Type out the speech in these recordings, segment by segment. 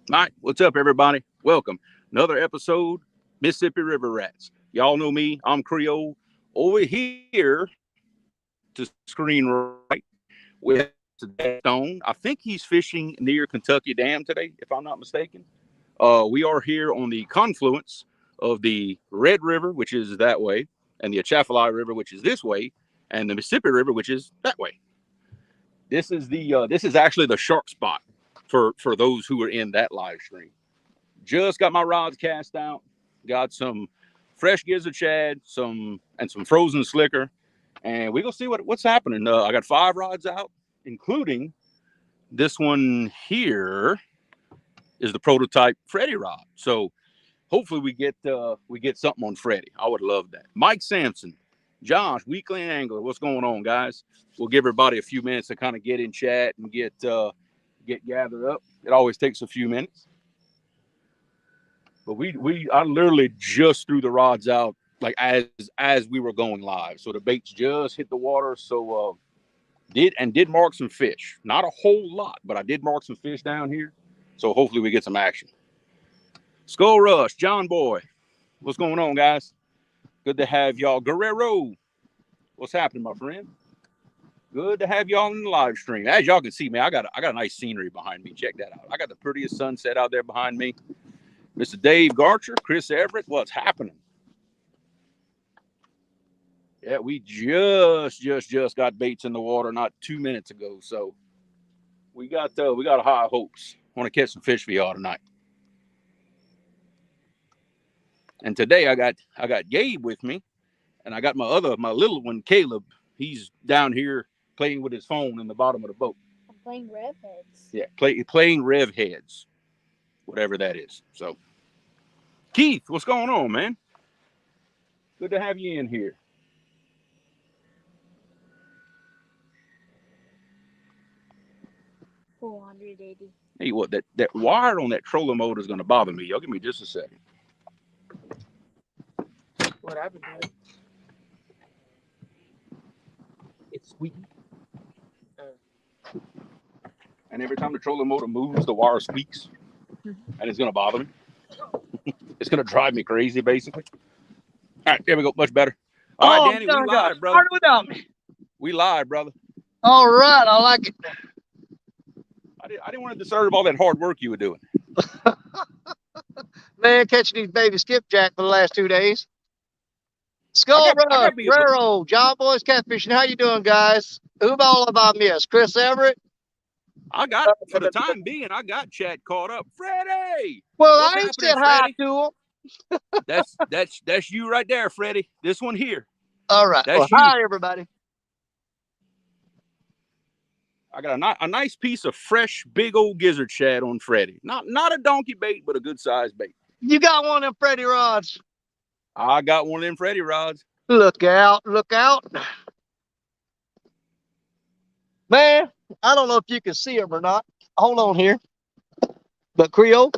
All right, what's up, everybody? Welcome. Another episode, Mississippi River Rats. Y'all know me. I'm Creole. Over here to screen right, we have Mr. Dad Stone. I think he's fishing near Kentucky Dam today, if I'm not mistaken. We are here on the confluence of the Red River, which is that way, and the Atchafalaya River, which is this way, and the Mississippi River, which is that way. This is actually the shark spot for those who are in that live stream. Just got my rods cast out. Got some fresh gizzard shad, some frozen slicker, and we gonna see what's happening. I got 5 rods out, including this one here is the prototype Freddy rod. So hopefully we get something on Freddy. I would love that. Mike Sampson, Josh, Weekly Angler, what's going on, guys? We'll give everybody a few minutes to kind of get in chat and get gathered up. It always takes a few minutes. But I literally just threw the rods out like as we were going live. So the baits just hit the water. So did mark some fish. Not a whole lot, but I did mark some fish down here. So hopefully we get some action. Skull Rush, John Boy, what's going on, guys? Good to have y'all. Guerrero, what's happening, my friend? Good to have y'all in the live stream. As y'all can see, man, I got a nice scenery behind me. Check that out. I got the prettiest sunset out there behind me. Mr. Dave Garcher, Chris Everett, what's happening? Yeah, we just got baits in the water not 2 minutes ago, so we got high hopes. Want to catch some fish for y'all tonight. And today I got Gabe with me, and I got my little one, Caleb. He's down here playing with his phone in the bottom of the boat. I'm playing Rev Heads. Yeah, playing Rev Heads, whatever that is. So, Keith, what's going on, man? Good to have you in here. $480. Hey, what that wire on that trolling motor is going to bother me. Y'all give me just a second. What happened to it? It's sweet. And every time the trolling motor moves, the wire squeaks, and it's going to bother me. It's going to drive me crazy, basically. All right, there we go. Much better. All right, Danny, we live, brother. Start without me. We live, brother. All right, I like it. I didn't want to disturb all that hard work you were doing. Man, catching these baby skipjack for the last 2 days. Skull Rush, Raro, John Boy's Catfishing. How you doing, guys? Who all have I missed? Chris Everett? For the time being, I got chat caught up. Freddie! Well, I ain't said hi to him. That's you right there, Freddie. This one here. All right. Well, hi, everybody. I got a nice piece of fresh, big old gizzard shad on Freddie. Not a donkey bait, but a good sized bait. You got one of them Freddie rods? I got one of them Freddie rods. Look out, look out. Man, I don't know if you can see them or not. Hold on here. But Creole,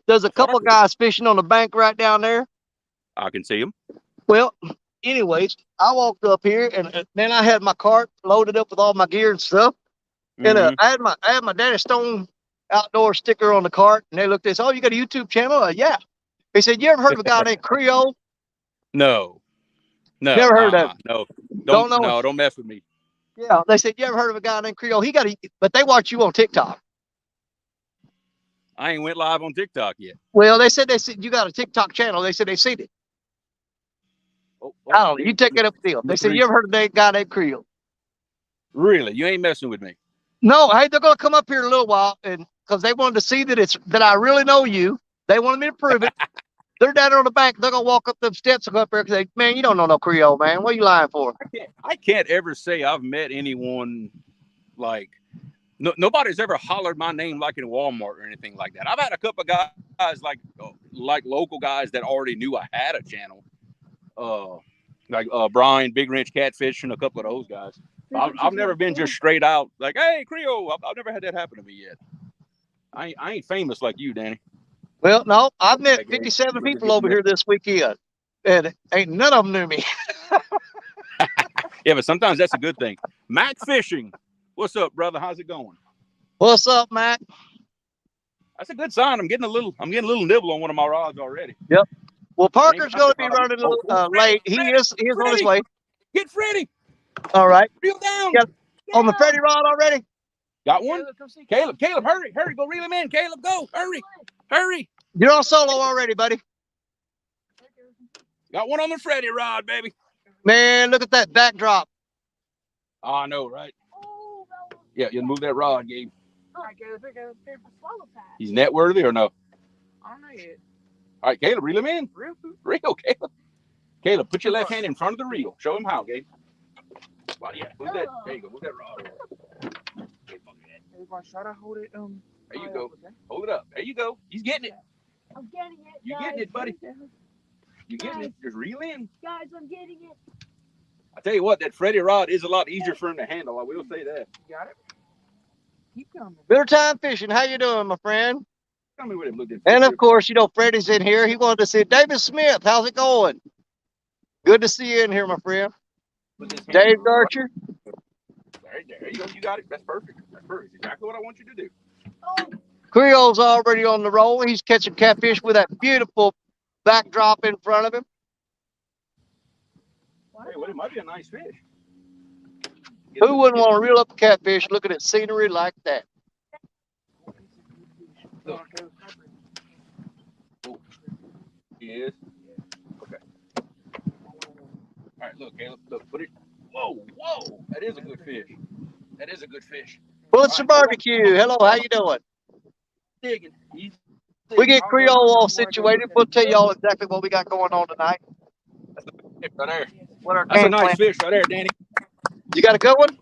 there's a couple guys fishing on the bank right down there. I can see them. Well, anyways, I walked up here and then I had my cart loaded up with all my gear and stuff. And I had my Daddy Stone outdoor sticker on the cart, and they looked at us. Oh, you got a YouTube channel? Yeah. They said, "You ever heard of a guy named Creole?" No. Never heard of him. No. Don't mess with me. Yeah. They said, "You ever heard of a guy named Creole?" But they watch you on TikTok. I ain't went live on TikTok yet. Well, they said you got a TikTok channel. They said they seen it. I don't know. You take it up deal. They said, "You ever heard of a guy named Creole?" Really? You ain't messing with me? No, hey, they're gonna come up here in a little while, and because they wanted to see that I really know you. They wanted me to prove it. They're down there on the bank. They're gonna walk up them steps and go up there and say, "Man, you don't know no Creole, man. What are you lying for?" I can't ever say I've met anyone like nobody's ever hollered my name like in Walmart or anything like that. I've had a couple of guys like local guys that already knew I had a channel, like Brian, Big Wrench Catfish, and a couple of those guys. I've never been just straight out like, "Hey, Creole." I've never had that happen to me yet. I ain't famous like you, Danny. Well, no, I've met 57 people over here this weekend, and ain't none of them knew me. Yeah, but sometimes that's a good thing. Mac Fishing, what's up, brother? How's it going? What's up, Mac? That's a good sign. I'm getting a little nibble on one of my rods already. Yep. Well, Parker's going to be running a little late. He is on his way. Get Freddie. All right. Reel down. Got on the Freddie rod already? Got one? Caleb, hurry. Go reel him in. Caleb, go. Hurry. You're on solo already, buddy. Got one on the Freddie rod, baby. Man, look at that backdrop. Oh, I know, right? Yeah, you move that rod, Gabe. He's net worthy or no? I don't know yet. All right, Caleb, reel him in. Reel, Caleb. Caleb, put your left hand in front of the reel. Show him how, Gabe. Well, yeah, move that. There you go. Move that rod. Try to hold it. There you go. Hold it up. There you go. He's getting it. I'm getting it. You getting it, buddy? You getting it? Just reel in. Guys, I'm getting it. I tell you what, that Freddie rod is a lot easier for him to handle. I will say that. Got it. Keep coming. Bitter time fishing. How you doing, my friend? Tell me what it looked at. And of course, you know, Freddie's in here. He wanted to see David Smith. How's it going? Good to see you in here, my friend. Dave Garcher. There you go. You got it. That's perfect. That's perfect. Exactly what I want you to do. Creole's already on the roll. He's catching catfish with that beautiful backdrop in front of him. Hey, well, it might be a nice fish. Who wouldn't want to reel up a catfish looking at scenery like that? Look. Oh, he is? Okay. All right, look, Caleb. Look, put it. Whoa. That is a good fish. Pulitzer Barbecue. Hello, how you doing? Digging. We get Creole all situated. We'll tell y'all exactly what we got going on tonight. Right there. What our That's a game nice plan. fish right there, Danny. You got a good one?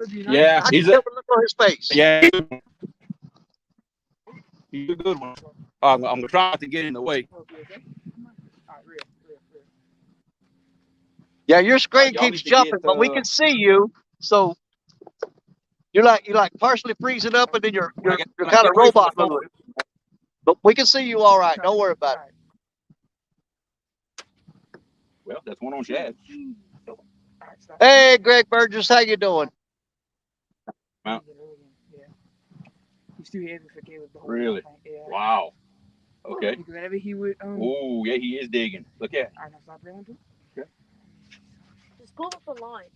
Yeah, I can tell the look on his face. Yeah. He's a good one. I'm trying to get in the way. Yeah, your screen Y'all keeps need to jumping, get, but we can see you. So you're like partially freezing up, and then you're kind of robot moving. But we can see you all right. Don't worry about it. Well, that's one on Shad. Hey, Greg Burgess, how you doing? He's too heavy for Caleb. Really? Yeah. Wow. Okay. Whenever he would. Oh, yeah, he is digging. Look at. All right, now stop reeling too. Just pull up the line.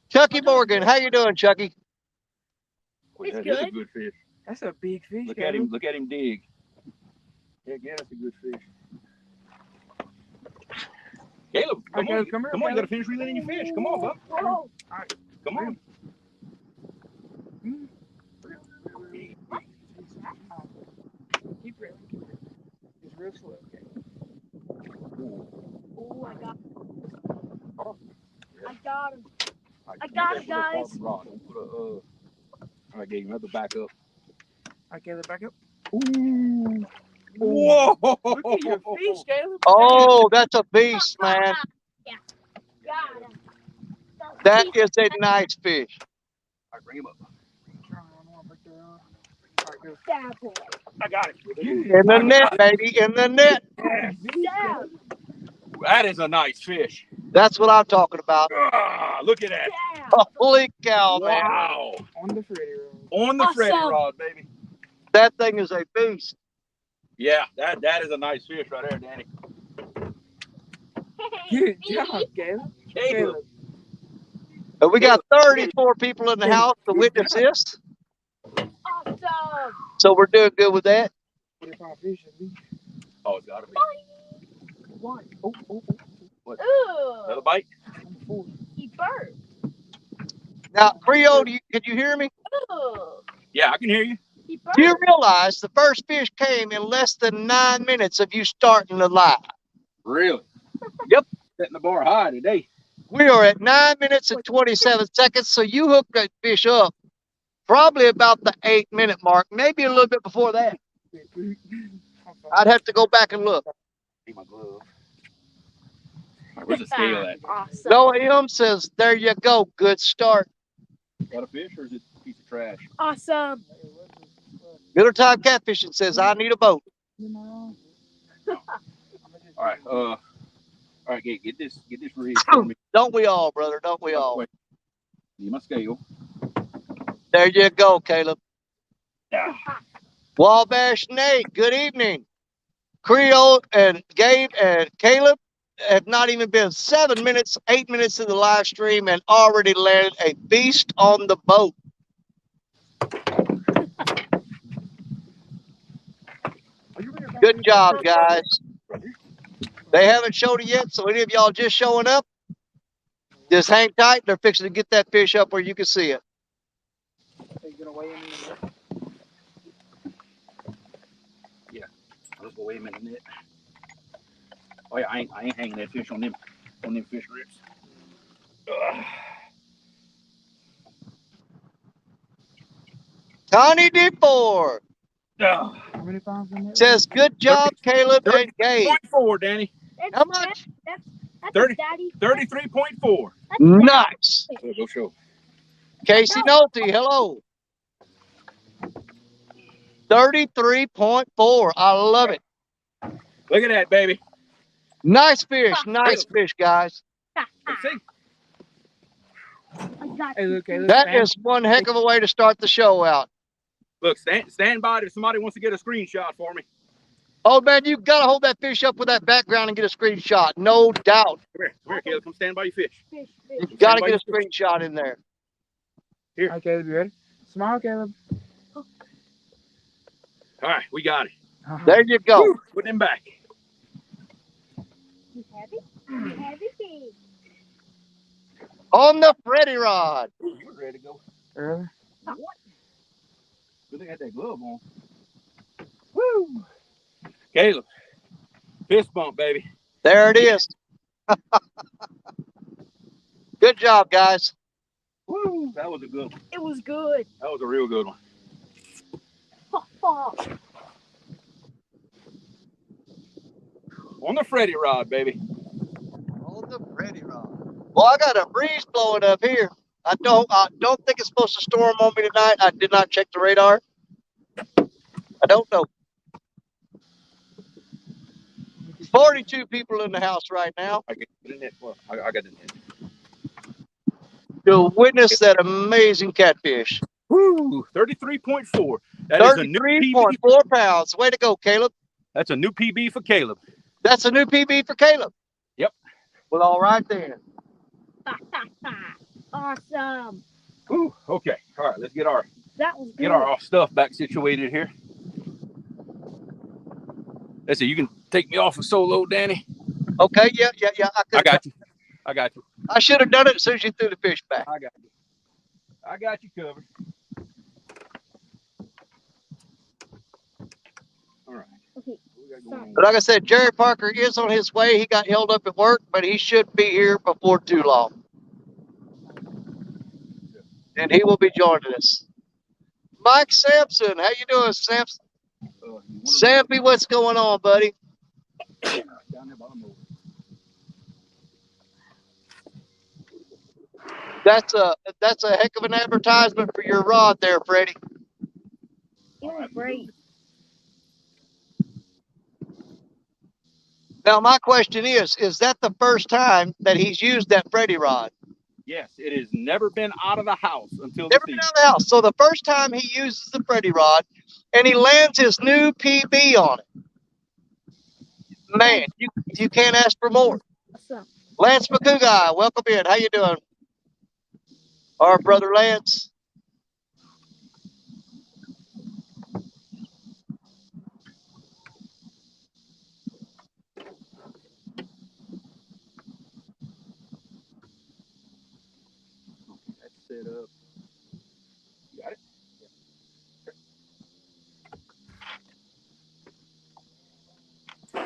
Chucky Morgan, how you doing, Chucky? It's That is a good. good fish. That's a big fish. Look at him. Look at him dig. Yeah, that's a good fish. Caleb, come on. Come here, Come on, you got to finish reeling in your fish. Come on, bub. Whoa. Come on. Keep reeling. It's real slow. Okay. Oh, I got him. I got it, guys. I gave him another back up. All right, Caleb, back up. Ooh. Whoa! Look at your fish, Caleb. Oh, that's a beast, man. Yeah. Got him. That is a nice fish. All right, bring him up. That boy. I got it. In the net, baby, in the net. Yeah. That is a nice fish. That's what I'm talking about. Ah, look at that. Yeah. Holy cow, man. Wow. On the Freddy rod. On the Awesome. Freddy rod, baby. That thing is a beast. Yeah, that is a nice fish right there, Danny. Good job, Caleb. Caleb. And we got 34 people in the house to witness this. Awesome. So we're doing good with that. 45 fish at least. Oh, it's got to be. One. Oh. What? Ooh. Another bite? He burped. Now, Creole, can you hear me? Ooh. Yeah, I can hear you. He Do you burped. realize the first fish came in less than 9 minutes of you starting the live? Really? Yep. Setting the bar high today. We are at 9 minutes and 27 seconds, so you hooked that fish up probably about the 8-minute mark, maybe a little bit before that. I'd have to go back and look. Need my glove. All right, where's the scale at? Awesome. Noah M says, there you go, good start. Got a fish or is it a piece of trash? Awesome. Miller Time Catfishing says, I need a boat. All right, get this rigged for me. Don't we all, brother? Don't we all? Wait. Need my scale. There you go, Caleb. Yeah. Wabash Nate, good evening. Creole and Gabe and Caleb have not even been 7 minutes, 8 minutes in the live stream and already landed a beast on the boat. Good job, guys. They haven't showed it yet, so any of y'all just showing up, just hang tight. They're fixing to get that fish up where you can see it. Are you gonna weigh him in the net? I'll just go weigh him in the net. Oh yeah, I ain't hanging that fish on them fish grips. Tony D4 Ugh. How many pounds in there? says, good job, Caleb and Gabe. 30.4, Danny. That's, How much? That's 30. a daddy. 33.4. That's Nice. Go show. Casey Nolte, hello. 33.4. I love it. Look at that, baby. Nice fish. Nice fish, guys. Let's see. I got Hey, look, Caleb. That stand. is one heck of a way to start the show out. Look, stand by if somebody wants to get a screenshot for me. Oh, man, you got to hold that fish up with that background and get a screenshot. No doubt. Come here, Caleb. Come stand by your fish. fish. You got to get a screenshot in there. All right, Caleb, you ready? Smile, Caleb. All right, we got it. There you go. Woo, put him back. You heavy? You heavy fish. On the Freddy rod. Ooh, you ready to go? Early. Good thing I had that glove on. Woo! Caleb, fist bump, baby. There it is. Good job, guys. Woo! That was a good one. It was good. That was a real good one. On the Freddy rod, baby. On the Freddy rod. Well, I got a breeze blowing up here. I don't think it's supposed to storm on me tonight. I did not check the radar. I don't know. 42 people in the house right now I got it in it. Well, I got it in it. to witness that amazing catfish. Woo! 33.4. That is a new PB. 33.4 pounds. Way to go, Caleb. That's a new PB for Caleb. That's a new PB for Caleb. Yep. Well, all right then. Awesome. Woo! Okay. All right. Let's get our That was good. stuff back situated here. Let's see. You can take me off a solo, Danny. Okay, yeah. I got you. I got you. I should have done it as soon as you threw the fish back. I got you. I got you covered. All right. Okay. But like I said, Jerry Parker is on his way. He got held up at work, but he should be here before too long. And he will be joining us. Mike Sampson, how you doing, Sampson? Sampy, what's going on, buddy? That's a heck of an advertisement for your rod there, Freddie. It was great. Now, my question is that the first time that he's used that Freddie rod? Yes, it has never been out of the house until Never this been evening. out of the house. So the first time he uses the Freddie rod and he lands his new PB on it. Man, you can't ask for more. Awesome. Lance McCougai, welcome in. How you doing? Our brother Lance. That's set up. You got it?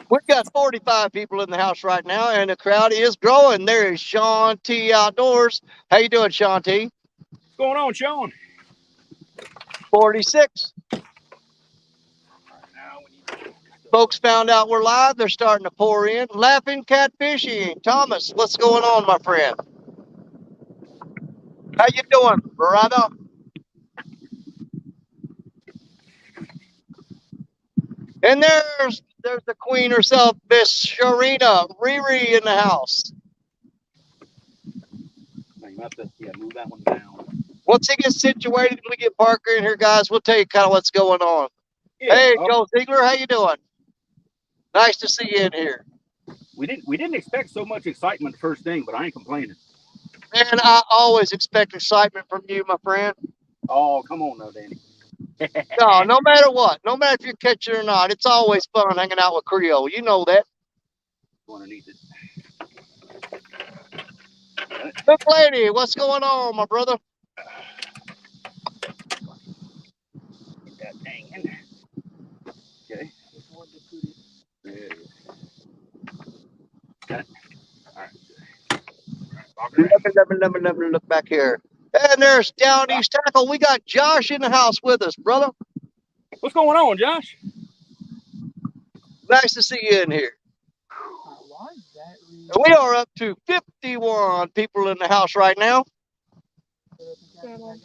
We've got 45 people in the house right now, and the crowd is growing. There is Sean T. Outdoors. How you doing, Sean T? What's going on, Sean? 46. Folks found out we're live. They're starting to pour in. Laughing Catfishing. Thomas, what's going on, my friend? How you doing, brother? And there's the queen herself, Miss Sharina Riri in the house. You have to move that one down. Once he gets situated and we get Parker in here, guys, we'll tell you kind of what's going on. Yeah. Hey, Joe Ziegler, how you doing? Nice to see you in here. We didn't expect so much excitement first thing, but I ain't complaining. Man, I always expect excitement from you, my friend. Oh, come on now, Danny. No matter what, no matter if you're catching or not, it's always fun hanging out with Creole. You know that. Underneath it. Look, lady, what's going on, my brother? Get that thing in there. Okay. There it is. Got it. All right. Let me look back here. And there's Down East Tackle. We got Josh in the house with us, brother. What's going on, Josh? Nice to see you in here. And we are up to 51 people in the house right now. Hang on.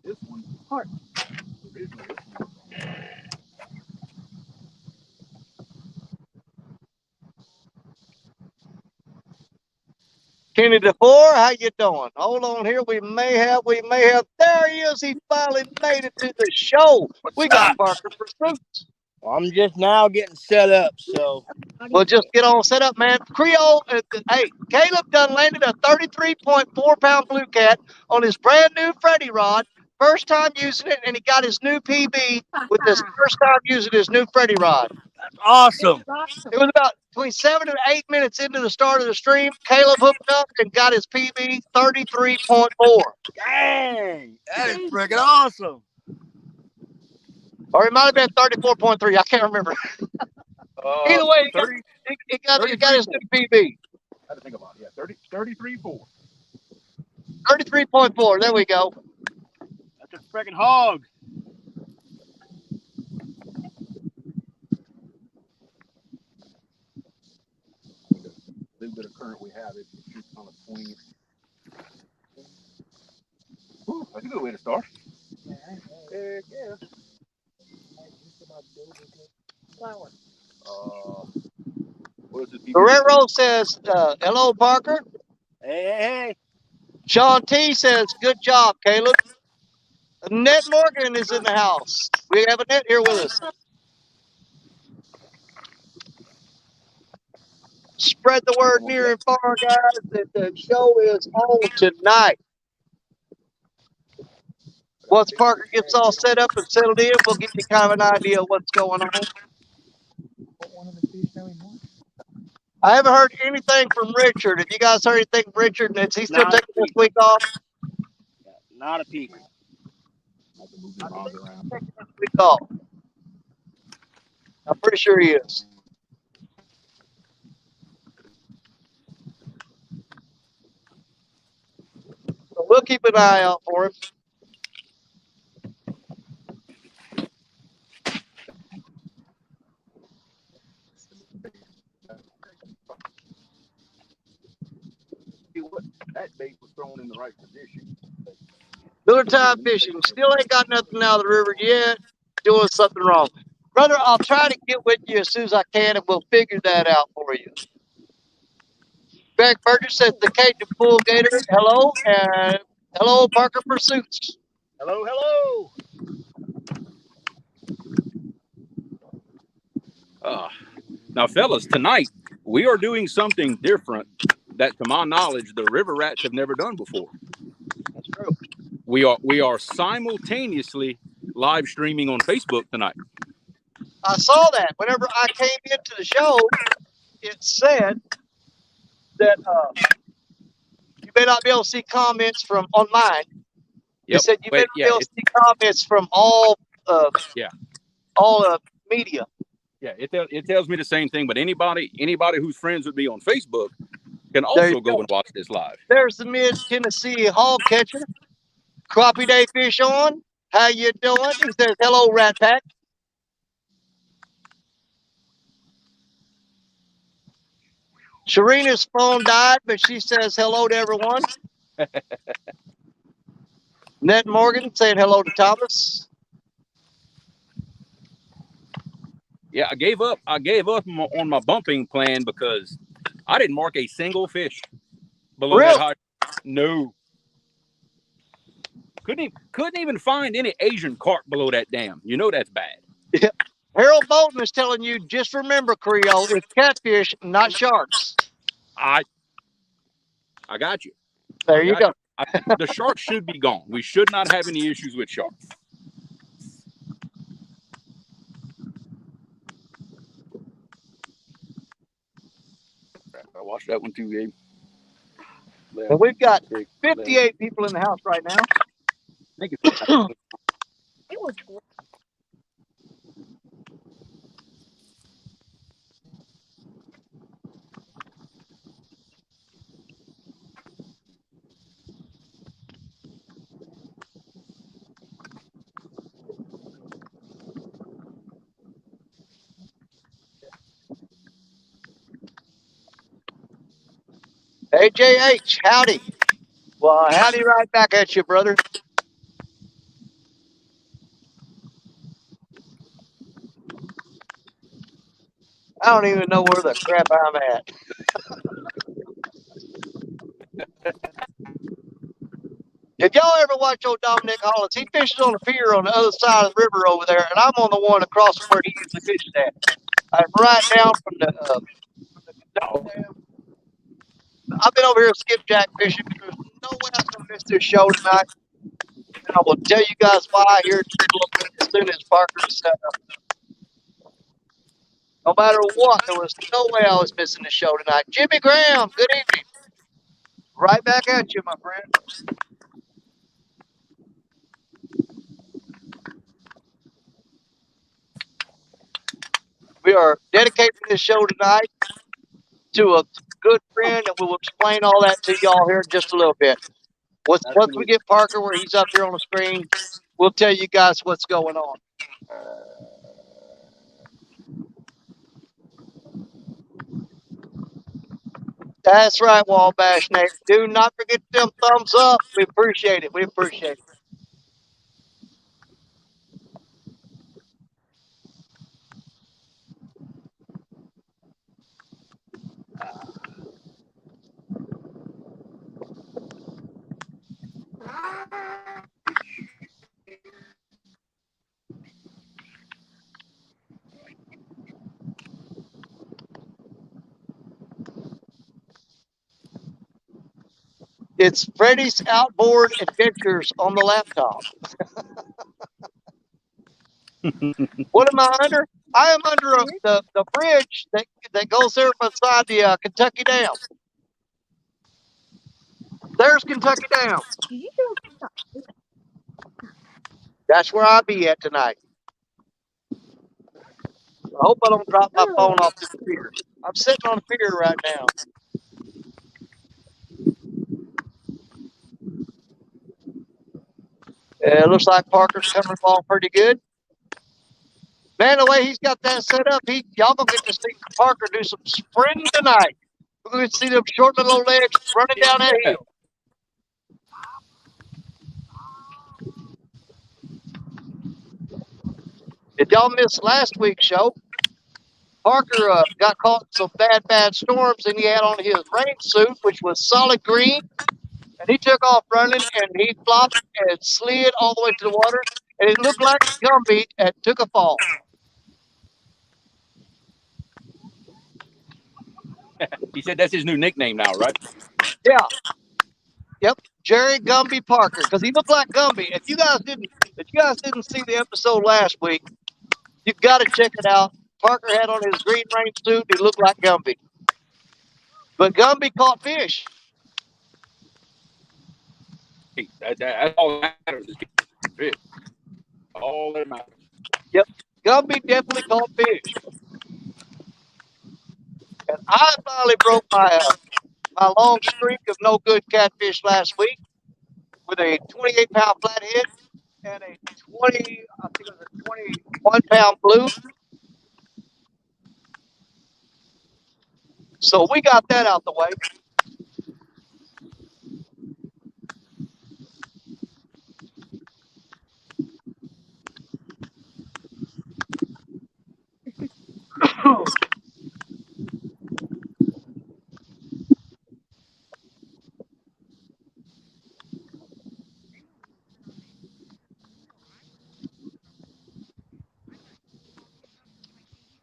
This one's hard. Originally, this one was Kenny DeFore, how you doing? Hold on here. We may have. There he is. He finally made it to the show. We got Parker Pursuits. I'm just now getting set up, so We'll just get on set up, man. Creole, hey, Caleb done landed a 33.4-pound blue cat on his brand new Freddy rod. First time using it, and he got his new PB with his first time using his new Freddy rod. that's awesome. It was about between 7 and 8 minutes into the start of the stream. Caleb hooked up and got his PB 33.4. Dang, that is freaking awesome. Or it might have been 34.3. I can't remember. Either way, he got his new PB. I had to think about it. Yeah, 33.4. 33.4. There we go. That's a freaking hog. A little bit of current we have, it shoots on a swing. Ooh, that's a good way to start. Heck yeah. What is it? Guerrero says, hello, Parker. Hey. Sean T says, good job, Caleb. Ned Morgan is in the house. We have a Ned here with us. Spread the word near and far, guys, that the show is on tonight. Once Parker gets all set up and settled in, we'll give you kind of an idea of what's going on. I haven't heard anything from Richard. Have you guys heard anything from Richard? Is he still taking this week off? Not a peep. I can move the rods around. Taking this week off. I'm pretty sure he is. So we'll keep an eye out for him. That bait was thrown in the right position. Miller time fishing. Still ain't got nothing out of the river yet. Doing something wrong. Brother, I'll try to get with you as soon as I can, and we'll figure that out for you. Greg Burgess says the Cajun Bull Gator. Hello, and hello, Parker Pursuits. Hello. Now, fellas, tonight we are doing something different that, to my knowledge, the river rats have never done before. That's true. We are simultaneously live streaming on Facebook tonight. I saw that. Whenever I came into the show, it said that you may not be able to see comments from on mine. Yep. It said you may not be able to see comments from all media. Yeah, it tells me the same thing. But anybody who's friends with me on Facebook can also go and watch this live. There's the Mid-Tennessee hog catcher. Crappie Day Fish on. How you doing? He says, hello, Rat Pack. Sharina's phone died, but she says hello to everyone. Ned Morgan saying hello to Thomas. Yeah, I gave up. I gave up on my bumping plan because I didn't mark a single fish below that Really? high. No, couldn't even find any Asian carp below that dam. You know that's bad. Harold Bolton is telling you, just remember, Creole, it's catfish, not sharks. I I got you. There I you got go. you. The sharks should be gone. We should not have any issues with sharks. I watched that one too, Gabe. And Left, we've got six, left. 58 people in the house right now. Thank you. It was great. AJH, howdy. Well, howdy right back at you, brother. I don't even know where the crap I'm at. If y'all ever watch old Dominic Hollins, he fishes on a pier on the other side of the river over there, and I'm on the one across from where he usually fishes at. I'm right down from the Kentucky Dam. I've been over here skipjack fishing. There's no way I'm going to miss this show tonight. And I will tell you guys why here in just a little bit as soon as Parker is set up. No matter what, there was no way I was missing the show tonight. Jimmy Graham, good evening. Right back at you, my friend. We are dedicating this show tonight to a good friend, and we will explain all that to y'all here in just a little bit. Once we get Parker where he's up here on the screen, we'll tell you guys what's going on. That's right, Wabash Nate. Do not forget them thumbs up. We appreciate it. We appreciate it. It's Freddy's Outboard Adventures on the laptop. What am I under? I am under the bridge that goes there beside the Kentucky Dam. There's Kentucky Dam. Did you do That's where I'll be at tonight. I hope I don't drop my phone off this pier. I'm sitting on the pier right now. It looks like Parker's coming along pretty good. Man, the way he's got that set up, y'all gonna get to see Parker do some sprinting tonight. We're gonna see them short little legs running down that Yeah. hill. If y'all missed last week's show, Parker got caught in some bad storms, and he had on his rain suit, which was solid green, and he took off running, and he flopped and slid all the way to the water, and it looked like Gumby took a fall. He said that's his new nickname now, right? Yeah. Yep. Jerry Gumby Parker, because he looked like Gumby. If you guys didn't see the episode last week, you've got to check it out. Parker had on his green rain suit. He looked like Gumby. But Gumby caught fish. Hey, that's all that matters is fish. All that matters. Yep. Gumby definitely caught fish. And I finally broke my long streak of no good catfish last week with a 28-pound flathead and a 21-pound blue. So we got that out the way.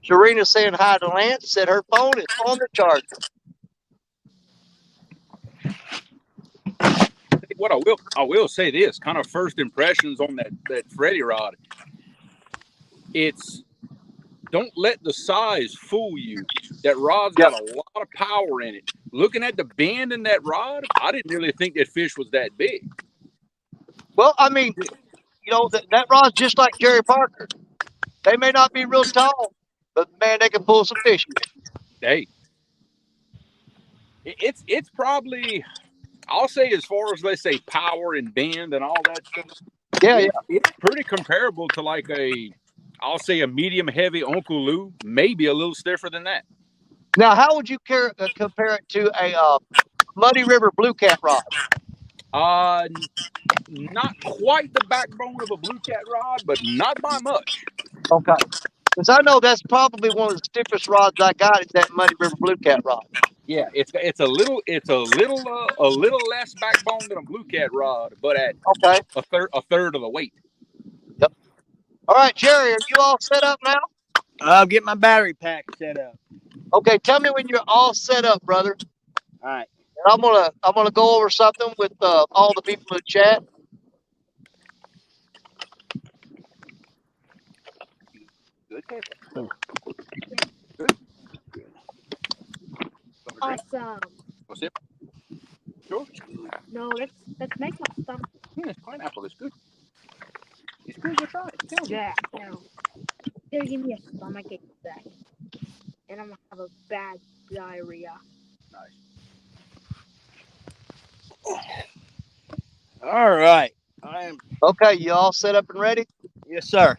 Serena's saying hi to Lance. Said her phone is on the charger. What I will say this kind of first impressions on that Freddy rod. It's don't let the size fool you. That rod's got a lot of power in it. Looking at the bend in that rod, I didn't really think that fish was that big. Well, I mean, that rod's just like Jerry Parker. They may not be real tall, but man, they can pull some fish in it. Hey, it's probably, I'll say, as far as let's say power and bend and all that stuff. Yeah, It's pretty comparable to like I'll say a medium heavy Uncle Lou, maybe a little stiffer than that. Now, how would you compare it to a Muddy River Blue Cat rod? Not quite the backbone of a blue cat rod, but not by much. Okay. Because I know that's probably one of the stiffest rods I got is that Muddy River Blue Cat rod. Yeah, it's a little less backbone than a blue cat rod, but at Okay. a third of the weight. Yep. All right, Jerry, are you all set up now? I'll get my battery pack set up. Okay, tell me when you're all set up, brother. All right. And I'm gonna go over something with all the people in chat. Good. Awesome. What's it? Sure. No, let's make some stuff. It's pineapple. It's good. It's good. Try it. Yeah, no. Here, give me a stomachache back. And I'm gonna have a bad diarrhea. Nice. All right. I am. Okay, you all set up and ready? Yes, sir.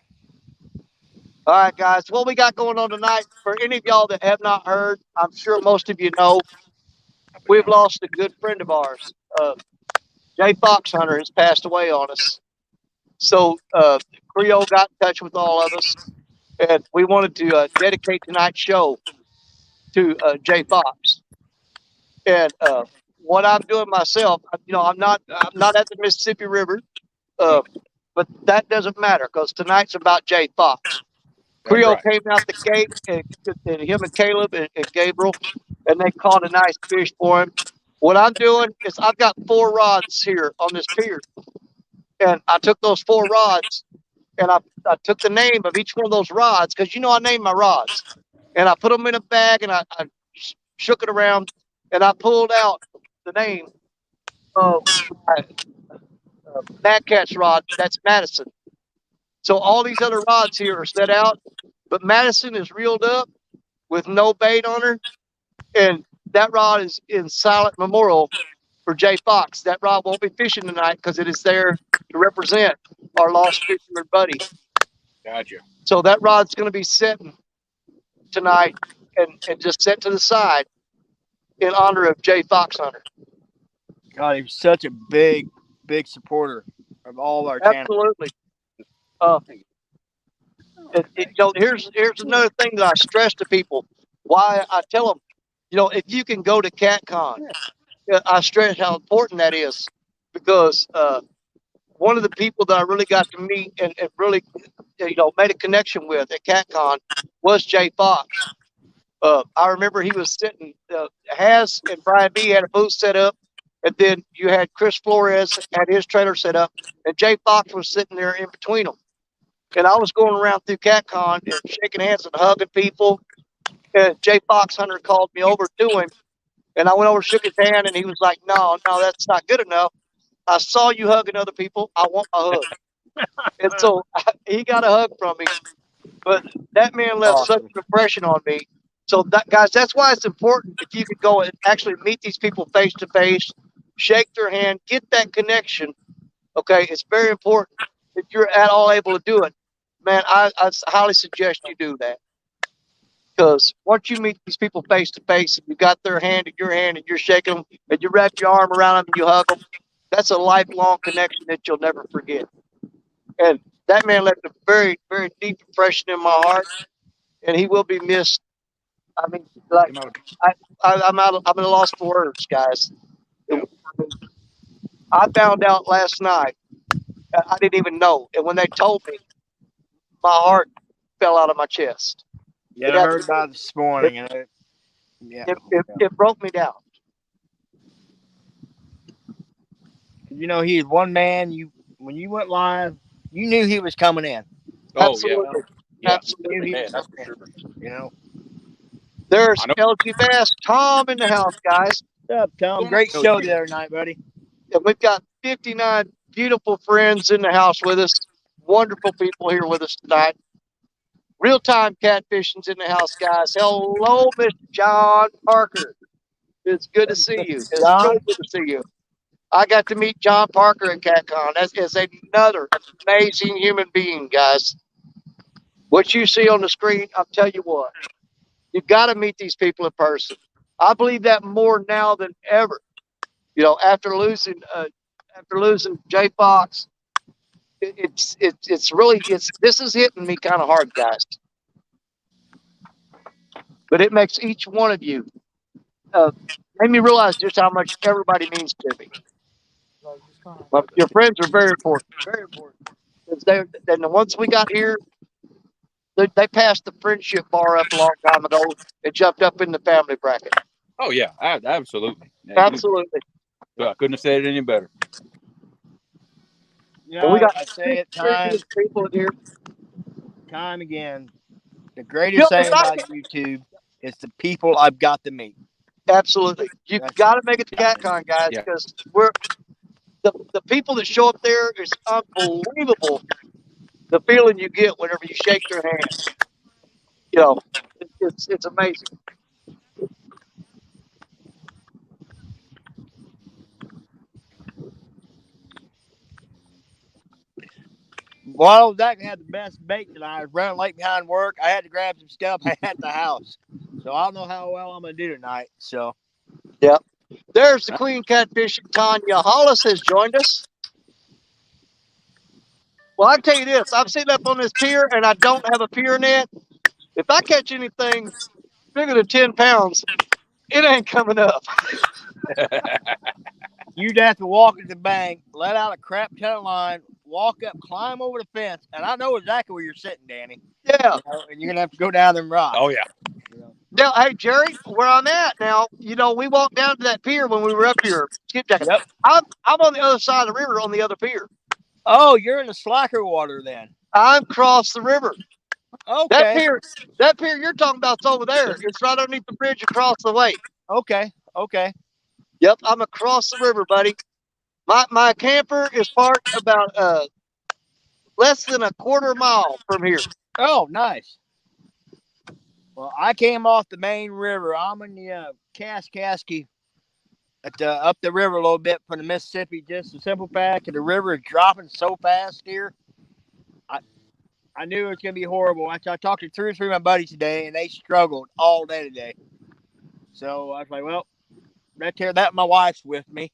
All right, guys. What we got going on tonight, for any of y'all that have not heard, I'm sure most of you know, we've lost a good friend of ours. Jay Foxhunter has passed away on us. So Creole got in touch with all of us, and we wanted to dedicate tonight's show to Jay Fox. And what I'm doing myself, I'm not at the Mississippi River, but that doesn't matter because tonight's about Jay Fox. Creole came out the gate, and him and Caleb and Gabriel, and they caught a nice fish for him. What I'm doing is I've got 4 rods here on this pier, and I took those 4 rods, and I took the name of each one of those rods because I named my rods, and I put them in a bag, and I shook it around, and I pulled out the name of my Mad Cat's rod. That's Madison. So all these other rods here are set out, but Madison is reeled up with no bait on her, and that rod is in silent memorial for Jay Fox. That rod won't be fishing tonight because it is there to represent our lost fisherman buddy. Gotcha. So that rod's going to be sitting tonight and just set to the side in honor of Jay Foxhunter. God, he was such a big supporter of all of our channels. Absolutely. Here's another thing that I stress to people. Why I tell them, if you can go to CatCon, I stress how important that is because one of the people that I really got to meet and really, made a connection with at CatCon was Jay Fox. I remember he was sitting, Haz and Brian B had a booth set up, and then you had Chris Flores had his trailer set up, and Jay Fox was sitting there in between them. And I was going around through CatCon and shaking hands and hugging people. And Jay Foxhunter called me over to him, and I went over, shook his hand, and he was like, "No, that's not good enough. I saw you hugging other people. I want a hug." And so he got a hug from me. But that man left such an impression on me. So guys, that's why it's important if you could go and actually meet these people face to face, shake their hand, get that connection. Okay, it's very important. If you're at all able to do it, man, I highly suggest you do that. Because once you meet these people face to face, and you got their hand in your hand, and you're shaking them, and you wrap your arm around them, and you hug them, that's a lifelong connection that you'll never forget. And that man left a very, very deep impression in my heart, and he will be missed. I mean, like I'm at a loss for words, guys. I found out last night. I didn't even know, and when they told me, my heart fell out of my chest. Yeah, I heard about it this morning, and It broke me down. He's one man. When you went live, you knew he was coming in. Oh yeah, Absolutely. yeah, Absolutely. You knew he man, was that's coming for sure. in. You know. There's I know. LG Bass, Tom in the house, guys. What's up, Tom? Great show the other night, buddy. And we've got 59 beautiful friends in the house with us. Wonderful people here with us tonight. Real time catfishing's in the house, guys. Hello, Mr. John Parker. It's good to see you. It's John? really good to see you. I got to meet John Parker at CatCon. That is another amazing human being, guys. What you see on the screen, I'll tell you what. You've got to meet these people in person. I believe that more now than ever. After losing Jay Fox, this is hitting me kind of hard, guys. But it makes each one of you made me realize just how much everybody means to me. Your friends are very important, very important. Then once we got here, they passed the friendship bar up a long time ago and jumped up in the family bracket. Oh yeah, absolutely. Yeah, Absolutely. I couldn't have said it any better. And we got I say it time people in here. Again. The greatest thing about YouTube is the people I've got to meet. Absolutely. You've got to make it to CatCon, guys, because we're the people that show up there is unbelievable. The feeling you get whenever you shake their hand, it's amazing. Well, Zach had the best bait tonight. I was running late behind work. I had to grab some stuff at the house. So I don't know how well I'm going to do tonight. So, yeah. There's the Queen Catfishing. Tanya Hollis has joined us. Well, I tell you this, I'm sitting up on this pier and I don't have a pier net. If I catch anything bigger than 10 pounds, it ain't coming up. you'd have to walk to the bank, let out a crap ton of line, walk up, climb over the fence, and I know exactly where you're sitting, Danny. Yeah. And you're going to have to go down them rocks. Oh yeah. Now, hey, Jerry, where I'm at now, we walked down to that pier when we were up here, skipjacking. Yep. I'm on the other side of the river on the other pier. Oh, you're in the slacker water then. I'm across the river. Okay. That pier you're talking about's over there. It's right underneath the bridge across the way. Okay. Yep, I'm across the river, buddy. My camper is parked about less than a quarter mile from here. Oh, nice. Well, I came off the main river. I'm in the Kaskasky up the river a little bit from the Mississippi. Just a simple fact that the river is dropping so fast here. I knew it was going to be horrible. I talked to 2 or 3 of my buddies today, and they struggled all day today. So I was like, well, that my wife's with me.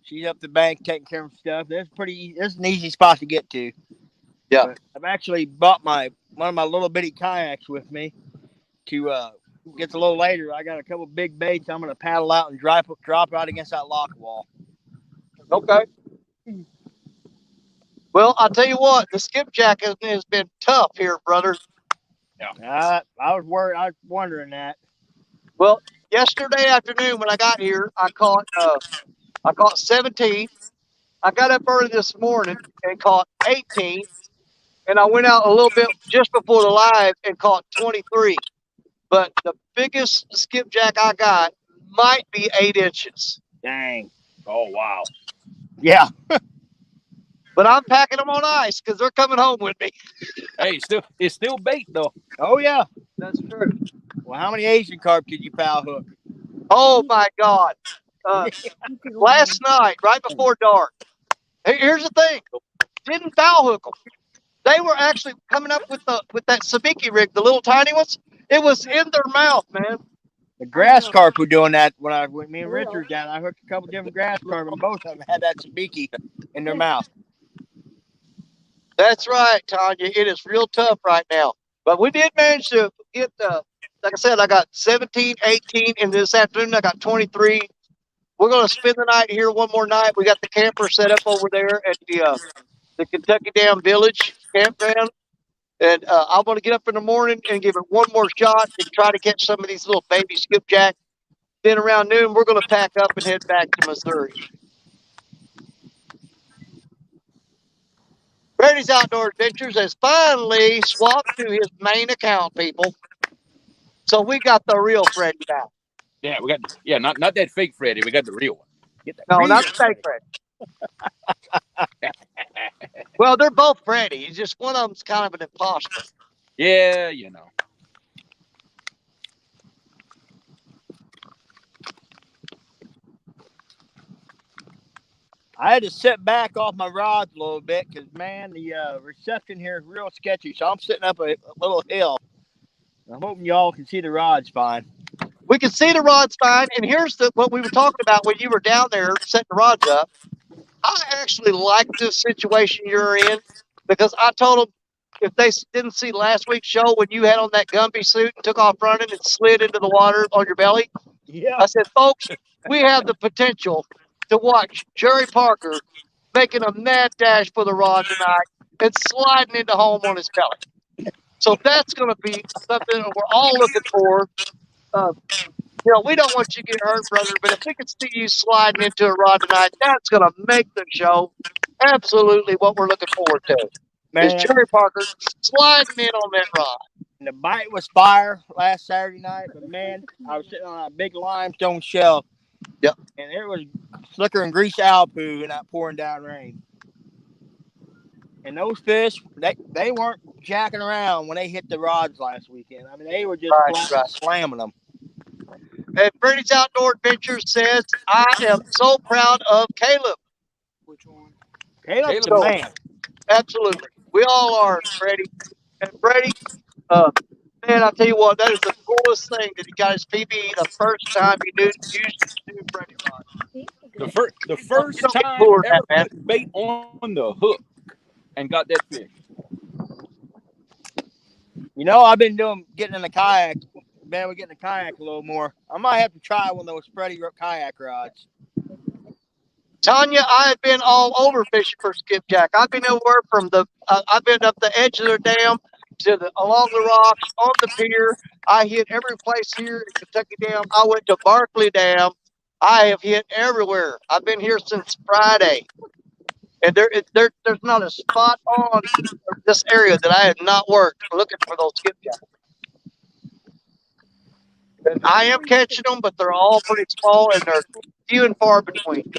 She's up the bank taking care of stuff. This is an easy spot to get to. Yeah. But I've actually bought one of my little bitty kayaks with me to gets a little later. I got a couple big baits. I'm going to paddle out and drop out against that lock wall. Okay. Well, I'll tell you what, the skipjack has been tough here, brother. Yeah. I was worried. I was wondering that. Well, yesterday afternoon when I got here, I caught 17. I got up early this morning and caught 18. And I went out a little bit just before the live and caught 23. But the biggest skipjack I got might be 8 inches. Dang. Oh wow. Yeah. But I'm packing them on ice because they're coming home with me. Hey, it's still bait though. Oh yeah. That's true. Well, how many Asian carp did you foul hook? Oh my God. Last night, right before dark. Here's the thing. Didn't foul hook them. They were actually coming up with that sabiki rig, the little tiny ones. It was in their mouth, man. The grass carp were doing that when me and Richard were down. I hooked a couple different grass carp, and both of them had that sabiki in their mouth. That's right, Tanya. It is real tough right now. But we did manage to get, like I said, I got 17, 18, and this afternoon I got 23. We're going to spend the night here one more night. We got the camper set up over there at the Kentucky Dam Village campground. And I'm going to get up in the morning and give it one more shot and try to catch some of these little baby skipjack. Then around noon, we're going to pack up and head back to Missouri. Brady's Outdoor Adventures has finally swapped to his main account, people. So we got the real Freddy now. Yeah, we got not that fake Freddy. We got the real one. Get that No, real not the fake Freddy. Well, they're both Freddy. It's just one of them's kind of an imposter. Yeah, I had to sit back off my rods a little bit because, man, the reception here is real sketchy. So I'm sitting up a little hill. I'm hoping y'all can see the rods fine. We can see the rods fine. And here's what we were talking about when you were down there setting the rods up. I actually like this situation you're in because I told them if they didn't see last week's show when you had on that Gumby suit and took off running and slid into the water on your belly, Yeah. I said, folks, we have the potential to watch Jerry Parker making a mad dash for the rod tonight and sliding into home on his belly. So that's going to be something that we're all looking for. We don't want you to get hurt, brother, but if we can see you sliding into a rod tonight, that's going to make the show absolutely what we're looking forward to. Is Man, Jerry Parker sliding in on that rod. the bite was fire last Saturday night, but man, I was sitting on a big limestone shelf. Yep. And it was slicker and grease owl poo in that pouring down rain. And those fish, they weren't jacking around when they hit the rods last weekend. I mean, they were just slamming them. And Brady's Outdoor Adventures says, I am so proud of Caleb. Which one? Caleb's the man. Absolutely. We all are, Brady. And Brady, man, I'll tell you what, that is the coolest thing that he got his PBE the first time he used the new Brady rod. The first time ever put bait on the hook and got that fish. I've been getting in the kayak. Man, we're getting the kayak a little more. I might have to try one of those Freddy kayak rods. Tanya, I have been all over fishing for skipjack. I've been everywhere from I've been up the edge of the dam to along the rocks, on the pier. I hit every place here in Kentucky Dam. I went to Barkley Dam. I have hit everywhere. I've been here since Friday. And there's not a spot on this area that I have not worked looking for those skipjack. And I am catching them, but they're all pretty small and they're few and far between.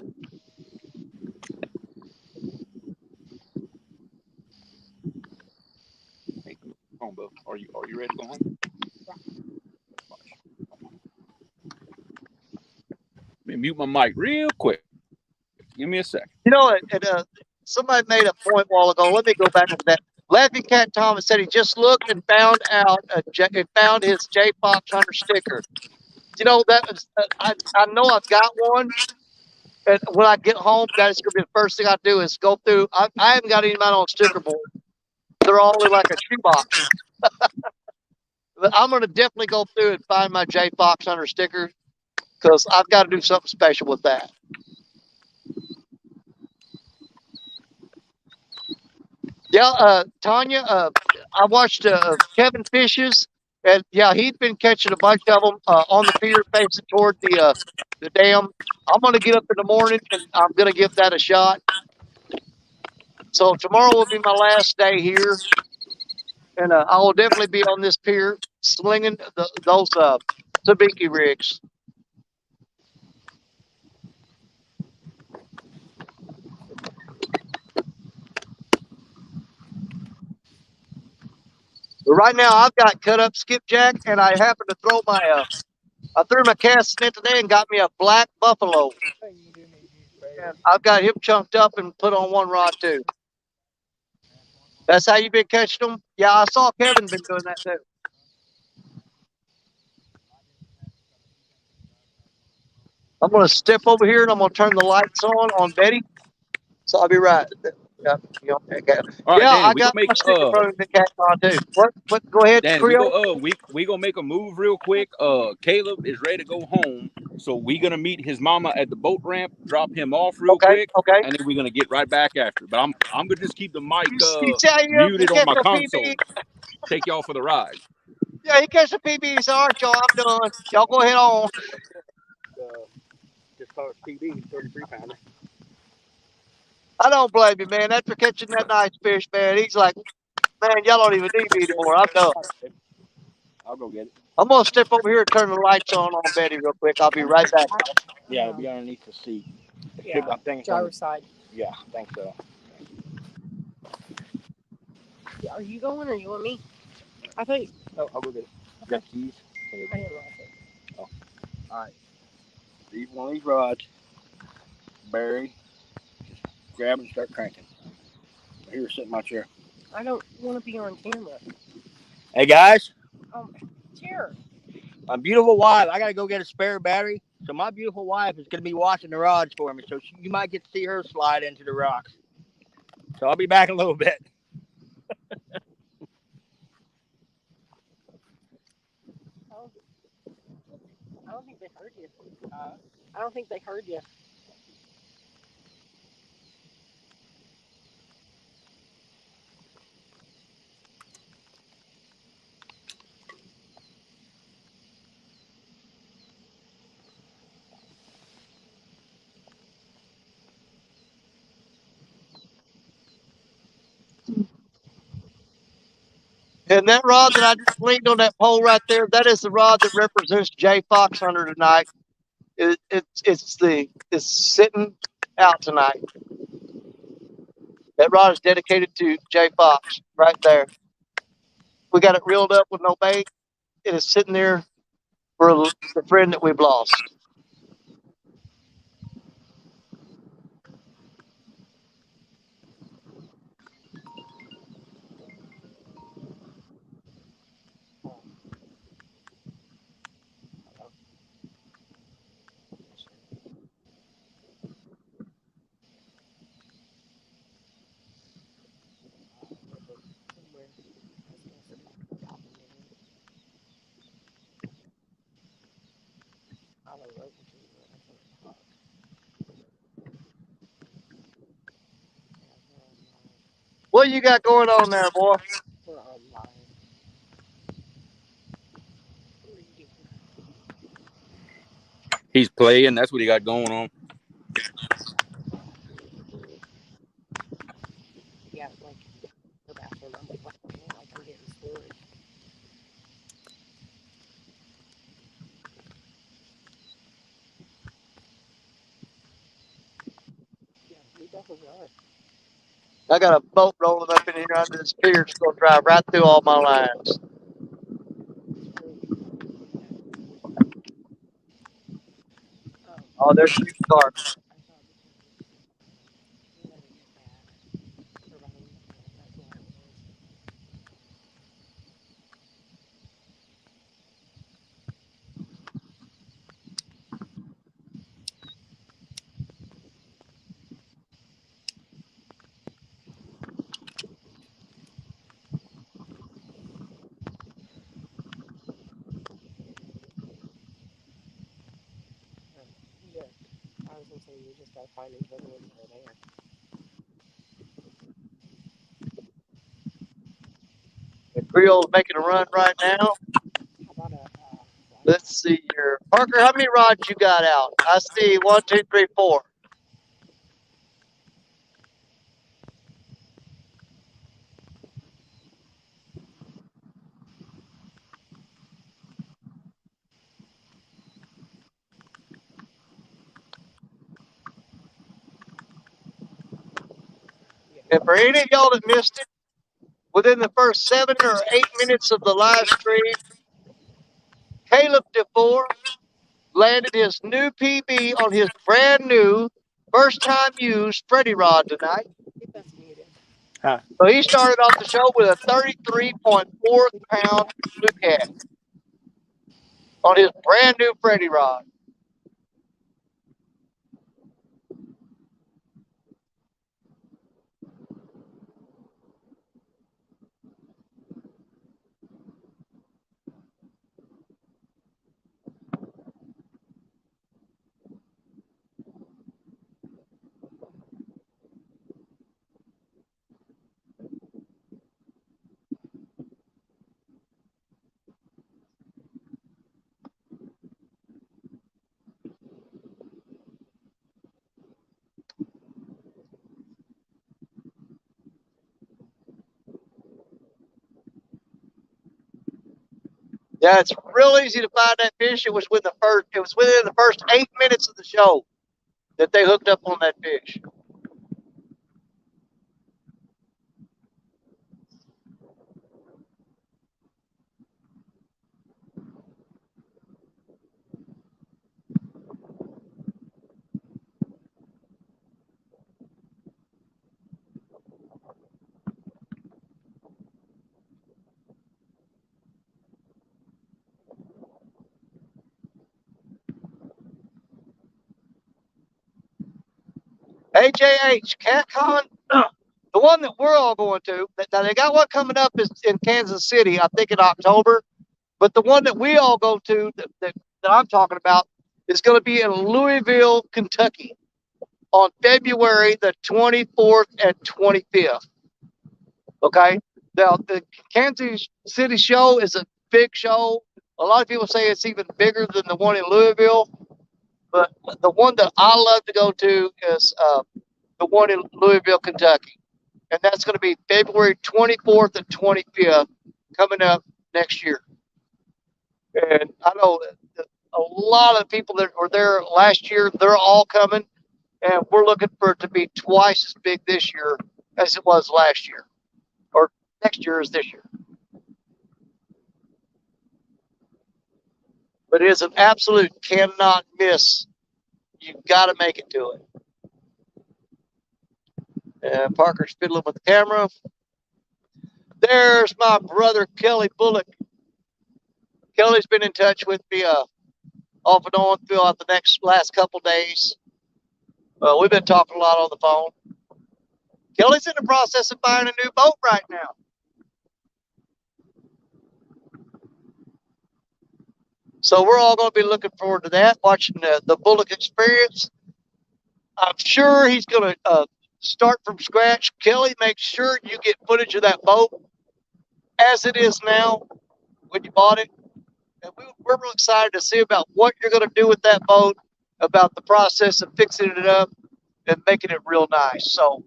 Hey, come on, Bo. Are you ready to go home? Let me mute my mic real quick. Give me a second. Somebody made a point a while ago. Let me go back to that. Laughing Cat Thomas said he just looked and found his J Fox Hunter sticker. That was I know I've got one, and when I get home, that is going to be the first thing I do is go through. I haven't got any of mine on sticker board. They're all in like a shoebox. But I'm going to definitely go through and find my J Fox Hunter sticker because I've got to do something special with that. Yeah, Tanya, I watched Kevin Fish's, and yeah, he'd been catching a bunch of them on the pier facing toward the dam. I'm going to get up in the morning and I'm going to give that a shot. So tomorrow will be my last day here, and I will definitely be on this pier slinging those sabiki rigs. But right now, I've got cut up skipjack, and I happen to throw I threw my cast net today and got me a black buffalo. And I've got him chunked up and put on one rod too. That's how you've been catching them? Yeah, I saw Kevin been doing that too. I'm going to step over here and I'm going to turn the lights on Betty. So I'll be right. Okay. All right, Yeah, Danny, I we gonna got make my sticker brother in the cat on too. What? Go ahead, Danny, Creole. we gonna make a move real quick. Caleb is ready to go home, so we gonna meet his mama at the boat ramp, drop him off real Okay, quick, okay. and then we're gonna get right back after. But I'm gonna just keep the mic You see how you muted on catch my a console. PB? Take y'all for the ride. Yeah, he catch a PB. He said, "All right, y'all, I'm done. Y'all go ahead on." Just call it PB, 33 pounder. I don't blame you, man. After catching that nice fish, man, he's like, "Man, y'all don't even need me anymore. I'm done." I'll go get it. I'm gonna step over here and turn the lights on Betty real quick. I'll be right back. Yeah, it'll be underneath the seat. Yeah, I think it's driver's side. Yeah, I think so. Yeah, are you going or you want me? I thought you, Oh, I'll go get it. Got the keys. I didn't like it. All right. Leave one of these rods, Barry. Just grab and start cranking. Here, sit in my chair. I don't want to be on camera. Hey guys, Chair. my beautiful wife. I gotta go get a spare battery. So my beautiful wife is gonna be watching the rods for me. So you might get to see her slide into the rocks. So I'll be back in a little bit. I don't think they heard you. I don't think they heard you. And that rod that I just leaned on that pole right there, that is the rod that represents Jay Fox Hunter tonight. It's sitting out tonight. That rod is dedicated to Jay Fox right there. We got it reeled up with no bait. It is sitting there for the friend that we've lost. What you got going on there, boy? He's playing. That's what he got going on. Yeah, like the bathroom. I'm like I'm getting storage. Yeah, we definitely are. I got a boat rolling up in here under this pier. It's going to drive right through all my lines. Oh, there's shooting carp. Yeah, I was gonna say you just gotta find each other when they're there. The Creole's making a run right now. How about a? Let's see here. Parker, how many rods you got out? I see 1, 2, 3, 4. And for any of y'all that missed it, within the first 7 or 8 minutes of the live stream, Caleb DeFore landed his new PB on his brand new, first time used Freddy rod tonight. If that's muted. So he started off the show with a 33.4 pound blue cat on his brand new Freddy rod. Yeah, it's real easy to find that fish. It was within the first 8 minutes of the show that they hooked up on that fish. AJH CatCon, the one that we're all going to. Now they got one coming up is in Kansas City, I think in October. But the one that we all go to that I'm talking about is going to be in Louisville, Kentucky, on February the 24th and 25th. Okay. Now the Kansas City show is a big show. A lot of people say it's even bigger than the one in Louisville. But the one that I love to go to is the one in Louisville, Kentucky. And that's going to be February 24th and 25th coming up next year. And I know a lot of people that were there last year, they're all coming. And we're looking for it to be twice as big this year as it was last year, or next year as this year. But it is an absolute cannot miss. You've got to make it to it. And Parker's fiddling with the camera. There's my brother, Kelly Bullock. Kelly's been in touch with me off and on throughout the last couple days. We've been talking a lot on the phone. Kelly's in the process of buying a new boat right now. So we're all going to be looking forward to that, watching the Bullock experience. I'm sure he's going to start from scratch. Kelly, make sure you get footage of that boat as it is now when you bought it. And we're real excited to see about what you're going to do with that boat, about the process of fixing it up and making it real nice. So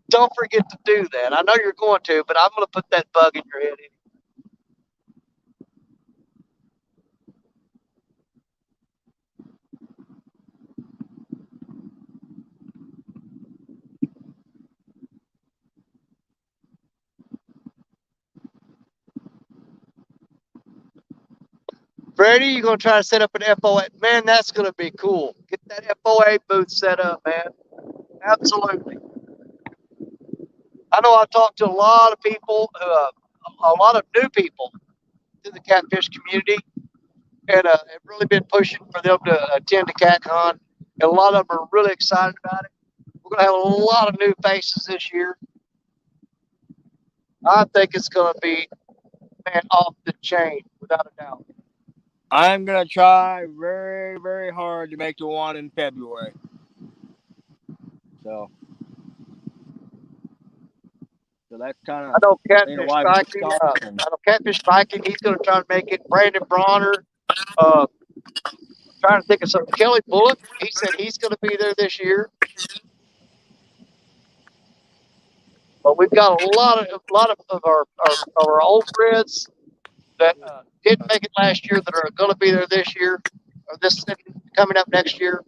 don't forget to do that. I know you're going to, but I'm going to put that bug in your head anyway. Freddie, you're going to try to set up an FOA. Man, that's going to be cool. Get that FOA booth set up, man. Absolutely. I know I've talked to a lot of people, a lot of new people in the catfish community, and have really been pushing for them to attend the CatCon. And a lot of them are really excited about it. We're going to have a lot of new faces this year. I think it's going to be, man, off the chain, without a doubt. I'm gonna try very, very hard to make the one in February. So that's kind of. I know Catfish why Viking. I know Catfish Viking. He's going to try to make it. Brandon Bronner. Trying to think of something. Kelly Bullock. He said he's going to be there this year. But we've got a lot of our old friends that didn't make it last year that are going to be there this year, or this coming up next year.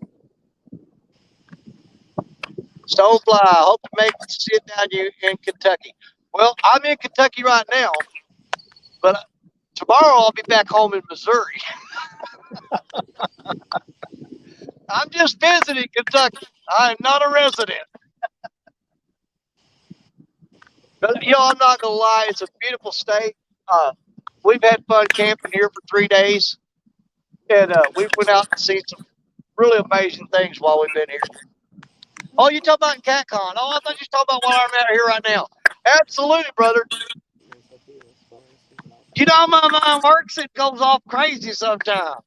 Stonefly, I hope to make see it down you in Kentucky. Well, I'm in Kentucky right now, but tomorrow I'll be back home in Missouri. I'm just visiting Kentucky. I'm not a resident. But, I'm not gonna lie, it's a beautiful state. We've had fun camping here for 3 days, and we went out and seen some really amazing things while we've been here. Oh, you talking about CatCon? Oh, I thought you were talking about while I'm out here right now. Absolutely, brother. You know, my mind works, it goes off crazy sometimes.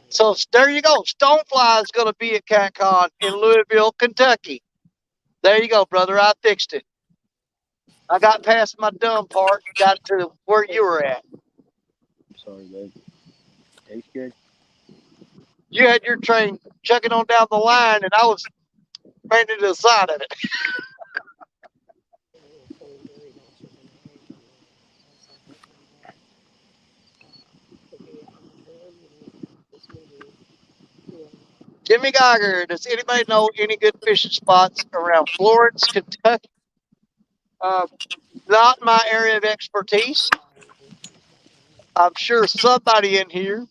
So there you go. Stonefly is going to be at CatCon in Louisville, Kentucky. There you go, brother. I fixed it. I got past my dumb part and got to where you were at. Sorry, babe. Tastes good. You had your train chugging on down the line, and I was ran to the side of it. Jimmy Geiger, does anybody know any good fishing spots around Florence, Kentucky? Uh, Not my area of expertise. I'm sure somebody in here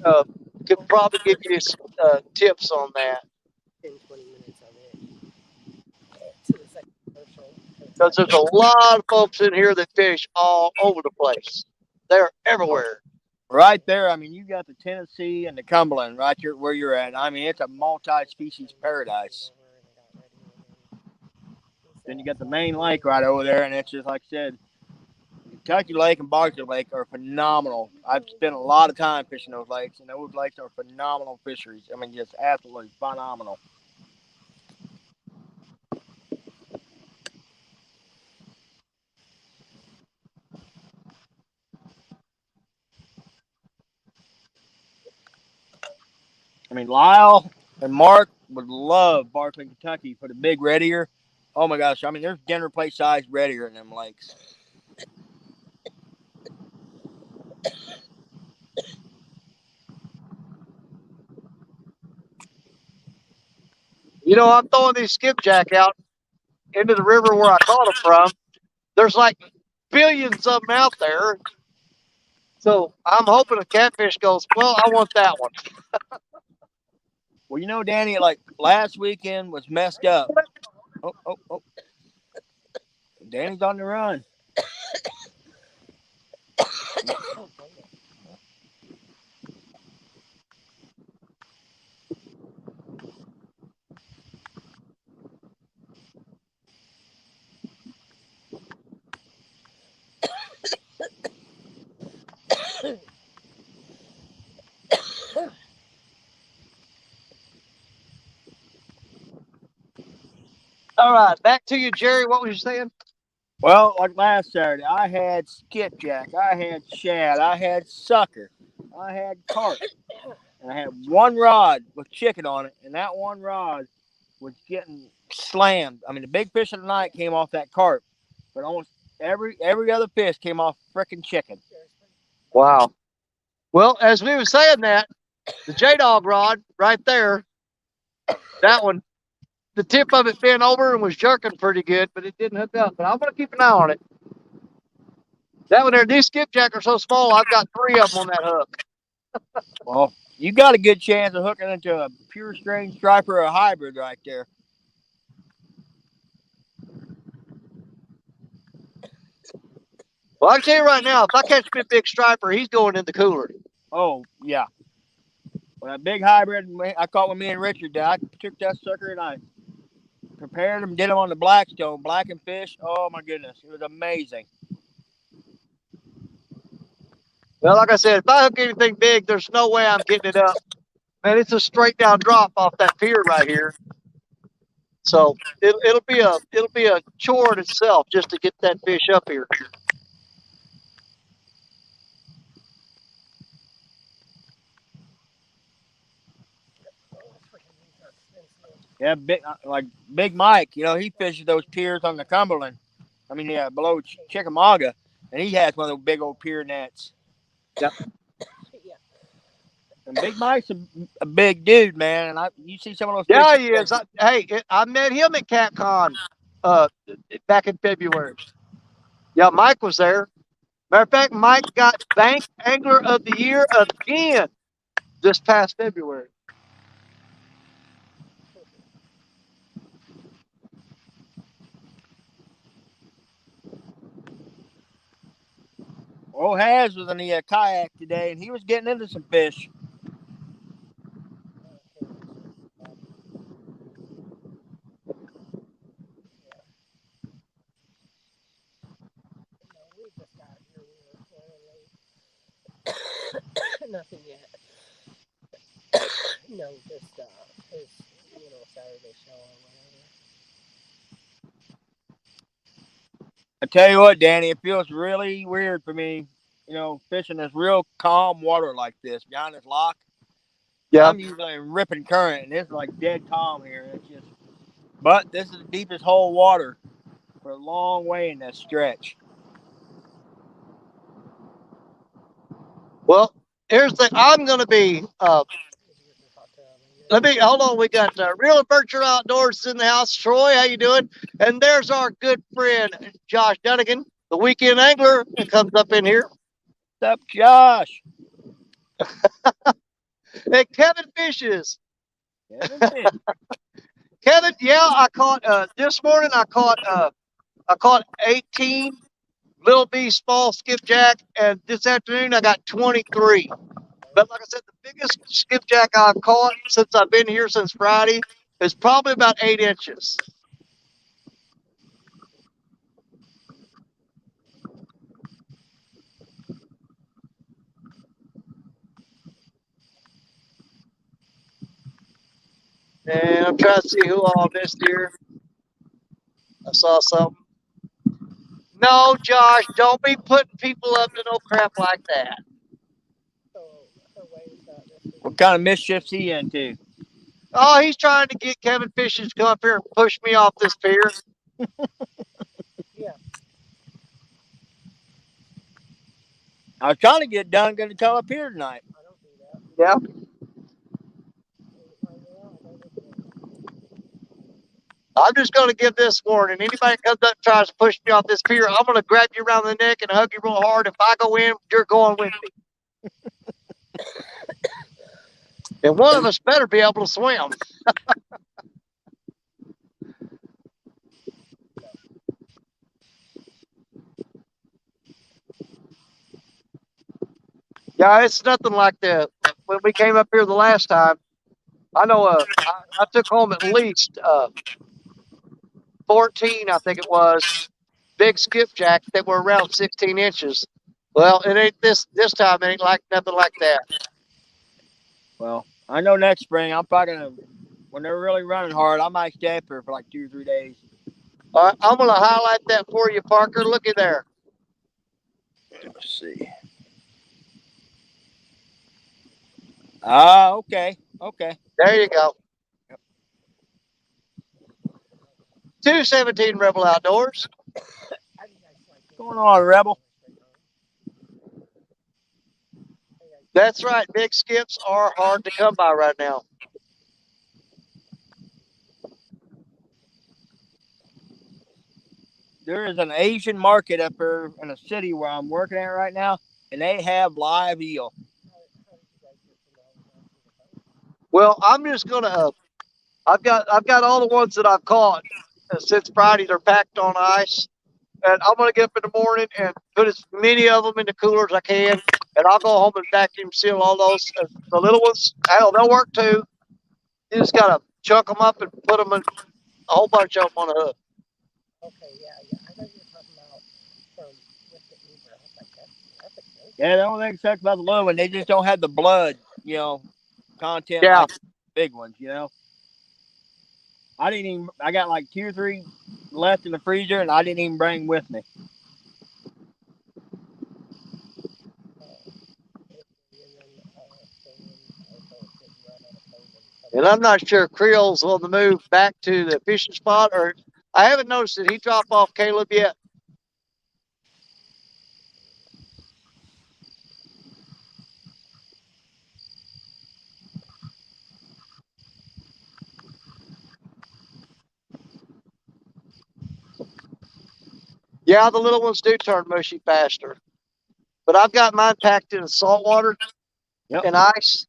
uh, could probably give you some tips on that. 10-20 minutes of it to the second commercial. Because there's a lot of folks in here that fish all over the place. They're everywhere. Right there, I mean, you got the Tennessee and the Cumberland right here where you're at. I mean, it's a multi-species paradise. Then you got the main lake right over there, and it's just like I said, Kentucky Lake and Barkley Lake are phenomenal. I've spent a lot of time fishing those lakes, and those lakes are phenomenal fisheries. I mean, just absolutely phenomenal. I mean, Lyle and Mark would love Barkley, Kentucky for the big red ear. Oh my gosh! I mean, there's dinner plate sized red ear in them lakes. You know, I'm throwing these skipjack out into the river where I caught them from. There's like billions of them out there. So I'm hoping a catfish goes, well, I want that one. Well, you know, Danny, like last weekend was messed up. Oh, oh, oh. Danny's on the run. All right, back to you, Jerry. What was you saying? Well, like last Saturday, I had skipjack, I had shad, I had sucker, I had carp, and I had one rod with chicken on it, and that one rod was getting slammed. I mean, the big fish of the night came off that carp, but almost every other fish came off freaking chicken. Wow. Well, as we were saying that, the J-Dog rod right there, that one, the tip of it bent over and was jerking pretty good, but it didn't hook up. But I'm going to keep an eye on it. That one there, these skipjack are so small, I've got 3 of them on that hook. Well, you got a good chance of hooking into a pure strain striper or a hybrid right there. Well, I can tell you right now, if I catch a big striper, he's going in the cooler. Oh, yeah. Well, that big hybrid I caught with me and Richard, I took that sucker and I prepared him, did him on the Blackstone, blackened fish. Oh, my goodness. It was amazing. Well, like I said, if I hook anything big, there's no way I'm getting it up. Man, it's a straight down drop off that pier right here. So it'll be a chore in itself just to get that fish up here. Yeah, like Big Mike, you know, he fishes those piers on the Cumberland. I mean, yeah, below Chickamauga, and he has one of those big old pier nets. Yep. Yeah. And Big Mike's a big dude, man. And you see some of those. Yeah, he is. I met him at CatCon back in February. Yeah, Mike was there. Matter of fact, Mike got Bank Angler of the Year again this past February. Old Haz was in the kayak today, and he was getting into some fish. Nothing yet. No, just his, Saturday show or whatever. I tell you what, Danny, it feels really weird for me, fishing this real calm water like this behind this lock. Yeah. I'm usually in ripping current, and it's like dead calm here. But this is the deepest hole water for a long way in that stretch. Well, here's the thing. I'm going to be let me hold on. We got Real Adventure Outdoors in the house. Troy, how you doing? And there's our good friend Josh Dunnigan, the weekend angler, that comes up in here. What's up, Josh? And Kevin Fishes. Kevin Fish. Kevin, yeah, I caught this morning. I caught 18 little B small skipjack, and this afternoon I got 23. But like I said, the biggest skipjack I've caught since I've been here since Friday is probably about 8 inches. And I'm trying to see who all missed here. I saw something. No, Josh, don't be putting people up to no crap like that. What kind of mischief's he into? Oh, he's trying to get Kevin Fishes to come up here and push me off this pier. I was trying to get done going to come up here tonight. Yeah. I'm just going to give this warning. Anybody that comes up and tries to push me off this pier, I'm going to grab you around the neck and hug you real hard. If I go in, you're going with me. And one of us better be able to swim. Yeah, it's nothing like that. When we came up here the last time, I know I took home at least 14, I think it was, big skipjack that were around 16 inches. Well, it ain't this time. It ain't like nothing like that. Well, I know next spring I'm probably going to, when they're really running hard, I might stay up here for like 2 or 3 days. All right, I'm going to highlight that for you, Parker. Looky there. Let's see. Ah, okay. Okay. There you go. 217 Rebel Outdoors. What's going on, Rebel? That's right. Big skips are hard to come by right now. There is an Asian market up here in a city where I'm working at right now, and they have live eel. Well, I'm just gonna. I've got all the ones that I've caught since Friday. They're packed on ice, and I'm gonna get up in the morning and put as many of them in the cooler as I can, and I'll go home and vacuum seal all those. The little ones, hell, they'll work too. You just gotta chunk them up and put them in a whole bunch of them on a hook. Yeah, the only thing that sucks about the little one, they just don't have the blood, content Yeah. like the big ones, I got like 2 or 3 left in the freezer, and I didn't even bring with me. And I'm not sure if Creole's on the move back to the fishing spot, or I haven't noticed that he drop off Caleb yet. Yeah, the little ones do turn mushy faster. But I've got mine packed in salt water and ice,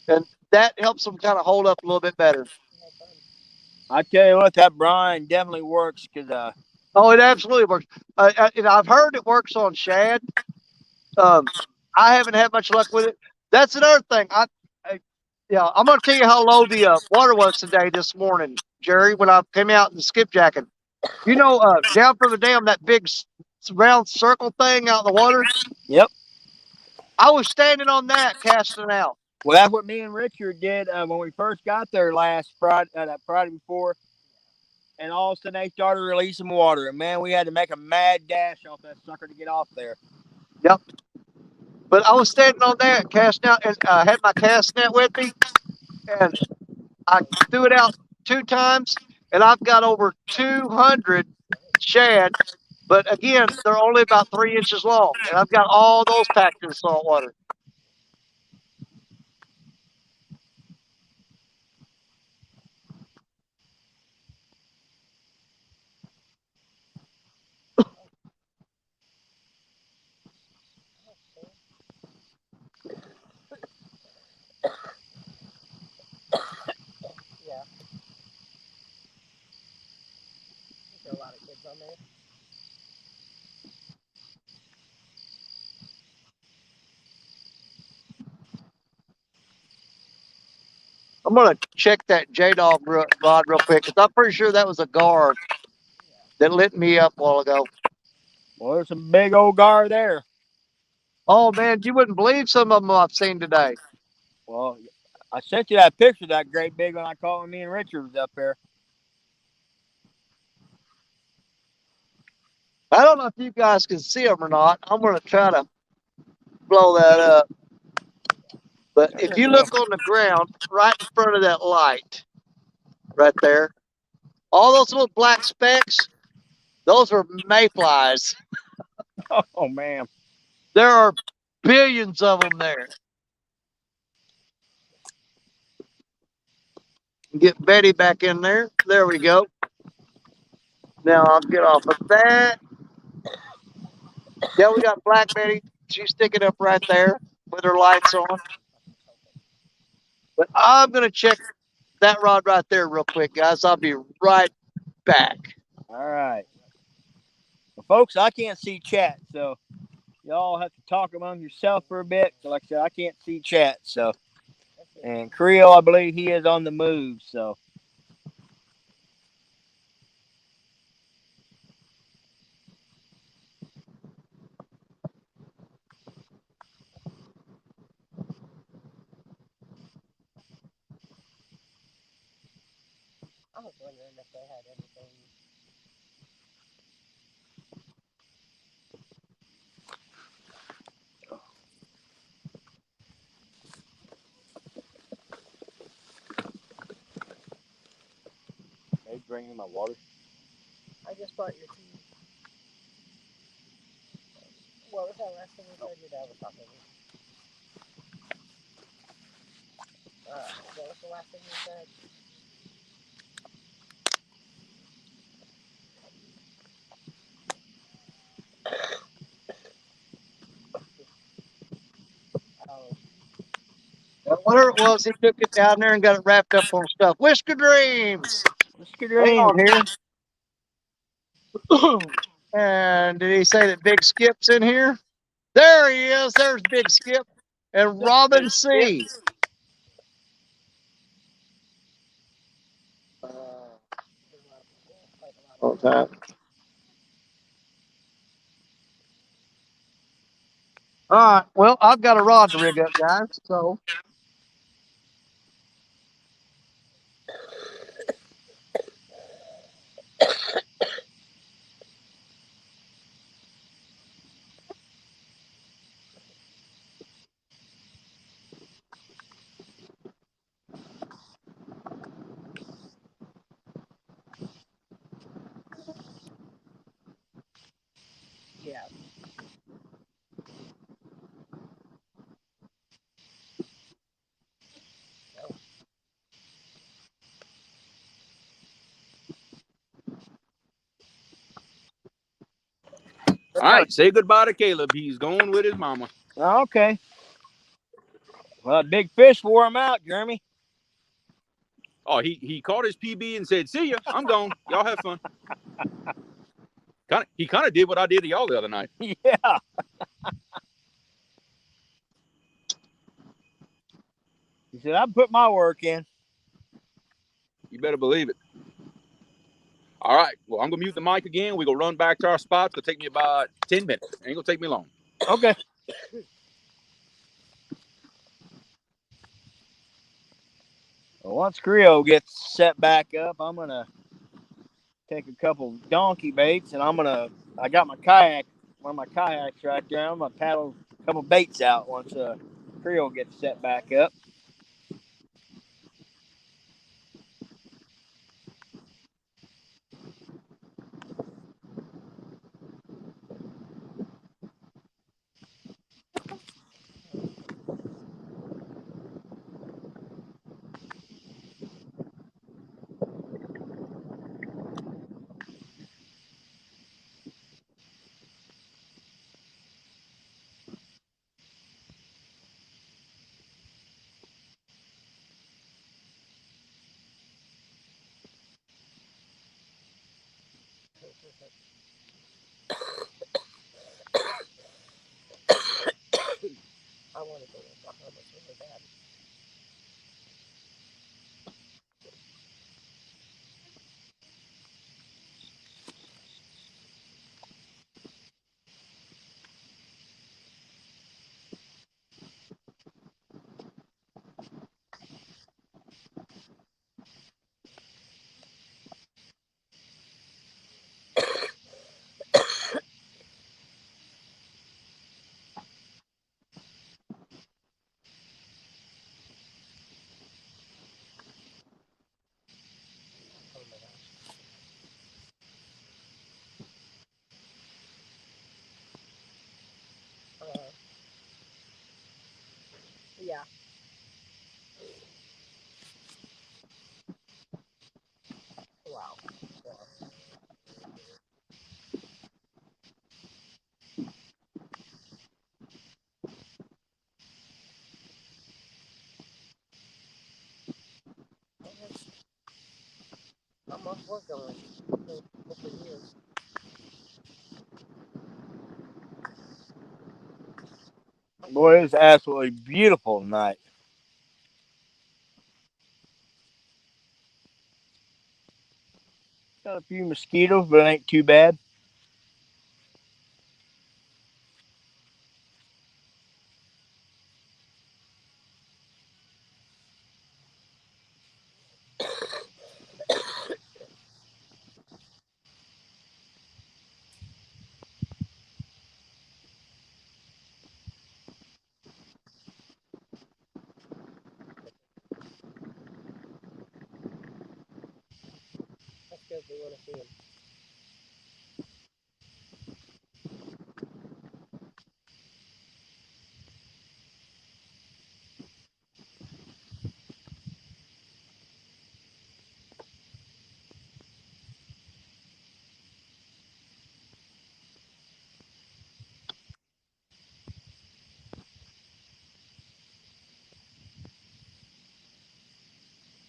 and that helps them kind of hold up a little bit better. I tell you what, that brine definitely works because Oh, it absolutely works. And I've heard it works on shad. I haven't had much luck with it. That's another thing. I'm going to tell you how low the water was today this morning, Jerry, when I came out in the skipjacking. Down from the dam, that big round circle thing out in the water. Yep. I was standing on that casting out. Well, that's what me and Richard did when we first got there last Friday, that Friday before. And all of a sudden they started releasing water. And man, we had to make a mad dash off that sucker to get off there. Yep. But I was standing on that casting out, and I had my cast net with me, and I threw it out 2 times, and I've got over 200 shad. But again, they're only about 3 inches long, and I've got all those packed in salt water. I'm gonna check that J Dog rod real quick because I'm pretty sure that was a gar that lit me up a while ago. Well, there's some big old gar there. Oh man, you wouldn't believe some of them I've seen today. Well, I sent you that picture of that great big one I caught when me and Richard was up there. I don't know if you guys can see them or not. I'm gonna try to blow that up. But if you look on the ground right in front of that light, right there, all those little black specks, those are mayflies. Oh man. There are billions of them there. Get Betty back in there. There we go. Now I'll get off of that. Yeah, we got Black Betty. She's sticking up right there with her lights on. But I'm going to check that rod right there real quick, guys. I'll be right back. All right. Well, folks, I can't see chat, so y'all have to talk among yourself for a bit. Like I said, I can't see chat, so. And Creole, I believe he is on the move, so. I was wondering if they had anything. Are you bringing my water? I just brought your tea. What was that last thing you said your dad was talking to me? What was the last thing you said? Oh, Whatever it was, he took it down there and got it wrapped up on stuff. Whisker Dreams. Whisker Hang Dream. on here. And did he say that Big Skip's in here? There he is. There's Big Skip. And Robin C. All time. All right. Well, I've got a rod to rig up, guys. So yeah. All right, say goodbye to Caleb. He's going with his mama. Okay. Well, that big fish wore him out, Jeremy. Oh, he caught his PB and said, "See ya, I'm gone. Y'all have fun." He kind of did what I did to y'all the other night. Yeah. He said, I put my work in. You better believe it. All right. Well, I'm gonna mute the mic again. We go run back to our spots. It'll take me about 10 minutes. Ain't gonna take me long. Okay. Well, once Creole gets set back up, I'm gonna take a couple donkey baits, and I got my kayak, one of my kayaks right there. I'm gonna paddle a couple baits out once Creole gets set back up. I want to go to Bahamas really bad. Oh my gosh. Uh, yeah. Wow. Yeah. I'm off work on for years. Boy, it's absolutely beautiful tonight. Got a few mosquitoes, but it ain't too bad. That's good. We want to see him.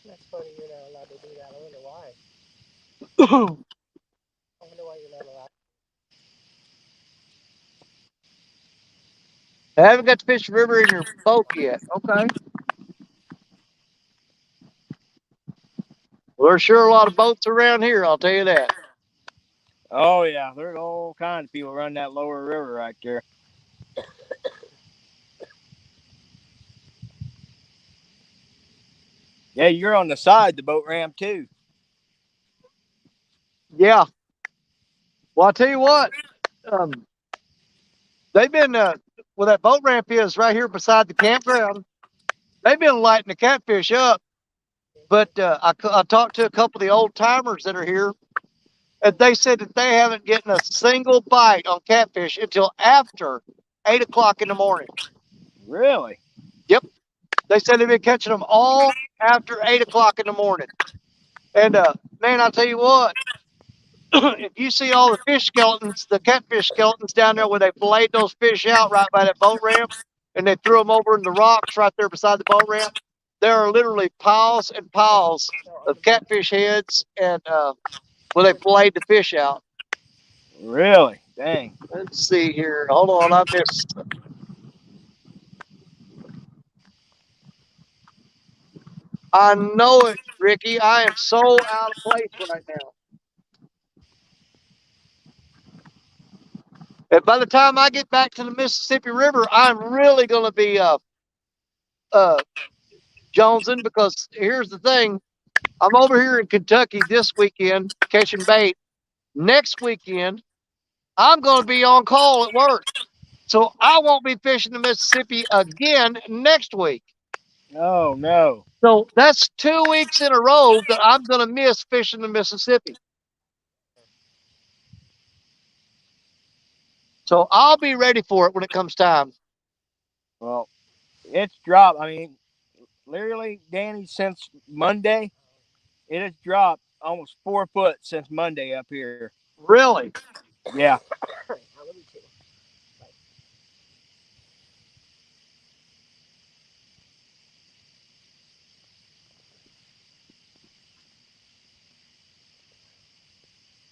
That's funny. You're not allowed to do that. I wonder why. I wonder why you're not allowed. I haven't got to fish the river in your boat yet. Okay. Well, there's sure a lot of boats around here, I'll tell you that. Oh yeah, there's all kinds of people running that lower river right there. Yeah, you're on the side, the boat ramp too. Yeah. Well, I'll tell you what, they've been, where that boat ramp is right here beside the campground, they've been lighting the catfish up. But I talked to a couple of the old timers that are here, and they said that they haven't gotten a single bite on catfish until after 8 o'clock in the morning. Really? Yep. They said they've been catching them all after 8 o'clock in the morning. And man, I'll tell you what, if you see all the fish skeletons, the catfish skeletons down there where they filleted those fish out right by that boat ramp and they threw them over in the rocks right there beside the boat ramp, there are literally piles and piles of catfish heads and where they filleted the fish out. Really? Dang. Let's see here. Hold on, I missed. I know it, Ricky. I am so out of place right now. And by the time I get back to the Mississippi River, I'm really going to be uh, jonesing because here's the thing: I'm over here in Kentucky this weekend catching bait. Next weekend, I'm going to be on call at work, so I won't be fishing the Mississippi again next week. Oh no. So that's 2 weeks in a row that I'm going to miss fishing the Mississippi. So I'll be ready for it when it comes time. Well, it's dropped. I mean, literally, Danny, since Monday, it has dropped almost 4 foot since Monday up here. Really? Yeah. I love you too.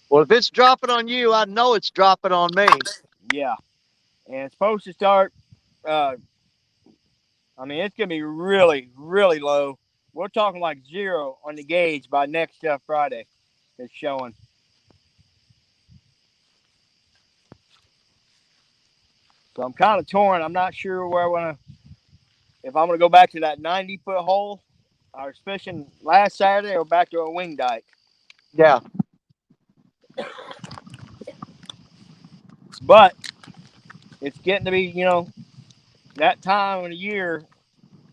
Well, if it's dropping on you, I know it's dropping on me. Yeah, and it's supposed to start. Uh, I mean, it's gonna be really, really low. We're talking like 0 on the gauge by next Friday. It's showing. So I'm kind of torn. I'm not sure where I want to. If I'm gonna go back to that 90-foot hole I was fishing last Saturday, or back to a wing dike. Yeah. But it's getting to be, that time of the year,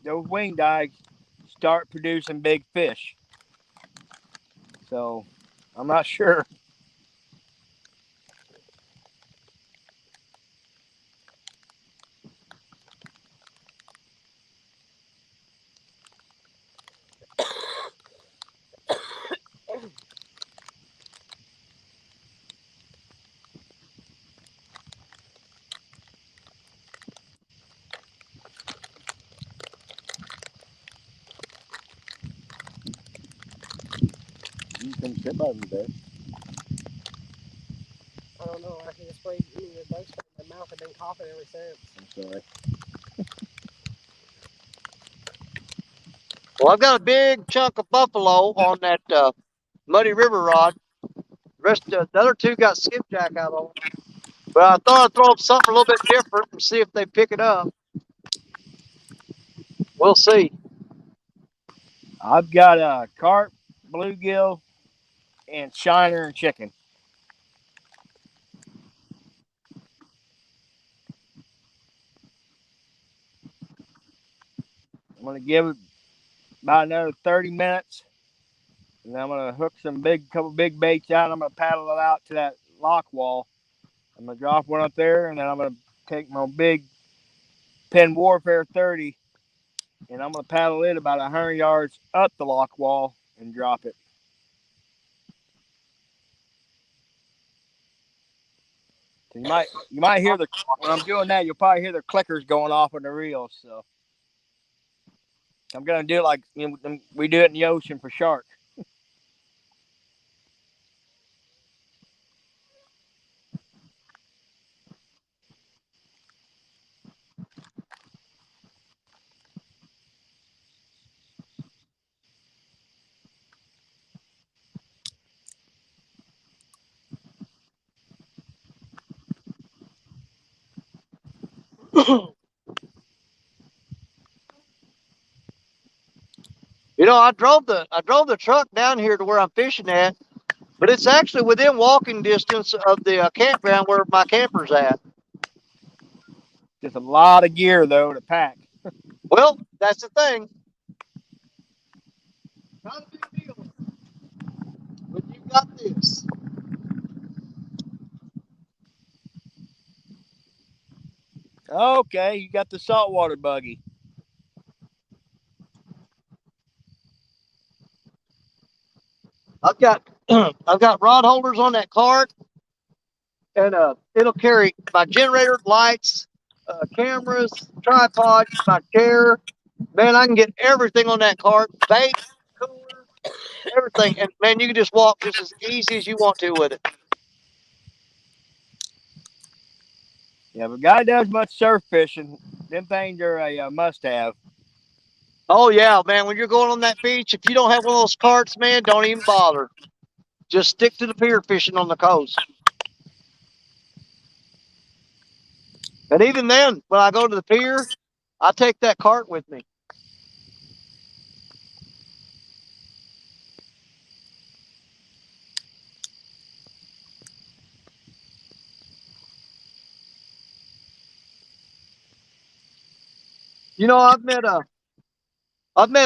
those wing dikes start producing big fish. So I'm not sure. You can sit by me there. I don't know. I can just sprayed eating the bug spray in my mouth. I've been coughing ever since. I'm sorry. Well, I've got a big chunk of buffalo on that muddy river rod. The other two got skipjack out on them. But I thought I'd throw up something a little bit different and see if they pick it up. We'll see. I've got a carp, bluegill, and shiner and chicken. I'm gonna give it about another 30 minutes, and then I'm gonna hook couple big baits out. And I'm gonna paddle it out to that lock wall. I'm gonna drop one up there, and then I'm gonna take my big Penn Warfare 30, and I'm gonna paddle it about 100 yards up the lock wall and drop it. So you might hear the when I'm doing that, you'll probably hear the clickers going off on the reels. So I'm gonna do it like we do it in the ocean for shark. I drove the truck down here to where I'm fishing at, but it's actually within walking distance of the campground where my camper's at. Just a lot of gear though to pack. Well, that's the thing. Not a big deal. But you got this. Okay, you got the saltwater buggy. I've got I've got rod holders on that cart, and it'll carry my generator, lights, cameras, tripod, my chair. Man, I can get everything on that cart. Bait, cooler, everything. And man, you can just walk just as easy as you want to with it. Yeah, but guy does much surf fishing. Them things are a must-have. Oh yeah, man. When you're going on that beach, if you don't have one of those carts, man, don't even bother. Just stick to the pier fishing on the coast. And even then, when I go to the pier, I take that cart with me. You know, I've met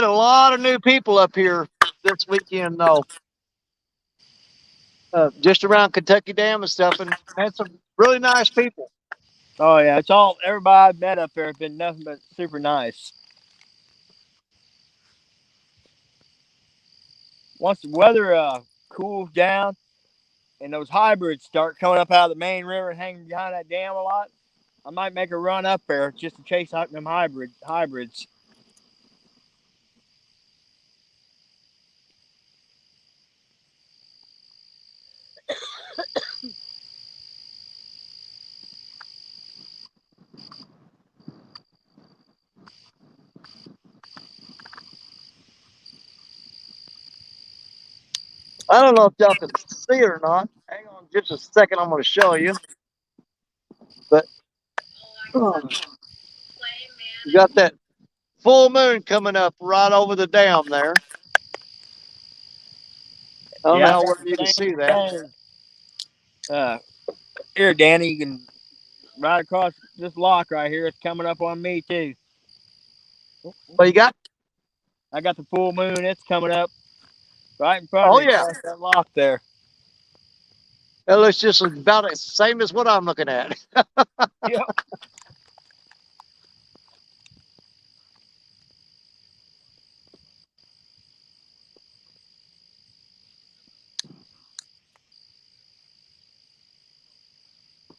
a lot of new people up here this weekend, though. Just around Kentucky Dam and stuff, and met some really nice people. Oh yeah, it's all everybody I've met up there has been nothing but super nice. Once the weather cools down and those hybrids start coming up out of the main river and hanging behind that dam a lot, I might make a run up there just to chase out them hybrids. I don't know if y'all can see it or not. Hang on just a second. I'm going to show you. But you got that full moon coming up right over the dam there. I don't know Yeah, how I well got you the can see same that. thing. Here, Danny, you can right across this lock right here. It's coming up on me too. What you got? I got the full moon. It's coming up right in front of Oh, me yeah. across that lock there. It looks just about the same as what I'm looking at. Yep.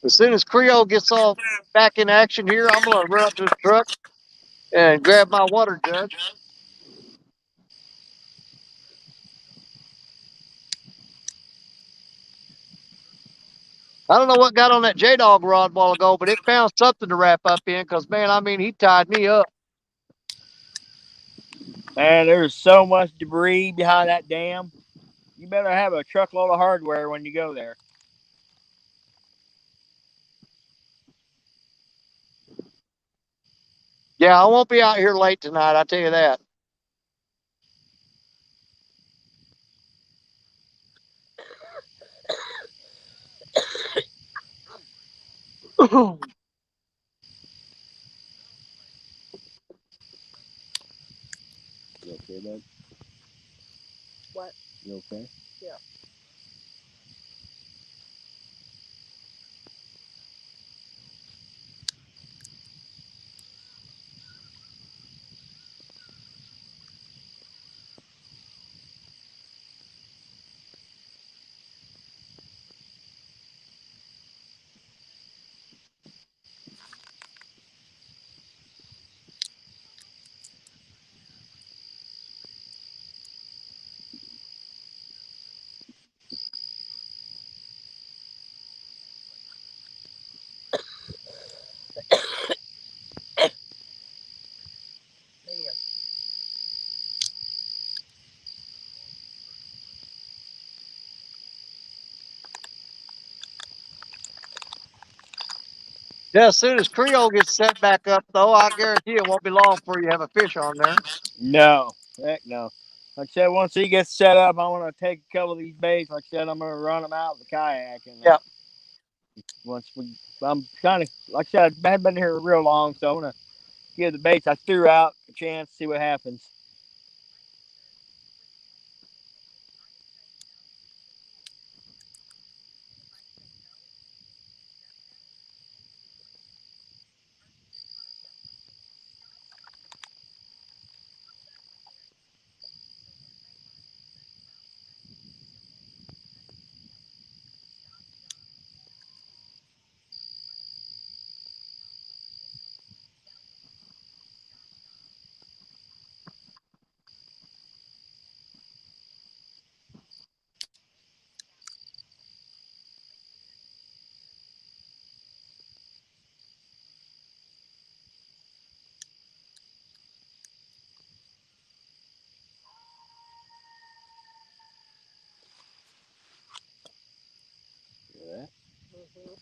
As soon as Creole gets off back in action here, I'm going to run up to the truck and grab my water jug. I don't know what got on that J-Dog rod a while ago, but it found something to wrap up in because, man, I mean, he tied me up. Man, there's so much debris behind that dam. You better have a truckload of hardware when you go there. Yeah, I won't be out here late tonight, I tell you that. You okay, bud? What? You okay? Yeah. Yeah, as soon as Creole gets set back up, though, I guarantee it won't be long before you have a fish on there. No, heck no. Like I said, once he gets set up, I want to take a couple of these baits. Like I said, I'm going to run them out with the kayak. And Yeah. once I'm kind of, like I said, I haven't been here real long, so I'm going to give the baits I threw out a chance, see what happens. Yeah. Mm-hmm.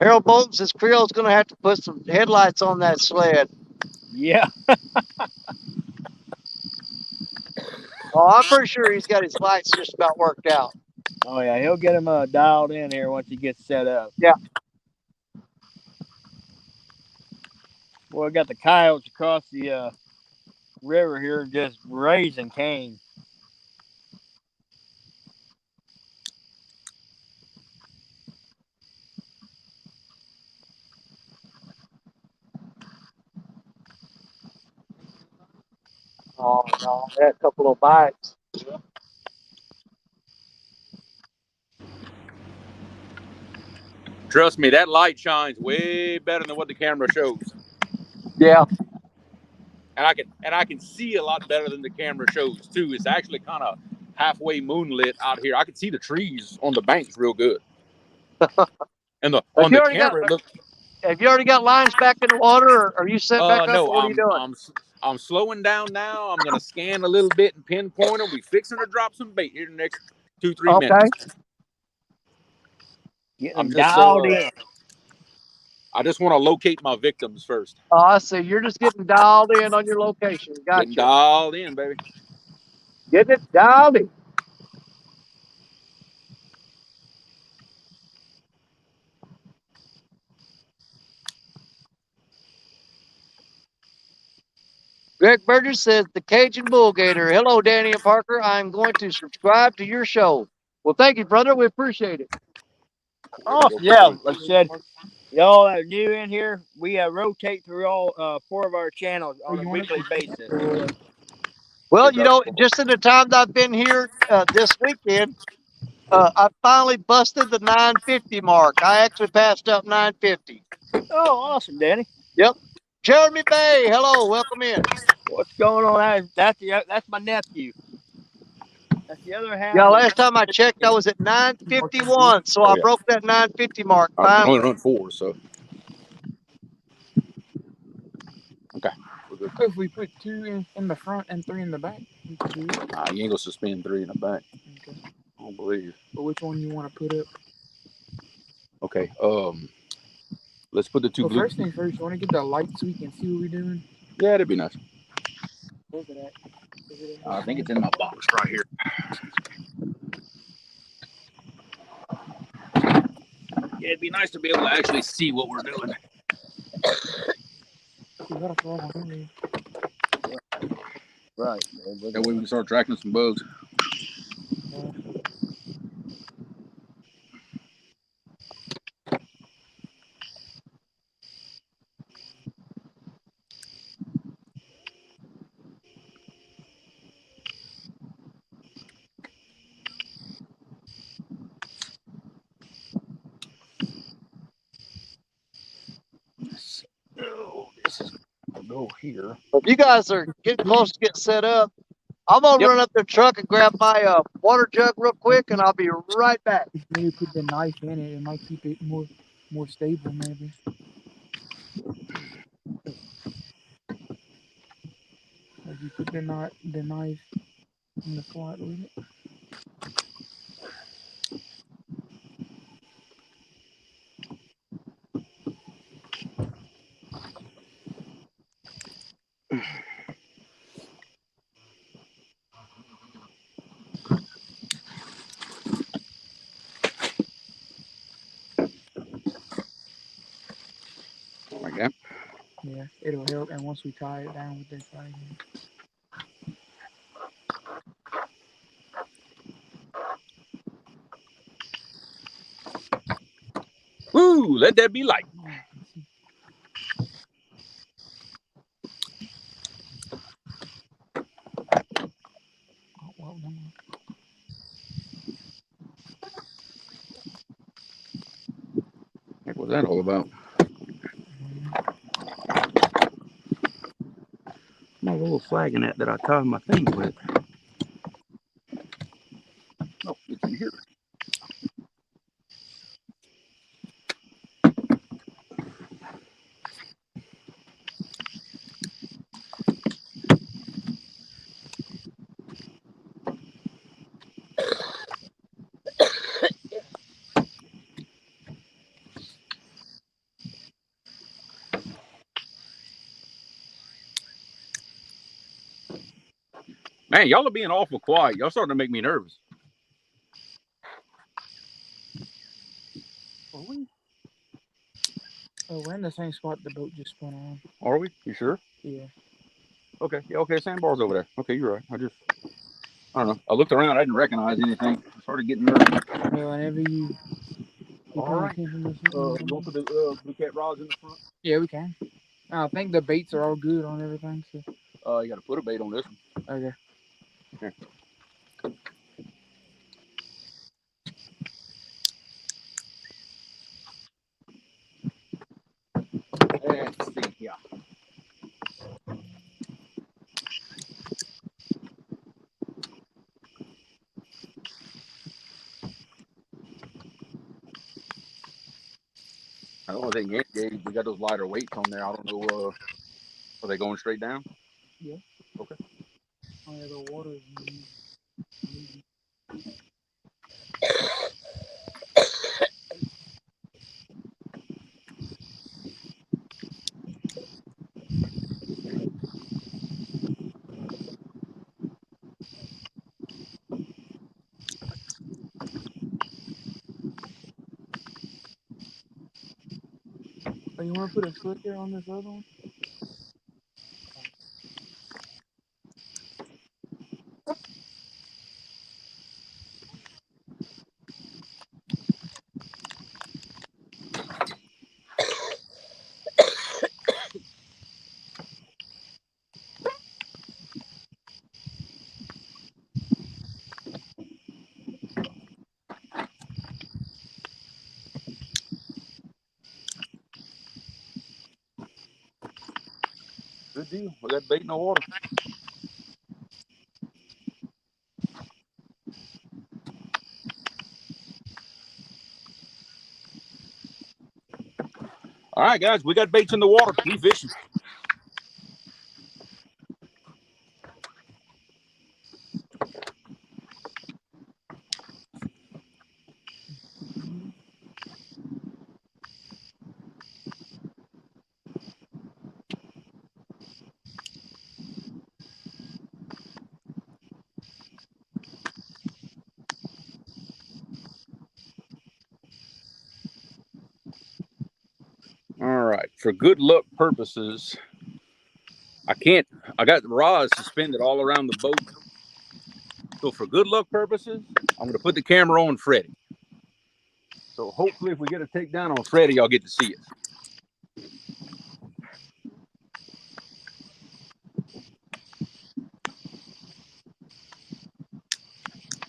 Harold Bolton says Creole's going to have to put some headlights on that sled. Yeah. Oh, I'm pretty sure he's got his lights just about worked out. Oh, yeah. He'll get him dialed in here once he gets set up. Yeah. Well, I got the coyotes across the river here just raising cane. Oh, no, I had a couple of bites. Trust me, that light shines way better than what the camera shows. Yeah. And I can see a lot better than the camera shows too. It's actually kind of halfway moonlit out here. I can see the trees on the banks real good. And But on you the already got, camera, it looks Have you already got lines back in the water, or are you set back up? No, Or what are you doing? I'm slowing down now. I'm gonna scan a little bit and pinpoint them. We fixing to drop some bait here in the next 2-3 Okay. minutes. Getting I'm them just dialed in. I just want to locate my victims first. Oh, I see. You're just getting dialed in on your location. Getting Gotcha. dialed in, baby. Getting it dialed in. Greg Burgess says the Cajun Bull Gator. Hello, Danny and Parker. I'm going to subscribe to your show. Well, thank you, brother. We appreciate it. Oh, yeah. Like I said, y'all that are new in here, we rotate through all 4 of our channels on a weekly basis. Well, you know, just in the time that I've been here this weekend, I finally busted the 950 mark. I actually passed up 950. Oh, awesome, Danny. Yep. Jeremy Bay, hello, welcome in. What's going on? That's my nephew. That's the other half. Yeah, last time I checked, I was at 951, so I broke that 950 mark I can finally. only run 4, so okay. If we put 2 in the front and 3 in the back, we could do it. You ain't gonna suspend 3 in the back. Okay. I don't believe. But which one you want to put up? Okay. Let's put the 2 Well, blue. first thing first, you want to get the lights so we can see what we're doing. Yeah, that'd be nice. Where's it at? Is it in I think it's in my box right here. Yeah, it'd be nice to be able to actually see what we're doing. You gotta throw one in there. Right. That way we can start tracking some bugs. Oh, this is gonna go here. If you guys are getting close to get set up, I'm going to run up the truck and grab my water jug real quick, and I'll be right back. Maybe put the knife in it. It might keep it more stable, maybe. Like you put the knife in the slot with it. Like that. Yeah, it'll help. And once we tie it down with this right here. Woo! Let that be light. Oh, you can see. Oh, well, no. What was that all about? My little flagging that I tied my thing with. Oh, it's in here. Man, y'all are being awful quiet. Y'all starting to make me nervous. Are we? Oh, we're in the same spot the boat just spun on. Are we? You sure? Yeah. Okay. Yeah, okay. Sandbar's over there. Okay, you're right. I don't know. I looked around. I didn't recognize anything. I started getting nervous. Well, whenever you All right. attention to You something. want to put the blue cat rods in the front? Yeah, we can. I think the baits are all good on everything. So. You got to put a bait on this one. Okay. Here. Let's see here. I don't think Yank gauge. We got those lighter weights on there. I don't know. Are they going straight down? Yeah. Okay. Oh yeah, the water is moving. Oh, you want to put a slicker on this other one? Good deal. We got bait in the water. All right, guys, we got baits in the water. We fishing. All right. For good luck purposes, I got the rods suspended all around the boat. So for good luck purposes, I'm going to put the camera on Freddie. So hopefully if we get a takedown on Freddie, y'all get to see it.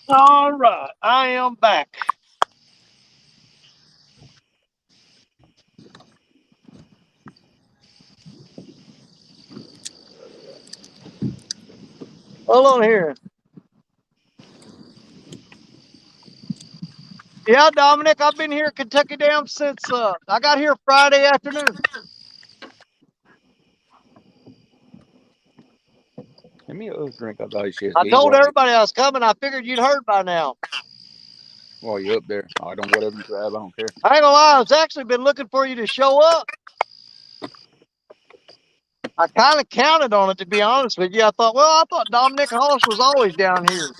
All right, I am back. Hold on here. Yeah, Dominic, I've been here at Kentucky Dam since I got here Friday afternoon. Give me a drink. I thought she I told everybody I was coming. I figured you'd heard by now. While you're up there, I don't whatever you grab. I don't care. I ain't gonna lie, I've actually been looking for you to show up. I kind of counted on it, to be honest with you. I thought Dominic Hollis was always down here.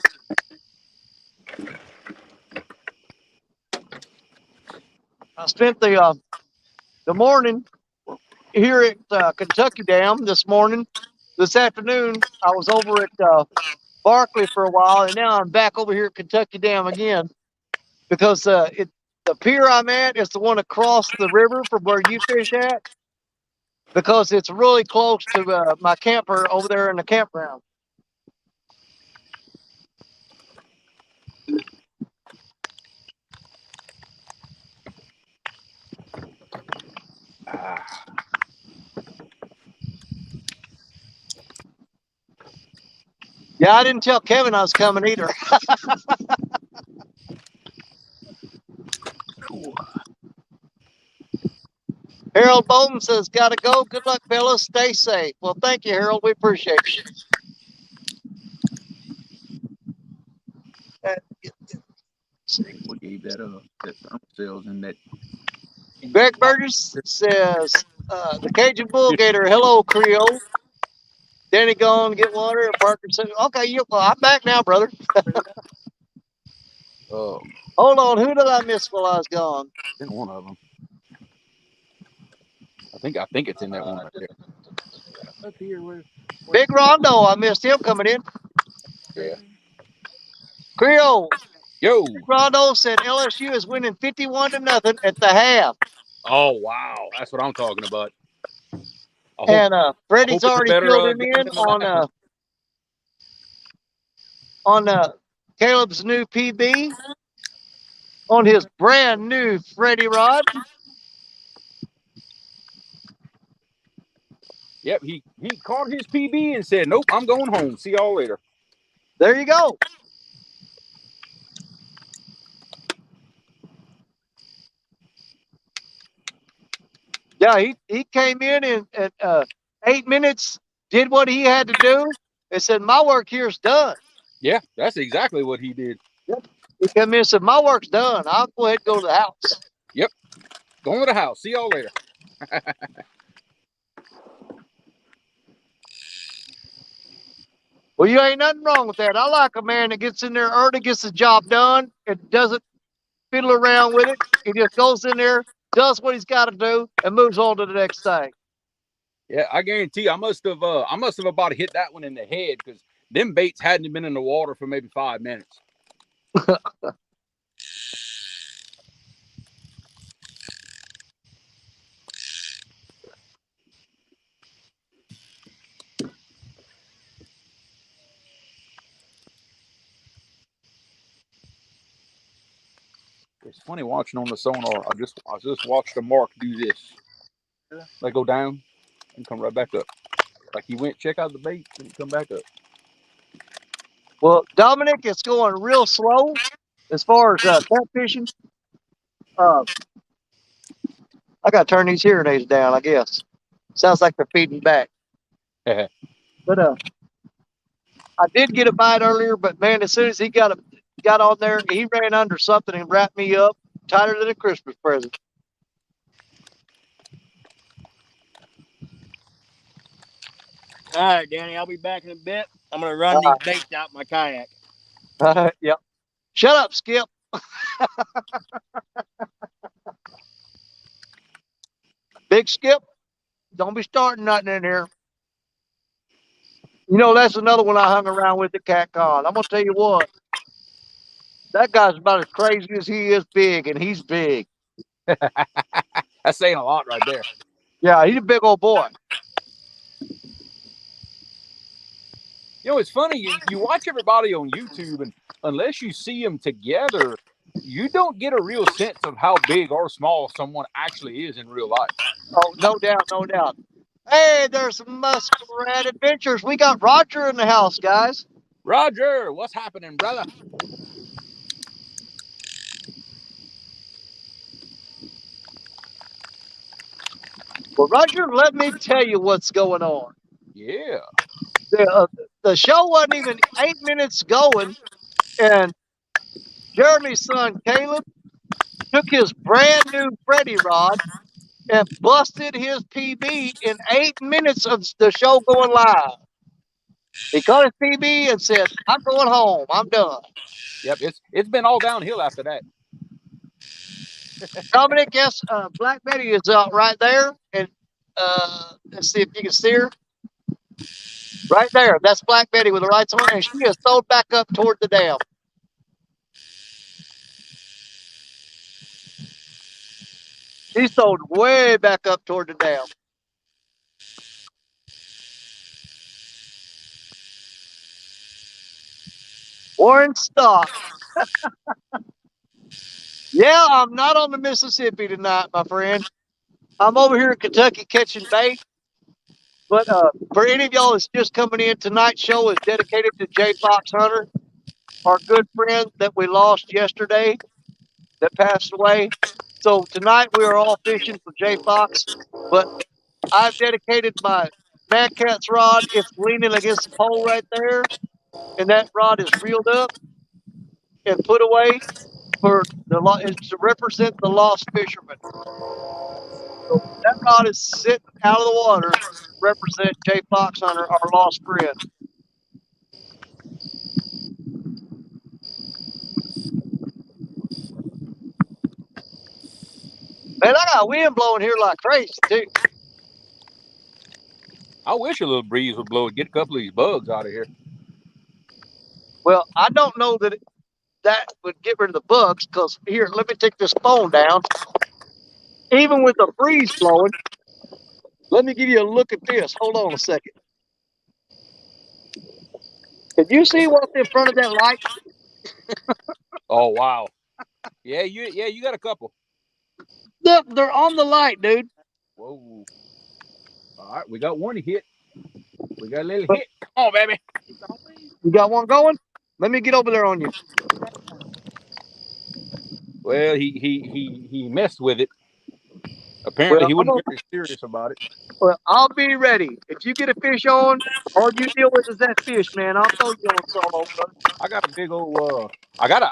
I spent the morning here at Kentucky Dam this morning. This afternoon, I was over at Barkley for a while, and now I'm back over here at Kentucky Dam again because the pier I'm at is the one across the river from where you fish at, because it's really close to my camper over there in the campground. Yeah, I didn't tell Kevin I was coming either. Harold Bowman says, "Gotta go. Good luck, fellas. Stay safe." Well, thank you, Harold. We appreciate you. What gave that sales in that? Greg Burgess says, "The Cajun Bull Gator. Hello, Creole. Danny gone get water." Parker said, "Okay, I'm back now, brother." Oh, Hold on. Who did I miss while I was gone? in one of them. I think it's in that one right there. Up here, where Big Rondo. I missed him coming in. Yeah. Creole. Yo. Rondo said LSU is winning 51-0 at the half. Oh wow, that's what I'm talking about. And Freddie's it's a already better, filled him game in than the last on Caleb's new PB on his brand new Freddie rod. Yep, he caught his PB and said, "Nope, I'm going home. See y'all later." There you go. Yeah, he came in and 8 minutes, did what he had to do, and said, "My work here is done." Yeah, that's exactly what he did. Yep. He came in and said, "My work's done. I'll go ahead and go to the house." Yep. Going to the house. See y'all later. Well, you ain't nothing wrong with that. I like a man that gets in there early, gets the job done, and doesn't fiddle around with it. He just goes in there, does what he's got to do, and moves on to the next thing. Yeah, I guarantee you, I must have about hit that one in the head because them baits hadn't been in the water for maybe 5 minutes. It's funny watching on the sonar. I just watched a mark do this. They go down and come right back up. Like he went check out the bait and come back up. Well, Dominic, it's going real slow as far as catfishing. Uh, I got to turn these hearing aids down, I guess. Sounds like they're feeding back. But I did get a bite earlier, but man, as soon as he got on there, he ran under something and wrapped me up tighter than a Christmas present. All right, Danny, I'll be back in a bit. I'm gonna run these baits out my kayak. Yep. Shut up, Skip. Big Skip, don't be starting nothing in here. You know, that's another one I hung around with at CatCon. I'm going to tell you what, that guy's about as crazy as he is big, and he's big. That's saying a lot right there. Yeah, he's a big old boy. You know, it's funny. You watch everybody on YouTube, and unless you see them together, you don't get a real sense of how big or small someone actually is in real life. Oh, no doubt, no doubt. Hey, there's some Muskrat Adventures. We got Roger in the house, guys. Roger, what's happening, brother? Well, Roger, let me tell you what's going on. Yeah. The show wasn't even 8 minutes going, and Jeremy's son, Caleb, took his brand new Freddy rod and busted his PB in 8 minutes of the show going live. He caught his PB and said, "I'm going home. I'm done." Yep. It's been all downhill after that. Dominic, yes, Black Betty is out right there, and let's see if you can see her. Right there, that's Black Betty with the lights on, and she is sold back up toward the dam. She's sold way back up toward the dam. Warren Stock. Yeah, I'm not on the Mississippi tonight, my friend. I'm over here in Kentucky catching bait. But for any of y'all that's just coming in, tonight's show is dedicated to J Fox Hunter, our good friend that we lost yesterday that passed away. So tonight we are all fishing for J Fox, but I've dedicated my Mad Cat's rod. It's leaning against the pole right there, and that rod is reeled up and put away to represent the lost fisherman. So that rod is sitting out of the water to represent J Fox Hunter, our lost friend. Man, I got wind blowing here like crazy too. I wish a little breeze would blow and get a couple of these bugs out of here. Well, I don't know that would get rid of the bugs, because here, let me take this phone down. Even with the breeze blowing, let me give you a look at this. Hold on a second. Can you see what's in front of that light? Oh wow. Yeah, you got a couple. Look, they're on the light, dude. Whoa. All right, we got one hit. We got a little hit. Come on, baby. You got one going? Let me get over there on you. Well, he messed with it. Apparently, Well, he wasn't very serious about it. well, I'll be ready. If you get a fish on, all you deal with is that fish, man. I'll throw you on solo, brother. I got a big old. I got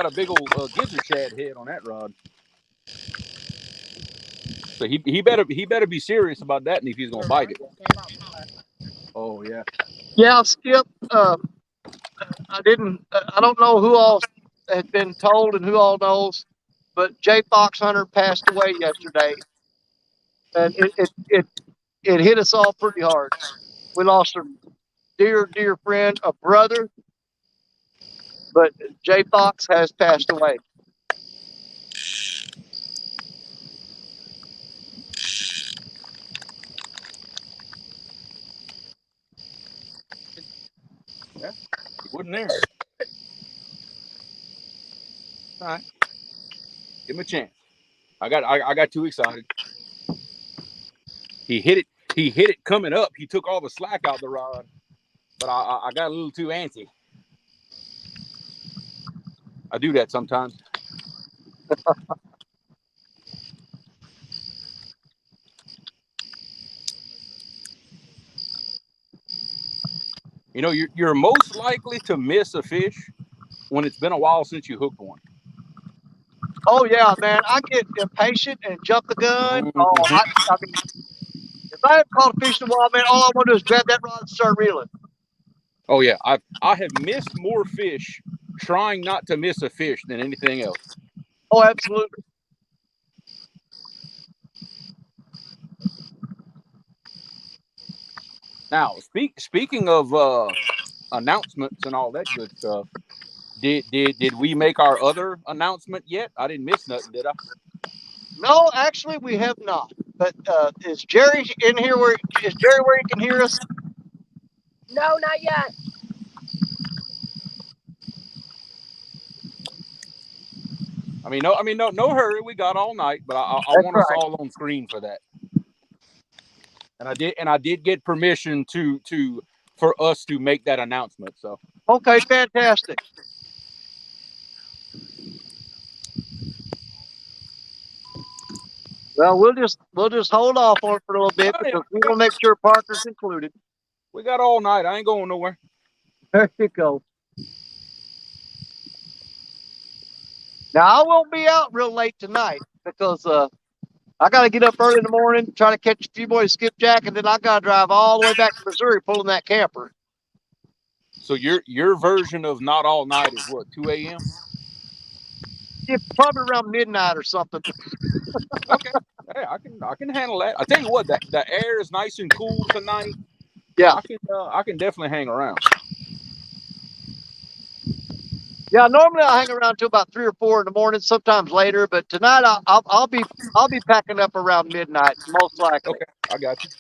a big old gizzard shad head on that rod. So he better be serious about that, and if he's gonna bite it. Oh yeah. Yeah, Skip. I don't know who all has been told and who all knows, but Jay Fox Hunter passed away yesterday, and it hit us all pretty hard. We lost a dear friend, a brother, but Jay Fox has passed away. Yeah. He wasn't there. All right. Give him a chance. I got too excited. He hit it. He hit it coming up. He took all the slack out the rod, but I got a little too antsy. I do that sometimes. You know, you're most likely to miss a fish when it's been a while since you hooked one. Oh yeah, man, I get impatient and jump the gun. Oh, I mean, if I haven't caught a fish in a while, man, all I want to do is grab that rod and start reeling. Oh yeah, I have missed more fish trying not to miss a fish than anything else. Oh, absolutely. Now, speaking of announcements and all that good stuff, did we make our other announcement yet? I didn't miss nothing, did I? No, actually, we have not. But is Jerry in here? Is Jerry where he can hear us? No, not yet. No hurry. We got all night, but I That's want us right. all on screen for that. And I did get permission for us to make that announcement. So Okay, fantastic. Well, we'll just hold off on it for a little bit because we want to make sure Parker's included. we got all night. I ain't going nowhere. There you go. Now I won't be out real late tonight because I got to get up early in the morning, try to catch a few boys skipjack, and then I got to drive all the way back to Missouri pulling that camper. So your version of not all night is what, 2 a.m.? Yeah, probably around midnight or something. Okay. Hey, I can handle that. I tell you what, the air is nice and cool tonight. Yeah. I can definitely hang around. Yeah, normally I hang around till about 3 or 4 in the morning, sometimes later. But tonight I'll be packing up around midnight, most likely. Okay, I got you.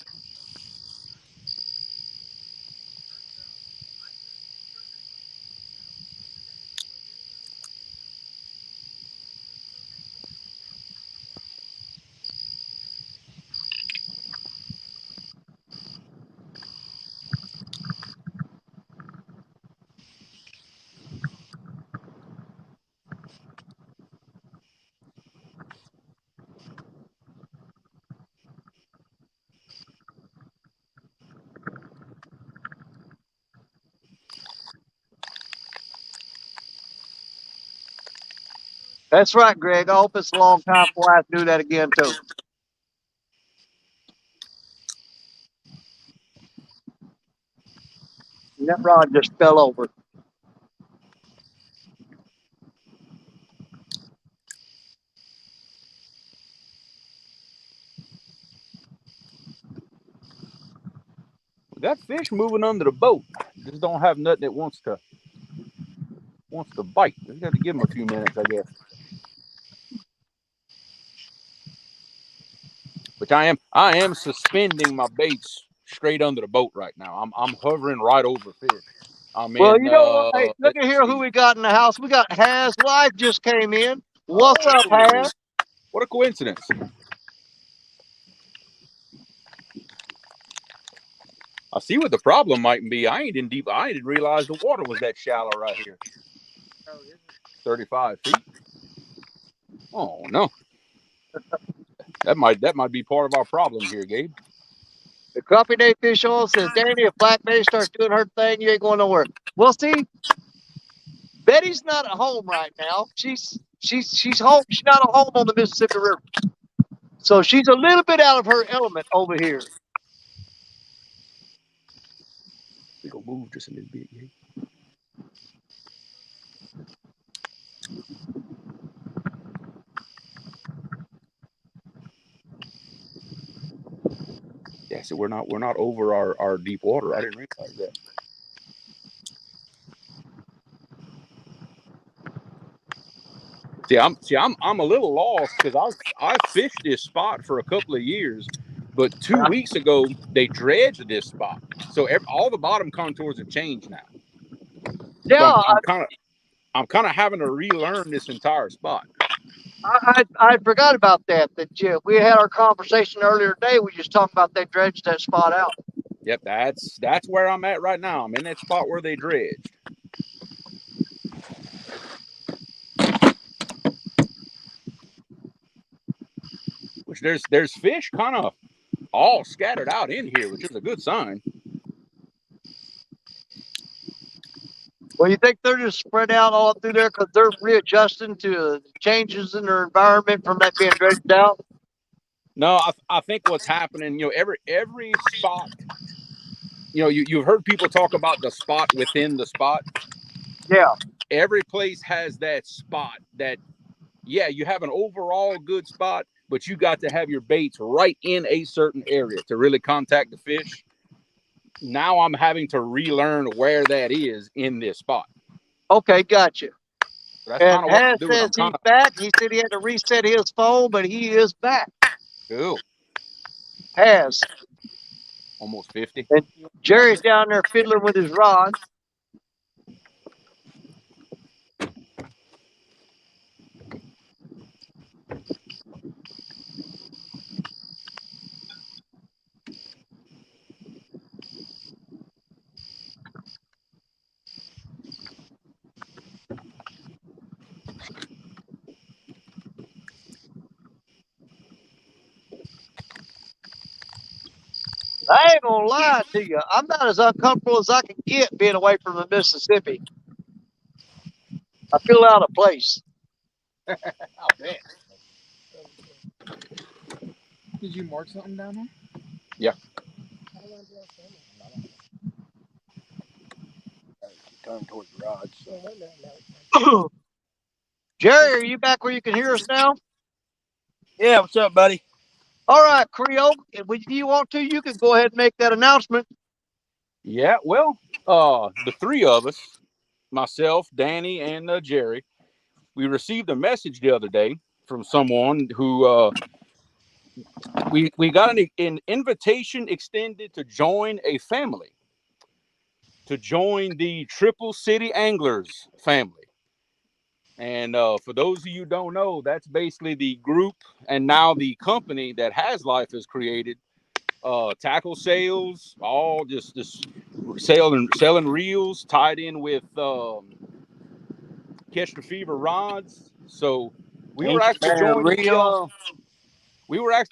That's right, Greg. I hope it's a long time before I have to do that again too. And that rod just fell over. We got fish moving under the boat. Just don't have nothing that wants to bite. We got to give them a few minutes, I guess. Which I am suspending my baits straight under the boat right now. I'm hovering right over fish. Well, you know what? Hey, look Let's at here who see. we got in the house. We got Haz Life just came in. What's up, Haz? What a coincidence. I see what the problem might be. I didn't realize the water was that shallow right here. 35 feet. Oh no. That might be part of our problem here, Gabe. The crappie day fish oil says, Danny, if Black Betty starts doing her thing, you ain't going nowhere. Well, see, Betty's not at home right now. She's home. She's not at home on the Mississippi River. So she's a little bit out of her element over here. We gonna move just a little bit, Gabe. Yeah, so we're not over our deep water. I didn't realize that. I'm a little lost because I've fished this spot for a couple of years, but 2 weeks ago they dredged this spot, so all the bottom contours have changed now. Yeah, So I'm kind of having to relearn this entire spot. I forgot about that. That we had our conversation earlier today. We just talked about they dredged that spot out. Yep, that's where I'm at right now. I'm in that spot where they dredged. Which there's fish kind of all scattered out in here, which is a good sign. Well, you think they're just spread out all through there because they're readjusting to changes in their environment from that being dredged out? No, I think what's happening, every spot, you've heard people talk about the spot within the spot. Yeah. Every place has that spot that, yeah, you have an overall good spot, but you got to have your baits right in a certain area to really contact the fish. Now I'm having to relearn where that is in this spot. Okay, gotcha. So that's And kind of what I'm Has doing. says he's back. He said he had to reset his phone, but he is back. Cool. Has. Almost 50. And Jerry's down there fiddling with his rod. I ain't gonna lie to you. I'm not as uncomfortable as I can get being away from the Mississippi. I feel out of place. Oh, man. Did you mark something down there? Yeah. Turn towards the rods. Jerry, are you back where you can hear us now? Yeah, what's up, buddy? All right, Creole. If you want to, you can go ahead and make that announcement. Yeah, well, the three of us, myself, Danny, and Jerry, we received a message the other day from someone who we got an invitation extended to join a family, to join the Triple City Anglers family. And for those of you who don't know, that's basically the group and now the company that Has Life has created. Tackle sales, all just selling reels tied in with Catch the Fever rods. So we were asked to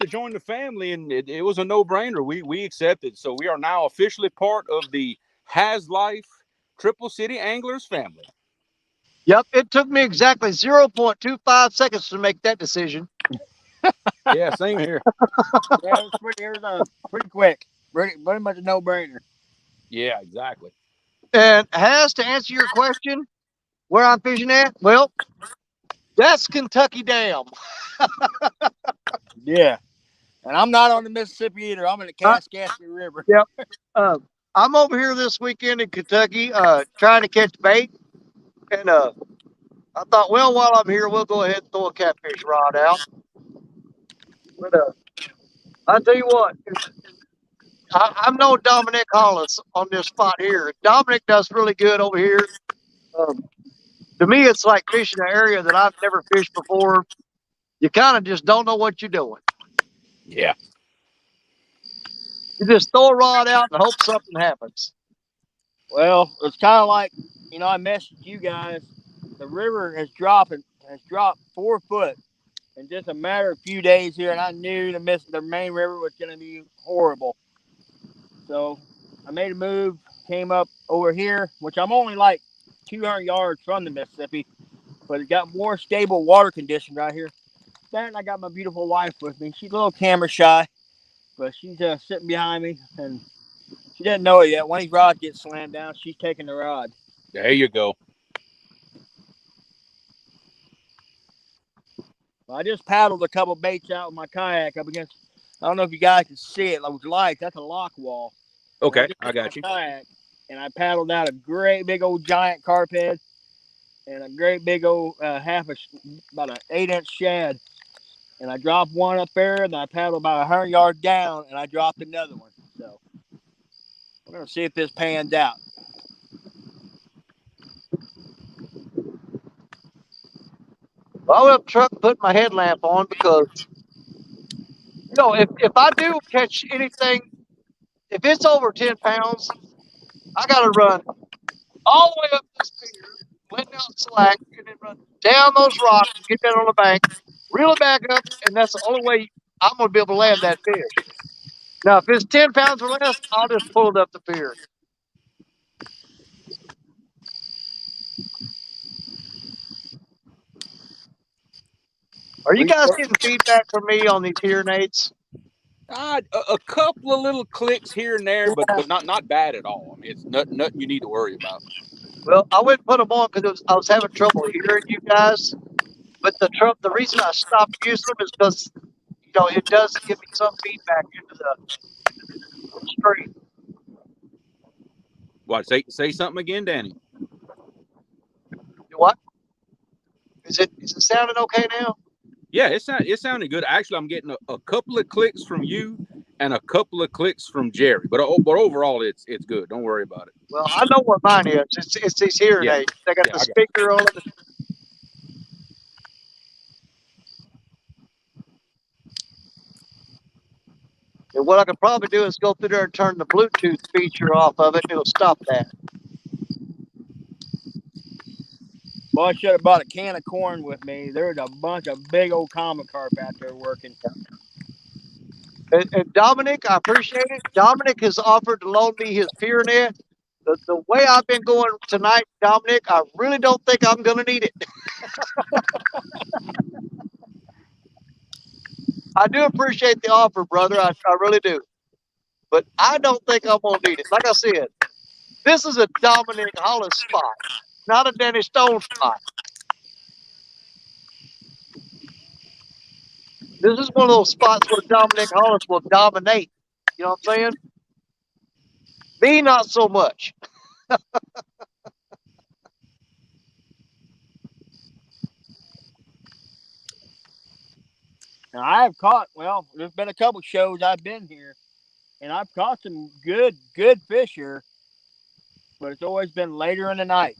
join the family, and it was a no-brainer. We accepted. So we are now officially part of the Has Life Triple City Anglers family. Yep, it took me exactly 0.25 seconds to make that decision. Yeah, same here. Yeah, it was pretty quick. Pretty much a no-brainer. Yeah, exactly. And Has, to answer your question, where I'm fishing at, well, that's Kentucky Dam. Yeah. And I'm not on the Mississippi either. I'm in the Kaskaskia River. Yep. I'm over here this weekend in Kentucky trying to catch bait. And I thought, well, while I'm here, we'll go ahead and throw a catfish rod out. But I'll tell you what, I'm no Dominic Hollis on this spot here. Dominic does really good over here. To me, it's like fishing an area that I've never fished before. You kind of just don't know what you're doing. Yeah. You just throw a rod out and hope something happens. Well, it's kind of like, I messaged you guys. The river has dropped 4 foot in just a matter of few days here, and I knew the main river was going to be horrible. So I made a move, came up over here, which I'm only like 200 yards from the Mississippi, but it got more stable water conditions right here. Then I got my beautiful wife with me. She's a little camera shy, but she's sitting behind me, and she doesn't know it yet. When these rods get slammed down, she's taking the rod. There you go. I just paddled a couple baits out with my kayak up against. I don't know if you guys can see it. Like with lights, that's a lock wall. Okay, just I got you. Kayak, and I paddled out a great big old giant carp head and a great big old about an 8-inch shad. And I dropped one up there, and I paddled about 100 yards down, and I dropped another one. So we're gonna see if this pans out. Well, I went up to the truck and put my headlamp on because, if I do catch anything, if it's over 10 pounds, I got to run all the way up this pier, letting out slack, and then run down those rocks, get that on the bank, reel it back up, and that's the only way I'm going to be able to land that fish. Now, if it's 10 pounds or less, I'll just pull it up the pier. Are you guys getting feedback from me on these hearing aids? A couple of little clicks here and there, but not bad at all. I mean, it's nothing you need to worry about. Well, I wouldn't put them on because I was having trouble hearing you guys. But the reason I stopped using them is because it does give me some feedback into the stream. What? Say something again, Danny. What? Is it sounding okay now? Yeah, it sounded good. Actually, I'm getting a couple of clicks from you and a couple of clicks from Jerry. But overall, it's good. Don't worry about it. Well, I know what mine is. It's these hearing aids. They got the speaker on them. And what I could probably do is go through there and turn the Bluetooth feature off of it. It'll stop that. Well, I should have brought a can of corn with me. There's a bunch of big old common carp out there working. And Dominic, I appreciate it. Dominic has offered to loan me his pier net. The way I've been going tonight, Dominic, I really don't think I'm going to need it. I do appreciate the offer, brother. I really do. But I don't think I'm going to need it. Like I said, this is a Dominic Hollis spot, not a Danny Stone spot. This is one of those spots where Dominic Hollis will dominate. You know what I'm saying? Me, not so much. Now, I have caught, there's been a couple shows I've been here, and I've caught some good fish here, but it's always been later in the night.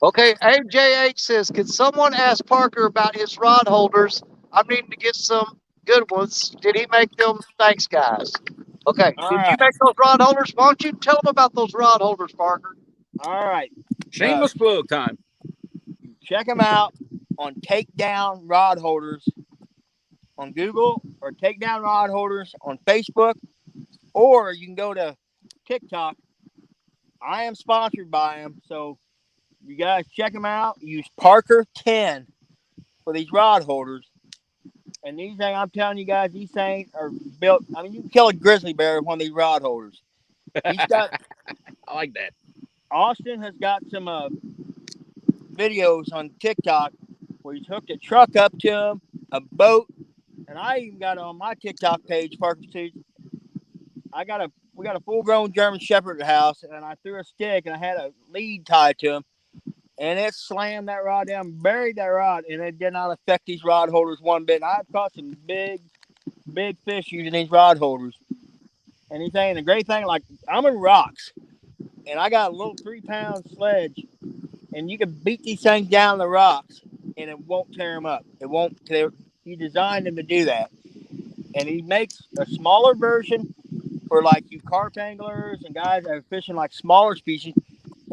Okay, AJH says, can someone ask Parker about his rod holders? I'm needing to get some good ones. Did he make them? Thanks, guys. Okay, you make those rod holders? Why don't you tell them about those rod holders, Parker? All right. Shameless plug time. Check them out on Takedown Rod Holders on Google or Takedown Rod Holders on Facebook, or you can go to TikTok. I am sponsored by them, so you guys check them out. Use Parker10 for these rod holders. And these things, I'm telling you guys, these things are built. I mean, you can kill a grizzly bear with one of these rod holders. He's got. I like that. Austin has got some videos on TikTok where he's hooked a truck up to him, a boat, and I even got on my TikTok page, Parker Seeds. We got a full-grown German Shepherd at the house, and I threw a stick and I had a lead tied to him, and it slammed that rod down, buried that rod, and it did not affect these rod holders one bit. And I've caught some big fish using these rod holders. And he's saying the great thing, like I'm in rocks, and I got a little 3-pound sledge, and you can beat these things down the rocks, and it won't tear them up. It won't. He designed them to do that, and he makes a smaller version for like you carp anglers and guys that are fishing like smaller species,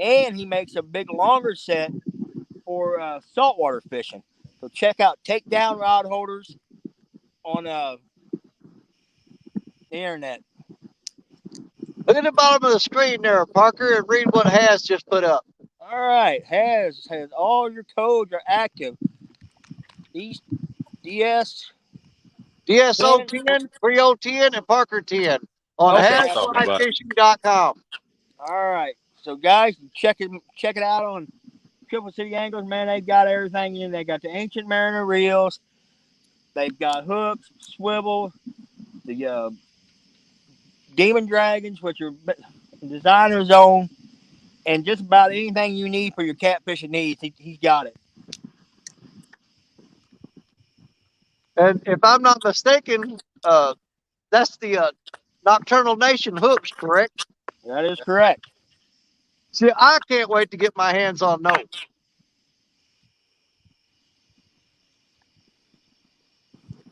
and he makes a big longer set for saltwater fishing. So check out Takedown Rod Holders on the internet. Look at the bottom of the screen there, Parker, and read what Has just put up. All right, has all your codes are active. DS DSO 10. 10, Creo 10, and Parker 10 on Okay. Talking about. hasflyfishing.com. All right. So guys, check it out on Triple City Anglers. Man, they've got everything in. They got the Ancient Mariner reels. They've got hooks, swivel, the Demon Dragons, which are designer's own, and just about anything you need for your catfishing needs. He's got it. And if I'm not mistaken, that's the Nocturnal Nation hooks, correct? That is correct. See, I can't wait to get my hands on those.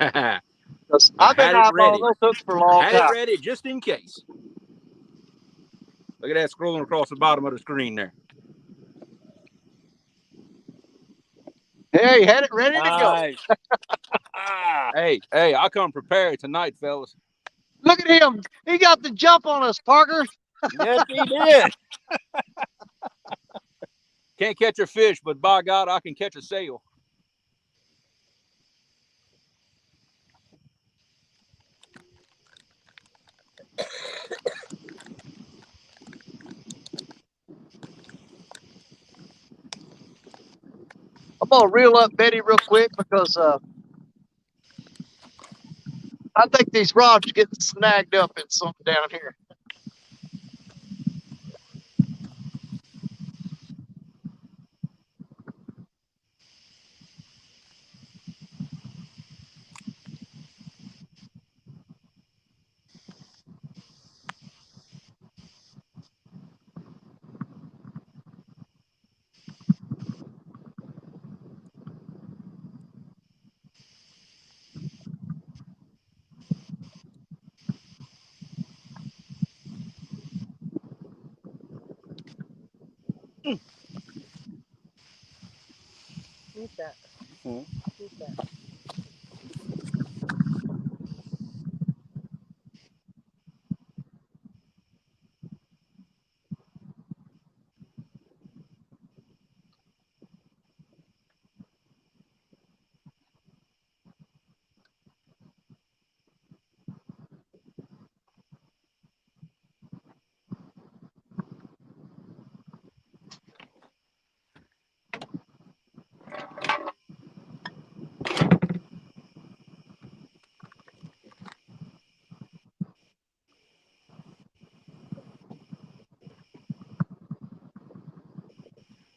I 'Cause I've been had it eyeballing ready. those hooks for a I long had it time. ready just in case. Look at that scrolling across the bottom of the screen there. Hey, had it ready to go. Nice. Hey, I come prepared tonight, fellas. Look at him. He got the jump on us, Parker. Yes, he did. Can't catch a fish, but by God, I can catch a sail. I'm going to reel up Betty real quick because I think these rods are getting snagged up in something down here. Who's that? Hmm. Who's that?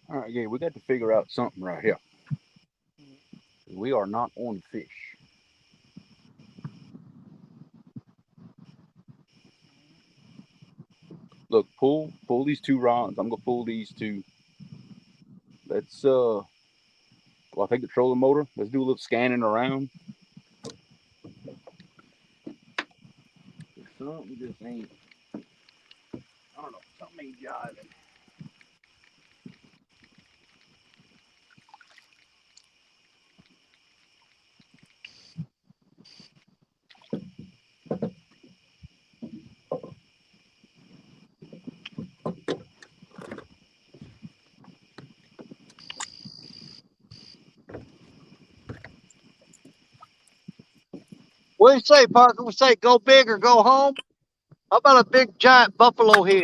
All right, yeah, we got to figure out something right here. We are not on fish. Look, pull these two rods. I'm gonna pull these two. Let's well, I think the trolling motor. Let's do a little scanning around. Something just ain't. I don't know. Something ain't jiving. What do you say, Parker? We say go big or go home? How about a big giant buffalo head?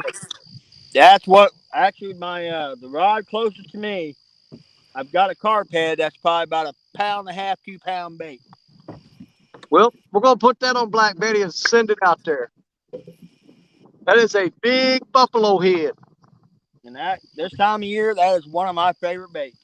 That's what actually my the rod closest to me. I've got a carp head that's probably about a pound and a half, 2 pound bait. Well, we're going to put that on Black Betty and send it out there. That is a big buffalo head. And that this time of year, that is one of my favorite baits.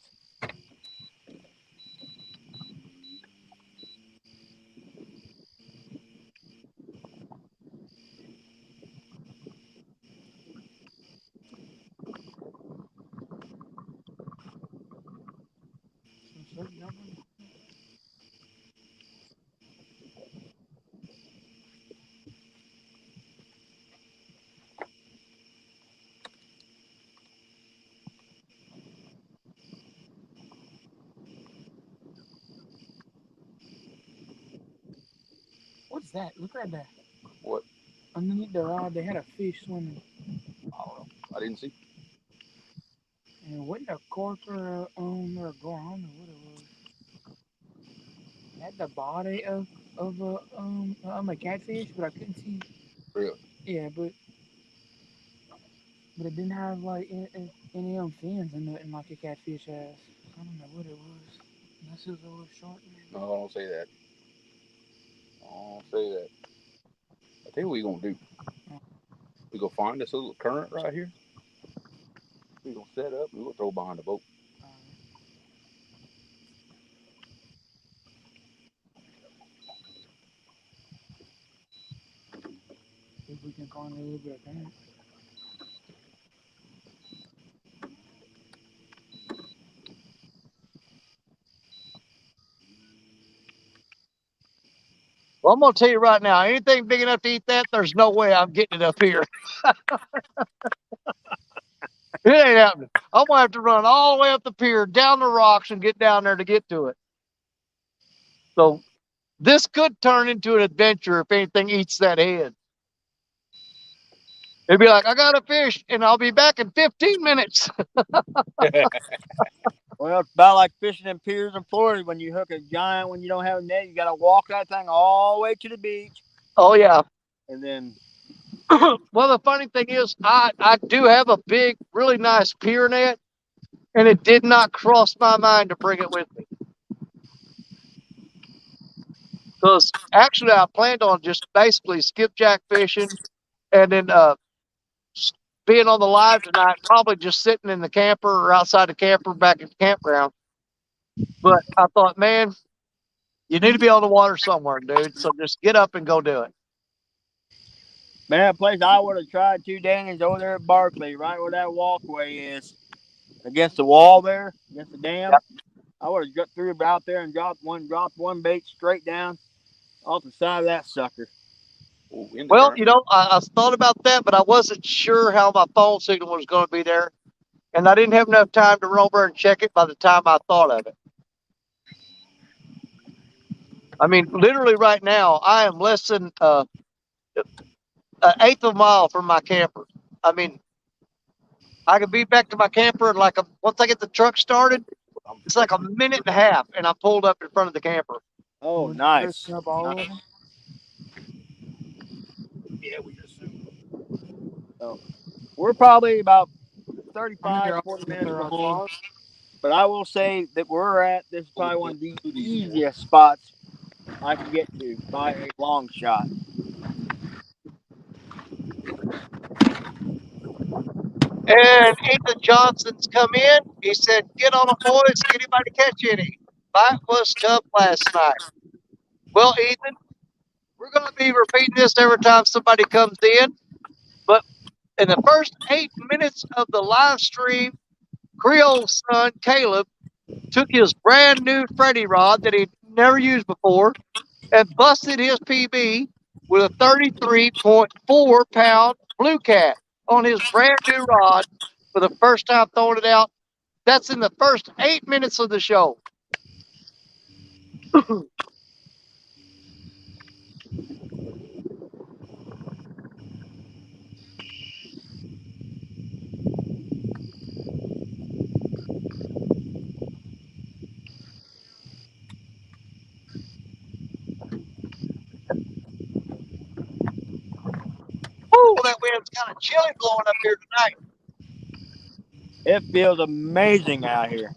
that? Look right there. What? Underneath the rod, they had a fish swimming. I don't know. I didn't see. And it wasn't a cork or or a gar, I don't know what it was. It had the body of a catfish, but I couldn't see. Really? Yeah, but it didn't have like any fins in like a catfish has. I don't know what it was. Unless it was a little short. No, don't say that. Don't say that. I tell you what we gonna do. We gonna find this little current right here. We gonna set up. We gonna throw behind the boat. If we can find a little bit of current. Well, I'm gonna tell you right now, anything big enough to eat that, there's no way I'm getting it up here. It ain't happening. I'm gonna have to run all the way up the pier, down the rocks, and get down there to get to it. So this could turn into an adventure if anything eats that head. It'd be like, I got a fish, and I'll be back in 15 minutes. Well, it's about like fishing in piers in Florida when you hook a giant when you don't have a net. You got to walk that thing all the way to the beach, Oh yeah. and then Well, the funny thing is, I do have a big, really nice pier net, and it did not cross my mind to bring it with me. Because actually, I planned on just basically skipjack fishing, and then being on the live tonight, probably just sitting in the camper or outside the camper back at the campground. But I thought, man, you need to be on the water somewhere, dude. So just get up and go do it. man, a place I would have tried too, Danny, is over there at Barkley, right where that walkway is, against the wall there, against the dam. Yep. I would have threw out there and dropped one bait straight down off the side of that sucker. Oh, in the Well, current. you know, I thought about that, but I wasn't sure how my phone signal was going to be there. And I didn't have enough time to run over and check it by the time I thought of it. I mean, literally right now, I am less than an eighth of a mile from my camper. I mean, I could be back to my camper in like once I get the truck started, it's like a minute and a half, and I'm pulled up in front of the camper. Oh, Was nice. up all Nice. of them? Yeah, we just. So, we're probably about I mean, 35, they're all 40 with minutes their from home. But I will say that we're at this is probably one of the easiest spots I can get to by a long shot. And Ethan Johnson's come in. He said, "Get on them, boys. Anybody catch any? Bite was tough last night." Well, Ethan, we're going to be repeating this every time somebody comes in. But in the first 8 minutes of the live stream, Creole's son, Caleb, took his brand new Freddy rod that he'd never used before and busted his PB with a 33.4 pound blue cat on his brand new rod for the first time throwing it out. That's in the first 8 minutes of the show. Oh, that wind's kind of chilly blowing up here tonight. It feels amazing out here.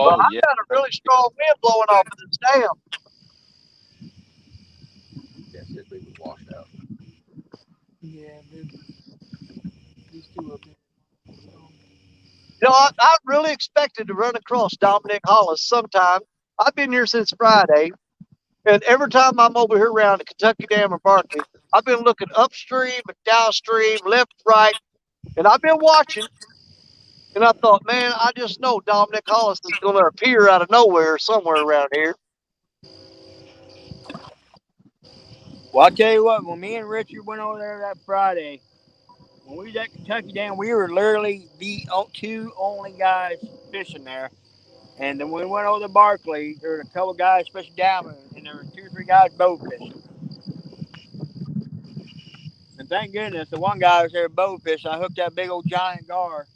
But Oh I've yeah. got a really strong wind blowing off of this dam. That's it. They was washed out. Yeah, these two up there. You know, I really expected to run across Dominic Hollis sometime. I've been here since Friday, and every time I'm over here around the Kentucky Dam or Barkley, I've been looking upstream and downstream, left, right, and I've been watching. And I thought, man, I just know Dominic Hollis is going to appear out of nowhere somewhere around here. Well, I'll tell you what, when me and Richard went over there that Friday, when we was at Kentucky Dam, we were literally the two only guys fishing there. And then when we went over to Barkley, there were a couple guys fishing down, and there were 2 or 3 guys boat fishing. thank goodness the one guy was there bow fishing. I hooked that big old giant gar,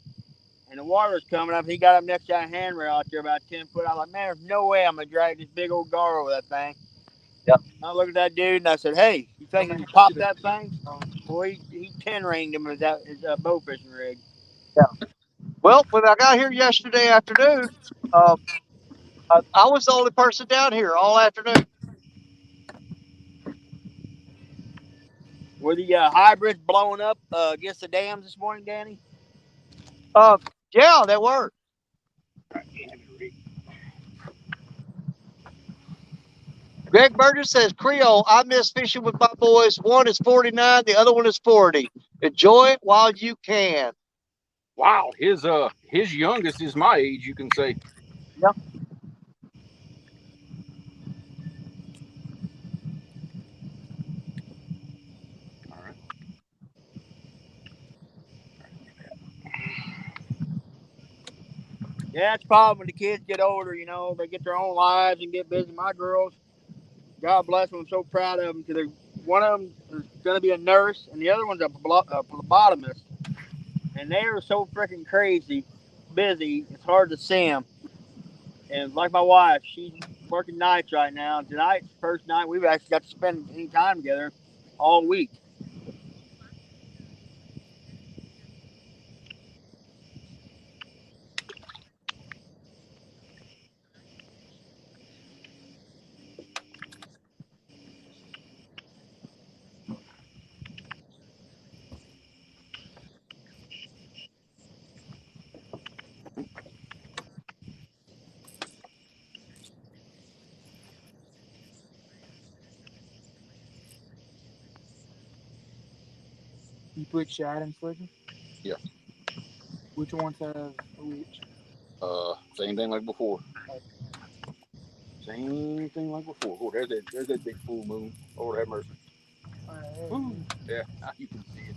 and the water was coming up. He got up next to that handrail out there about 10 foot. I was like, man, there's no way I'm gonna drag this big old gar over that thing. Yep. I looked at that dude and I said, hey, you think you can pop that thing? Boy, he 10 ringed him with his bow fishing rig. Yeah. Well, when I got here yesterday afternoon, uh, I was the only person down here all afternoon. Were the hybrids blowing up against the dams this morning, Danny? Yeah, they were. Greg Burgess says, Creole, I miss fishing with my boys. One is 49, the other one is 40. Enjoy it while you can. Wow, his youngest is my age, you can say. Yep. All right. Yeah, it's a problem when the kids get older. You know, they get their own lives and get busy. My girls, God bless them, I'm so proud of them because one of them is going to be a nurse and the other one's a phlebotomist. And they are so freaking crazy busy, it's hard to see them. And like my wife, she's working nights right now. Tonight's the first night we've actually got to spend any time together all week. You put shad and slicker? Yeah. Which ones have which? Same thing like before. Same thing like before. Oh, there's that big full moon. Oh, have mercy. Ooh, yeah, now you can see it.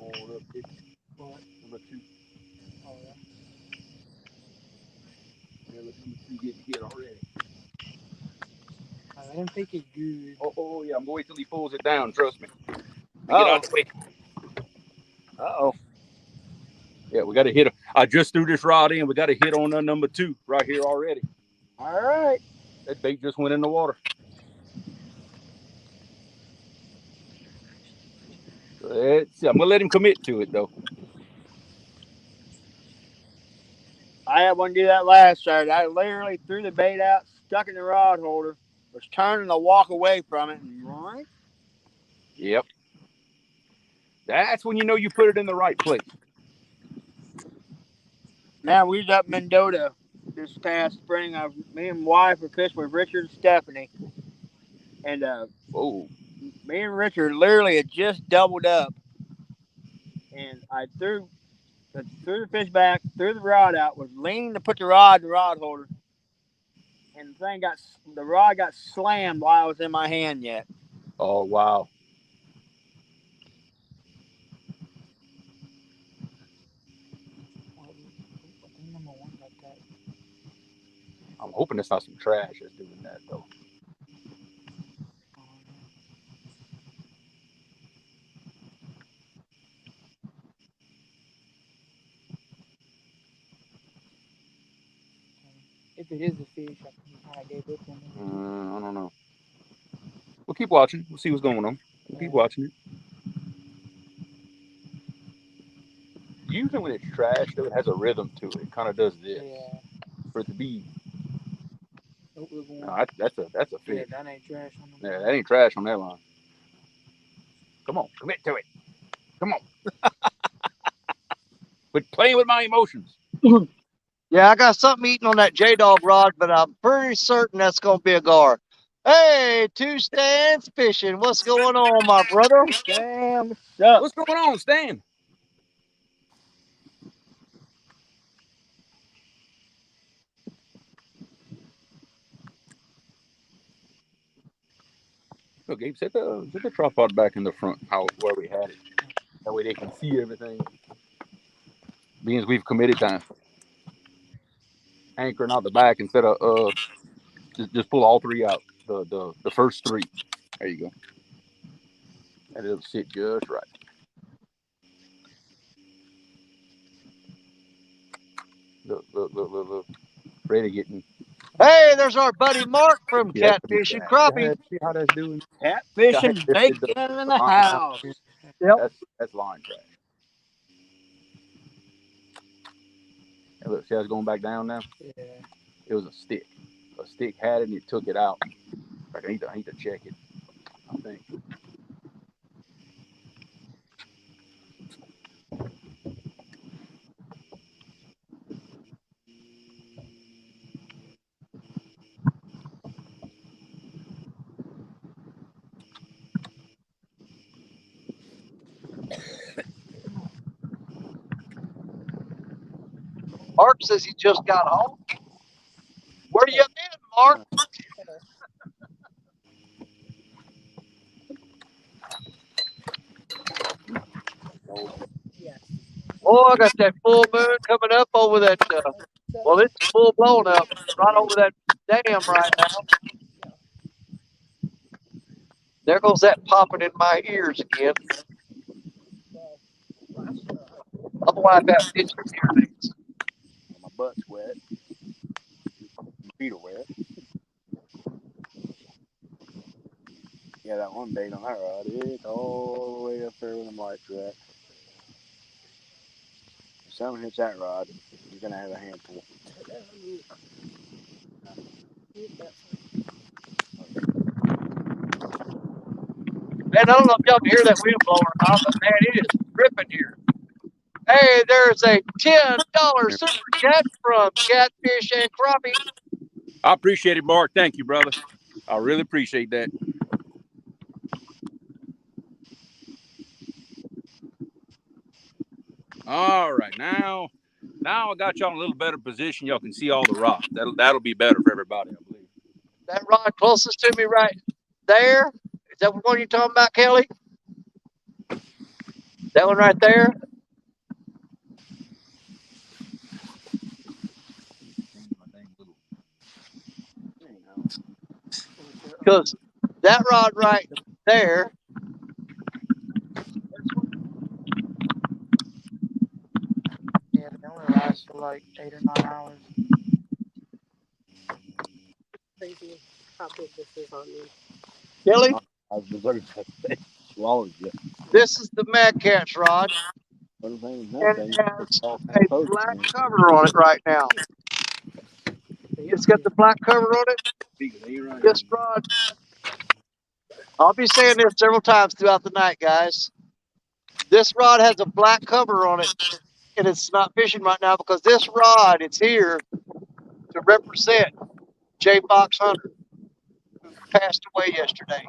Oh, look, it's What? number two. Oh yeah. Yeah, look, number two getting hit already. I don't think it's good. Oh, yeah, I'm gonna wait till he pulls it down. Trust me. Let me get Uh out oh. the way. Uh oh. Yeah, we got to hit him. I just threw this rod in. We got to hit on number two right here already. All right. That bait just went in the water. Let's see. I'm gonna let him commit to it though. I had one do that last Saturday. I literally threw the bait out, stuck in the rod holder, was turning to walk away from it, and right. Yep. That's when you know you put it in the right place. Man, we was up in Mendota this past spring. Me and my wife were fishing with Richard and Stephanie, and Whoa. me and Richard literally had just doubled up, and I threw the fish back, threw the rod out, was leaning to put the rod in the rod holder, and the rod got slammed while it was in my hand yet. Oh wow. What, I think number one got that. I'm hoping it's not some trash that's doing that though. Oh, yeah. If it is a fish, I think he kind of gave up on number two. I don't know. We'll keep watching. We'll see what's going on. We'll keep watching it. Usually when it's trash, though, it has a rhythm to it. It kind of does this. Yeah. For it to be, Oh, look no, one. that's a Yeah, fish. that ain't trash on number Yeah, one. that ain't trash on that line. Come on, commit to it. Come on. Quit playing with my emotions. Yeah, I got something eating on that J-Dog rod, but I'm pretty certain that's going to be a gar. Hey, Two Stands Fishing. What's going on, my brother? Damn, what's up? What's going on, Stan? Look, Gabe, set the tripod back in the front, where we had it. That way they can see everything. Being as we've committed to anchoring out the back instead of just pull all three out. The first three. There you go. And it'll sit just right. Look. Ready getting. Hey, there's our buddy Mark from See, that's Catfish and Crappie. see how that's doing. Catfish and bacon in the house. Yep. That's line trash. And look, see how it's going back down now? Yeah. It was a stick. A stick had it and it took it out. Like I need to check it. I think. Mark says he just got home. Where you been, Mark? Yes. Oh, I got that full moon coming up over that. Well, it's full blown up right over that dam right now. There goes that popping in my ears again. Well, last I'm gonna have that pitch earrings. My butt's wet. My feet are wet. Yeah, that one bait on that rod, it's all the way up there with them lights at. If someone hits that rod, you're gonna have a handful. Man, I don't know if y'all can hear that wind blowing or not, but man, it is ripping here. Hey, there's a $10 super chat from Catfish and Crappie. I appreciate it, Mark. Thank you, brother. I really appreciate that. All right, now I got y'all in a little better position. Y'all can see all the rocks. That'll be better for everybody, I believe. That rod closest to me right there. Is that the one you're talking about, Kelly? That one right there? Because that rod right there. Yeah, they only last for like 8 or 9 hours. crazy how big this is on me. Kelly, I was deserving that. Swallowed you. this is the Mad Cat's rod. But the thing is, And that it thing has all a black cover on it right now. It's got the black cover on it. This rod, I'll be saying this several times throughout the night, guys. This rod has a black cover on it, and it's not fishing right now because this rod, it's here to represent J. Fox Hunter, who passed away yesterday.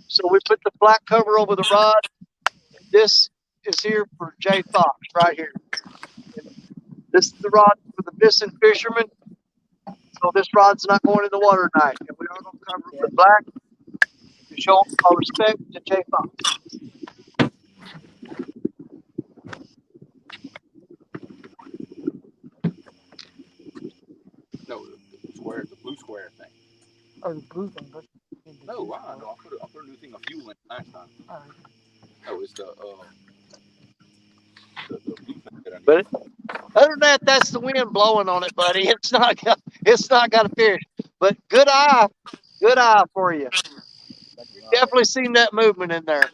So we put the black cover over the rod. This is here for J. Fox right here. And this is the rod for the missing fisherman. So this rod's not going in the water tonight. And we are going to cover it with black to show our respect to J. Fox. No, the square, the blue square thing. Oh, the blue thing. But No, I know. I put a new thing of fuel in last time. Alright. No, it's the blue thing that I need. But other than that, that's the wind blowing on it, buddy. It's not got a fish. But good eye for you. You've definitely seen that movement in there.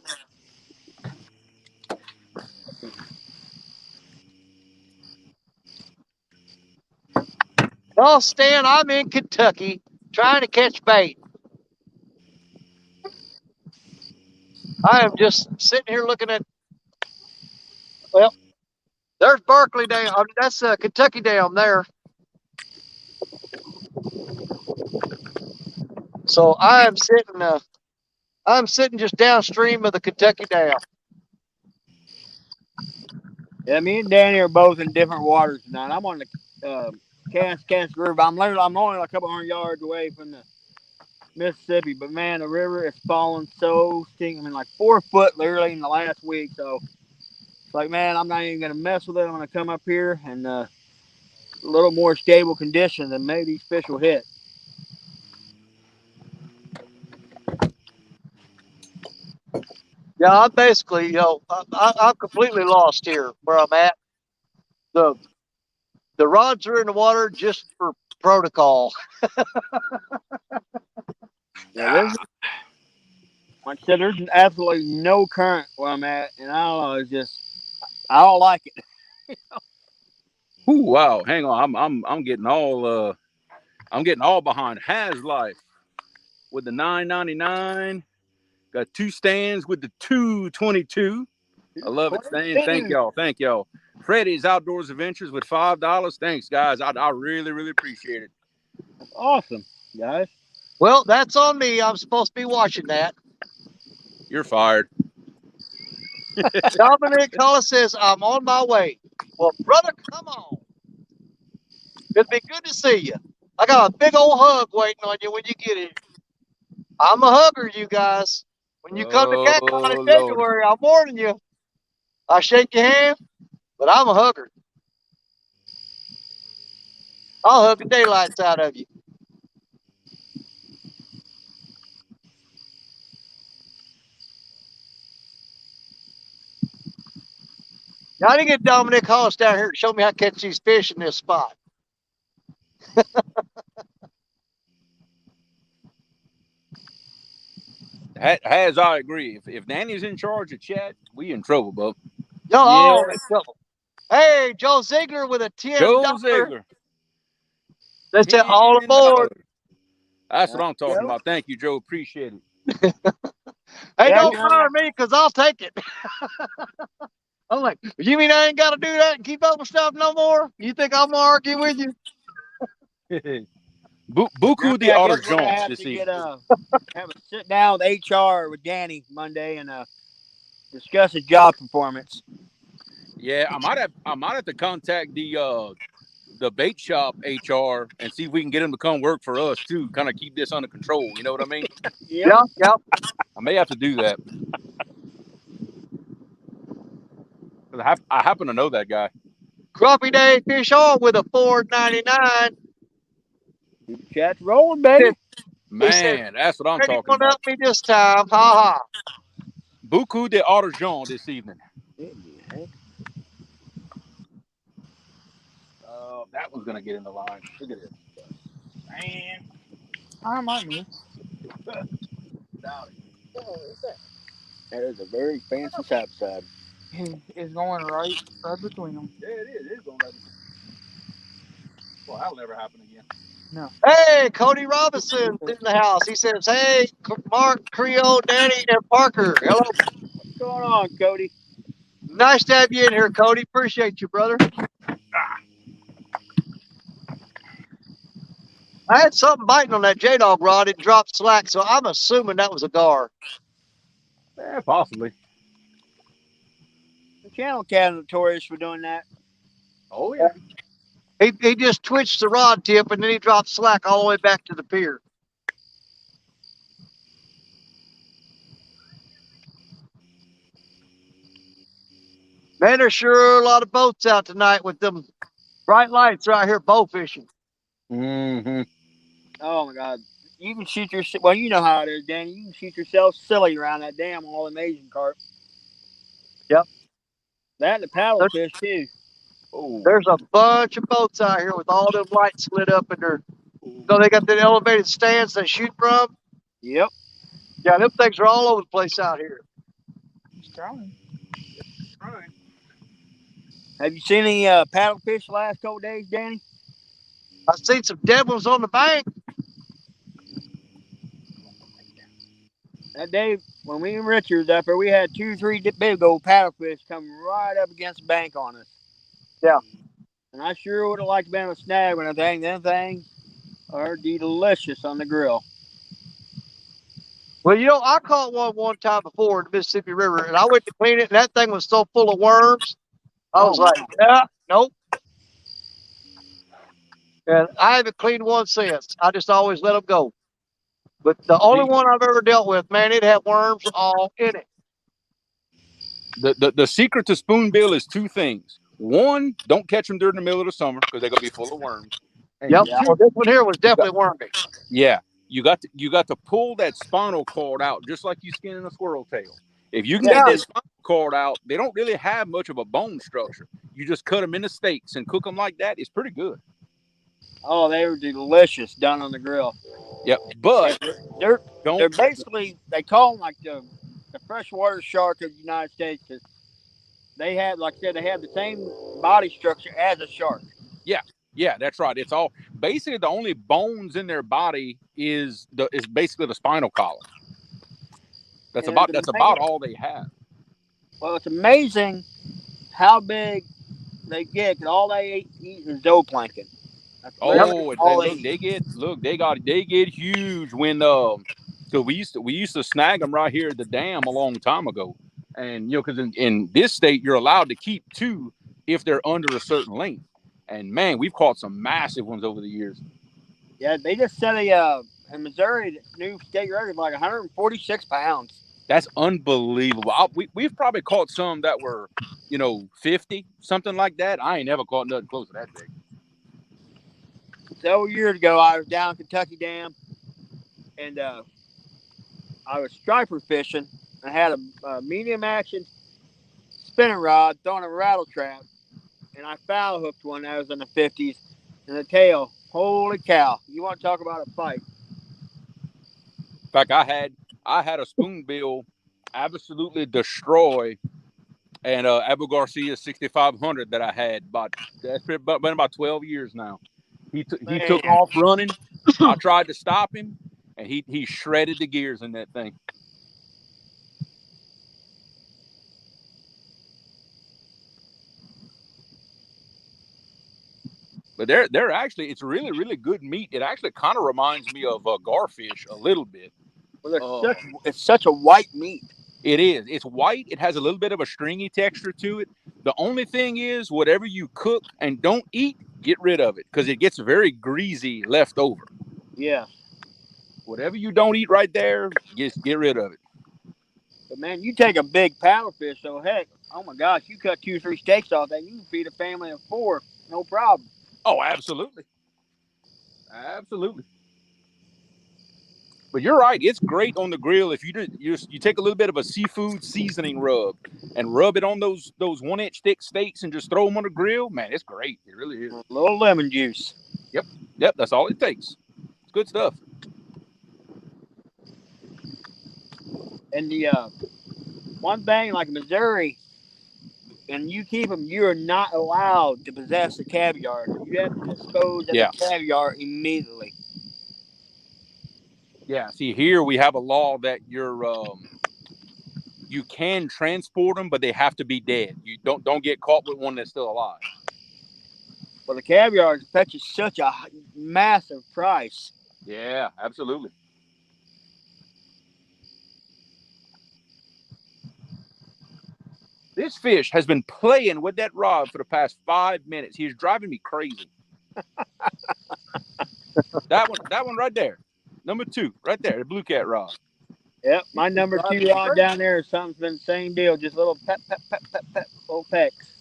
No, Stan, I'm in Kentucky trying to catch bait. I am just sitting here looking at, well, there's Berkeley Dam. I mean, that's Kentucky Dam there. So I'm sitting just downstream of the Kentucky Dam. Yeah, me and Danny are both in different waters tonight. I'm on the Cass River. I'm only a couple hundred yards away from the Mississippi. But man, the river is falling so stinking. I mean, like 4 foot literally in the last week. So it's like, man, I'm not even gonna mess with it. I'm gonna come up here and a little more stable conditions, and maybe these fish will hit. Yeah, I'm basically, I'm completely lost here where I'm at. The the rods are in the water just for protocol. Yeah, there's like I said, there's absolutely no current where I'm at, and I don't know. It's just I don't like it. Ooh, wow. Hang on. I'm getting all behind Has Life with the 9.99. Got two stands with the 2.22. I love it, Stan. Thank y'all. Thank y'all. Freddy's Outdoors Adventures with $5. Thanks, guys. I really, really appreciate it. Awesome, guys. Well, that's on me. I'm supposed to be watching that. You're fired. Dominic Hollis says, I'm on my way. Well, brother, come on. It'd be good to see you. I got a big old hug waiting on you when you get here. I'm a hugger, you guys. When you come to CatCon in Oh, Lord. February, I'm warning you. I shake your hand, but I'm a hugger. I'll hug the daylights out of you. Now, I didn't get Dominic Hollis down here to show me how to catch these fish in this spot. Has I agree. If Danny's in charge of chat, we in trouble, bub. Y'all Yeah. all in trouble. Hey, Joe Ziegler with a $10. Joe Ziegler, They said all aboard. $10. That's what I'm talking about. Thank you, Joe. Appreciate it. Hey, Yeah, don't fire me because I'll take it. I'm like, you mean I ain't got to do that and keep up with stuff no more? You think I'm going to argue with you? Buku the I Otter guess we're gonna Jones have this to evening. have a sit down with HR with Danny Monday and discuss his job performance. Yeah, I might have to contact the bait shop HR and see if we can get them to come work for us too. Kind of keep this under control. You know what I mean? Yep. Yep. I may have to do that. I happen to know that guy. Crappie Day fish on with a $4.99. Chat's rolling, baby. He said, Man, that's what I'm Freddie talking won't about. help me this time. Ha ha. Buku de Otter Jones this evening. That one's gonna get in the line. Look at this. Man, I might miss. That is a very fancy sap side. It's going right between them. yeah, it is. It is going to. Well, that'll never happen again. No. Hey, Cody Robinson's in the house. He says, hey, Mark, Creole, Danny, and Parker. Hello. What's going on, Cody? Nice to have you in here, Cody. Appreciate you, brother. I had something biting on that J-Dog rod. It dropped slack, so I'm assuming that was a gar. Yeah, possibly. The channel cat notorious for doing that. Oh yeah. He just twitched the rod tip, and then he dropped slack all the way back to the pier. Man, there's sure a lot of boats out tonight with them bright lights right here bow fishing. Mm-hmm. Oh my God. You can shoot your well, you know how it is, Danny. You can shoot yourself silly around that damn all them Asian carp. Yep. That and the paddle fish too. Oh. There's a bunch of boats out here with all them lights lit up in their. So they got the elevated stands they shoot from. Yep. Yeah, them things are all over the place out here. He's trying. Right. Have you seen any paddle fish the last couple days, Danny? I've seen some dead ones on the bank. That day when we and Richard was up there, we had 2, 3 big old paddlefish come right up against the bank on us. Yeah. And I sure would have liked to be on a snag when I think them things are delicious on the grill. Well, I caught one time before in the Mississippi River, and I went to clean it, and that thing was so full of worms. I was like, yeah, nope. And I haven't cleaned one since. I just always let them go. But the only The, one I've ever dealt with, man, it had worms all in it. the secret to spoonbill is two things. One, don't catch them during the middle of the summer because they're gonna be full of worms. And Yep. Yeah. two, Well, this one here was you got, definitely wormy. yeah, you got to pull that spinal cord out just like you skinning a squirrel tail. If you can Yeah. get Yeah. that spinal cord out, they don't really have much of a bone structure. You just cut them into steaks and cook them like that. It's pretty good. Oh, they were delicious done on the grill. Yep, but They're don't. they're basically they call them like the freshwater shark of the United States because they have, like I said, they have the same body structure as a shark. Yeah, yeah, that's right. It's all basically the only bones in their body is basically the spinal column. And it's That's amazing. about all they have. Well, it's amazing how big they get. 'Cause all they eat is zooplankton. That's Yep. literally Oh, all and they look, eat. they get huge when so we used to snag them right here at the dam a long time ago, and because in this state you're allowed to keep two if they're under a certain length, and man, we've caught some massive ones over the years. Yeah, they just said in Missouri, the new state record is like 146 pounds. That's unbelievable. We've probably caught some that were 50 something like that. I ain't never caught nothing close to that big. Several years ago, I was down Kentucky Dam, and I was striper fishing. I had a medium action spinning rod throwing a rattle trap, and I foul hooked one that was in the 50s, and the tail. Holy cow! You want to talk about a fight? In fact, I had a spoonbill absolutely destroy and Abu Garcia 6500 that I had, but been about 12 years now. He Man, took off running. I tried to stop him, and he shredded the gears in that thing. But they're actually, it's really good meat. It actually kind of reminds me of garfish a little bit. well, Uh, it's such a white meat. it is. It's white. It has a little bit of a stringy texture to it. The only thing is, whatever you cook and don't eat, get rid of it because it gets very greasy left over. Yeah, Whatever you don't eat right there, just get rid of it. but man, you take a big paddlefish, so heck, oh my gosh, you cut 2 or 3 steaks off that, you can feed a family of 4, no problem. Oh, absolutely. Absolutely. But you're right. It's great on the grill if you take a little bit of a seafood seasoning rub and rub it on those 1 inch thick steaks and just throw them on the grill. Man, it's great. It really is. A little lemon juice. Yep. That's all it takes. It's good stuff. And the one thing, like Missouri, and you keep them, you are not allowed to possess the caviar. You have to dispose of Yeah. the caviar immediately. Yeah. See, here we have a law that you can transport them, but they have to be dead. You don't get caught with one that's still alive. But the caviar fetches such a massive price. Yeah, absolutely. This fish has been playing with that rod for the past 5 minutes. He's driving me crazy. That one right there. Number 2, right there, the blue cat rod. Yep, my number 2 rod down there is something's been the same deal. Just little pep, little pecks.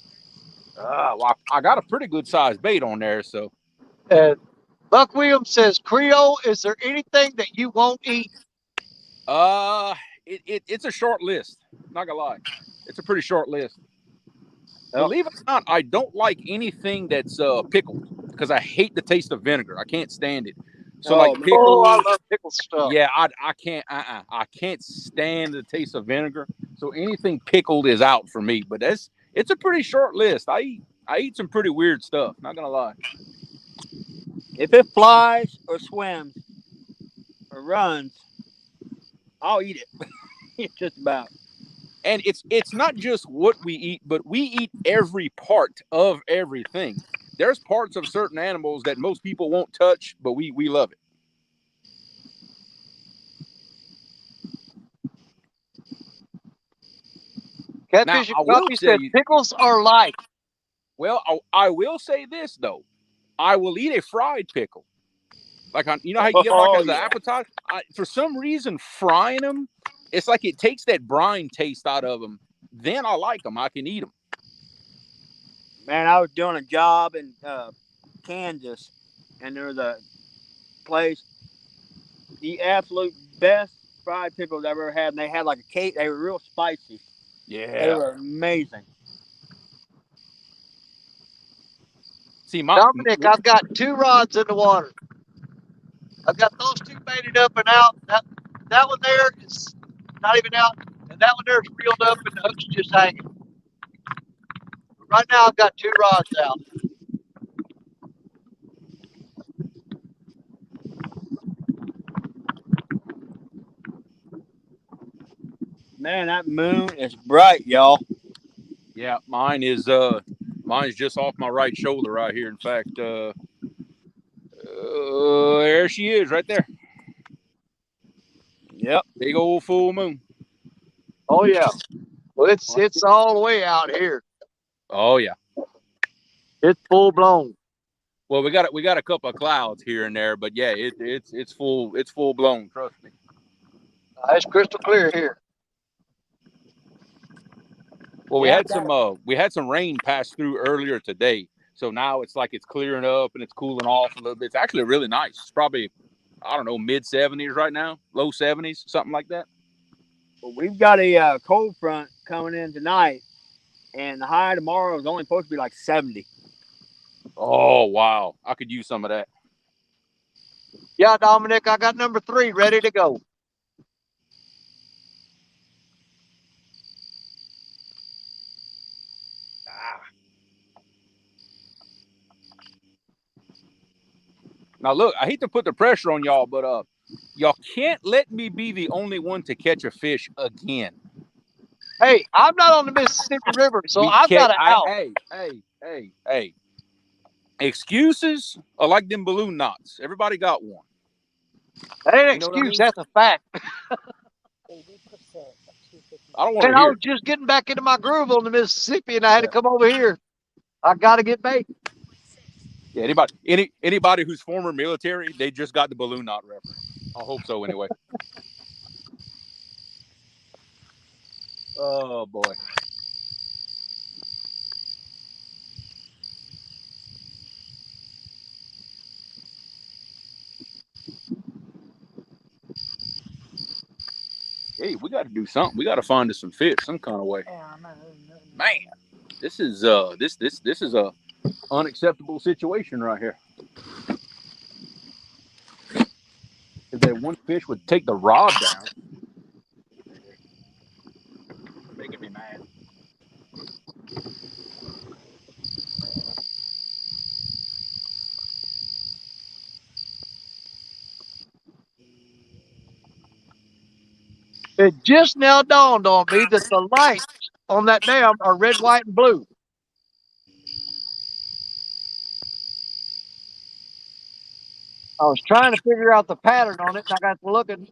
Well, I got a pretty good sized bait on there, so. Buck Williams says, Creole, is there anything that you won't eat? It's a short list. Not gonna lie, it's a pretty short list. Yep. Believe it or not, I don't like anything that's pickled because I hate the taste of vinegar. I can't stand it. So like pickles. Oh, I love pickled stuff. Yeah, I can't. I can't stand the taste of vinegar. So anything pickled is out for me. But it's a pretty short list. I eat some pretty weird stuff. Not gonna lie. If it flies or swims or runs, I'll eat it. It's just about. And it's not just what we eat, but we eat every part of everything. There's parts of certain animals that most people won't touch, but we love it. Catfish Now, I and will Coffee say- said pickles are life. Well, I will say this though. I will eat a fried pickle. Like you know how you get like as an appetizer. For some reason, frying them, it's like it takes that brine taste out of them. Then I like them. I can eat them. Man, I was doing a job in Kansas, and there was a place, the absolute best fried pickles I've ever had. And they had like a cake. They were real spicy. They Yeah. were amazing. See, Dominic, I've got 2 rods in the water. I've got those 2 baited up and out. That one there is not even out, and that one there is reeled up, and the hook's just hanging. Right now, I've got 2 rods out. Man, that moon is bright, y'all. yeah, mine's just off my right shoulder right here. In fact, there she is right there. Yep. Big old full moon. Oh yeah. Well, it's all the way out here. Oh yeah. It's full blown. Well, we got a couple of clouds here and there, but yeah, it's full blown. Trust me. It's crystal clear here. Well, Yeah, we had some rain pass through earlier today, so now it's like it's clearing up and it's cooling off a little bit. It's actually really nice. It's probably, I don't know, mid 70s right now, low 70s, something like that. well, we've got a cold front coming in tonight, and the high tomorrow is only supposed to be like 70. Oh wow, I could use some of that. Yeah, Dominic, I got number 3 ready to go. Now look, I hate to put the pressure on y'all, but y'all can't let me be the only one to catch a fish again. Hey, I'm not on the Mississippi River, so I've got an out. Hey. Excuses are like them balloon knots. Everybody got one. That ain't an You know what I excuse. mean? That's a fact. 80% of 250. I don't want And to I hear was it. just getting back into my groove on the Mississippi, and I had to come over here. I got to get bait. Yeah, anybody who's former military, they just got the balloon knot reference. I hope so anyway. Oh boy. Hey, we got to do something. We got to find us some fish some kind of way. Man, this is this is a unacceptable situation right here. If that one fish would take the rod down, making me mad. It just now dawned on me that the lights on that dam are red, white, and blue. I was trying to figure out the pattern on it, and I got to looking.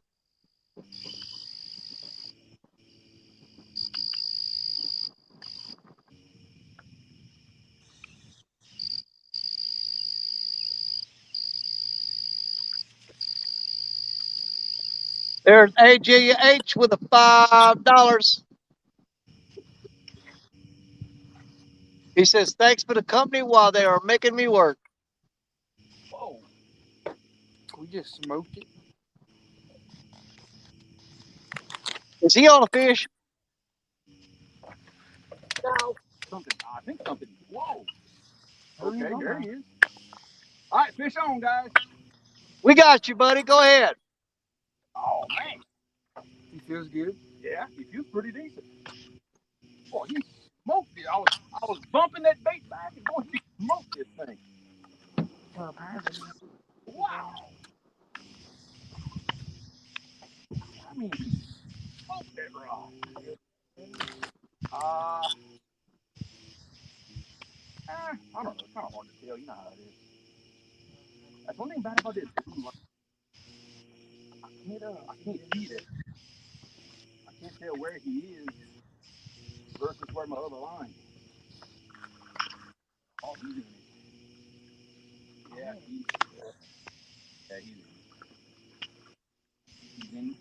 There's AJH with a $5. He says, thanks for the company while they are making me work. Whoa. We just smoked it. Is he on a fish? No. I think something. Whoa. Okay, there he is. All right, fish on, guys. We got you, buddy. Go ahead. Oh man. He feels good. Yeah, he feels pretty decent. Boy, he smoked it. I was bumping that bait back and boy, he smoked this thing. Wow. I mean, he smoked that rod. I don't know. It's kind of hard to tell. You know how it is. That's one thing bad about this. I can't see it. I can't tell where he is versus where my other line. Oh, he's in it. Yeah, he's. Yeah,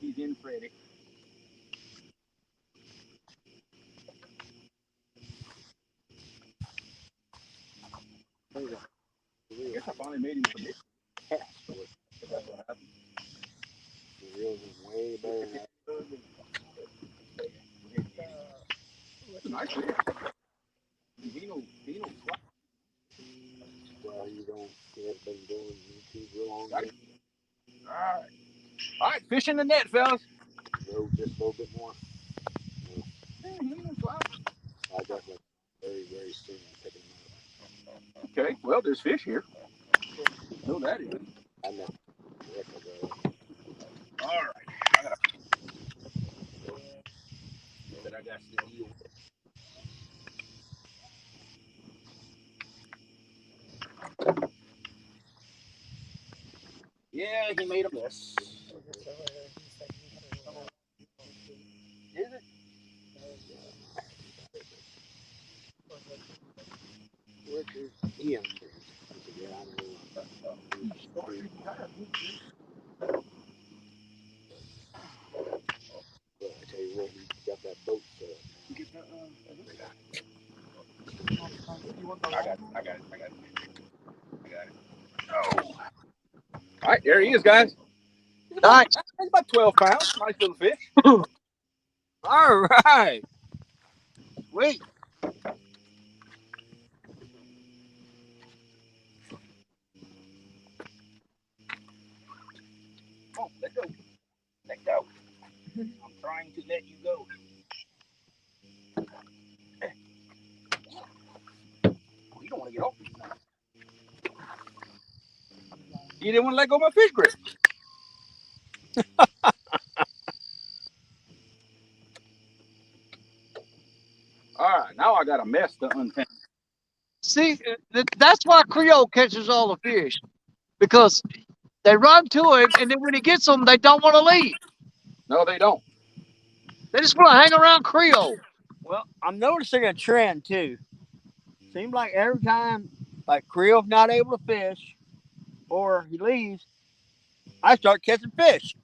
he's in Freddy. I guess I finally made him commit. That's what happened. The reels is way better than It's a nice fish. He no slap. well, you don't. He has been doing YouTube real long. Got him. All right, fish in the net, fellas. Go just a little bit more. Yeah, he ain't no slap. I definitely very, very soon picking him Okay, well, there's fish here. No, that is. up. I know. All right. I gotta. That I got the deal. Yeah, he made a mess. Is it? Richard Ian. Yeah, I know. But I tell you what, he got that boat set. I got it. Oh. All right, there he is, guys. Nice. He's about 12 pounds. Nice little fish. All right. Sweet. Come on, let go. Let go. I'm trying to let you go. Oh, you don't want to get off. You didn't want to let go of my fish grip. All right, now I got a mess to untangle. See, that's why Creole catches all the fish because they run to him, and then when he gets them, they don't want to leave. No, they don't. They just want to hang around Creole. Well, I'm noticing a trend too. Seems like every time, like Creole's not able to fish or he leaves, I start catching fish.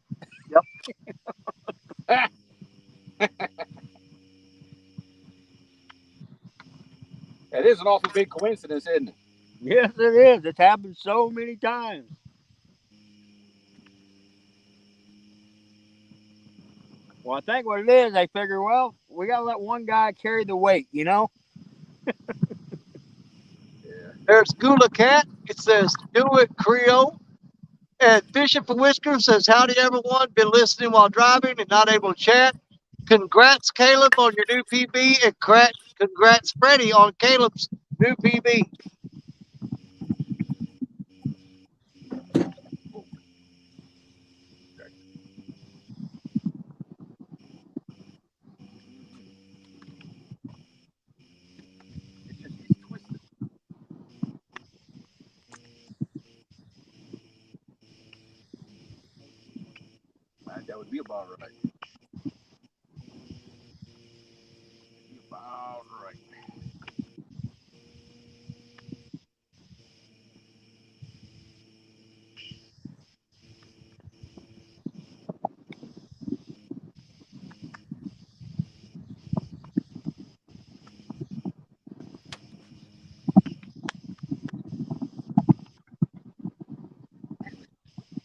It is an awful big coincidence, isn't it? Yes, it is. It's happened so many times. Well, I think what it is, they figure, well, we got to let one guy carry the weight, you know? Yeah. There's Gula Cat. It says, "Do it, Creole." And Fishing for Whiskers says, "Howdy, everyone. Been listening while driving and not able to chat. Congrats, Caleb, on your new PB, and congrats, Freddie, on Caleb's new PB." It's twisted. That would be about right. Be about right.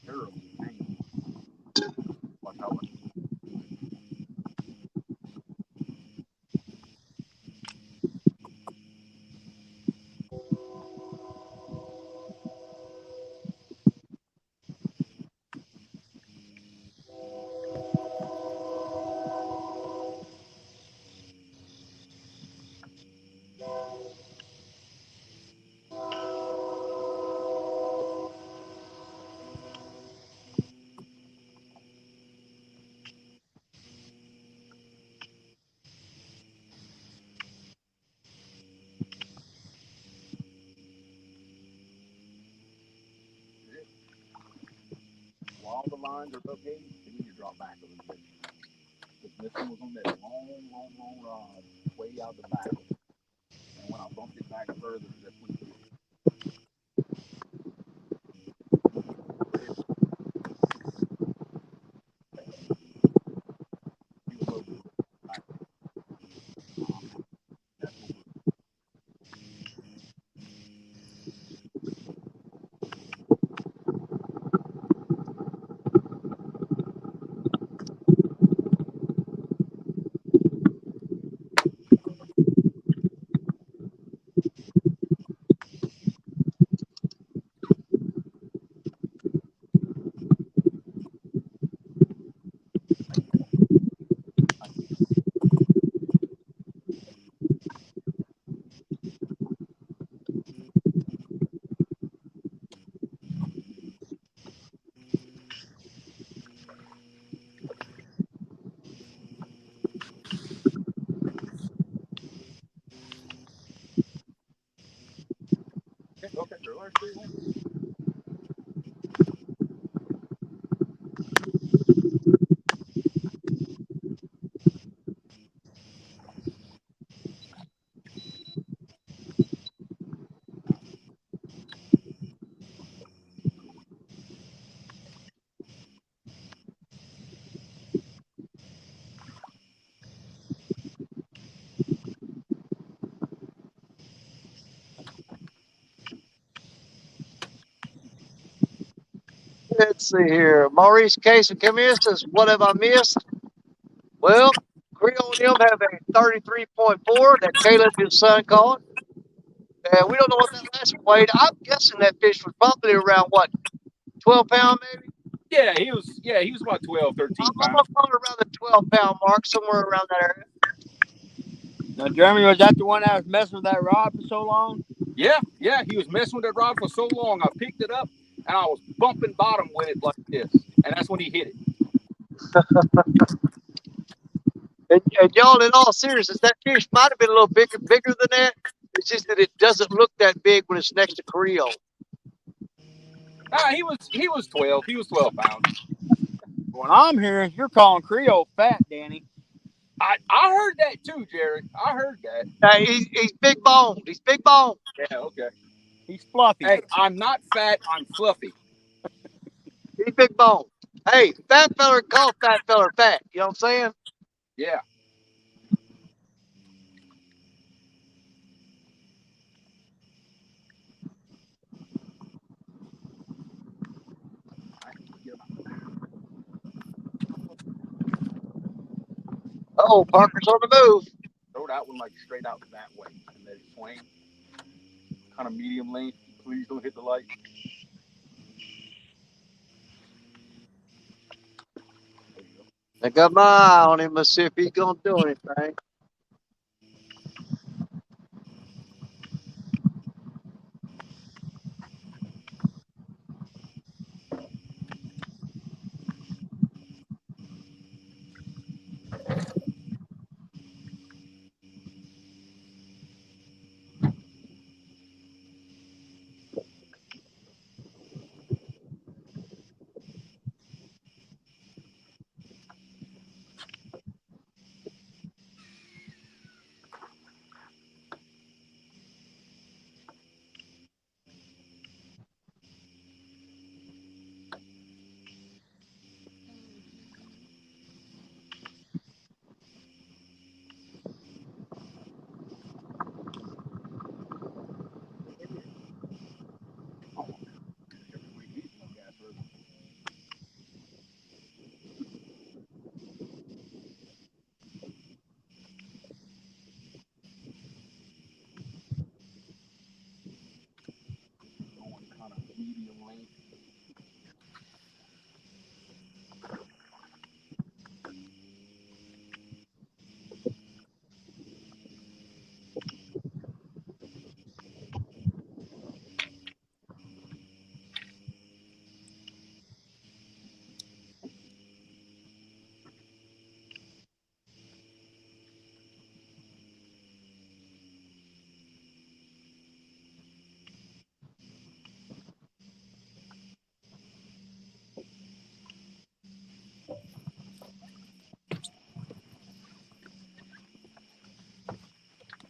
Terrible. Dang. Watch out. While the lines are up gauge, you need to drop back a little bit. Because this one was on that long rod way out the back. And when I bumped it back further, that's when it Let's see here. Maurice Case and come in says, "What have I missed?" Well, Creole and them have a 33.4 that Caleb, his son, caught. And we don't know what that last one weighed. I'm guessing that fish was probably around, what, 12 pound maybe? Yeah, he was. Yeah, he was about 12, 13 I'm pounds. going to call it around the 12-pound mark, somewhere around that area. Now, Jeremy, was that the one that was messing with that rod for so long? Yeah, he was messing with that rod for so long. I picked it up and I was bumping bottom with it like this, and that's when he hit it. And y'all, in all seriousness, that fish might have been a little bigger than that. It's just that it doesn't look that big when it's next to Creole. Nah, he was 12. He was 12 pounds. What I'm hearing, you're calling Creole fat, Danny. I heard that too, Jerry. I heard that. He's big boned. He's big boned. Yeah, okay. He's fluffy. Hey, I'm not fat. I'm fluffy. He's big boned. Hey, fat feller call fat feller fat. You know what I'm saying? Yeah. Oh, Parker's on the move. Throw that one like straight out that way and let it swing. Kind of medium length. Please don't hit the light. There you go. I got my eye on him. Let's see if he's gonna do anything. Going kind of medium length.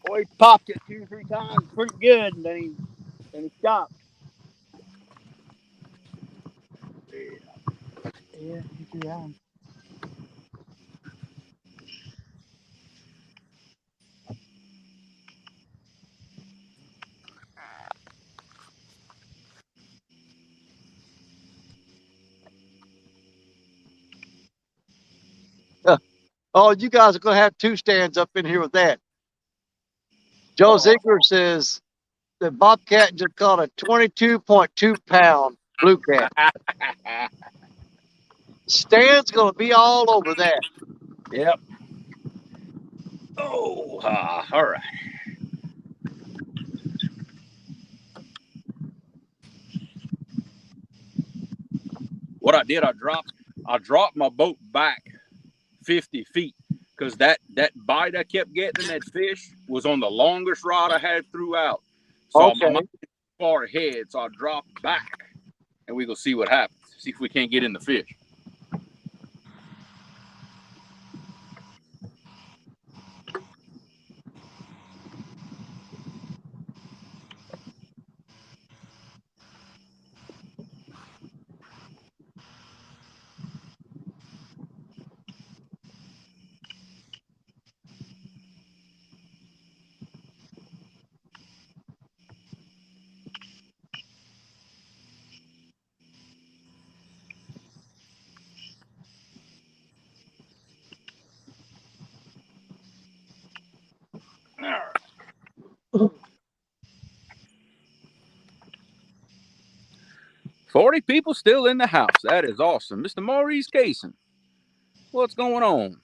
Boy, he popped it 2 or 3 times pretty good, and then he stopped. Yeah, you threw that one. Oh, you guys are gonna have 2 stands up in here with that. Joe Ziegler says the Bobcat just caught a 22.2 pound blue cat. Stan's gonna be all over that. Yep. Oh, all right. What I did, I dropped my boat back 50 feet because that bite I kept getting in that fish was on the longest rod I had throughout. So Okay. far ahead, so I'll drop back and we go see what happens. See if we can't get in the fish. All right. 40 people still in the house. That is awesome. Mr. Maurice Cason, what's going on?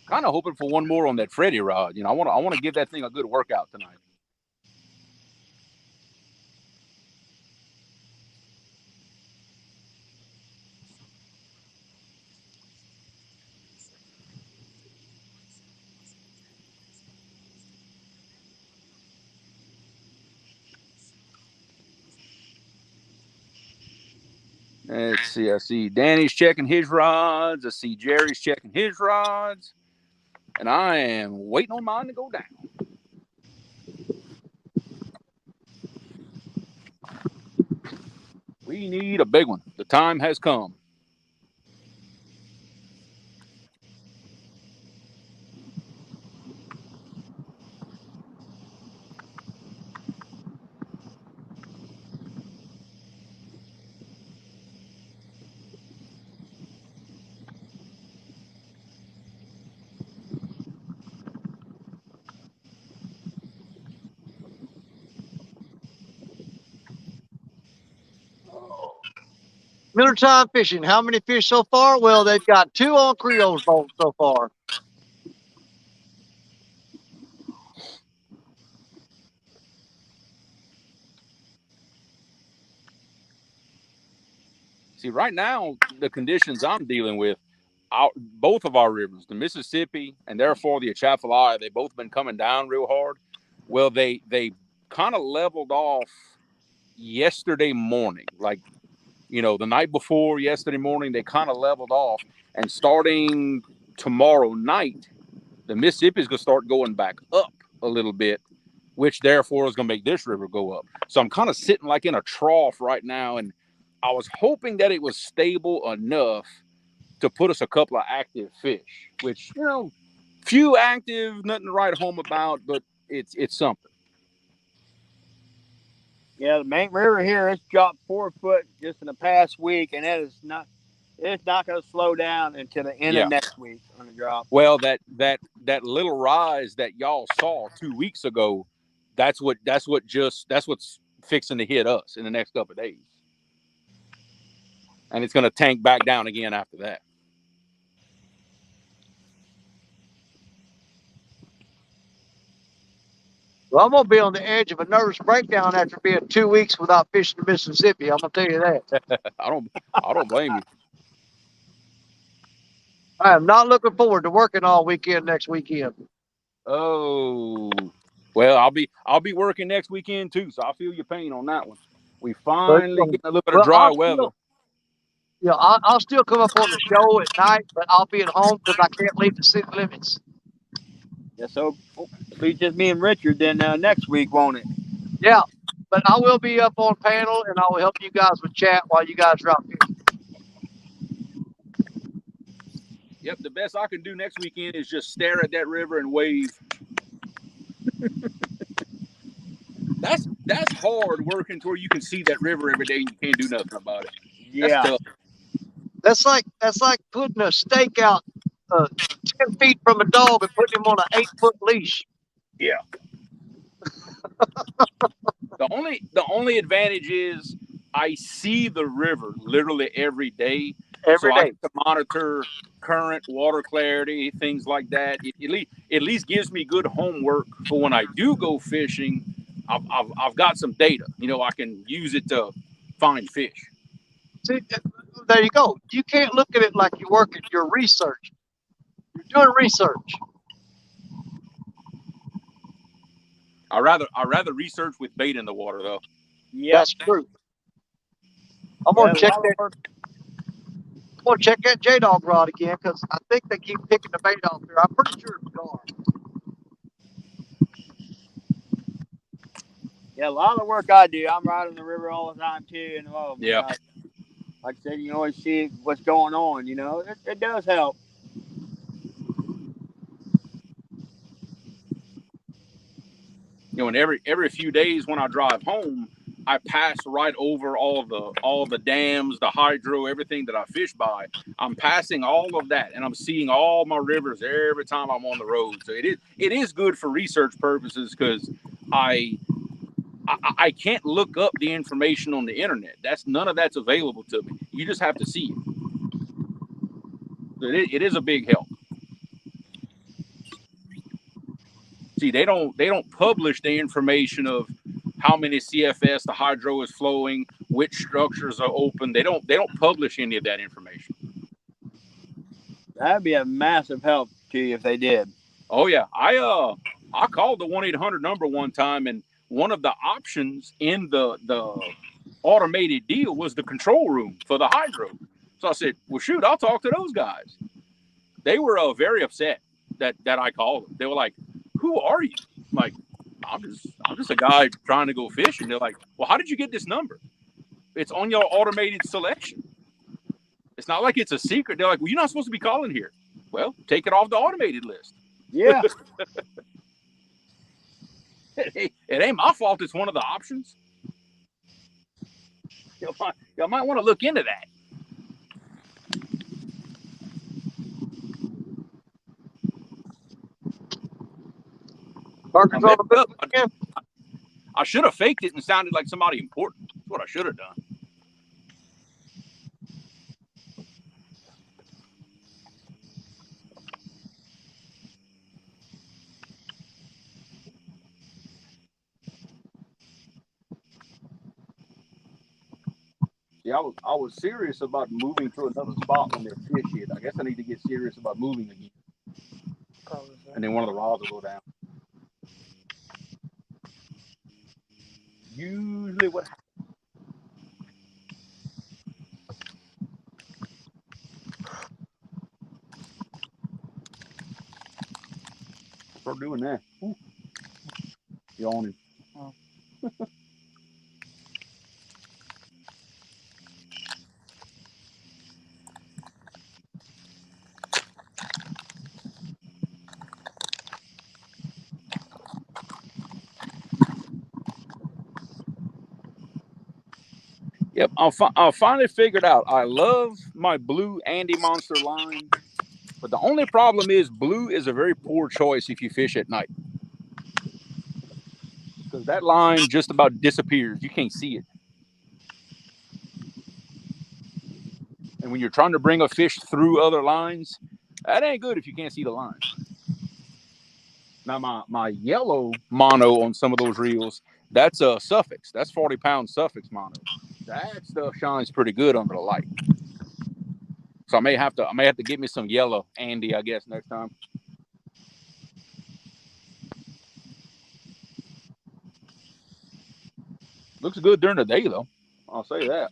Kind of hoping for one more on that Freddy rod. You know, I want to give that thing a good workout tonight. Let's see. I see Danny's checking his rods. I see Jerry's checking his rods. And I am waiting on mine to go down. We need a big one. The time has come. Wintertime fishing. How many fish so far? Well, they've got 2 on Creole's boat so far. See, right now, the conditions I'm dealing with, both of our rivers, the Mississippi and therefore the Atchafalaya, they've both been coming down real hard. Well, they kind of leveled off yesterday morning. Like, you know, the night before yesterday morning, they kind of leveled off. And starting tomorrow night, the Mississippi is going to start going back up a little bit, which therefore is going to make this river go up. So I'm kind of sitting like in a trough right now. And I was hoping that it was stable enough to put us a couple of active fish, which, you know, few active, nothing to write home about, but it's something. Yeah, the main river here has dropped 4 foot just in the past week, and it's not going to slow down until the end Yeah. of next week on the drop. Well, that little rise that y'all saw 2 weeks ago, that's what's fixing to hit us in the next couple of days, and it's going to tank back down again after that. Well, I'm gonna be on the edge of a nervous breakdown after being 2 weeks without fishing the Mississippi. I'm gonna tell you that. I don't blame you. I am not looking forward to working all weekend next weekend. Oh, well, I'll be working next weekend too, so I feel your pain on that one. We But finally getting a little bit of well, dry weather. I'll still come up on the show at night, but I'll be at home because I can't leave the city limits. Yeah, so it'll be just me and Richard then next week, won't it? Yeah, but I will be up on panel and I will help you guys with chat while you guys are out fishing. Yep, the best I can do next weekend is just stare at that river and wave. That's hard working to where you can see that river every day and you can't do nothing about it. Yeah. That's tough. That's like putting a stake out 10 feet from a dog and putting him on an 8-foot leash. Yeah. The only advantage is I see the river literally every day. Every so I day. can monitor current, water clarity, things like that. It at least gives me good homework for when I do go fishing. I've got some data. You know, I can use it to find fish. See, there you go. You can't look at it like you're working your research. You're doing research. I rather research with bait in the water though. Yep. That's true. I'm Yeah, gonna a check lot of that. work. I'm gonna check that J Dog rod again because I think they keep picking the bait off here. I'm pretty sure it's gar. Yeah, a lot of the work I do, I'm riding the river all the time too, and oh my Yeah. God, like I said, you always see what's going on. You know, it does help. You know, and every few days when I drive home, I pass right over all the dams, the hydro, everything that I fish by. I'm passing all of that, and I'm seeing all my rivers every time I'm on the road. So it is good for research purposes because I can't look up the information on the internet. None of that's available to me. You just have to see it. So it is a big help. See, they don't publish the information of how many CFS the hydro is flowing, which structures are open. They don't publish any of that information. That'd be a massive help to you if they did. Oh yeah, I called the 1-800 number one time, and one of the options in the automated deal was the control room for the hydro. So I said, well, shoot, I'll talk to those guys. They were very upset that I called them. They were like, who are you? I'm like, I'm just a guy trying to go fishing. They're like, well, how did you get this number? It's on your automated selection. It's not like it's a secret. They're like, well, you're not supposed to be calling here. Well, take it off the automated list. Yeah. It ain't my fault. It's one of the options. Y'all might want to look into that. Parker's on the bill again. I should have faked it and sounded like somebody important. That's what I should have done. See, I was serious about moving to another spot when there's fish hit. I guess I need to get serious about moving again. And then one of the rods will go down. Usually what happens. Start doing that. Ooh. Yawning. Oh. Yep, I finally figured out. I love my blue Andy Monster line, but the only problem is blue is a very poor choice if you fish at night, because that line just about disappears. You can't see it, and when you're trying to bring a fish through other lines, that ain't good if you can't see the line. Now my yellow mono on some of those reels, that's a suffix. That's 40-pound suffix mono. That stuff shines pretty good under the light. So I may have to get me some yellow Andy, I guess, next time. Looks good during the day though. I'll say that.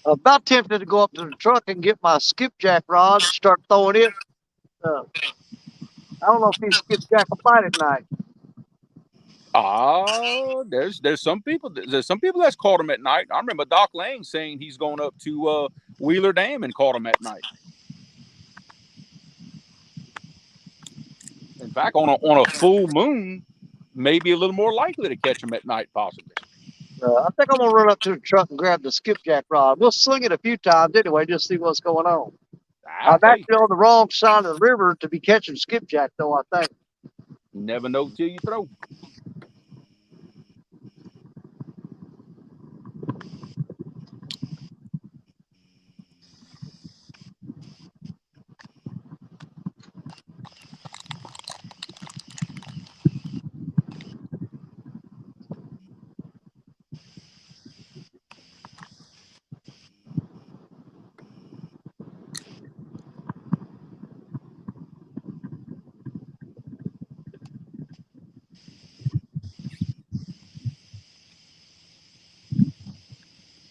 About tempted to go up to the truck and get my skipjack rod, start throwing it. I don't know if these skipjack will bite at night. There's some people that's caught them at night. I remember Doc Lang saying he's going up to Wheeler Dam and caught them at night. In fact, on a full moon, maybe a little more likely to catch them at night, possibly. I think I'm gonna run up to the truck and grab the skipjack rod. We'll sling it a few times anyway, just see what's going on. I'm actually on the wrong side of the river to be catching skipjack, though. I think. Never know till you throw.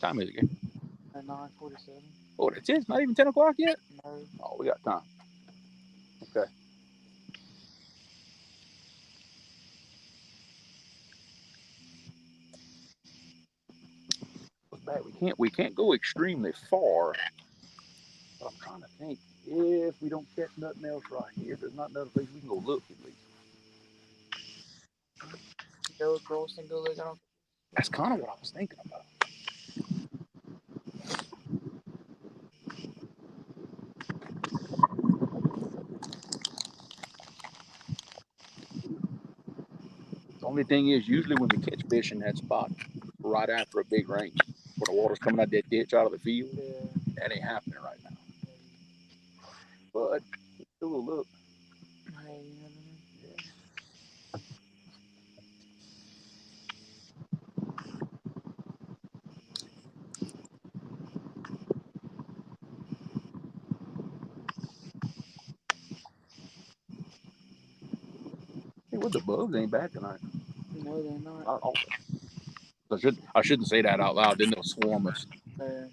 time is it again? At 9:47. Oh, it's not even 10 o'clock yet? No. Oh, we got time. Okay. We can't go extremely far. But I'm trying to think if we don't catch nothing else right here, there's not another place we can go look at least. Go across and go look at them. That's kind of what I was thinking about. The only thing is, usually when we catch fish in that spot, right after a big rain, where the water's coming out that ditch out of the field, that ain't happening right now. But still a look. Hey, you never know. Hey, what the bugs ain't bad tonight. No, they're not. Not all. I shouldn't say that out loud. Then they'll swarm us. You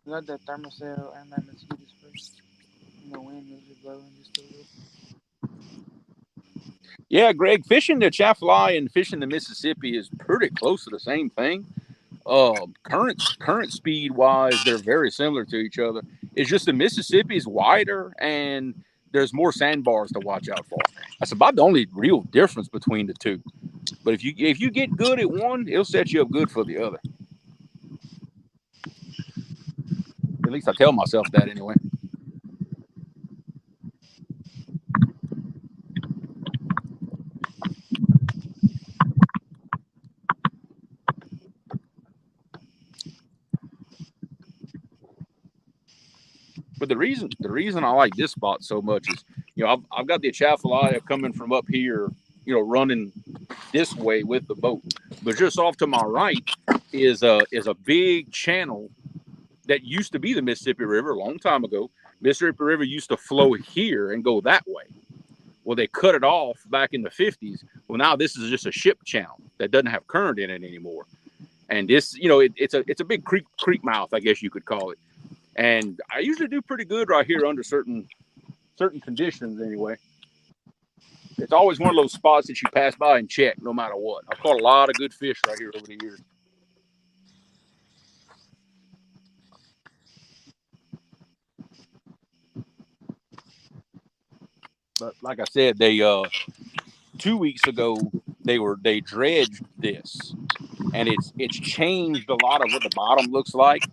got that thermocell and that mosquito spray. And the wind is just blowing just a little. Yeah, Greg, fishing the Chaffalaya and fishing the Mississippi is pretty close to the same thing. Current speed wise, they're very similar to each other. It's just the Mississippi is wider and there's more sandbars to watch out for. That's about the only real difference between the two. But if you get good at one, it'll set you up good for the other. At least I tell myself that anyway. But the reason I like this spot so much is, I've got the Atchafalaya coming from up here, running this way with the boat. But just off to my right is a big channel that used to be the Mississippi River a long time ago. Mississippi River used to flow here and go that way. Well, they cut it off back in the 50s. Well, now this is just a ship channel that doesn't have current in it anymore. And this, it's a big creek mouth, I guess you could call it. And I usually do pretty good right here under certain conditions anyway. It's always one of those spots that you pass by and check no matter what. I've caught a lot of good fish right here over the years. But like I said, they 2 weeks ago they dredged this, and it's changed a lot of what the bottom looks like.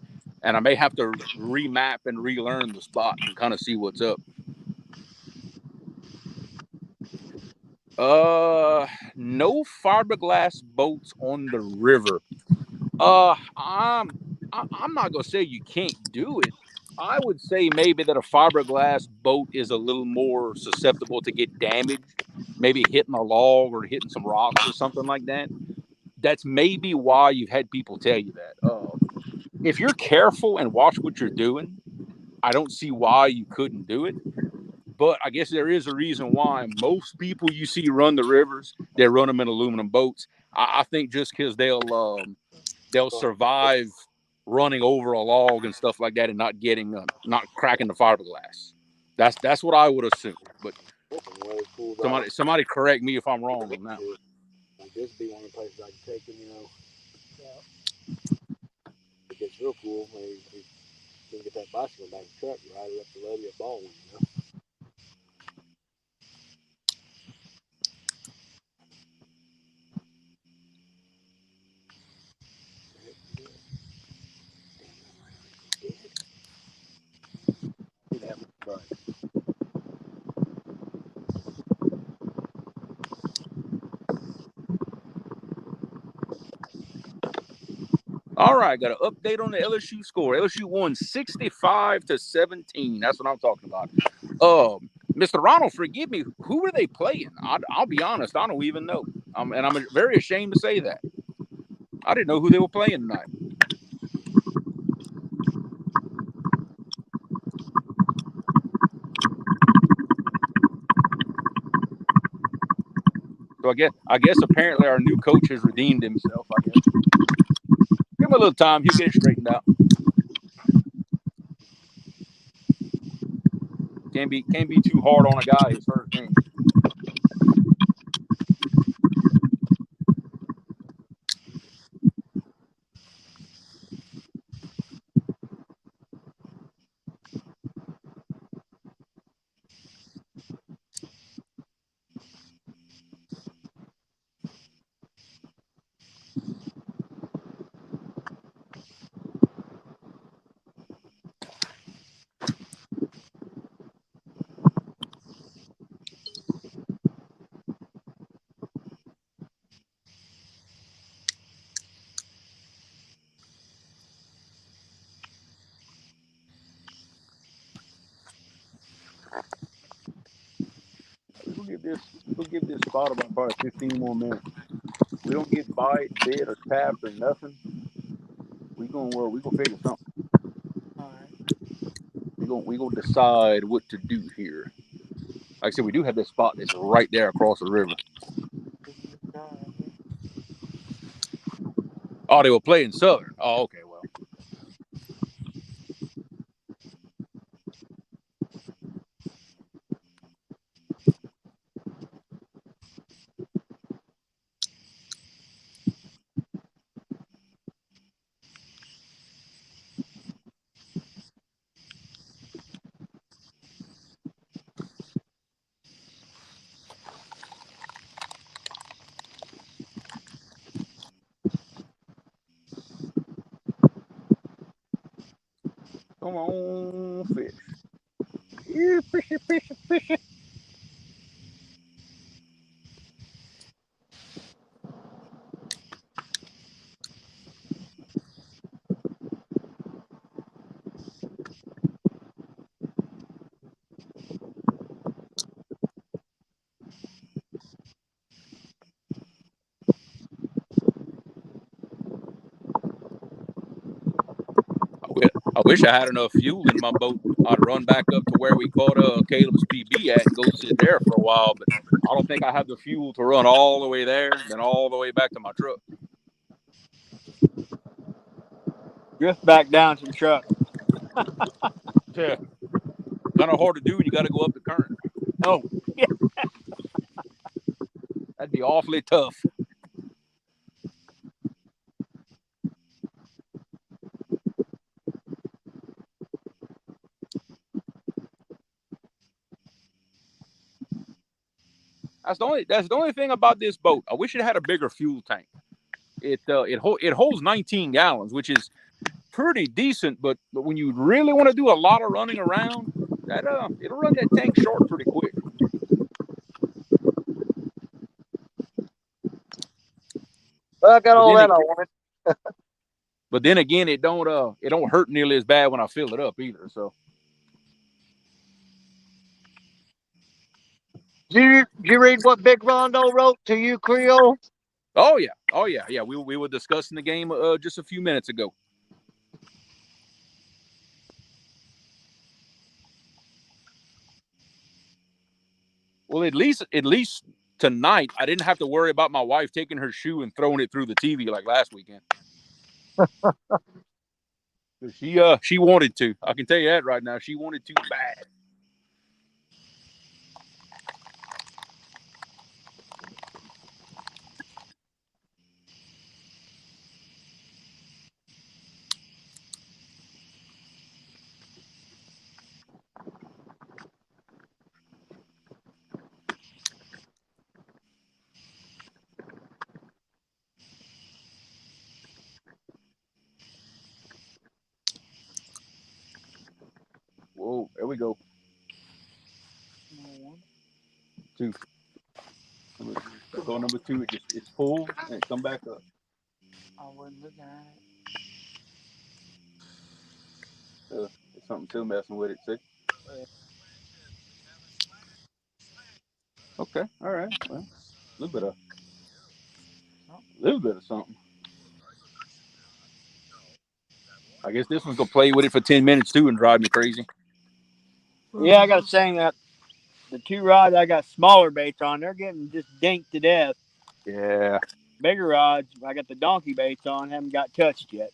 And I may have to remap and relearn the spot and kind of see what's up. No fiberglass boats on the river. I'm not gonna say you can't do it. I would say maybe that a fiberglass boat is a little more susceptible to get damaged, maybe hitting a log or hitting some rocks or something like that. That's maybe why you've had people tell you that. If you're careful and watch what you're doing, I don't see why you couldn't do it. But I guess there is a reason why most people you see run the rivers, they run them in aluminum boats. I think just because they'll survive running over a log and stuff like that and not cracking the fiberglass. That's what I would assume. But somebody correct me if I'm wrong on that. Like this would be one of the places I could take them, Yeah. It gets real cool when you can get that bicycle back in the truck, ride it up the levee at Baldwin, All right, got an update on the LSU score. LSU won 65-17. That's what I'm talking about. Mr. Ronald, forgive me. Who were they playing? I'll be honest, I don't even know. And I'm very ashamed to say that. I didn't know who they were playing tonight. So I guess apparently our new coach has redeemed himself, I guess. him a little time. He'll get it straightened out. Can't be too hard on a guy his first game. We'll give this spot about probably 15 more minutes. We don't get bite, bit, or tapped or nothing. We gonna figure something. All right. We gonna decide what to do here. Like I said, we do have this spot that's right there across the river. Oh, they were playing Southern. Oh, okay, well. Come on, fish. Yeah, fishy, fishy, fishy. I wish I had enough fuel in my boat. I'd run back up to where we caught Caleb's PB at and go sit there for a while, but I don't think I have the fuel to run all the way there, then all the way back to my truck. Drift back down to the truck. Yeah. Kind of hard to do when you got to go up the current. Oh, yeah. That'd be awfully tough. That's the only thing about this boat. I wish it had a bigger fuel tank. It holds 19 gallons, which is pretty decent. But when you really want to do a lot of running around, it'll run that tank short pretty quick. Well, I got all that I wanted. But then again, it don't hurt nearly as bad when I fill it up either. So. Did you read what Big Rondo wrote to you, Creole? Oh yeah. We were discussing the game just a few minutes ago. Well, at least tonight, I didn't have to worry about my wife taking her shoe and throwing it through the TV like last weekend. She wanted to. I can tell you that right now. She wanted to bad. Whoa, there we go. Two. Go number two. It's full and come back up. I wasn't looking at it. There's something still messing with it. See? Okay. All right. Well, a little bit of something. I guess this one's gonna play with it for 10 minutes too and drive me crazy. Yeah, I got to say that the two rods I got smaller baits on, they're getting just dinked to death. Yeah. bigger rods. I got the donkey baits on. Haven't got touched yet.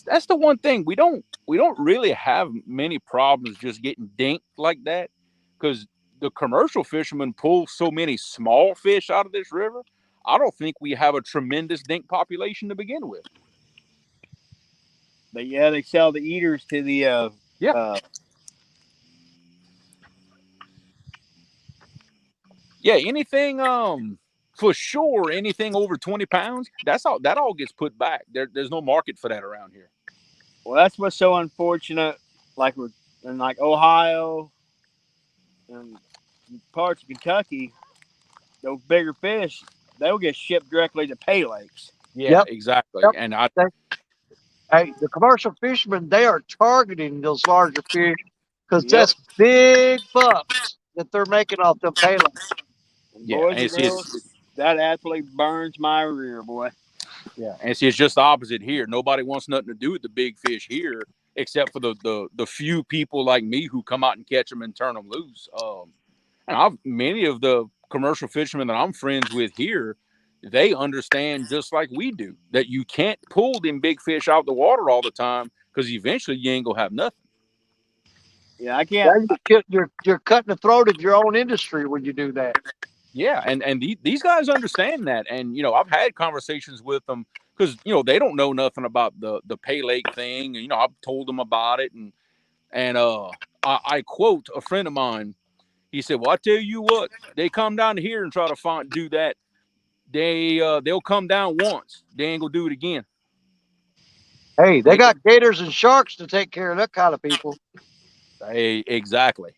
That's the one thing we don't really have many problems just getting dinked like that, because the commercial fishermen pull so many small fish out of this river. I don't think we have a tremendous dink population to begin with. But yeah, they sell the eaters to the Yeah, uh yeah. Anything for sure, anything over 20 pounds, that all gets put back. There's no market for that around here. well, that's what's so unfortunate. Like we're in like Ohio and parts of Kentucky, those bigger fish, they'll get shipped directly to pay lakes. Yeah, Yep. exactly. Yep. And I They, hey, the commercial fishermen, they are targeting those larger fish because Yep. that's big bucks that they're making off them payloads. And yeah, boys and and see it's girls, that absolutely burns my rear, boy. Yeah, and see, it's just the opposite here. Nobody wants nothing to do with the big fish here, except for the few people like me who come out and catch them and turn them loose. And many of the commercial fishermen that I'm friends with here, they understand just like we do that you can't pull them big fish out the water all the time, because eventually you ain't gonna have nothing. Yeah, I can't. Now you're cutting the throat of your own industry when you do that. Yeah, and these guys understand that, and I've had conversations with them, because they don't know nothing about the pay lake thing, and I've told them about it, and I quote a friend of mine. He said, "Well, I tell you what, they come down here and try to do that. They'll come down once. They ain't gonna do it again." Hey, they They, got gators and sharks to take care of that kind of people. exactly.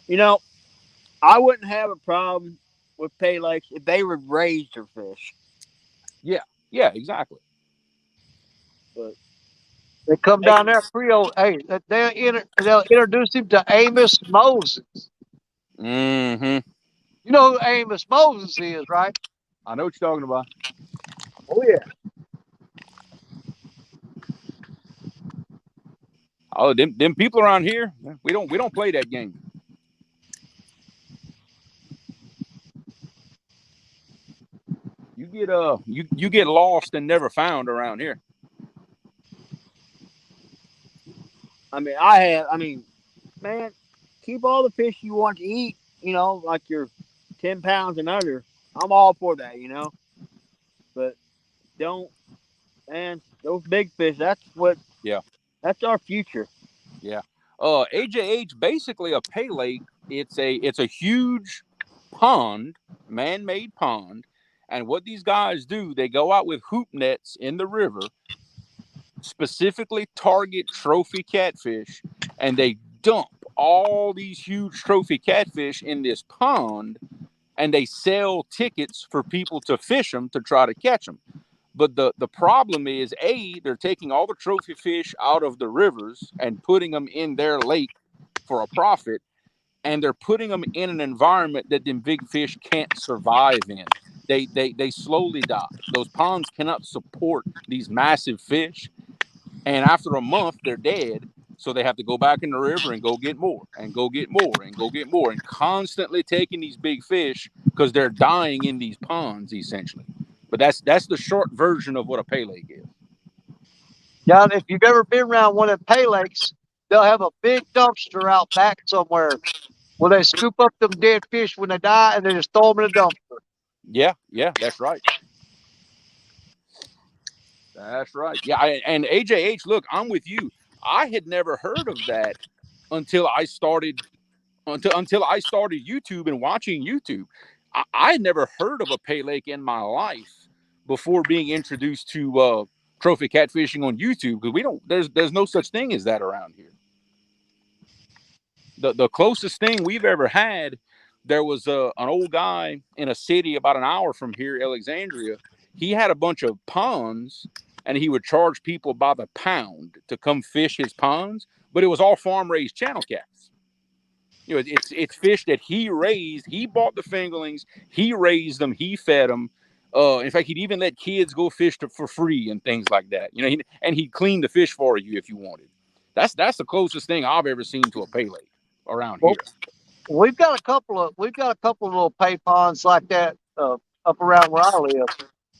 You know, I wouldn't have a problem with pay lakes if they would raise their fish. Yeah, yeah, exactly. But They come they down can, there, Creole. Hey, they'll introduce him to Amos Moses. Mm-hmm. You know who Amos Moses is, right? I know what you're talking about. Oh yeah. Oh, them people around here, we don't play that game. You get lost and never found around here. I mean, man, keep all the fish you want to eat. Like your 10 pounds and under. I'm all for that. But don't, man, those big fish. Yeah, That's our future. yeah. AJH, basically a pay lake. It's a huge pond, man-made pond, and what these guys do, they go out with hoop nets in the river, specifically target trophy catfish, and they dump all these huge trophy catfish in this pond, and they sell tickets for people to fish them to try to catch them. But the problem is, they're taking all the trophy fish out of the rivers and putting them in their lake for a profit, and they're putting them in an environment that them big fish can't survive in. They slowly die. Those ponds cannot support these massive fish, and after a month, they're dead. So they have to go back in the river and go get more and go get more and go get more, and constantly taking these big fish because they're dying in these ponds essentially. But that's the short version of what a pay lake is. Yeah, if you've ever been around one of the pay lakes, they'll have a big dumpster out back somewhere where they scoop up them dead fish when they die and they just throw them in a dumpster. Yeah, yeah, that's right. That's right. Yeah, and AJH, look, I'm with you. I had never heard of that until I started until I started YouTube and watching YouTube. I had never heard of a pay lake in my life before being introduced to trophy catfishing on YouTube, because we don't there's no such thing as that around here. The closest thing we've ever had, there was an old guy in a city about an hour from here, Alexandria. He had a bunch of ponds, and he would charge people by the pound to come fish his ponds, but it was all farm raised channel cats. It's fish that he raised. He bought the fingerlings. He raised them. He fed them. In fact, he'd even let kids go fish for free and things like that. You know, and he'd clean the fish for you if you wanted. That's the closest thing I've ever seen to a pay lake around Well, here. we've got a couple of little pay ponds like that up around where I live,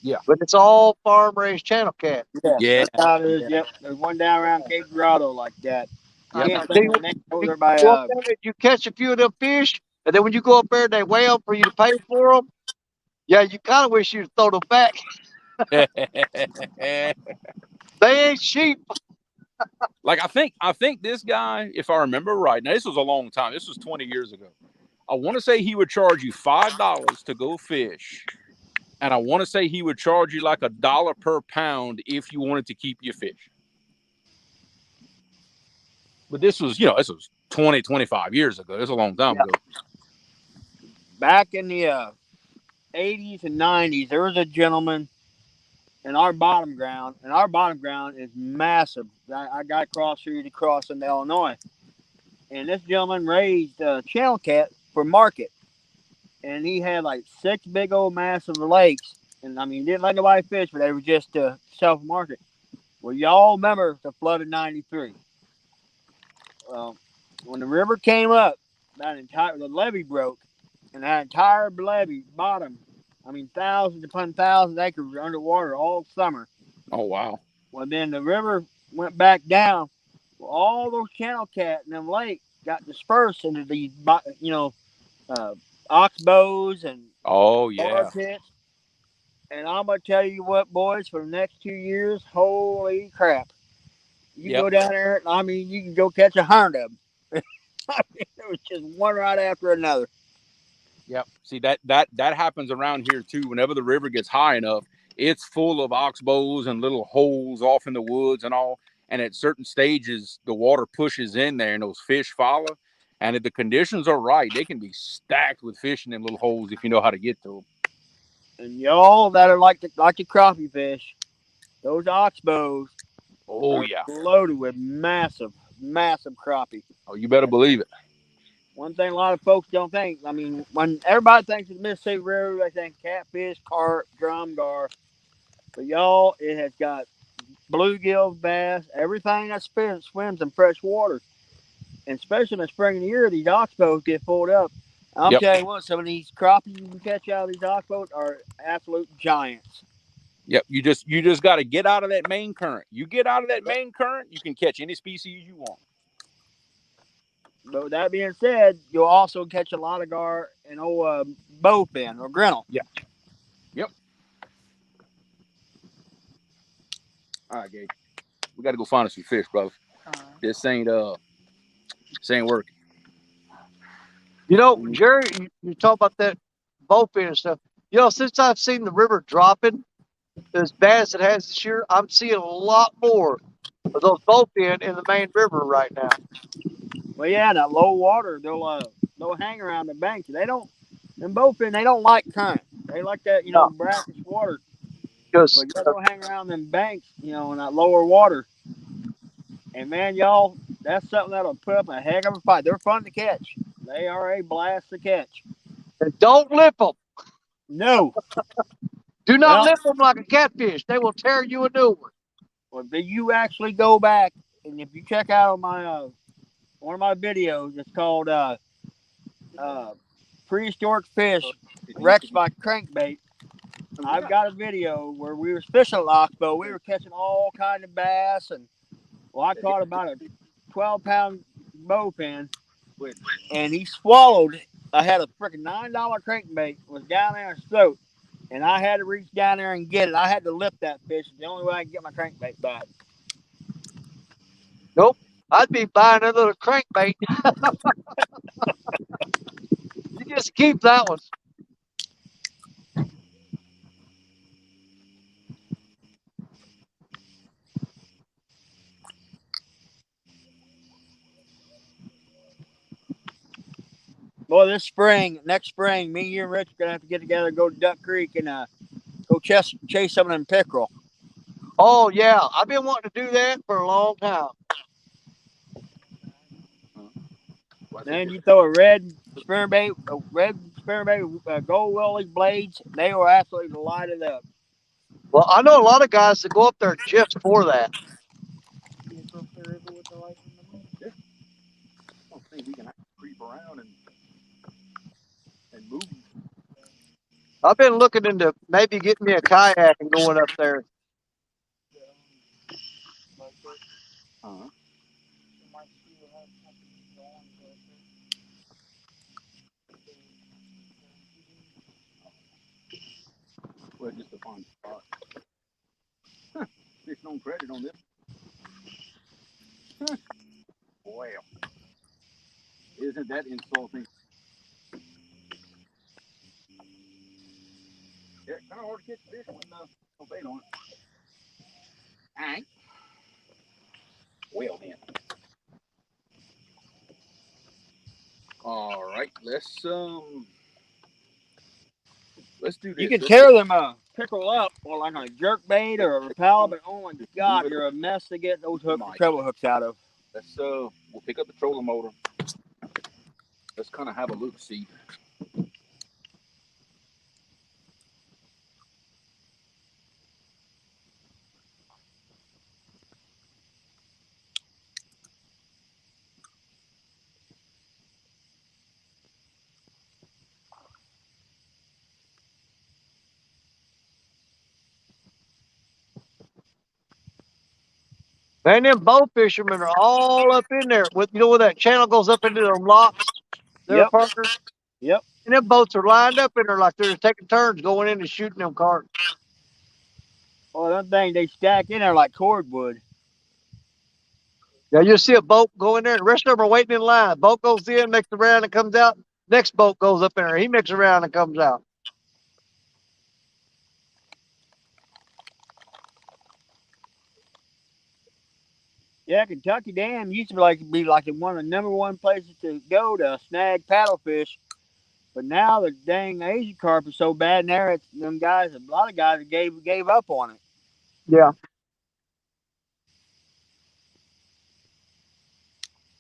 Yeah. but it's all farm raised channel cat. Yes, Yeah. that's how it is. Yep. There's one down around Cape Dorado like that. Yep. Can't They, think of the name you over by go up there, you catch a few of them fish, and then when you go up there, they weigh them for you to pay for them. Yeah, you kind of wish you'd throw them back. They ain't cheap. Like I think this guy, if I remember right, now this was a long time. This was 20 years ago. I want to say he would charge you $5 to go fish, and I want to say he would charge you like $1 per pound if you wanted to keep your fish. But this was 20, 25 years ago. It's a long time ago. back in the 80s and 90s. There was a gentleman in our bottom ground, and our bottom ground is massive. I got across here to cross into Illinois, and this gentleman raised channel cat for market, and he had like 6 big old massive lakes, and I mean, he didn't let nobody fish, but they were just self market. Well, y'all remember the flood of '93? Well, when the river came up, the levee broke, and that entire levee bottom, I mean, thousands upon thousands of acres were underwater all summer. Oh wow. Well, then the river went back down. Well, all those channel cat in them lakes got dispersed into these, uh, oxbows and Oh bar yeah. pits. And I'm gonna tell you what, boys, for the next 2 years, holy crap! You Yep. go down there, I mean, you can go catch 100 of them. I mean, it was just one right after another. Yep. See that happens around here too. Whenever the river gets high enough, it's full of oxbows and little holes off in the woods and all. And at certain stages, the water pushes in there, and those fish follow. And if the conditions are right, they can be stacked with fish in them little holes if you know how to get to them. And y'all that are like the crappie fish, those oxbows Oh are yeah. loaded with massive, massive crappie. Oh, you better believe it. One thing a lot of folks don't think. I mean, when everybody thinks of the Mississippi River, they think catfish, carp, drum gar. But y'all, it has got bluegills, bass, everything that swims in fresh water. And especially in the spring of the year, these oxbows get filled up. I'm Yep. telling you what, some of these crappies you can catch out of these oxbows are absolute giants. Yep. You just got to get out of that main current. You get out of that main current, you can catch any species you want. But with that being said, you'll also catch a lot of gar and old bowfin or grinnell. Yeah. Yep. All right, Gabe. We got to go find us some fish, brother. This ain't working. You know, Jerry, you talk about that bowfin and stuff. You know, since I've seen the river dropping as bad as it has this year, I'm seeing a lot more of those bowfin in the main river right now. Well, yeah, that low water, they'll hang around the banks. They don't, them bowfin, they don't like current. They like that, No, brackish water. because But yeah, they'll hang around them banks, in that lower water. And man, y'all, that's something that'll put up a heck of a fight. They're fun to catch. They are a blast to catch. don't lip them. No. Do not Well, lip them like a catfish. They will tear you a new one. well, if you actually go back and if you check out on my one of my videos, it's called Prehistoric Fish Wrecks by Crankbait. I've got a video where we were fishing at Oxbow. We were catching all kind of bass, and well, I caught about a 12-pound bowfin, and he swallowed. I had a freaking $9 crankbait was down there in his throat, and I had to reach down there and get it. I had to lift that fish. It's the only way I can get my crankbait back. Nope. I'd be buying a little crankbait. You just keep that one. Boy, next spring, me, you, and Rich are gonna have to get together, go to Duck Creek, and go chase some of them pickerel. Oh yeah, I've been wanting to do that for a long time. Then you throw a red spinnerbait gold willie blades. They were absolutely lighted up. Well, I know a lot of guys that go up there just for that. You go up the river with the lights in the moon. I don't think we can creep around and move. I've been looking into maybe getting me a kayak and going up there. Like that. Uh-huh. You might still have something going like that. Well, just a fun spot. There's no credit on this. Well, isn't that insulting? Yeah, kind of hard to catch fish when no bait on it. All right. Well then. All right. Let's do You this. can Let's tear them pickerel up or like on a jerk bait or a repel, but oh my god, you're a mess to get those treble hooks out of. We'll pick up the trolling motor. Let's kind of have a look see. Man, them bow fishermen are all up in there. With where that channel goes up into them locks, their Yep, partner. yep. And them boats are lined up in there like they're taking turns going in and shooting them carts. Oh, that thing they stack in there like cordwood. Yeah, you'll see a boat go in there, and the rest of them are waiting in line. A boat goes in, makes around, and comes out. Next boat goes up in there. He makes around and comes out. Yeah, Kentucky Dam used to be like one of the number one places to go to snag paddlefish. But now the dang Asian carp is so bad in there, it's them guys. A lot of guys gave up on it. Yeah.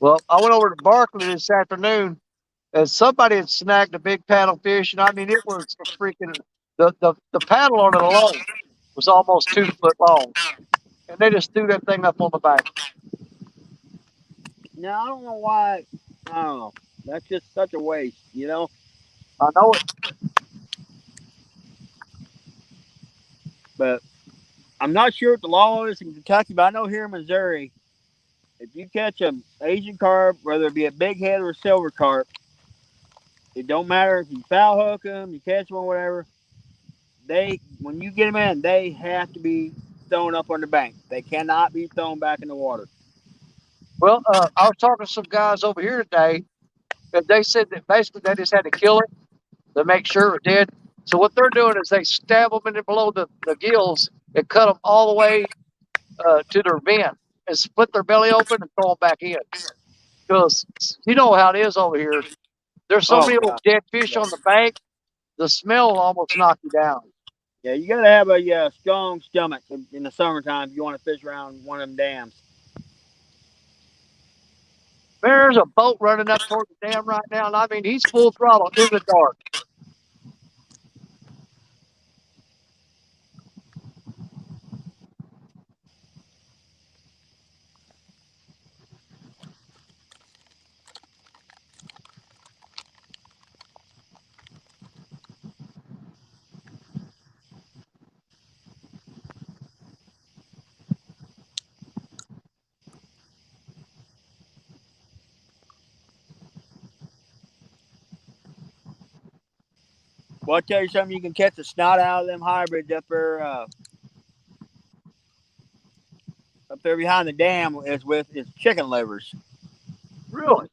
Well, I went over to Barkley this afternoon, and somebody had snagged a big paddlefish, and I mean it was a freaking the paddle on it alone was almost 2 foot long, and they just threw that thing up on the bank. Now I don't know why. I don't know. That's just such a waste, you know. I know it. But I'm not sure what the law is in Kentucky, but I know here in Missouri, if you catch an Asian carp, whether it be a big head or a silver carp, it don't matter if you foul hook them, you catch them or whatever. They when you get them in, they have to be thrown up on the bank. They cannot be thrown back in the water. Well, I was talking to some guys over here today, and they said that basically they just had to kill it to make sure it was dead. So what they're doing is they stab them in below the gills and cut them all the way to their vent and split their belly open and throw them back in. Because you know how it is over here. There's so Oh many old god, dead fish yeah, on the bank, the smell will almost knock you down. yeah. You gotta have a strong stomach in the summertime if you want to fish around one of them dams. There's a boat running up toward the dam right now, and I mean, he's full throttle in the dark. Well, I'll tell you something. You can catch the snot out of them hybrids up there behind the dam is chicken livers. Really?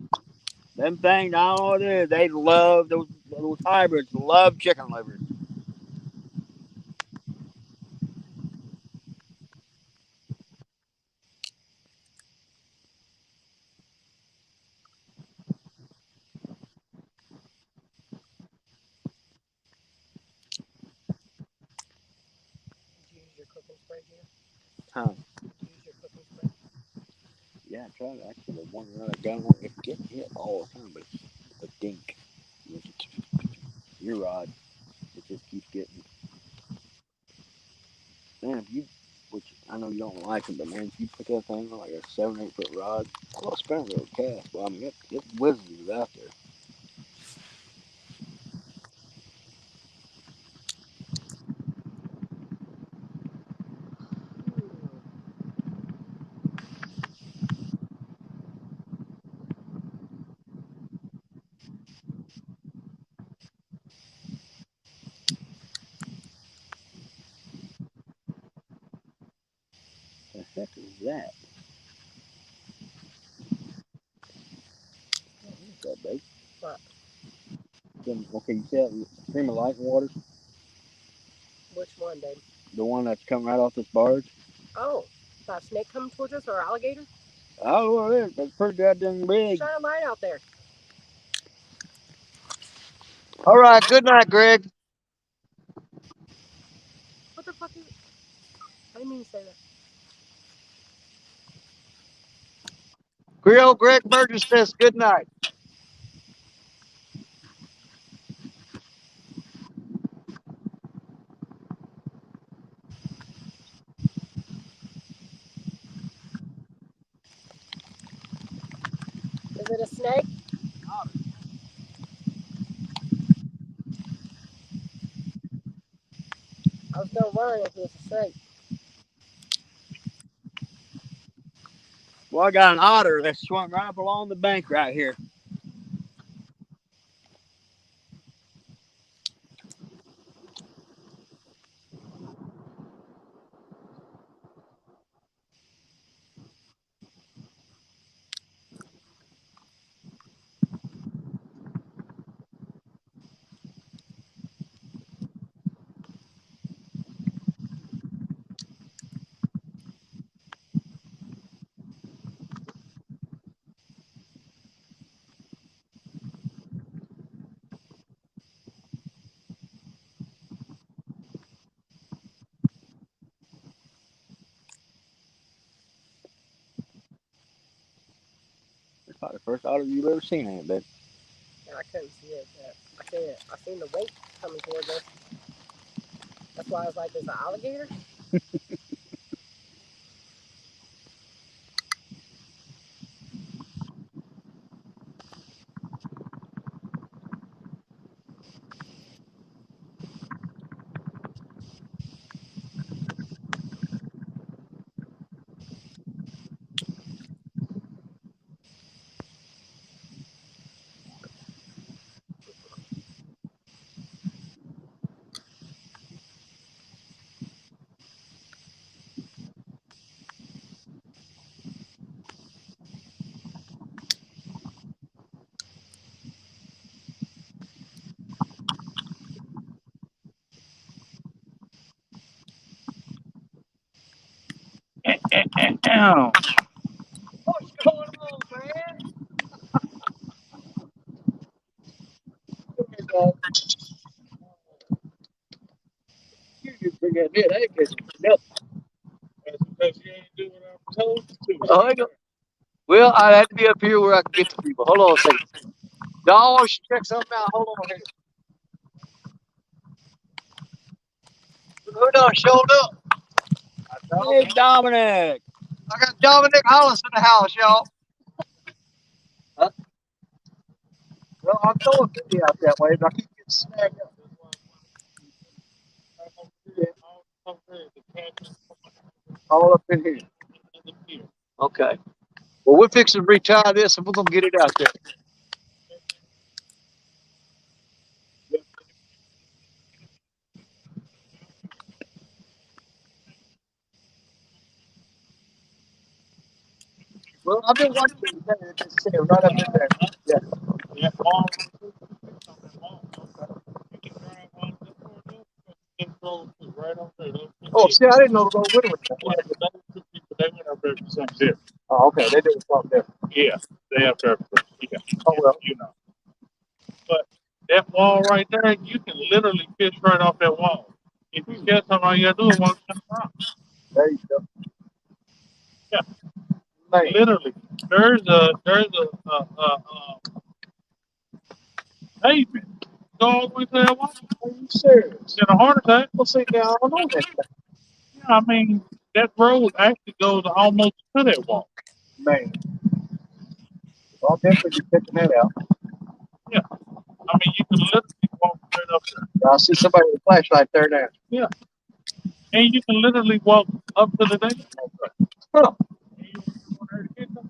Them things, I don't know what it is. They love those hybrids. Love chicken livers. Did you use your cooking spray here? Huh? Did you use your cooking spray? Yeah, I tried. I should have won another gun. It gets hit all the time, but it's a dink. your rod. It just keeps getting. Man, if you, which I know you don't like them, but man, if you put that thing on like a 7 or 8 foot rod, well, spinning reel cast. Well, I mean, it whizzes out there. The heck is that? What's that, babe? What? Okay, you see that stream of light and water? Which one, babe? The one that's coming right off this barge? Oh, that snake coming towards us or alligator? Oh, well, it is. That's pretty goddamn big. Shine a light out there. All right. Good night, Greg. What the fuck is it? I didn't mean to say that. Creole Greg Burgess says good night. Is it a snake? I was gonna run if it was a snake. Well, I got an otter that swung right up along the bank right here. It's probably the first otter you've ever seen, ain't it, babe? And I couldn't see it. I seen the weight coming towards us. That's why I was like, "Is it an alligator?" Ow. What's going on, man? You just bring that in. I ain't catching nothing. That's because you ain't doing what I'm told you to. Oh, I know. Well, I had to be up here where I can get to people. Hold on a second. Y'all always check something out. Hold on here. Who done showed up? I told Hey, you. Dominic. I got Dominic Hollis in the house, y'all. Huh? Well, I'm throwing 50 out that way, but I keep getting snagged up. Over there, the catfish All up in here. in the pier. Okay. Well, we're fixing to retire this and we're going to get it out there. Well, I've been watching it today. It just said right up in there. Yeah. That wall, on that wall. You can drive on this door, this road is right over there. Those two Oh, kids. see, I didn't know the road went that way. Yeah, but those two people, they went up there for something different. Oh, okay. They did something there. Yeah, they up there for, yeah, Oh, well. you know. But that wall right there, you can literally fish right off that wall. If you catch something, all you gotta do is walk down the rock. There you go. Yeah. Man. Literally, there's a pavement go all the way to that wall. Are you serious? Get a heart attack. Well, see, now I don't know that thing. Yeah, I mean, that road actually goes almost to that wall. Man. Well, I'll definitely be checking that out. Yeah. I mean, you can literally walk right up there. I see somebody with a flashlight there now. Yeah. And you can literally walk up to the dam. Huh. And you want to hit them.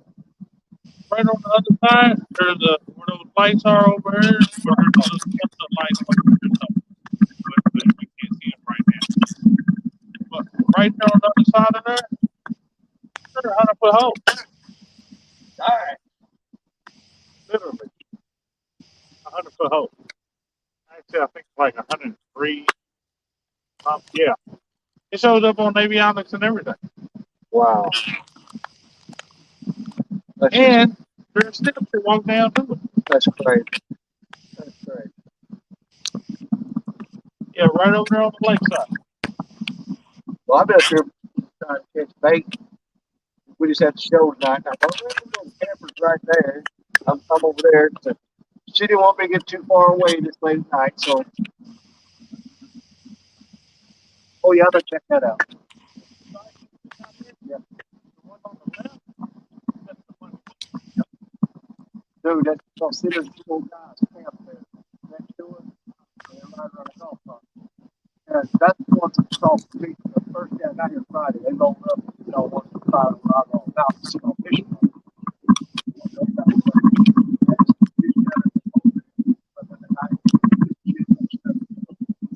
Right on the other side, there's where those lights are over here. Where there's a little lights over there. But we can't see them right now. But right there on the other side of there, there's a 100-foot hole. All right. Literally. 100-foot hole. Actually, I think it's like 103. Yeah. It shows up on avionics and everything. Wow. And there's steps that walk down to it. That's crazy. That's crazy. Yeah, right over there on the lakeside. Well, I'm up here trying to catch bait. We just had the show tonight. I thought, well, the camper's right there. I'm over there. So she didn't want me to get too far away this late at night, so. Oh, yeah, I better check that out. Yeah. Dude, that's considered two old guys camp there. Next to it, they're right around the golf cart. Yeah, that's the ones that saw me the first day I got here Friday. They rolled up, once the fire where I go out to see on fishing.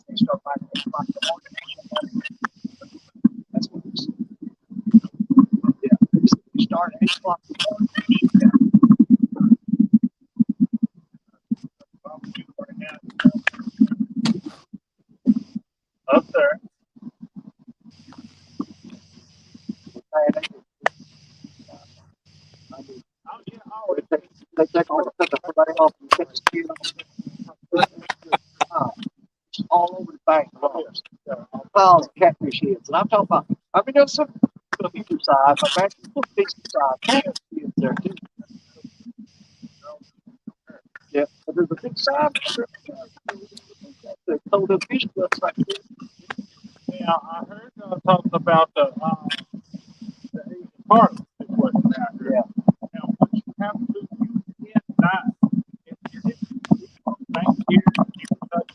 They start back at 8 o'clock in the morning. That's what it is. Yeah, they start at 8 o'clock in the morning. Up there. They take all the off and take the skin off. All over the bank. Piles of catfish heads. And I'm talking about, I mean, there's some huge size, but man, some decent size catfish heads there too. Yeah, but there's a big size. They told the fish clips like this. Yeah, I heard talking about the Asian part situation out here. Yeah. Now, what you have to do, you can't die. If you hit bank here, you can touch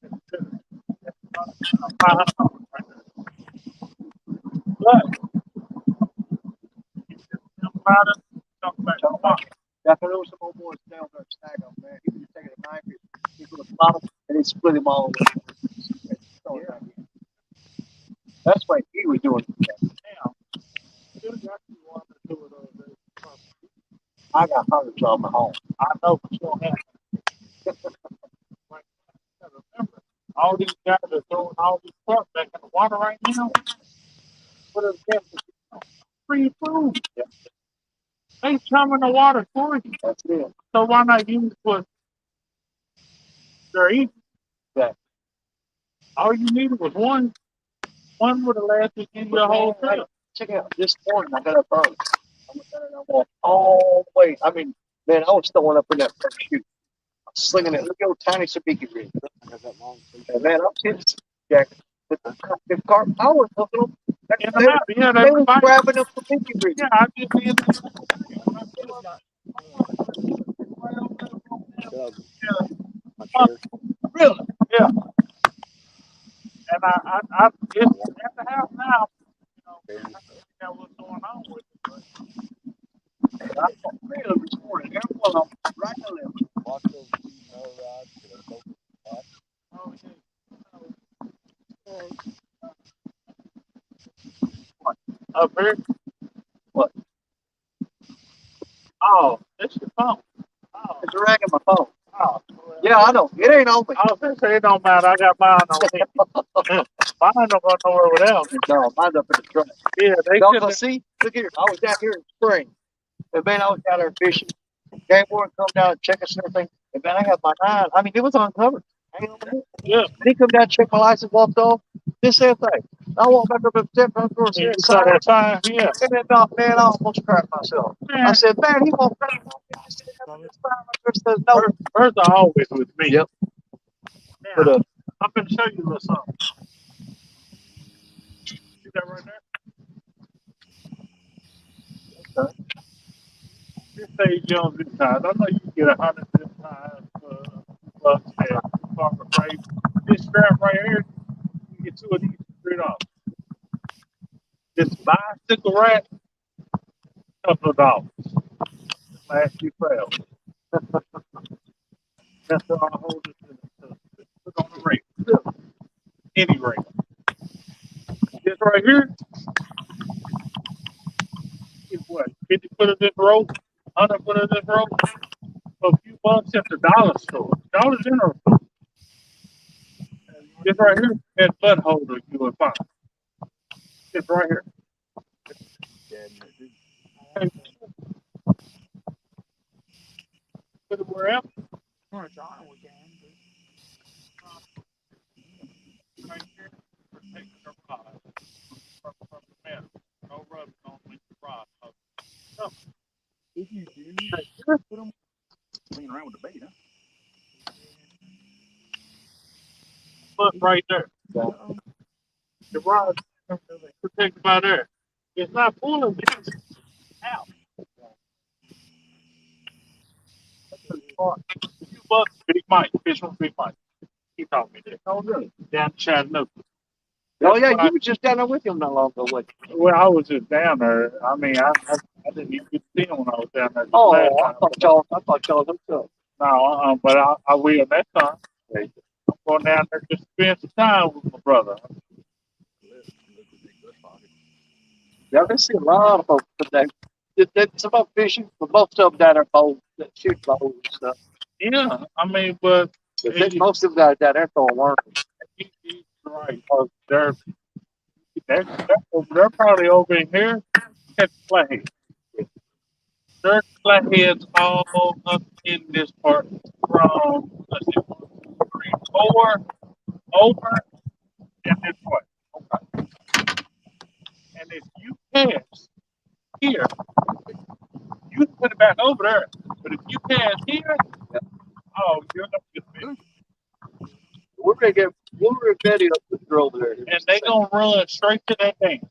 it. That's $500 right there. But you just think about it, talk about the box. Yeah, there was some old boys down there snag them, man. He was taking a knife, he put a bottle, and he split him all away. Yeah. That's what he was doing. Now, still got you want to do it over there. I got hundreds of them at home. I know, but you don't have to. Remember, all these guys are throwing all these trucks back in the water right now. What is that? Free food. Yeah. They come in the water for you. That's it. So why not use what they're eating? Yeah. All you needed was one. One would have lasted you the whole trip. Check it out. This morning I got up early. I walked all the way. I mean, man, I was throwing up in that first shoot. I'm slinging it. Look at old tiny sabiki rig. And man, I'm hitting Jack. But the car power hooking them. They were grabbing up the sabiki rig. Yeah, I just did it. Really? Yeah. And I it's at the house now. I figure out what's going on with it. But I saw three of them this morning. Every one of them right to left. Watch those rods. oh yeah. Up here? What? Oh, it's your phone. Oh. It's ringing my phone. Oh. Yeah, I know. It ain't on me. I was going to say it don't matter. I got mine on me. Mine don't go nowhere without me. No, mine's up in the truck. Yeah, they no, see, look here. I was down here in spring. And man, I was down there fishing. Game warden come down and check us and everything. And man, I had my 9. I mean, it was uncovered. Yeah. And he come down, check my license, walked off. This same thing. I walked back up and stepped on the door. Yeah. And then, man, I almost cracked myself. Man. I said, man, he walked back. I said, no. First, always with me. Yep. But I'm gonna show you a little something. See that right there? Okay. This say you on zip ties. I know you can get 100 zip ties for bucks at Farmer Freight. This strap right here, you can get two of these for $3. This bicycle rack, couple of dollars. Last you fail. That's all I hold it to put on the ring. Any ring. This right here is what? 50 foot of this rope, 100 foot of this rope, for a few bucks at the dollar store. Dollar General store. This right here, that butt holder you would find. It's right here. Hey, put it wherever. I'm gonna try it again. Right here, protecting the rod from the metal. No rubbing on the rod. So, If you do, right here, put them. Playing around with the bait, huh? look right there. Uh-oh. The rod protected by there. It's not pulling this out. A few bucks, Big Mike, fish from Big Mike. He taught me that. Oh, really? Down in Chattanooga. Oh That's yeah, why, you were just down there with him not long ago, wasn't you? well, I was just down there. I mean, I didn't even get to see him when I was down there just Oh, last I time. thought y'all hooked up. No, but I will next time. I'm going down there just to spend some time with my brother. Yeah, I see a lot of folks today. It's about fishing, but most of them down there bows, that shoot bows and stuff. Yeah, I mean, but Most of them down there throwing worms. he's right. They're probably over in here catching flathead. There's flatheads all up in this part from, let's see, 1, 2, 3, 4, over, and this way. Okay. And if you cast here, you can put it back over there. But if you cast here, oh, you're going to get big. We're gonna video up the over there. And they going to run straight to that thing.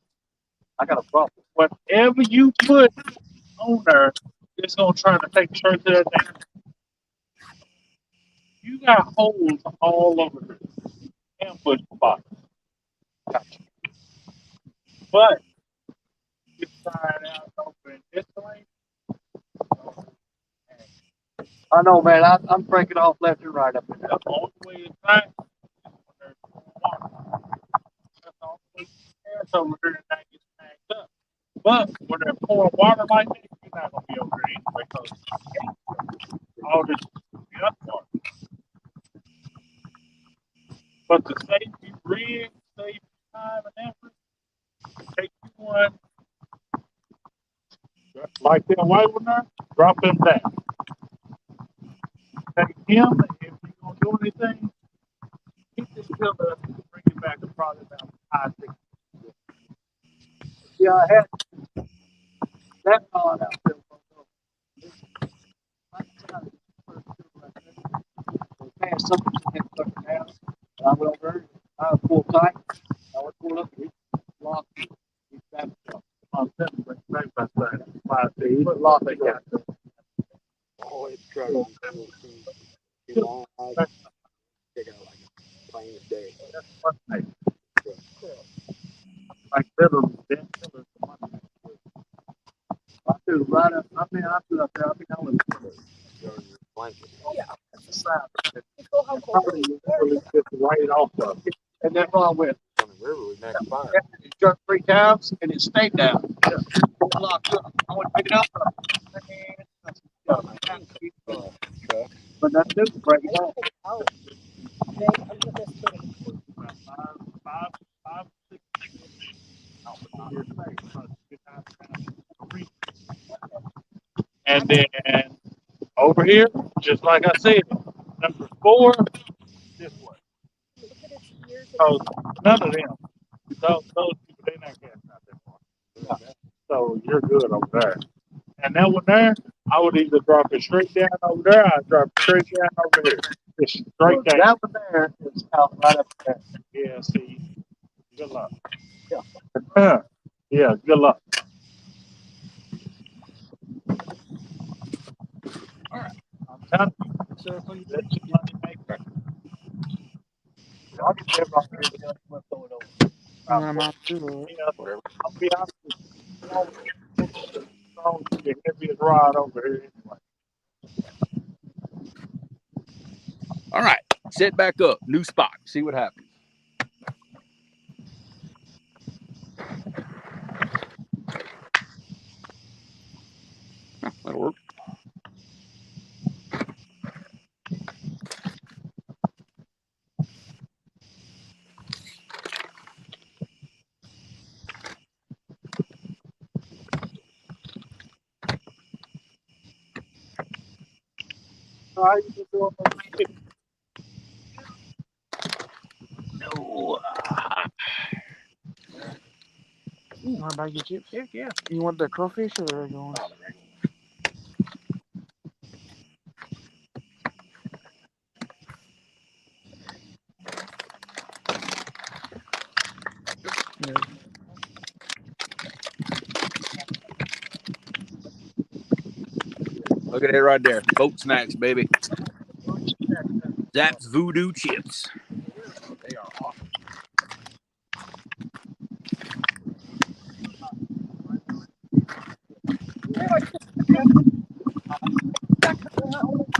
I got a problem. Whatever you put on there, it's going to try to take straight to that thing. You got holes all over this ambush box. But you try it out over in this lane. I know, man. I'm breaking off left and right up in there. The only way it's not is when there's water. That's the only way it's over here and not get snagged up. But when they're pouring water like that, you're not going to be over there anyway because all this gut water. But to save you rig, save you time and effort, take you one like that white one there, drop him down. Take him, if you're going to do anything, keep this pillar and bring it back to probably about 5, 6. Yeah, I had that on out there. Man, something had stuck down. I went over there. I pulled tight. I went pulled up. He locked. He grabbed it up. I'm telling you, bring it back by 5, 6. Put lock they got. Oh, it's trouble. Too long. I check out like a plain as day. That's one thing. Like literally, that pillar is the one thing. I threw right up. I threw up there. I was Blanket. Yeah. The side. You know how cold Probably it is. literally just right off of it. and that's what I went. On the river, we make a fire. It jerked 3 times and it stayed down. Yeah. Locked up. I went to pick it up. But that didn't break it off. Out. Jay, I'm just gonna put it. About 5, 6, 6 and then over here, just like I said, number 4, this way. Look at its ears. So none of them, those people, they not casting out that far. So you're good over there. And that one there, I would either drop it straight down over there, or I'd drop it straight down over here. Just straight down. That one there is out right up there. Yeah, see. Good luck. Yeah. Yeah, good luck. I'm telling you, that's just Monday night. I'll get there right here. We'll throw it over. I might do it. Yeah, Whatever. I'll be honest with you. Strong, the heaviest rod over here anyway. All right, set back up, new spot, see what happens. That'll work. So how you been doing on the chicken? No. Want to buy your chips? Heck yeah. You want the crawfish or the regular ones? Yeah. Look at it right there. Boat snacks, baby. Zapp's Voodoo Chips. They are awesome.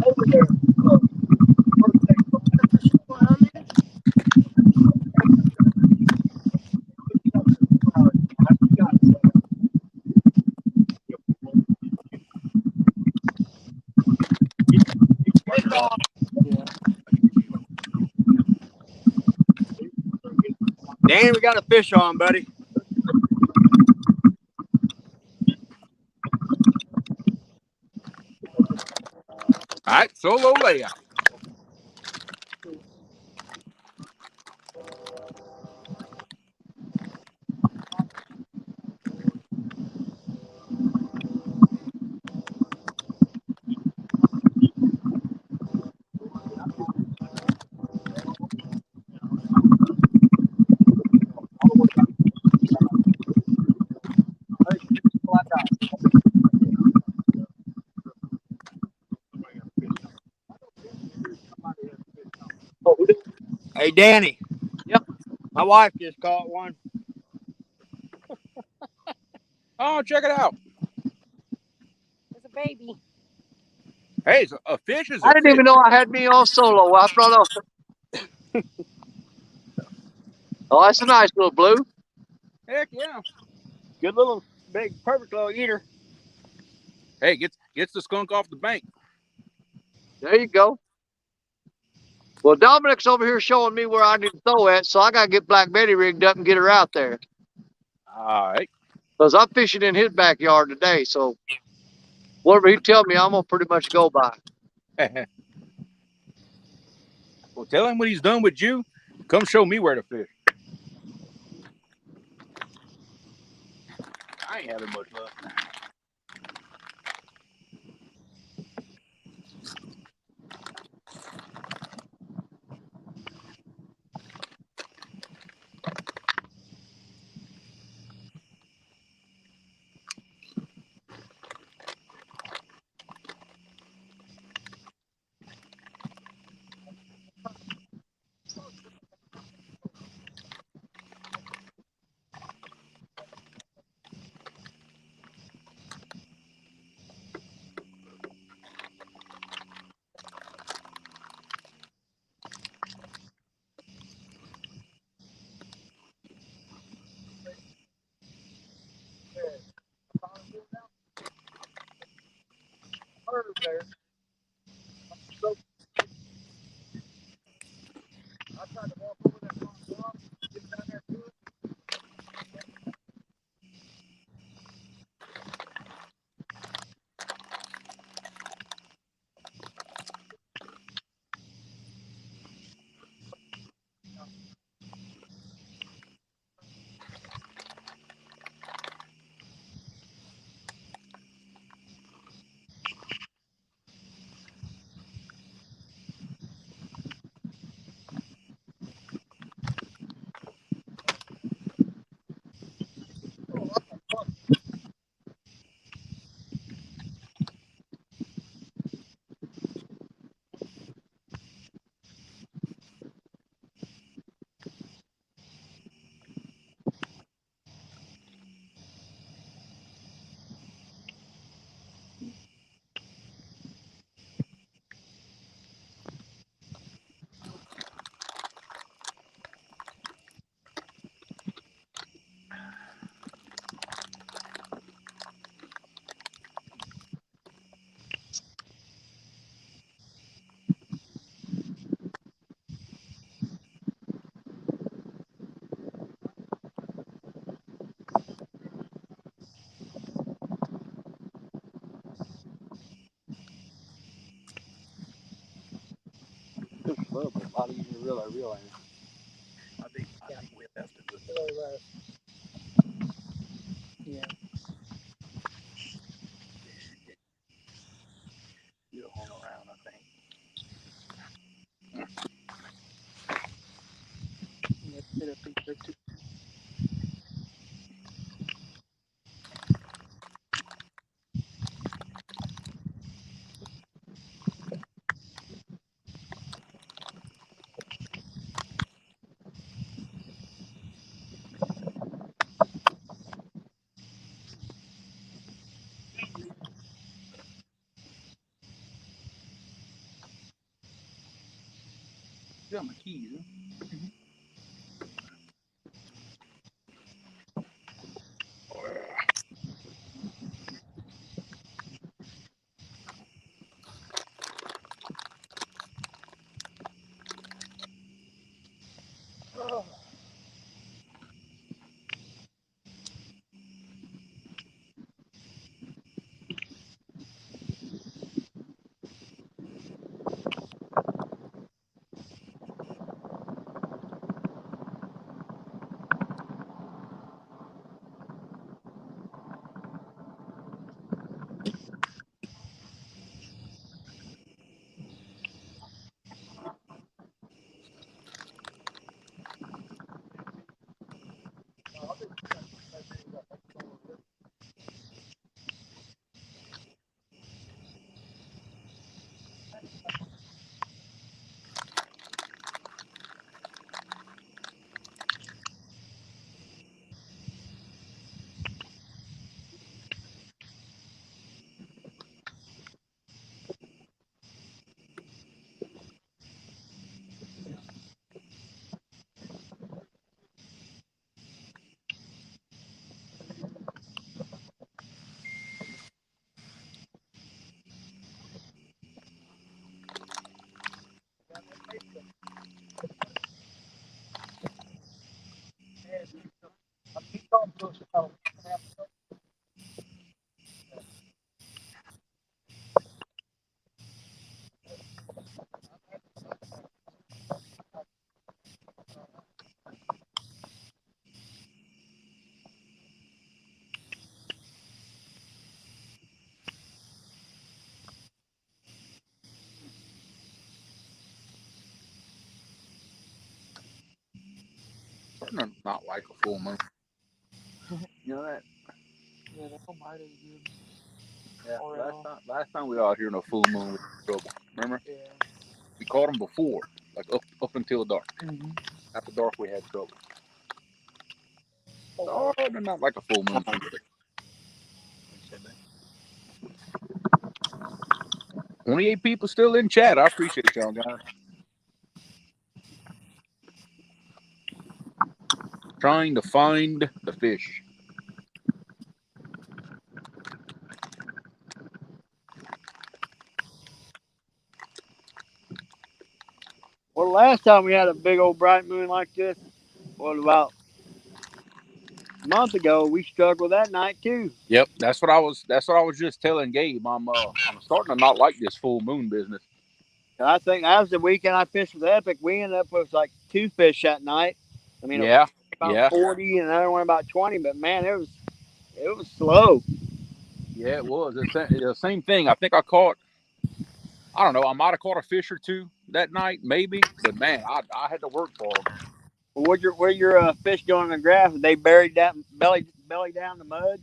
Over there. Yeah. Dan, we got a fish on, buddy. All right, solo layout. Oh, who did? Hey, Danny. Yep. My wife just caught one. Oh, check it out. It's a baby. Hey, a fish is I a didn't fish. even know I had me on solo. I brought off. Oh, that's a nice little blue. Heck yeah. Good little, big, perfect little eater. Hey, gets the skunk off the bank. There you go. Well, Dominic's over here showing me where I need to throw at, so I got to get Black Betty rigged up and get her out there. All right. Because I'm fishing in his backyard today, so whatever he tell me, I'm going to pretty much go by. Well, tell him when he's done with you, come show me where to fish. I ain't having much luck. still slow, but a lot easier to reel. I realize. I think we left it with It really was. Yeah. you hung around, I think. Let's get a picture too. You got my keys, huh? Starting to not like a full moon. You know that? Yeah, they don't bite as good. Yeah. Or Last time we were out here in a full moon, we had trouble. Remember? Yeah. We caught them before, like up until dark. Mm-hmm. After dark, we had trouble. Oh, they're not like a full moon. 28 people still in chat. I appreciate y'all, guys. Trying to find the fish. Well, last time we had a big old bright moon like this, what about a month ago? We struggled that night too. Yep, that's what I was. That's what I was just telling Gabe. I'm starting to not like this full moon business. And I think that was the weekend I fished with Epic. We ended up with like 2 fish that night. I mean, Yeah, about yeah, 40 and another one about 20. But man, it was slow. yeah. It was the same thing. I think I caught. I don't know. I might have caught a fish or two that night, maybe. But man, I had to work for them. Well, where your fish going in the grass? Are they buried down belly down the mud?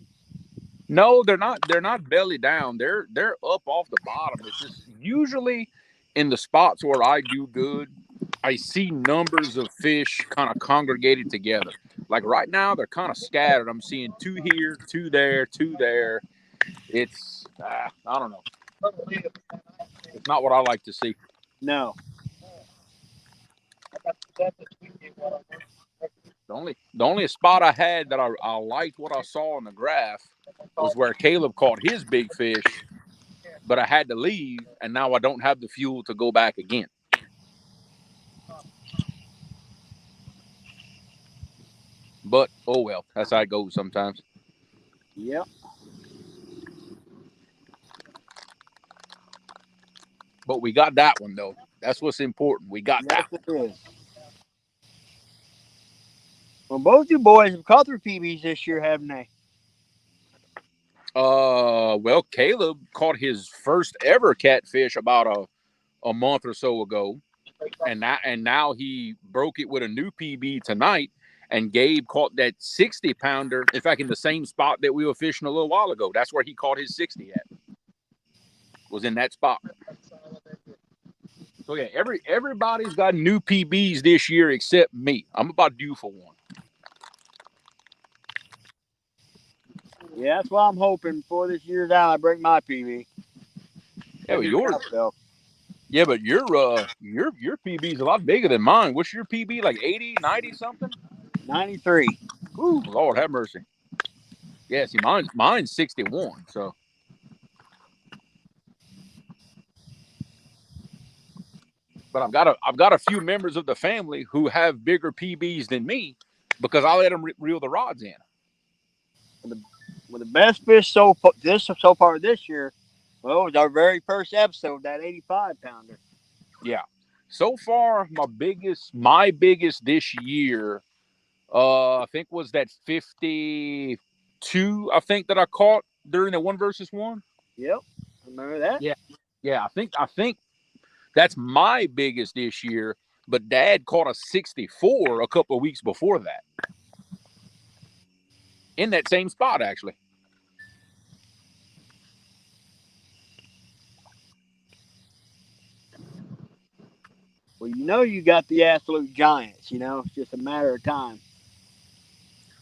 No, they're not. They're not belly down. They're up off the bottom. It's just usually in the spots where I do good, I see numbers of fish kind of congregated together. Like right now, they're kind of scattered. I'm seeing two here, two there, two there. It's I don't know. It's not what I like to see. No. The only spot I had that I liked what I saw in the graph was where Caleb caught his big fish, but I had to leave, and now I don't have the fuel to go back again. But oh well, that's how it goes sometimes. Yep. But we got that one though. That's what's important. We got Yes, that. it is. Well, both you boys have caught their PBs this year, haven't they? Well, Caleb caught his first ever catfish about a month or so ago, and now he broke it with a new PB tonight. And Gabe caught that 60-pounder. In fact, in the same spot that we were fishing a little while ago. That's where he caught his 60 at. Was in that spot. So yeah, everybody's got new PBs this year except me. I'm about due for one. Yeah, that's what I'm hoping before this year's out. I break my PB. Yeah, but your PB's a lot bigger than mine. What's your PB? Like 80, 90 something? 93. Ooh, Lord have mercy. Yeah, see, mine's 61. So, but I've got a few members of the family who have bigger PBs than me because I let them reel the rods in. Well, the best fish so far this year, well, it was our very first episode, that 85-pounder. Yeah. So far, my biggest this year, I think was that 52. I think that I caught during the 1-versus-1. Yep, remember that? Yeah. I think that's my biggest this year. But Dad caught a 64 a couple of weeks before that, in that same spot actually. Well, you got the absolute giants. It's just a matter of time.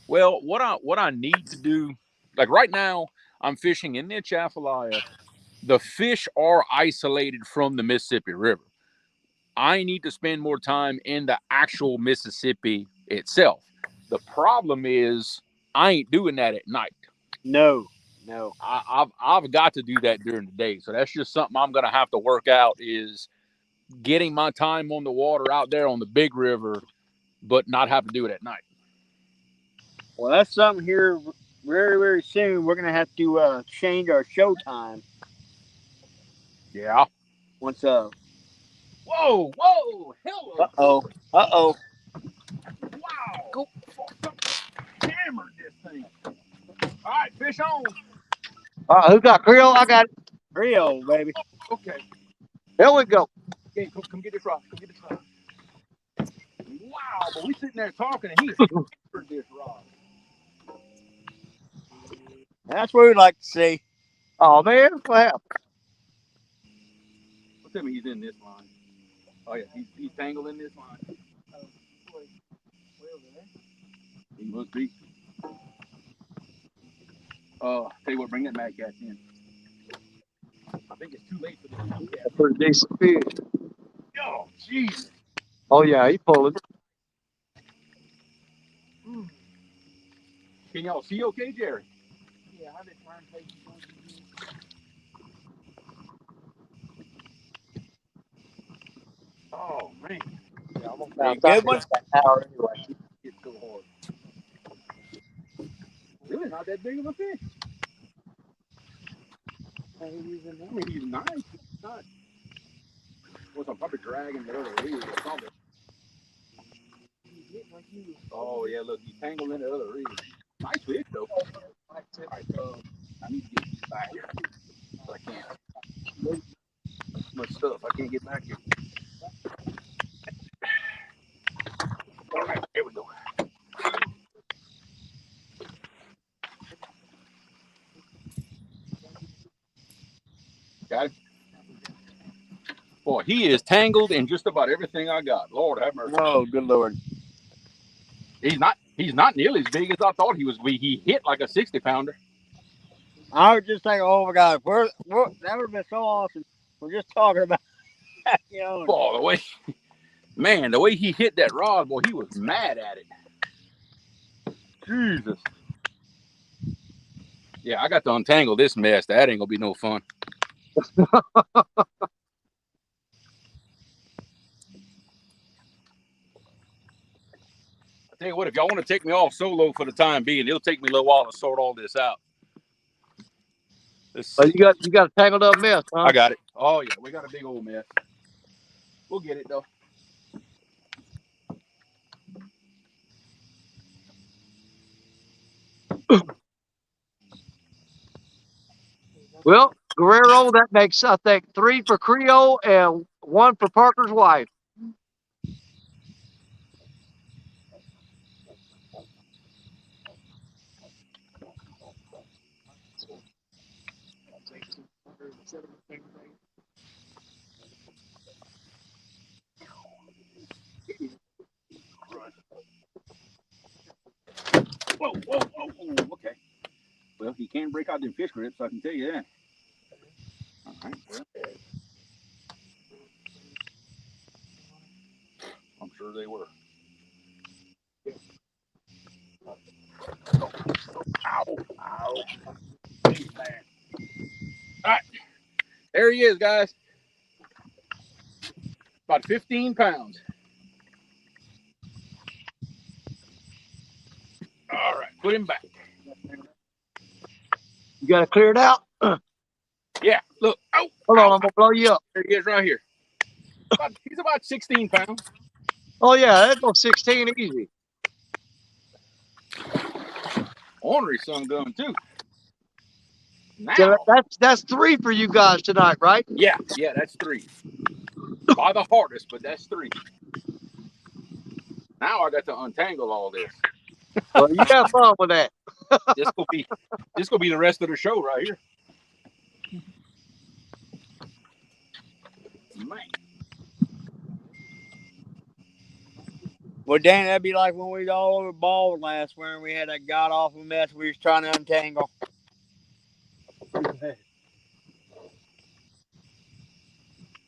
Well, what I need to do, like right now, I'm fishing in the Atchafalaya. The fish are isolated from the Mississippi River. I need to spend more time in the actual Mississippi itself. The problem is I ain't doing that at night. No. I've got to do that during the day. So that's just something I'm gonna have to work out, is getting my time on the water out there on the big river, but not have to do it at night. Well, that's something here very, very soon. We're going to have to change our show time. Yeah. Once, Whoa, hello. uh-oh. Wow. Go hammered this thing. All right, fish on. Who got Creole? I got it. Rio, baby. Okay. There we go. Okay, come get this rod. Come get this rod. Wow, but we sitting there talking and he hammered this rod. That's what we'd like to see. Oh man, what happened? Tell me he's in this line. Oh yeah, he's tangled in this line. He must be. Tell you what, bring that mad cat in. I think it's too late for the mad cat. Pretty decent fish. Oh, jeez. Oh yeah, he pulling. Can y'all see okay, Jerry? Yeah, I've been trying to take you. Oh man. Yeah, I'm Hey, about good one. an hour anyway. It's so hard. Really not that big of a fish. I mean, he's nice. He's not. Well, I'm probably dragging the other reel or something. Oh yeah, look, he's tangled in the other reel. Nice fish though. All right, I need to get back here. But I can't. Too much stuff. I can't get back here. All right, here we go. Got it. Boy, he is tangled in just about everything I got. Lord have mercy. Oh, good Lord. He's not nearly as big as I thought he was. He hit like a 60-pounder. I was just thinking, oh my God, that would have been so awesome. We're just talking about, Oh, the way he hit that rod, boy, he was mad at it. Jesus. Yeah, I got to untangle this mess. That ain't gonna be no fun. I tell you what, if y'all want to take me off solo for the time being, it'll take me a little while to sort all this out. So you got a tangled up mess, huh? I got it. Oh yeah, we got a big old mess. We'll get it though. Well, Guerrero, that makes, I think, 3 for Creole and 1 for Parker's wife. Whoa, whoa, whoa. Okay. Well, he can break out them fish grips, I can tell you that. All right. Well, I'm sure they were. Ow, ow. Man. All right. There he is, guys. About 15 pounds. All right. Put him back. You got to clear it out. Yeah. Look. Oh, Hold on, ow. I'm going to blow you up. There he is right here. He's about 16 pounds. Oh, yeah, that goes 16 easy. Ornery son gun, too. Now. So that's 3 for you guys tonight, right? Yeah, that's 3. By the hardest, but that's 3. Now I got to untangle all this. Well, you have fun with that. This will be the rest of the show right here. Man. Well, Dan, that'd be like when we was all over bald last winter. We had that god awful mess we was trying to untangle. All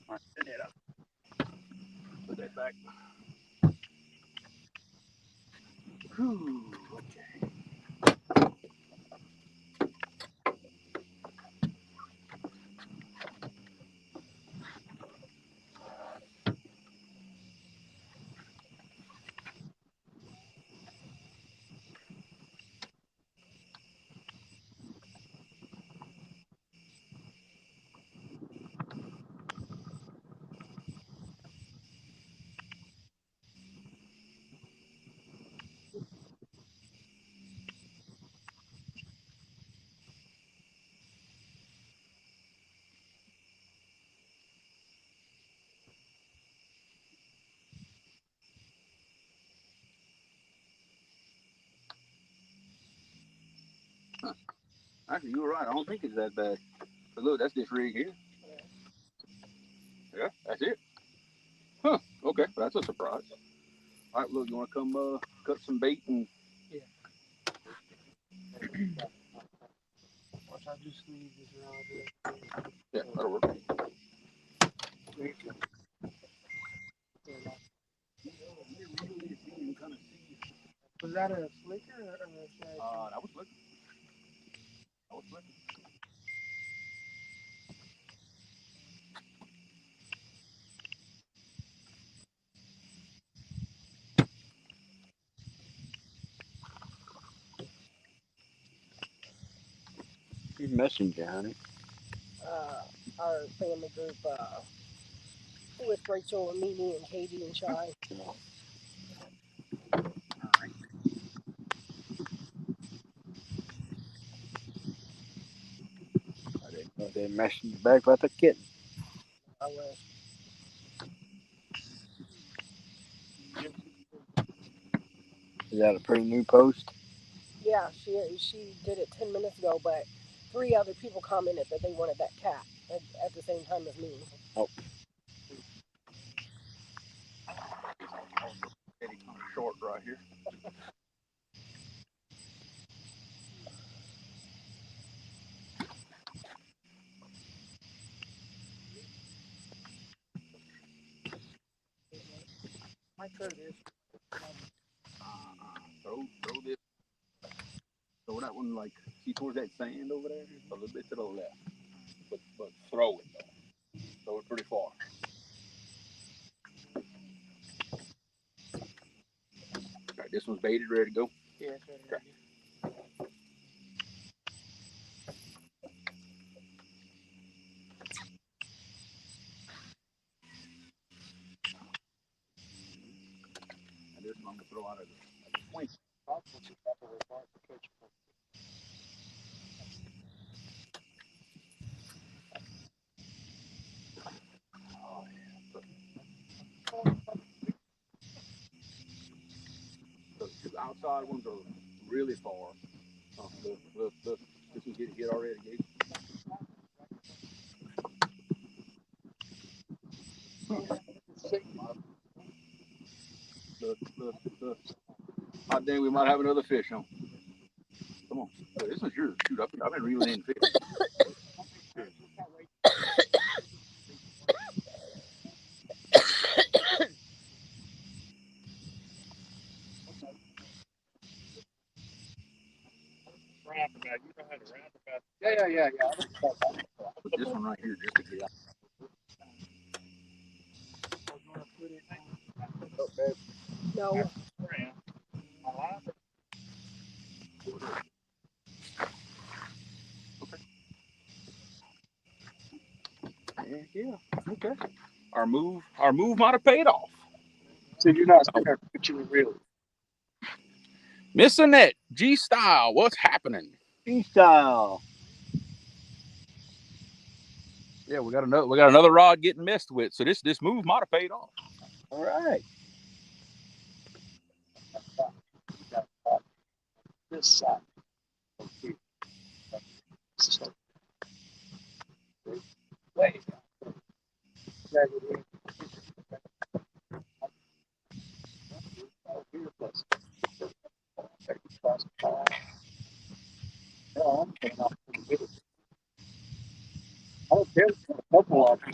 right, set that up. Put that back. Whew, okay. Actually, you were right. I don't think it's that bad. But look, that's this rig here. Yeah, that's it. Huh. Okay, that's a surprise. All right, look, you want to come cut some bait and... Yeah. Watch, I'll just leave this around here. Yeah, that'll work. Was that a flicker or a shag? That was flicker. That was flicker. He's messenger, honey. Our family group with Rachel and Mimi and Katie and Shy. They messenger back like a kitten. I was. Is that a pretty new post? Yeah, she did it 10 minutes ago, but 3 other people commented that they wanted that cat at the same time as me. Oh. Getting kind of short right here. My throat is. Throw this. Throw that one like, see towards that sand over there? A little bit to the left. But throw it though. Throw it pretty far. All right, this one's baited, ready to go. Yeah, it's ready. Okay. I'm gonna throw out a swing. Oh, the outside ones are really far. Look, this one get hit already, Gabe. Look. Hot dang, we might have another fish on. Come on. Look, this one's yours. Shoot, I've been reeling in fish. Roundabout. You know how to roundabout. Yeah. Put this one right here just to get out. No. Yeah. Okay. Our move might have paid off. So you're not sitting there pitching real. Missing it. G style. What's happening? Freestyle. Yeah, we got another rod getting messed with. So this move might have paid off. All right. This side. Wait. I don't care. A couple of them.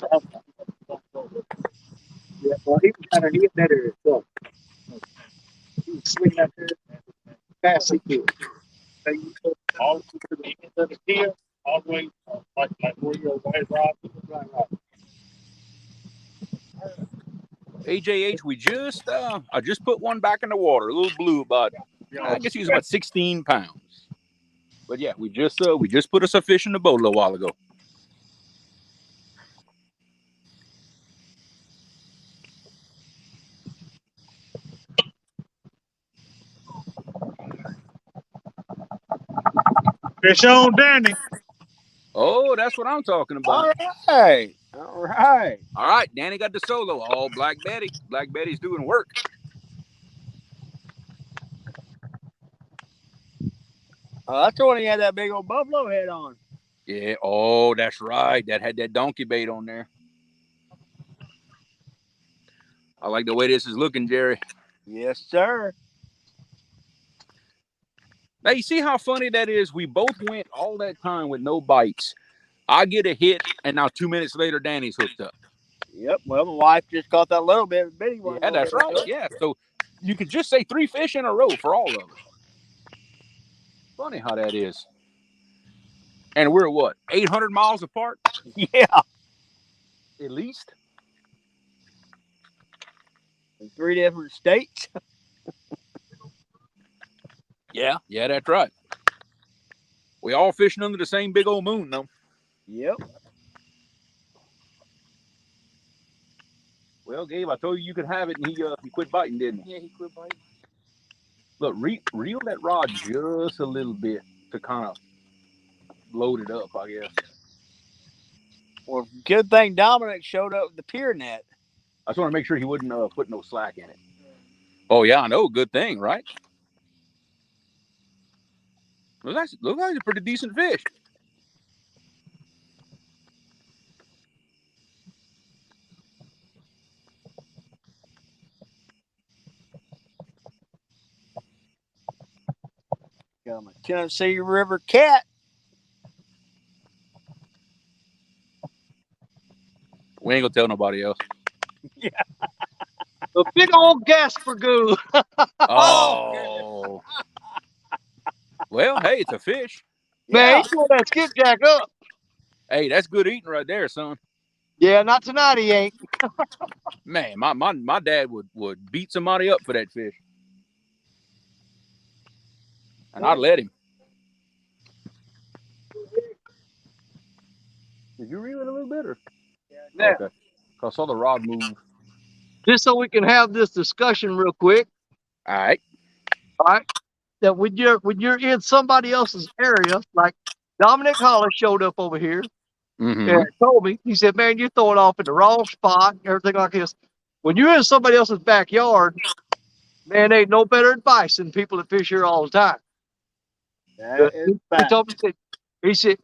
Yeah, well, he was kind of hitting that area. So he was swinging out there fast he could. All the end of the pier, all the way like where your white rod. Right. AJH, I just put one back in the water, a little blue, about I guess he was about 16 pounds. But yeah, we just put us a fish in the boat a little while ago. Fish on, Danny. Oh, that's what I'm talking about. All right. All right, Danny got the solo. Oh, Black Betty. Black Betty's doing work. Oh, that's the one he had that big old buffalo head on. Yeah. Oh, that's right. That had that donkey bait on there. I like the way this is looking, Jerry. Yes, sir. Now, you see how funny that is? We both went all that time with no bites. I get a hit, and now 2 minutes later, Danny's hooked up. Yep. Well, my wife just caught that little bitty one. Yeah, that's right. Yeah. So you could just say 3 fish in a row for all of us. Funny how that is. And we're what, 800 miles apart? Yeah. At least. In 3 different states. Yeah, that's right. We all fishing under the same big old moon, though. Yep. Well, Gabe, I told you could have it, and he quit biting, didn't he? Yeah, he quit biting. Look, reel that rod just a little bit to kind of load it up, I guess. Well, good thing Dominic showed up with the pier net. I just want to make sure he wouldn't put no slack in it. Oh, yeah, I know. Good thing, right? Looks like a pretty decent fish. Got my Tennessee River cat. We ain't gonna tell nobody else. Yeah. A big old Gasper goo. Oh. Well, hey, it's a fish. Man, he pulled that skipjack up. Hey, that's good eating right there, son. Yeah, not tonight he ain't. Man, my dad would beat somebody up for that fish. And I'd let him. Did you reel it a little bit? Or? Yeah. Okay. I saw the rod move. Just so we can have this discussion real quick. All right. All right. That when you're in somebody else's area, like Dominic Hollis showed up over here and Mm-hmm. told me, he said, "Man, you're throwing off in the wrong spot, and everything like this." When you're in somebody else's backyard, man, ain't no better advice than people that fish here all the time. That is He fact. told me, he said,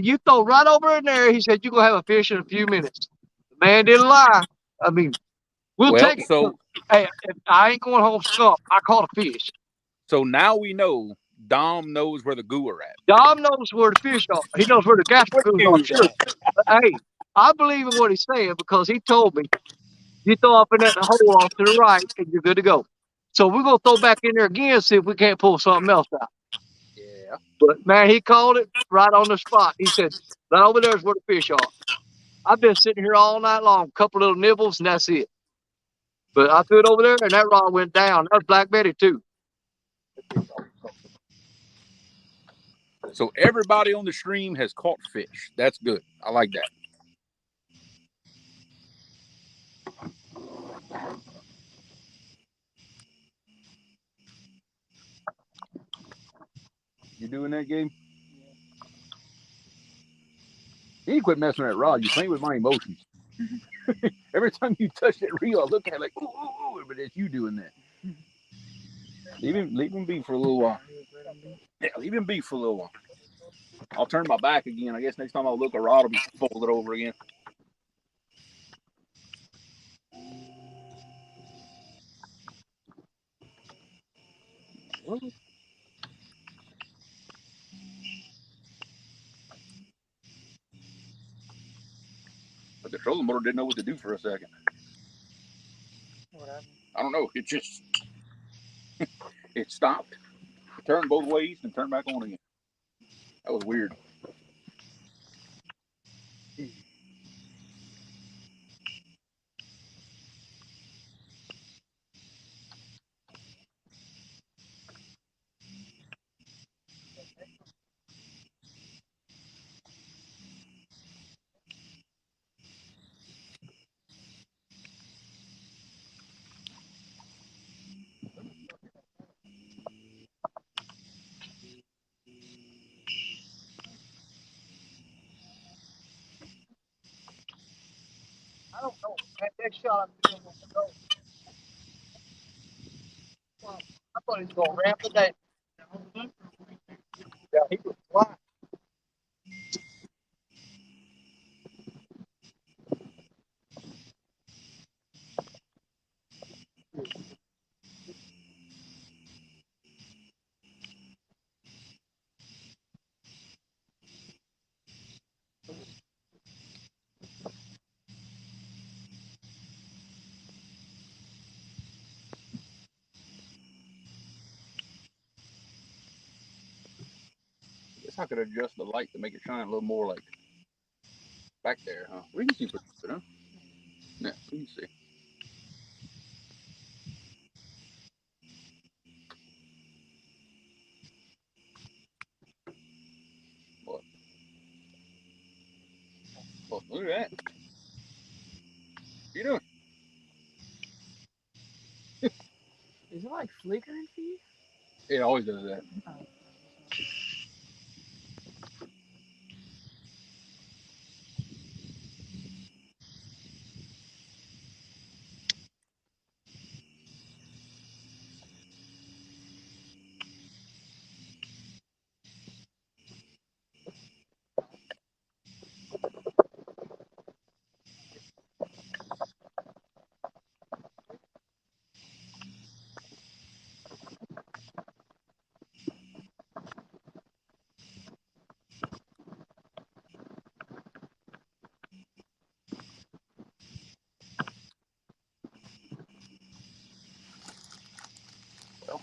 you throw right over in there. He said, you're going to have a fish in a few minutes. The man didn't lie. I mean, we'll Well, take it. Hey, I ain't going home skunk. I caught a fish. so now we know Dom knows where the goo are at. Dom knows where the fish are. He knows where the What gaspagoons are dude too. that? But, hey, I believe in what he's saying because he told me you throw up in that hole off to the right and you're good to go. So we're going to throw back in there again, see if we can't pull something else out. Yeah. But man, he called it right on the spot. He said, right over there is where the fish are. I've been sitting here all night long, a couple little nibbles, and that's it. But I threw it over there, and that rod went down. That was Black Betty, too. So everybody on the stream has caught fish. That's good. I like that. You doing that, game? You need to quit messing with that rod. You're playing with my emotions. Every time you touch that reel, I look at it like, ooh, ooh, ooh, but it's you doing that. Leave him be for a little while. Yeah, leave him be for a little while. I'll turn my back again. I guess next time I'll look, a rod will be folded over again. But the trolling motor didn't know what to do for a second. What happened? I don't know. It stopped, turned both ways, and turned back on again. That was weird. I don't know. That next shot, I thought he was going to ramp it down. Yeah, he was flying. I guess I could adjust the light to make it shine a little more like back there, huh? We can see pretty good, huh? Yeah, we can see. What? Well, look at that. What you doing? Is it like flickering for you? It always does that. Oh. Well,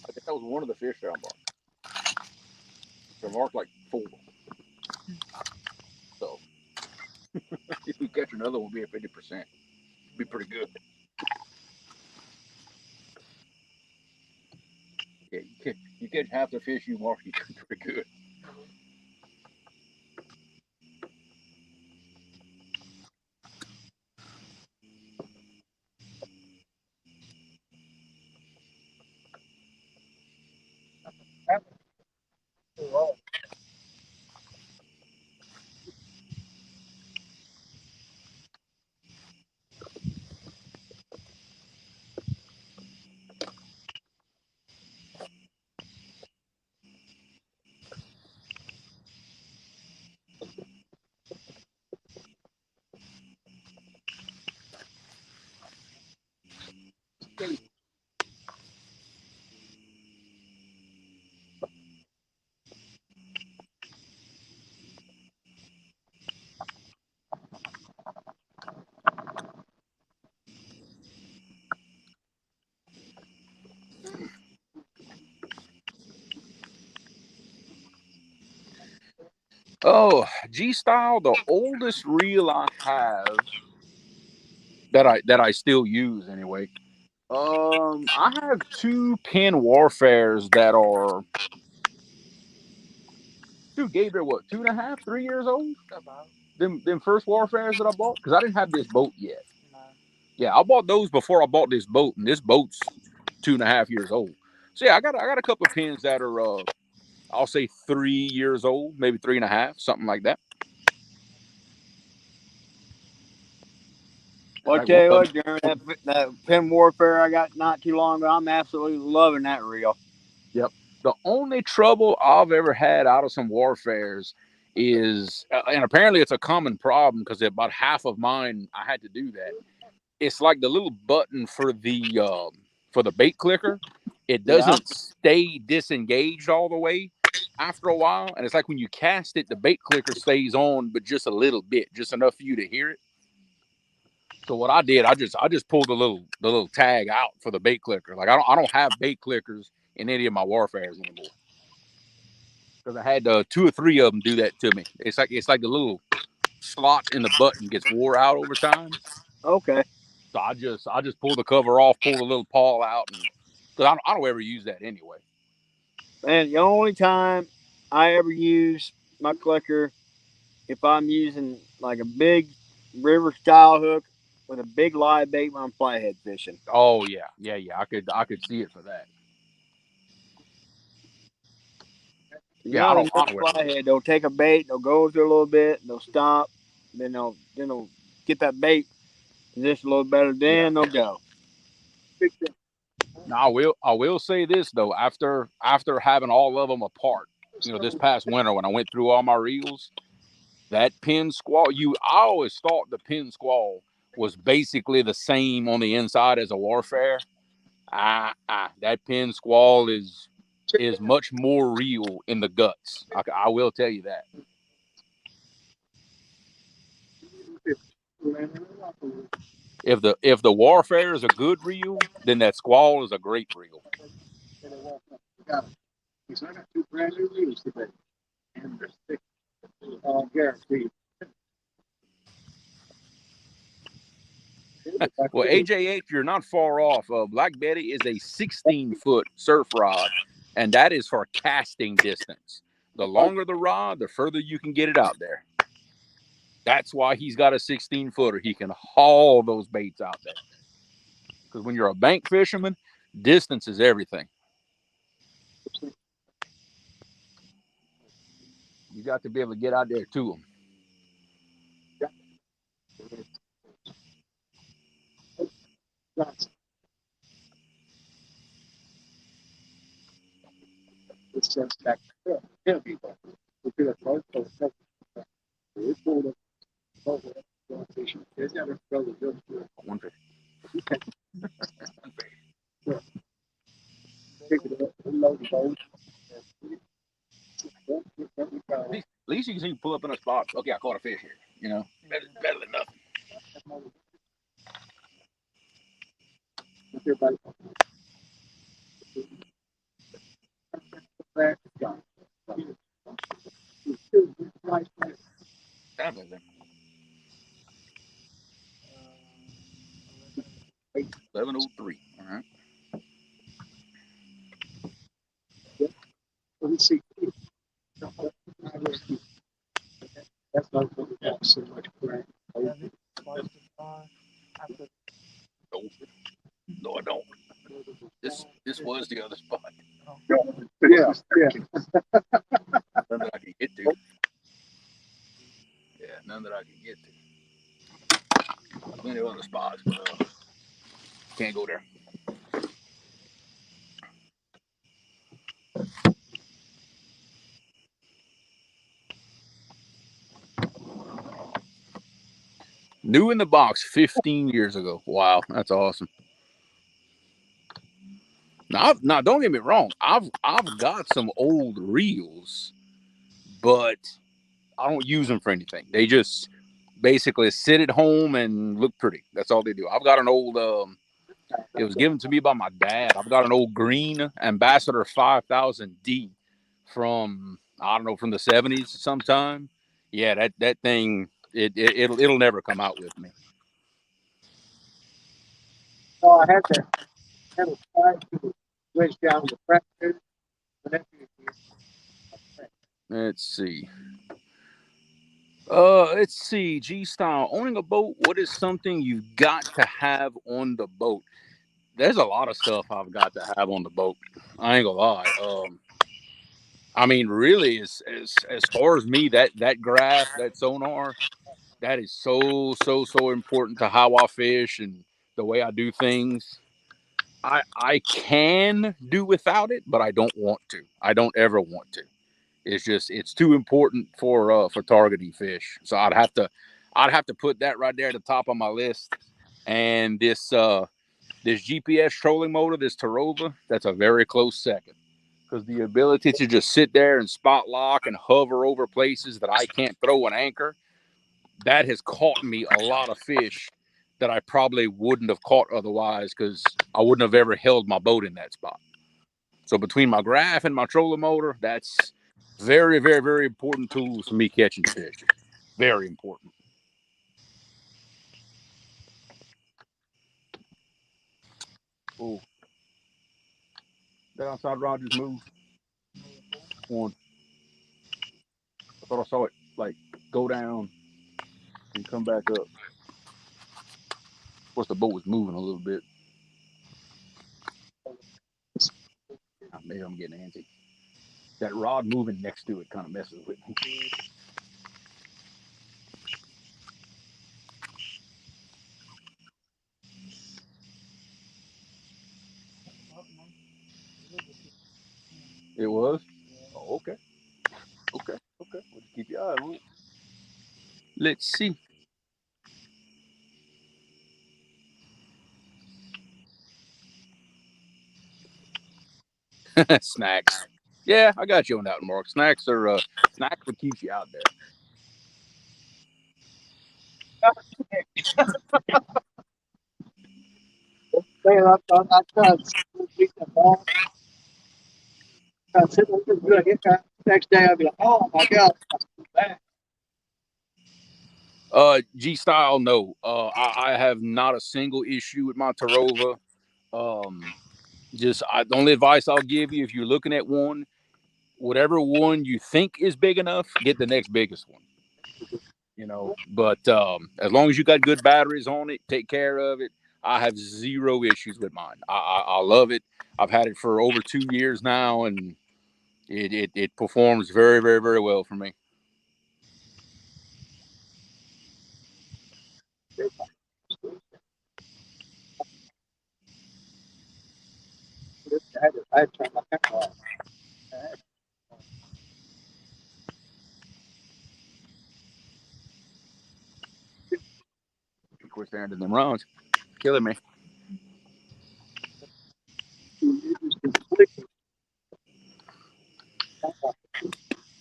I guess that was one of the fish that I marked. So I marked like 4. So if we catch another one, we'll be at 50%. Be pretty good. Yeah, you catch half the fish you mark, you do pretty good. Oh, G style, the oldest reel I have that I still use anyway. I have two pin warfares that are two Gabe, they're what, 2.5, 3 years old? About. Them first warfares that I bought? Because I didn't have this boat yet. No. Yeah, I bought those before I bought this boat, and this boat's 2.5 years old. So yeah, I got a couple of pins that are I'll say 3 years old, maybe 3.5, something like that. Well, I Like tell one you of what, Jeremy, that pin warfare I got not too long ago, I'm absolutely loving that reel. Yep. The only trouble I've ever had out of some warfares is, and apparently it's a common problem because about half of mine I had to do that. It's like the little button for the bait clicker. It Yeah. doesn't stay disengaged all the way after a while, and it's like when you cast it, the bait clicker stays on, but just a little bit, just enough for you to hear it. So what I did, I just pulled the little tag out for the bait clicker. Like I don't have bait clickers in any of my warfares anymore because I had two or three of them do that to me. It's like the little slot in the button gets wore out over time. Okay. So I just pull the cover off, pull the little pawl out, and because I don't ever use that anyway. Man, the only time I ever use my clicker if I'm using like a big river style hook with a big live bait when I'm flathead fishing. Oh yeah. I could see it for that. You Yeah, know, I they don't miss I a don't ever. flathead. They'll take a bait, they'll go through a little bit, they'll stop, then they'll get that bait position a little better, Yeah. then they'll go. Now I will say this though. After having all of them apart, this past winter when I went through all my reels, that pin squall. I always thought the pin squall was basically the same on the inside as a warfare. That pin squall is much more real in the guts. I will tell you that. If the warfare is a good reel, then that squall is a great reel. Well, AJ8, you're not far off. Black Betty is a 16-foot surf rod, and that is for casting distance. The longer the rod, the further you can get it out there. That's why he's got a 16-footer. He can haul those baits out there. Because when you're a bank fisherman, distance is everything. You got to be able to get out there to them. One fish. At least you can see pull up in a spot. Okay, I caught a fish here. Better than nothing. Definitely. 11:03. All right. No, no, I don't. This was the other spot. Yeah. None that I can get to. Yeah, none that I can get to. Plenty of other spots, but can't go there. New in the box 15 years ago. Wow, that's awesome. Now, don't get me wrong. I've got some old reels, but I don't use them for anything. They just basically sit at home and look pretty. That's all they do. I've got an old. It was given to me by my dad. I've got an old green Ambassador 5000D from I don't know from the 70s sometime. Yeah, that thing it'll never come out with me. So I had to have a slide to switch down the pressure. But that's Let's see. Let's see. G style owning a boat. What is something you've got to have on the boat? There's a lot of stuff I've got to have on the boat. I ain't gonna lie. I mean, really, as far as me, that graph, that sonar, that is so important to how I fish and the way I do things. I can do without it, but I don't want to. I don't ever want to. It's just it's too important for targeting fish. So I'd have to put that right there at the top of my list. And this GPS trolling motor, this Tarova, that's a very close second. Because the ability to just sit there and spot lock and hover over places that I can't throw an anchor, that has caught me a lot of fish that I probably wouldn't have caught otherwise because I wouldn't have ever held my boat in that spot. So between my graph and my trolling motor, that's very important tools for me catching fish. Very important. Oh, that outside rod just moved. One. I thought I saw it like go down and come back up. Of course, the boat was moving a little bit. Maybe I'm getting antsy. That rod moving next to it kind of messes with me. It was? Oh, okay. Okay. We'll just keep your eye on it. Let's see. Snacks. Yeah, I got you on that one, Mark. Snacks what keeps you out there. man, I tried to beat the ball. I said, I'm just going to hit that. Next day, I'd be like, oh my God. G style, no. I have not a single issue with my Tarova. Um, the only advice I'll give you if you're looking at one, whatever one you think is big enough, get the next biggest one. But as long as you got good batteries on it, take care of it. I have zero issues with mine. I love it. I've had it for over 2 years now, and it performs very well for me. I had to turn my camera off. Of course, they're them rounds, killing me.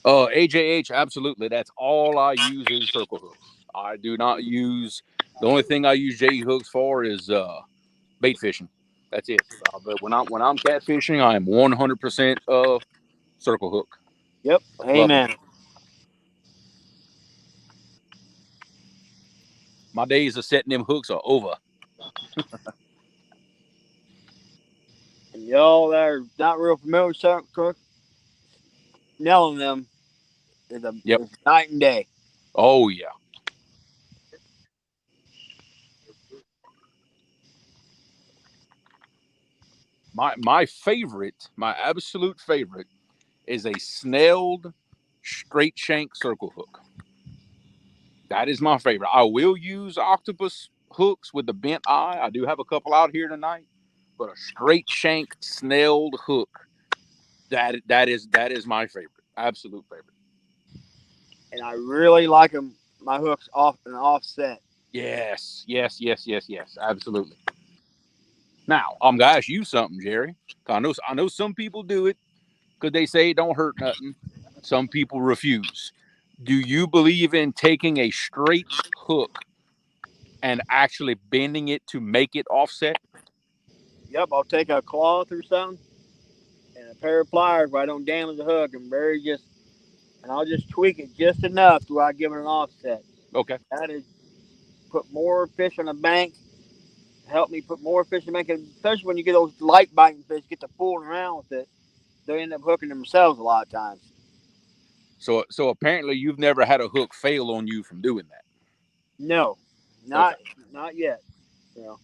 AJH, absolutely. That's all I use is circle hooks. I do not use. The only thing I use J hooks for is bait fishing. That's it. But when I'm catfishing, I am 100% circle hook. Yep. Love them. Amen. My days of setting them hooks are over. And y'all that are not real familiar with circle cook, nailing them Yep. is night and day. Oh yeah. My absolute favorite, is a snelled straight shank circle hook. That is my favorite. I will use octopus hooks with the bent eye. I do have a couple out here tonight, but a straight shank snelled hook, that is my favorite. Absolute favorite. And I really like them. My hooks off and offset. Yes. Absolutely. Now I'm gonna ask you something, Jerry. I know some people do it because they say it don't hurt nothing. Some people refuse. Do you believe in taking a straight hook and actually bending it to make it offset? Yep, I'll take a cloth or something and a pair of pliers where I don't damage the hook and very just and I'll just tweak it just enough to where I give it an offset. Okay. That is put more fish on the bank, help me put more fish in the bank, especially when you get those light biting fish, get to fooling around with it, they end up hooking themselves a lot of times. So apparently you've never had a hook fail on you from doing that. No, Okay. not yet. You know,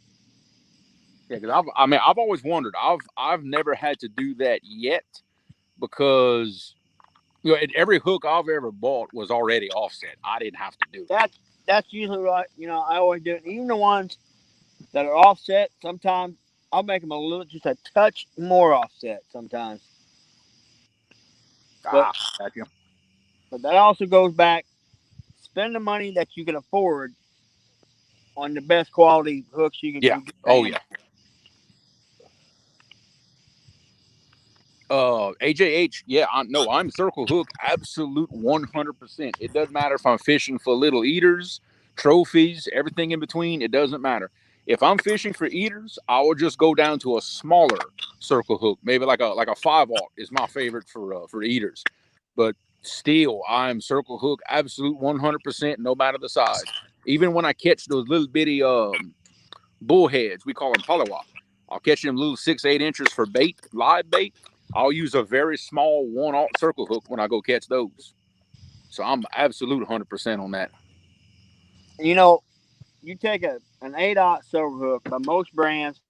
Yeah, because I've always wondered. I've never had to do that yet because every hook I've ever bought was already offset. I didn't have to do it. that's usually what I always do it. Even the ones that are offset, sometimes I'll make them just a touch more offset sometimes. But Gotcha. but that also goes back, spend the money that you can afford on the best quality hooks you can Yeah. get your Oh hands yeah. AJH, yeah, I'm circle hook, absolute 100%. It doesn't matter if I'm fishing for little eaters, trophies, everything in between. It doesn't matter. If I'm fishing for eaters, I will just go down to a smaller circle hook, maybe like a 5/0 is my favorite for eaters. But still, I'm circle hook, absolute 100%, no matter the size. Even when I catch those little bitty bullheads, we call them polywop. I'll catch them little 6-8 inches for bait, live bait. I'll use a very small 1/0 circle hook when I go catch those. So I'm absolute 100% on that. You know, you take an 8/0 silver hook by most brands,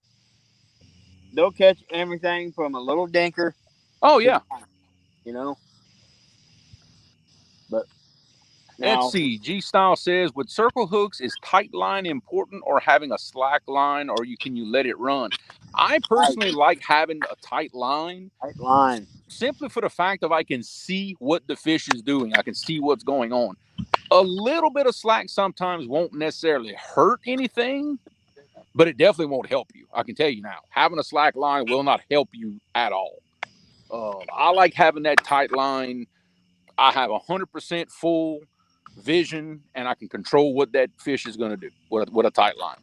they'll catch everything from a little dinker Oh to yeah. you know. But Let's now see. G Style says, with circle hooks, is tight line important or having a slack line, or can you let it run? I personally like having a tight line tight line. simply for the fact of I can see what the fish is doing. I can see what's going on. A little bit of slack sometimes won't necessarily hurt anything, but it definitely won't help you. I can tell you now, having a slack line will not help you at all. I like having that tight line. I have 100% full vision, and I can control what that fish is going to do with a tight line.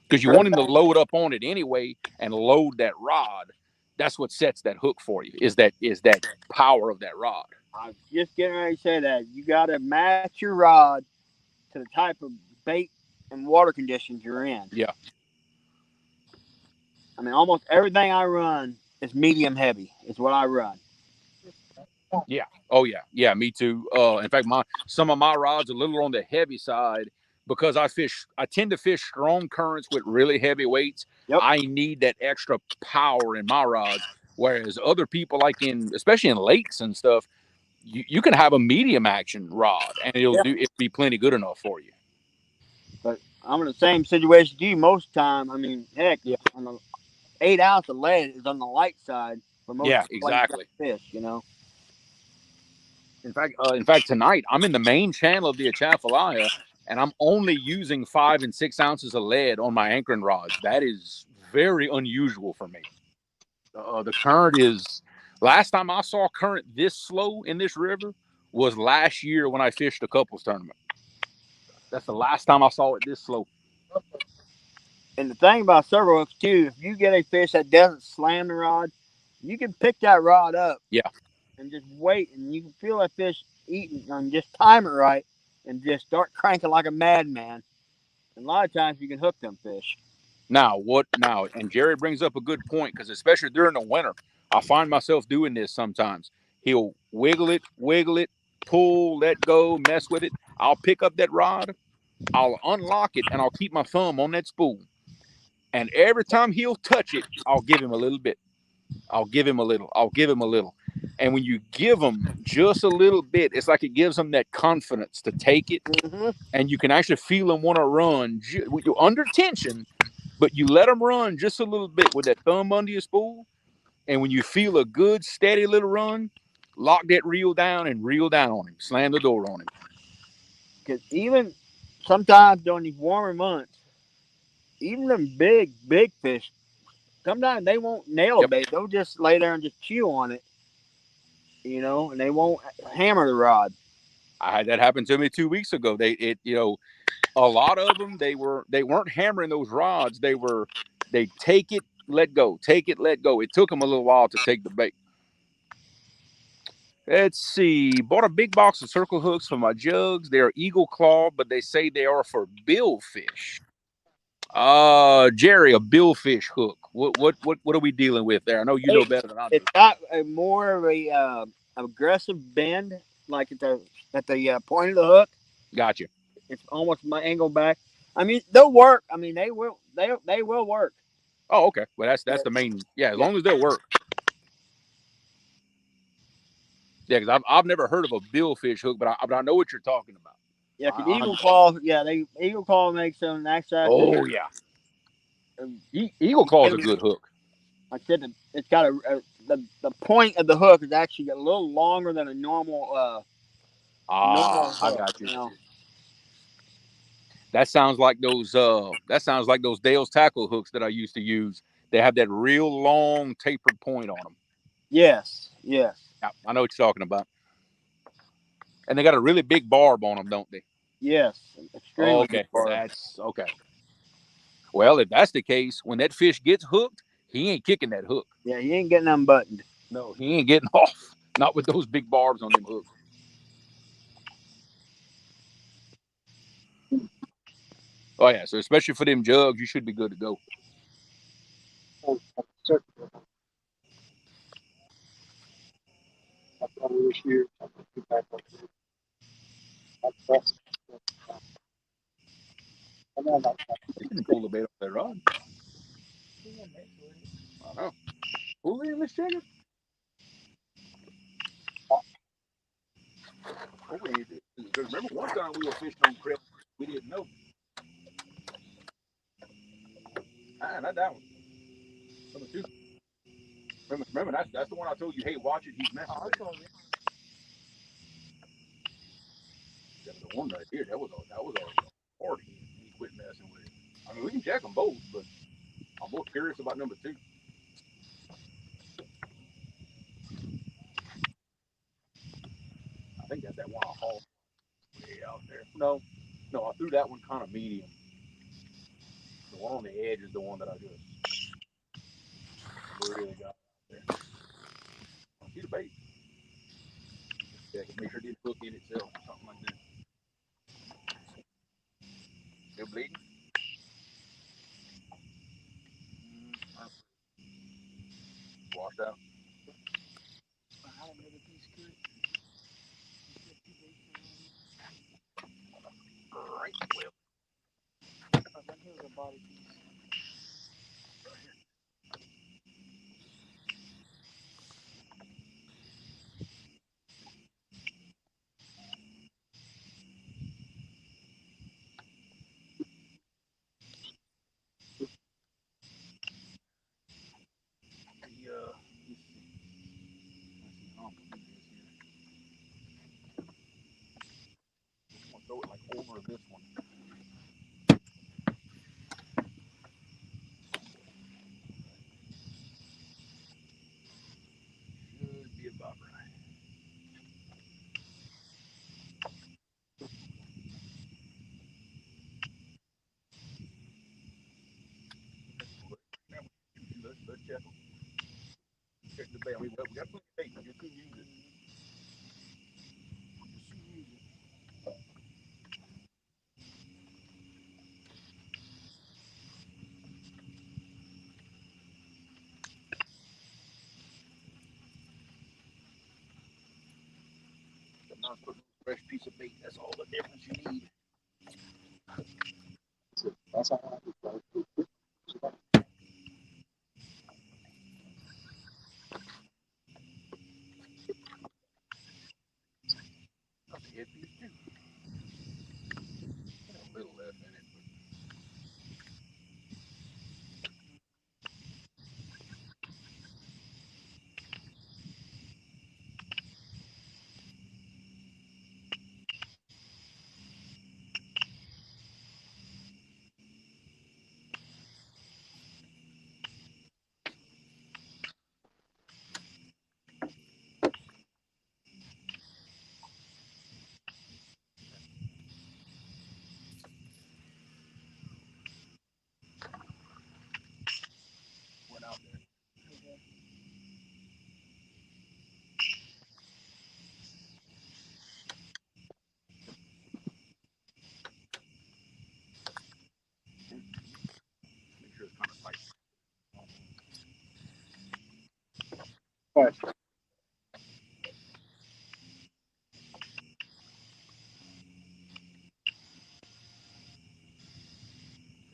Because you want him to load up on it anyway and load that rod. That's what sets that hook for you. Is that power of that rod. I was just getting ready to say that you got to match your rod to the type of bait and water conditions you're in. Yeah. I mean, almost everything I run is medium heavy. Is what I run. Yeah. Oh yeah. Yeah. Me too. In fact, some of my rods are a little on the heavy side because I tend to fish strong currents with really heavy weights. Yep. I need that extra power in my rods. Whereas other people, especially in lakes and stuff, you can have a medium action rod and it'll be plenty good enough for you. But I'm in the same situation as you most time. I mean, heck, Yeah. on the 8/0 of lead is on the light side for most Yeah. places Exactly. fish. You know. In fact, tonight I'm in the main channel of the Atchafalaya, and I'm only using 5 and 6 ounces of lead on my anchoring rods. That is very unusual for me. The current is. Last time I saw current this slow in this river was last year when I fished a couples tournament. That's the last time I saw it this slow. And the thing about servo hooks too, if you get a fish that doesn't slam the rod, you can pick that rod up. Yeah. And just wait, and you can feel that fish eating, and just time it right, and just start cranking like a madman. And a lot of times you can hook them fish. Now, and Jerry brings up a good point because especially during the winter, I find myself doing this sometimes. He'll wiggle it, pull, let go, mess with it. I'll pick up that rod, I'll unlock it, and I'll keep my thumb on that spool. And every time he'll touch it, I'll give him a little bit. I'll give him a little. And when you give him just a little bit, it's like it gives him that confidence to take it. Mm-hmm. And you can actually feel him want to run you're under tension, but you let him run just a little bit with that thumb under your spool. And when you feel a good, steady little run, lock that reel down and reel down on him. Slam the door on him. Because even sometimes during these warmer months, even them big fish, sometimes they won't nail Yep. bait. They'll just lay there and just chew on it, and they won't hammer the rod. I had that happen to me 2 weeks ago. A lot of them they weren't hammering those rods. They take it, let go, take it, let go. It took them a little while to take the bait. Let's see. Bought a big box of circle hooks for my jugs. They are eagle claw, but they say they are for billfish. Jerry, a billfish hook. What are we dealing with there? I know you know better than I do. It's got a more of a aggressive bend, like at the point of the hook. Gotcha. It's almost my angle back. I mean, they'll work. I mean, they will work. Oh, okay. Well, that's the main. Yeah, as Yeah. long as they'll work. Yeah, because I've never heard of a billfish hook, but I know what you're talking about. Yeah, cause Eagle Claw, they Eagle Claw makes them. Actually, Oh yeah, eagle claw is a good hook. like I said, it's got the point of the hook is actually a little longer than a normal I hook. got you. You know. That sounds like those. That sounds like those Dale's tackle hooks that I used to use. They have that real long tapered point on them. Yes. Yes. Yeah, I know what you're talking about. And they got a really big barb on them, don't they? Yes. Oh, Extremely big okay, barb. that's okay. Well, if that's the case, when that fish gets hooked, he ain't kicking that hook. Yeah, he ain't getting unbuttoned. No, he ain't getting off. Not with those big barbs on them hooks. Oh yeah, so especially for them jugs, you should be good to go. Oh, circle. I probably this year. I'm gonna be back on it. That's and then You can pull the bait off that rod. I know. Pull it in, let's check it. What we need to do? Because remember one time we were fishing on krill, we didn't know. Not that one. Number two. Remember that's the one I told you. Hey, watch it. He's messing with it. That was the one right here. That was a party. He quit messing with it. I mean, we can check them both, but I'm more curious about number two. I think that's that one I hauled way out there. No, I threw that one kind of medium. The one on the edge is the one that I just really got out there. See the bait? Yeah, make sure it didn't hook in itself or something like that. Still bleeding? Washed out. Right. Well, let's see how I'm gonna do this here. I'm gonna throw it like over this one. Should be about right. Let's check them. Check the bait. We got plenty of bait. We just couldn't use it. Sometimes put a fresh piece of bait. That's all the difference you need. that's how I do it. Got the headpiece too. Got a little left in it. Gotcha.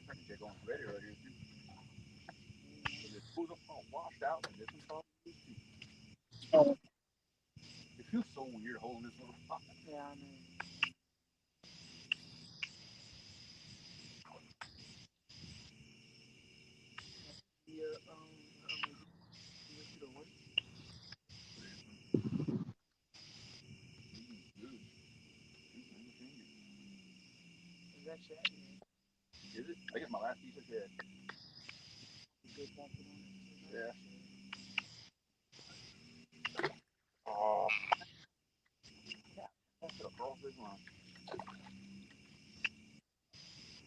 I can check on Freddy right here too. Those are all washed out, and this one's probably used too. Oh, It feels so weird holding this little pot. Yeah, I know. Yeah, you went to the work. Good. Is that shit? Is it? I got my last piece of shit. Good something on it. Yeah. Oh, yeah. I should have crossed this line.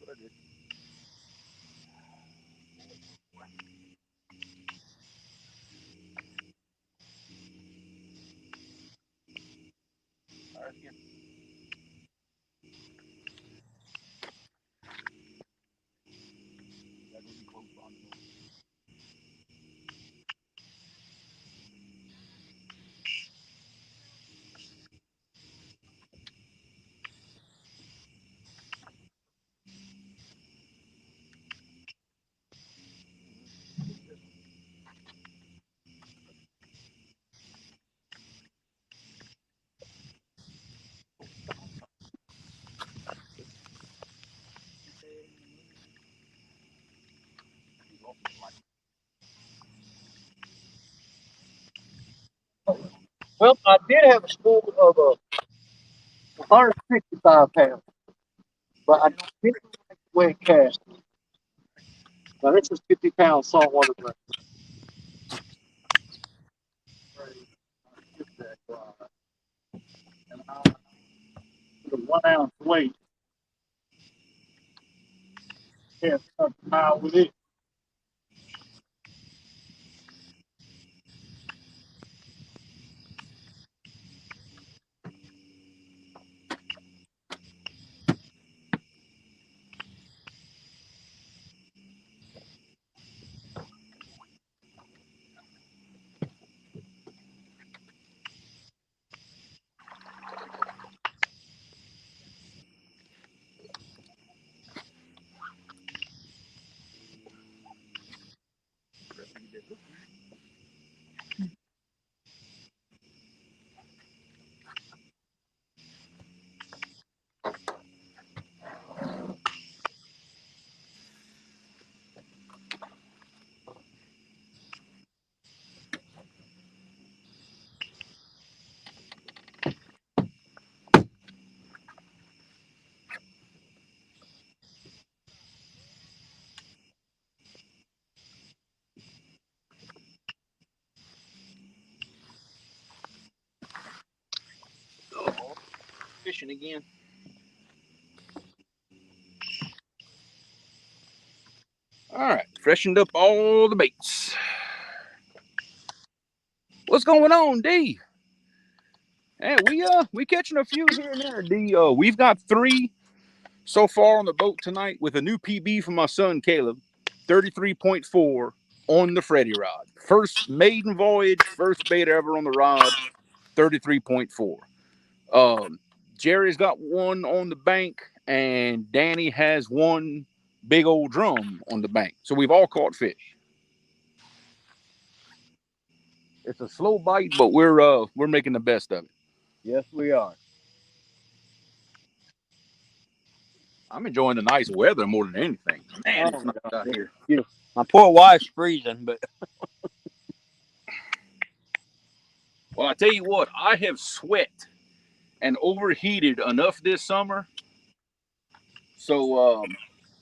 But I did. All right, again. That would be close on. well, I did have a spool of 165 pounds, but I didn't like the way it cast. Now this is 50 pound saltwater drink. And I put a 1 ounce weight, cast a mile with it. Oh, fishing again. All right, freshened up all the baits. What's going on, D? Hey, we catching a few here and there, D. We've got 3 so far on the boat tonight with a new PB from my son Caleb, 33.4 on the Freddy rod. First maiden voyage, first bait ever on the rod, 33.4. Um, Jerry's got one on the bank, and Danny has one big old drum on the bank. So we've all caught fish. It's a slow bite, but we're making the best of it. Yes, we are. I'm enjoying the nice weather more than anything. Man, Oh it's nice God, out it's here. beautiful. My poor wife's freezing, but Well, I tell you what, I have sweat and overheated enough this summer. So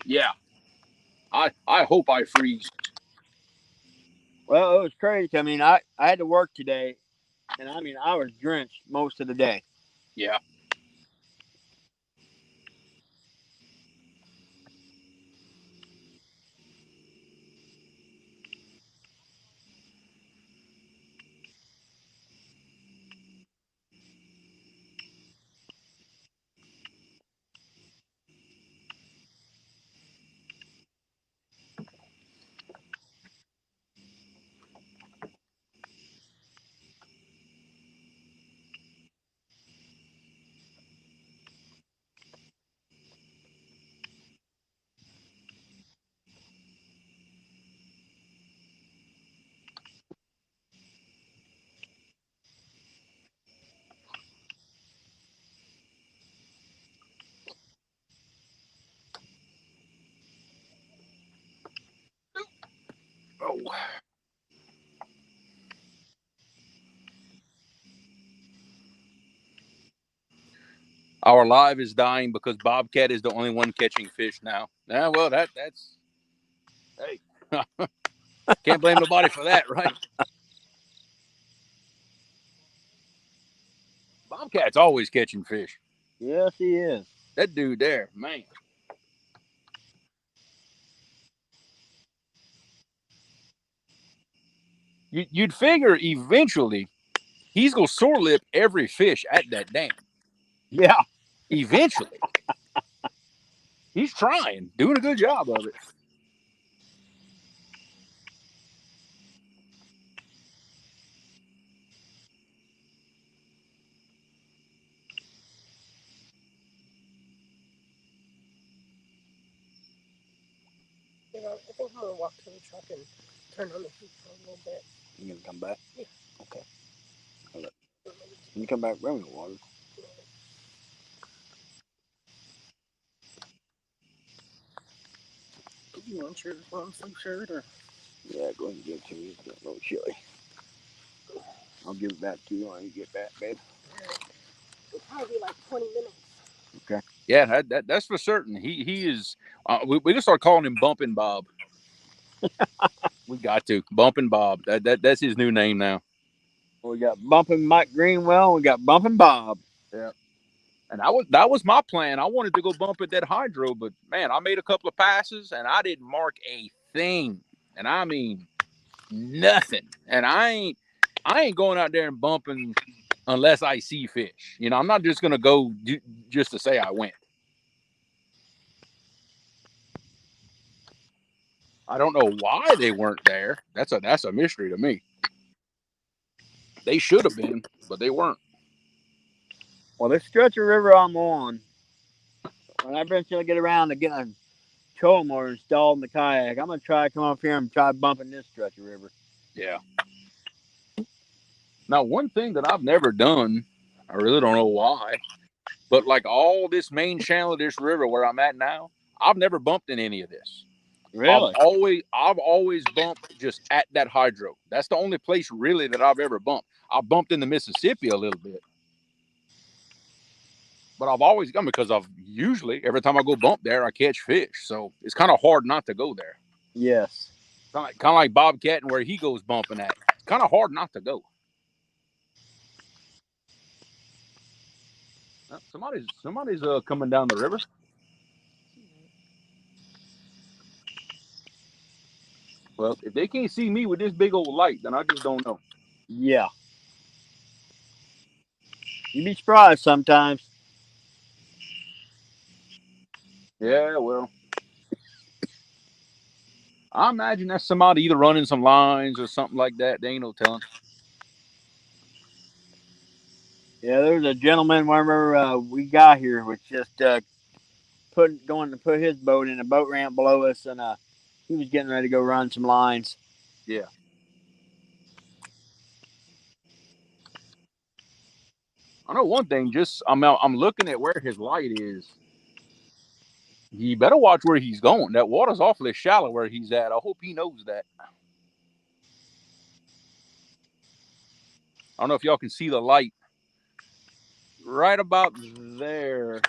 yeah, I hope I freeze. well, it was crazy. I mean, I had to work today, and I mean, I was drenched most of the day. Yeah. Our live is dying because Bobcat is the only one catching fish now. Yeah, well, that's hey, can't blame nobody for that, right? Bobcat's always catching fish. Yes, he is. That dude there, man. You'd figure eventually he's gonna sore lip every fish at that dam. Yeah. Eventually, he's trying, doing a good job of it. You know, I think I'm gonna walk to the truck and turn on the heat for a little bit. You gonna come back? Yeah. Okay. Hold up. When you come back, bring me water. You want your long sleeve shirt or? Yeah, go ahead and give it to me. It's getting a little chilly. I'll give it back to you when you get back, babe. It'll probably be like 20 minutes. Okay. Yeah, that's for certain. He is. We just start calling him Bumpin' Bob. We got to Bumpin' Bob. That's his new name now. We got Bumping Mike Greenwell. We got Bumping Bob. Yeah. And that was my plan. I wanted to go bump at that hydro, but man, I made a couple of passes and I didn't mark a thing. And I mean nothing. And I ain't going out there and bumping unless I see fish. You know, I'm not just gonna go just to say I went. I don't know why they weren't there. That's a mystery to me. They should have been, but they weren't. Well, this stretch of river I'm on, when I eventually get around to getting a trolling motor installed in the kayak, I'm gonna try to come up here and try bumping this stretch of river. Yeah. Now, one thing that I've never done, I really don't know why, but like all this main channel of this river where I'm at now, I've never bumped in any of this. Really? I've always bumped just at that hydro. That's the only place really that I've ever bumped. I bumped in the Mississippi a little bit, but I've always gone because I've usually every time I go bump there, I catch fish. So it's kind of hard not to go there. Yes. Kind of like Bobcat and where he goes bumping at. It's kind of hard not to go. Somebody's coming down the river. Well, if they can't see me with this big old light, then I just don't know. Yeah. You'd be surprised sometimes. Yeah, well, I imagine that's somebody either running some lines or something like that. They ain't no telling. Yeah, there was a gentleman whenever we got here was just going to put his boat in a boat ramp below us, and he was getting ready to go run some lines. Yeah. I know one thing. Just I'm looking at where his light is. He better watch where he's going. That water's awfully shallow where he's at. I hope he knows that. I don't know if y'all can see the light right about there.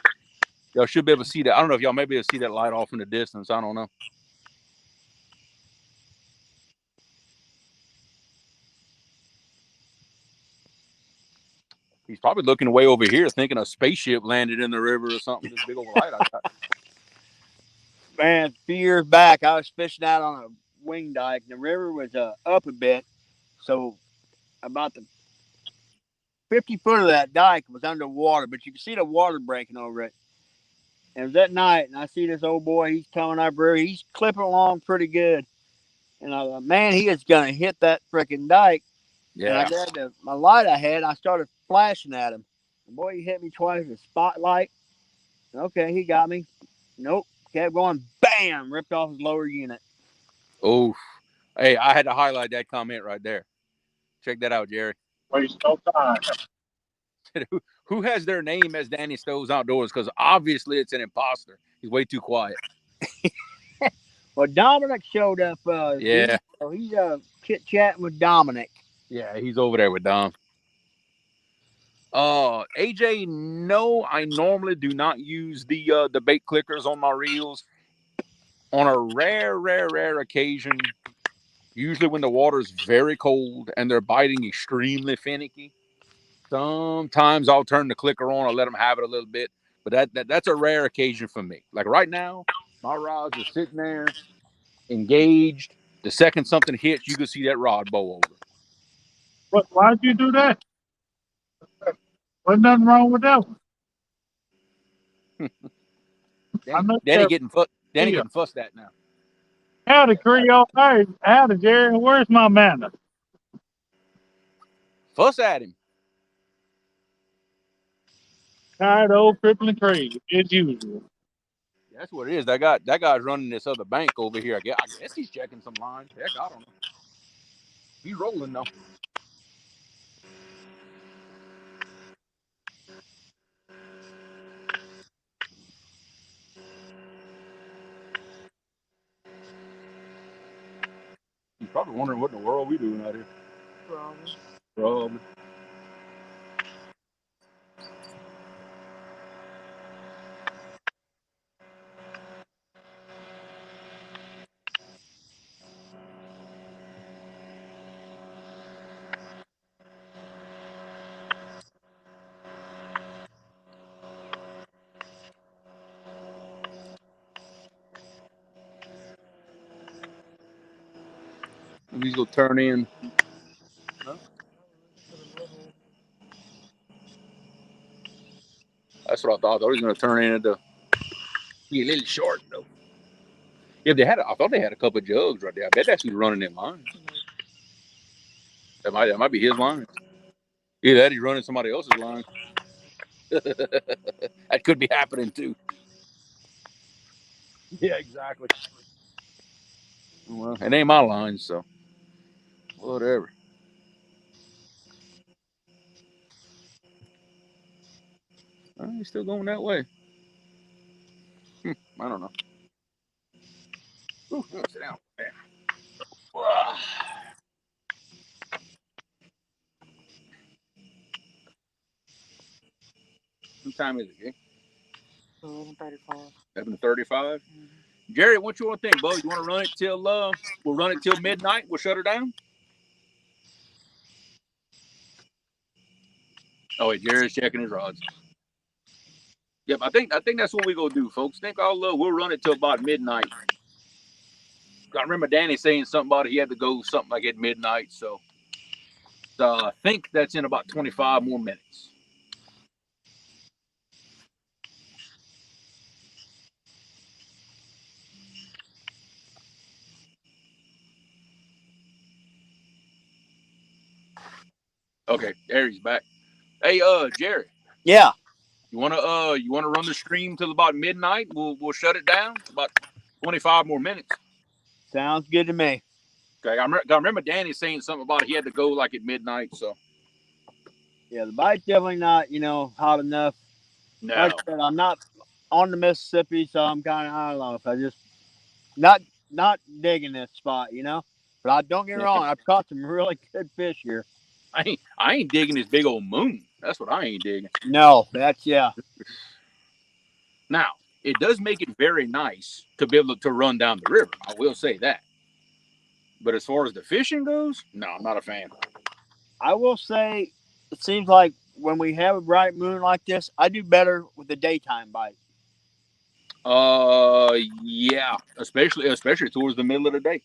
Y'all should be able to see that. I don't know if y'all may be able to see that light off in the distance. I don't know. He's probably looking way over here, thinking a spaceship landed in the river or something. This big old light I got. Man, a few years back, I was fishing out on a wing dike, and the river was up a bit, so about the 50 foot of that dike was underwater, but you could see the water breaking over it. And it was at night, and I see this old boy. He's coming up here. He's clipping along pretty good. And I thought, man, he is going to hit that freaking dike. And I Yeah. grabbed my light I had. I started flashing at him. And boy, he hit me twice with a spotlight. Okay, he got me. Nope. Kept going. Bam! Ripped off his lower unit. Oh, hey, I had to highlight that comment right there. Check that out, Jerry. Waste no time. Who has their name as Danny Stoves Outdoors? Because obviously it's an imposter. He's way too quiet. Well, Dominic showed up. Yeah. He's chit chatting with Dominic. Yeah, he's over there with Dom. AJ, no, I normally do not use the bait clickers on my reels. On a rare occasion, usually when the water's very cold and they're biting extremely finicky, sometimes I'll turn the clicker on. I'll let them have it a little bit, but that's a rare occasion for me. Like right now, my rods are sitting there engaged. The second something hits, you can see that rod bow over. What? Why'd you do that? There's nothing wrong with that one. I know Danny that. getting fussed at now. Howdy, Creole. Hey, howdy, Jerry. Where's my manna? Fuss at him. Tired old crippling Craig, as usual. That's what it is. That guy's running this other bank over here. I guess he's checking some lines. Heck, I don't know. He's rolling though. He's probably wondering what in the world we doing out here. Probably. He's gonna turn in. Huh? That's what I thought. I thought he was gonna turn in to be a little short though. Yeah, I thought they had a couple of jugs right there. I bet that's who's running them lines. That might be his line. Either that he's running somebody else's line. That could be happening too. Yeah, exactly. Well, it ain't my line, so whatever. He's still going that way. I don't know. Ooh, sit down. Man. What time is it, Jay? 11:35. 11:35. Jerry, what you want to think, bud? You want to run it till we'll run it till midnight? We'll shut her down. Oh wait, Jerry's checking his rods. Yep, I think that's what we gonna do, folks. Think we'll run it till about midnight. I remember Danny saying something about he had to go something like at midnight, so I think that's in about 25 more minutes. Okay, there he's back. Hey, Jerry. Yeah. You wanna run the stream till about midnight? We'll shut it down about 25 more minutes. Sounds good to me. Okay, I remember Danny saying something about he had to go like at midnight. So Yeah, the bite's definitely not, hot enough. Like no, I said, I'm not on the Mississippi, so I'm kind of, I don't know if I just not digging this spot. But don't get me wrong, I've caught some really good fish here. I ain't digging this big old moon. That's what I ain't digging. No, that's yeah. Now it does make it very nice to be able to run down the river. I will say that. But as far as the fishing goes, no, I'm not a fan. I will say, it seems like when we have a bright moon like this, I do better with the daytime bite. Yeah, especially towards the middle of the day.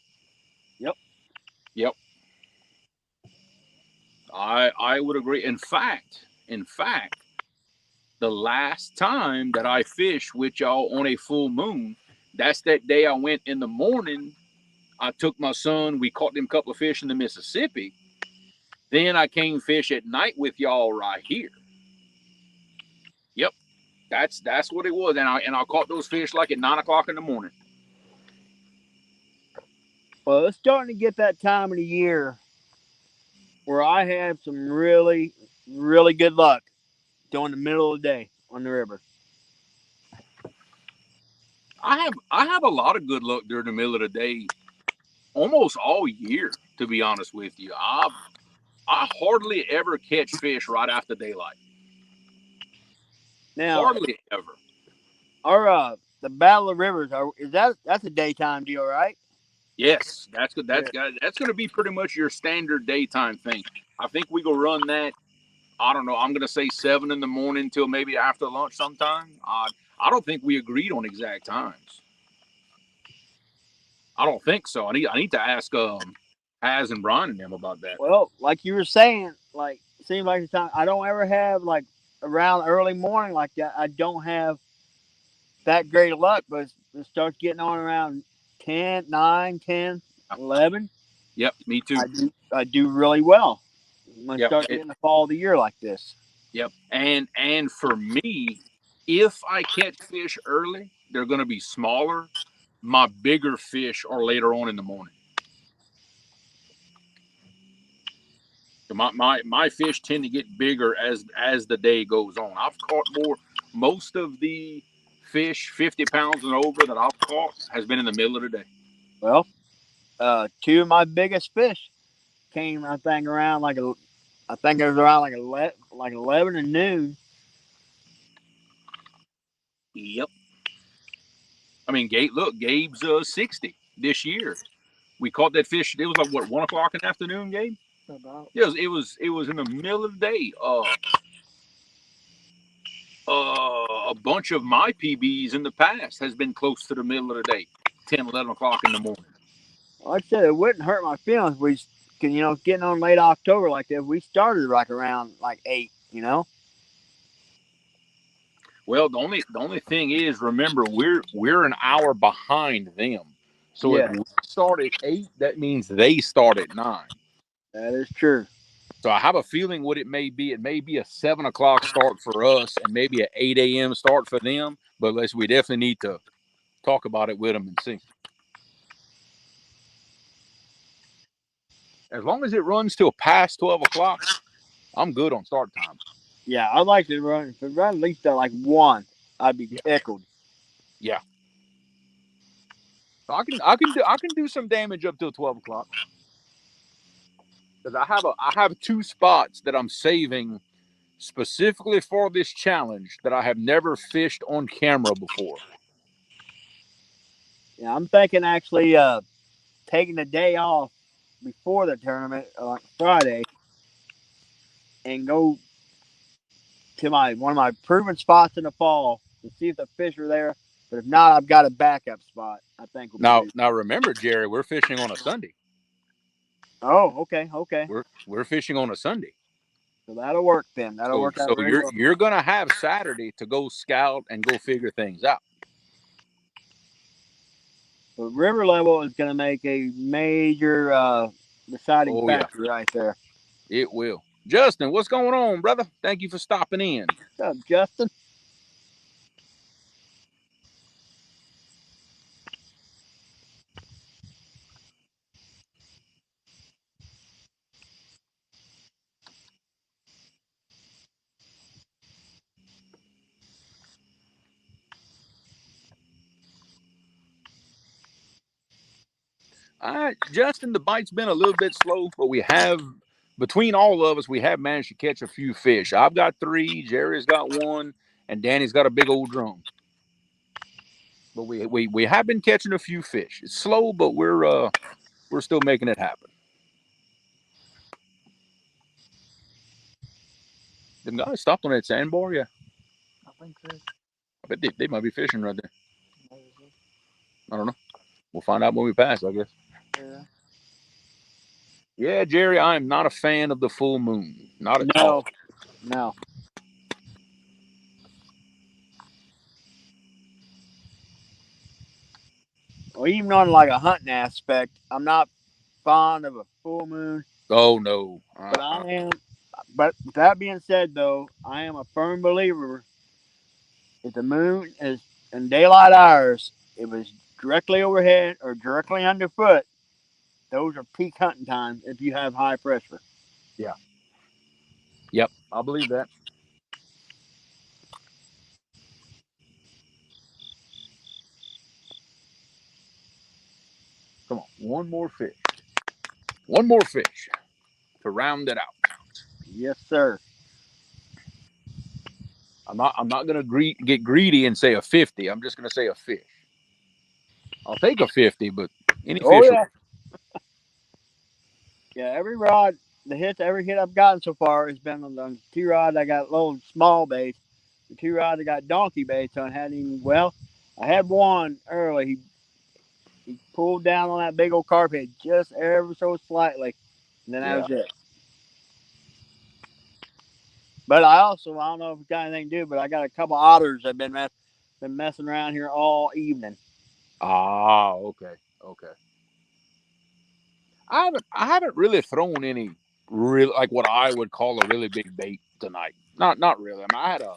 Yep. Yep. I would agree. In fact, the last time that I fished with y'all on a full moon, that's that day I went in the morning. I took my son. We caught them couple of fish in the Mississippi. Then I came fish at night with y'all right here. Yep, that's what it was. And I caught those fish like at 9 o'clock in the morning. Well, it's starting to get that time of the year where I have some really, really good luck during the middle of the day on the river. I have a lot of good luck during the middle of the day, almost all year. To be honest with you, I hardly ever catch fish right after daylight. Now, Hardly ever. our the Battle of Rivers that's a daytime deal, right? Yes, that's good. Yeah. That's going to be pretty much your standard daytime thing. I think we go run that. I don't know. I'm going to say 7 in the morning till maybe after lunch sometime. I don't think we agreed on exact times. I don't think so. I need to ask Haz and Brian and them about that. Well, like you were saying, like seems like the time I don't ever have like around early morning like that. I don't have that great luck, but it starts getting on around 10, 9, 10, 11. Yep, me too. I do really well when it Yep, starts getting the fall of the year like this. yep. And for me, if I catch fish early, they're going to be smaller. My bigger fish are later on in the morning. My fish tend to get bigger as the day goes on. I've caught more. Most of the fish 50 pounds and over that I've caught has been in the middle of the day. Well, two of my biggest fish came I think around I think it was around like 11 and noon. Yep. I mean, Gabe's 60 this year. We caught that fish. It was like what, 1 o'clock in the afternoon, Gabe? About. It was in the middle of the day. A bunch of my PBs in the past has been close to the middle of the day, 10, 11 o'clock in the morning. Like I said, it wouldn't hurt my feelings. We can, getting on late October like that. We started like around like 8. Well, the only thing is, remember, we're an hour behind them. So if Yeah, we start at 8, that means they start at 9. that is true. So I have a feeling what it may be. It may be a 7 o'clock start for us, and maybe an 8 a.m. start for them. But we definitely need to talk about it with them and see. As long as it runs till past 12 o'clock, I'm good on start time. Yeah, I'd like to run. If it run at least at like 1, I'd be Yeah, tickled. yeah. So I can do some damage up till 12 o'clock because I have 2 spots that I'm saving specifically for this challenge that I have never fished on camera before. Yeah, I'm thinking actually taking the day off before the tournament, like Friday, and go to my one of my proven spots in the fall to see if the fish are there. But if not, I've got a backup spot. I think will be Now, good. now remember, Jerry, we're fishing on a Sunday. Oh, okay, okay. We're fishing on a Sunday. So that'll work then. That'll So work out so very you're well. you're gonna have Saturday to go scout and go figure things out. But river level is going to make a major deciding Oh yeah, factor right there. it will. Justin, what's going on, brother? Thank you for stopping in. What's up, Justin? Justin, the bite's been a little bit slow, but between all of us, we have managed to catch a few fish. I've got 3, Jerry's got 1, and Danny's got a big old drum. But we have been catching a few fish. It's slow, but we're still making it happen. Them guys stopped on that sandbar, yeah. I think so. I bet they might be fishing right there. Maybe so. I don't know. We'll find out when we pass, I guess. Yeah. Yeah, Jerry, I am not a fan of the full moon. Not at all. No, no. Or even on like a hunting aspect, I'm not fond of a full moon. Oh no. But I am. But with that being said, though, I am a firm believer if the moon is in daylight hours, it was directly overhead or directly underfoot. Those are peak hunting times if you have high pressure. Yeah. Yep. I believe that. Come on. One more fish. One more fish to round it out. Yes, sir. I'm not gonna get greedy and say a 50. I'm just gonna say a fish. I'll take a 50, but any Oh fish will. yeah, yeah. Every hit I've gotten so far has been on the two rods. I got little small baits. The two rods I got donkey baits on. Hadn't even well. I had one early. He pulled down on that big old carpet just ever so slightly, and then that Yeah. was it. But I don't know if it's got anything to do, but I got a couple otters that been messing around here all evening. Ah, okay, okay. I haven't really thrown any real like what I would call a really big bait tonight. Not really. I mean, I had a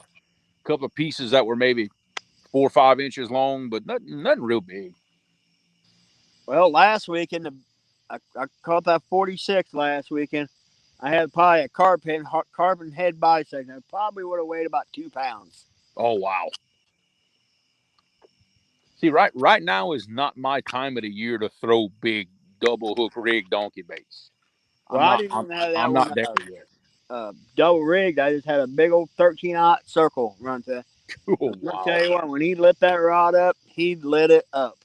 couple of pieces that were maybe 4 or 5 inches long, but nothing real big. Well, last weekend I caught that 46 last weekend. I had probably a carbon head bisection. It probably would have weighed about 2 pounds. Oh wow. See, right now is not my time of the year to throw big double hook rig donkey baits. Well, I didn't even have that I'm one not there yet. double rigged. I just had a big old 13-aught circle run to. Oh I'm gonna wow. tell you what, when he lit that rod up, he lit it up.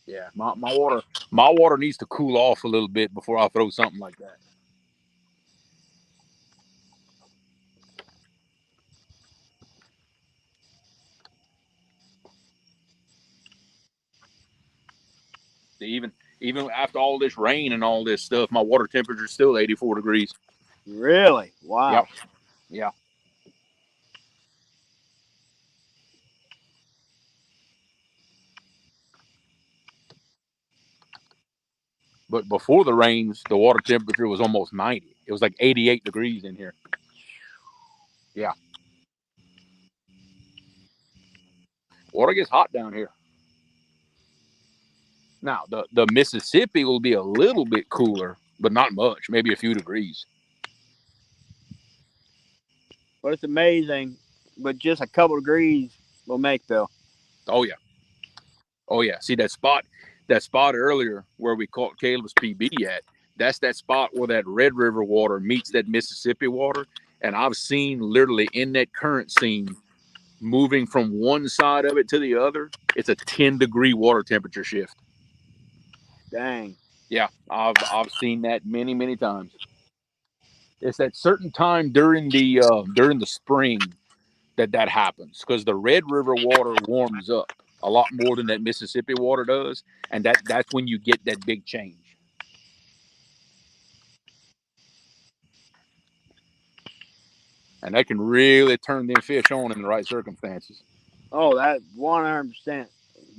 Yeah, my water needs to cool off a little bit before I throw something like that. Even after all this rain and all this stuff, my water temperature is still 84 degrees. Really? Yep. Wow. Yeah. But before the rains, the water temperature was almost 90. It was like 88 degrees in here. Yeah. Water gets hot down here. Now, the Mississippi will be a little bit cooler, but not much, maybe a few degrees. But it's amazing. But just a couple degrees will make though. Oh yeah. Oh yeah. See that spot earlier where we caught Caleb's PB at, that's that spot where that Red River water meets that Mississippi water. And I've seen literally in that current scene moving from one side of it to the other, it's a 10-degree water temperature shift. Dang. Yeah, I've seen that many times. It's that certain time during the spring that happens because the Red River water warms up a lot more than that Mississippi water does, and that's when you get that big change. And that can really turn them fish on in the right circumstances. Oh, that 100%.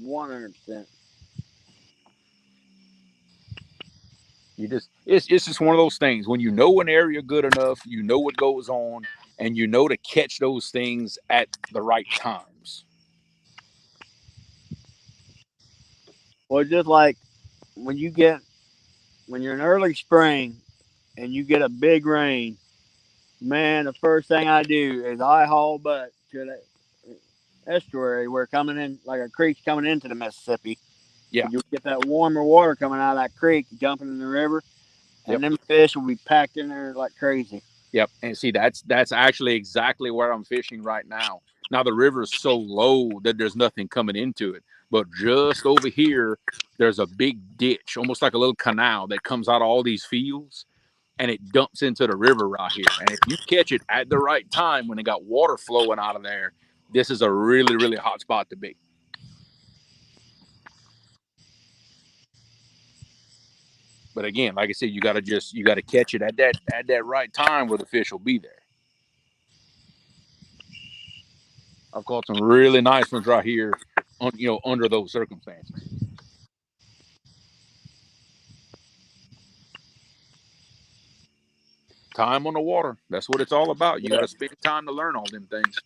100%. It's just one of those things. When you know an area good enough, you know what goes on, and you know to catch those things at the right times. Well, just like when you get when you're in early spring and you get a big rain, man, the first thing I do is I haul butt to the estuary where coming in like a creek's coming into the Mississippi. Yeah. You get that warmer water coming out of that creek, dumping in the river, Yep. and them fish will be packed in there like crazy. Yep. And see, that's actually exactly where I'm fishing right now. Now the river is so low that there's nothing coming into it, but just over here, there's a big ditch, almost like a little canal that comes out of all these fields, and it dumps into the river right here. And if you catch it at the right time when it got water flowing out of there, this is a really hot spot to be. But again, like I said, you got to catch it at that right time where the fish will be there. I've caught some really nice ones right here, under those circumstances. Time on the water. That's what it's all about. You got to spend time to learn all them things.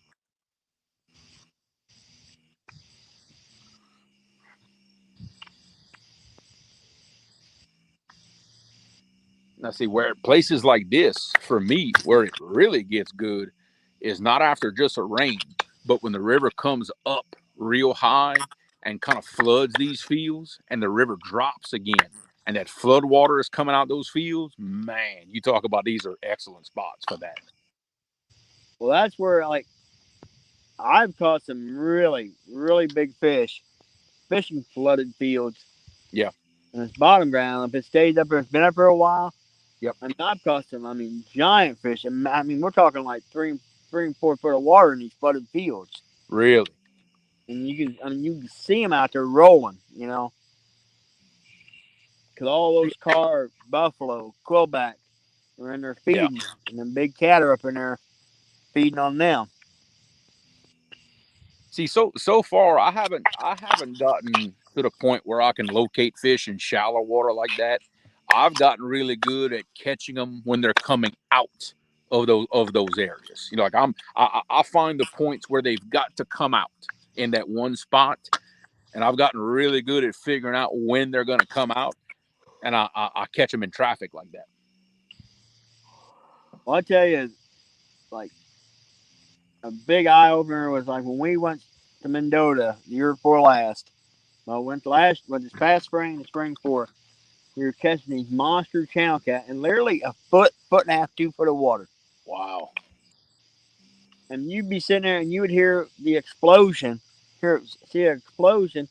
Now, see, where places like this, for me, where it really gets good is not after just a rain, but when the river comes up real high and kind of floods these fields and the river drops again. And that flood water is coming out those fields, man, you talk about these are excellent spots for that. Well, that's where like I've caught some really, really big fish fishing flooded fields. Yeah. And it's bottom ground. If it stays up there, it's been up for a while. Yep. I mean, I've caught some. I mean, giant fish. And I mean, we're talking like 3 and 4 foot of water in these flooded fields. Really? And you can see them out there rolling. Because all those carp, buffalo, quillback are in there Yeah. feeding, and then big cat are up in there feeding on them. See, so far I haven't gotten to the point where I can locate fish in shallow water like that. I've gotten really good at catching them when they're coming out of those areas. Like I find the points where they've got to come out in that one spot, and I've gotten really good at figuring out when they're going to come out, and I catch them in traffic like that. Well, I tell you, like a big eye opener was like when we went to Mendota the year before last. Well, this past spring, the spring before, we were catching these monster channel cat and literally a foot and a half, 2 foot of water. Wow. And you'd be sitting there and you would hear the explosion, see an explosion,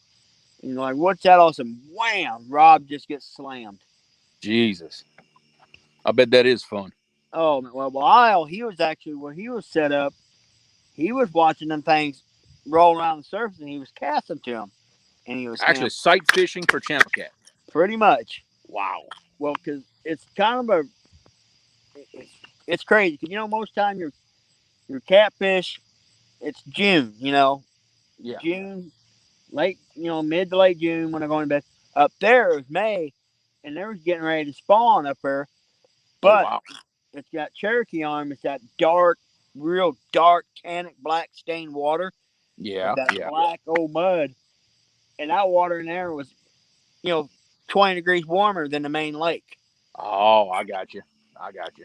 and you're like, what's that? Awesome. Wham! Rob just gets slammed. Jesus. I bet that is fun. Oh, well, while he was actually, where he was set up, he was watching them things roll around the surface and he was casting to them. And he was Actually, sight fishing for channel cat. pretty much. Wow. Well, because it's kind of it's crazy. Because, most time your catfish, it's June, Yeah. June, late, mid to late June when they're going to bed. Up there it was May, and they was getting ready to spawn up there. Oh But wow. it's got Cherokee on them. It's that dark, real dark, tannic black stained water with Yeah. that Yeah. black old mud. And that water in there was, you know, 20 degrees warmer than the main lake. Oh, I got you. I got you.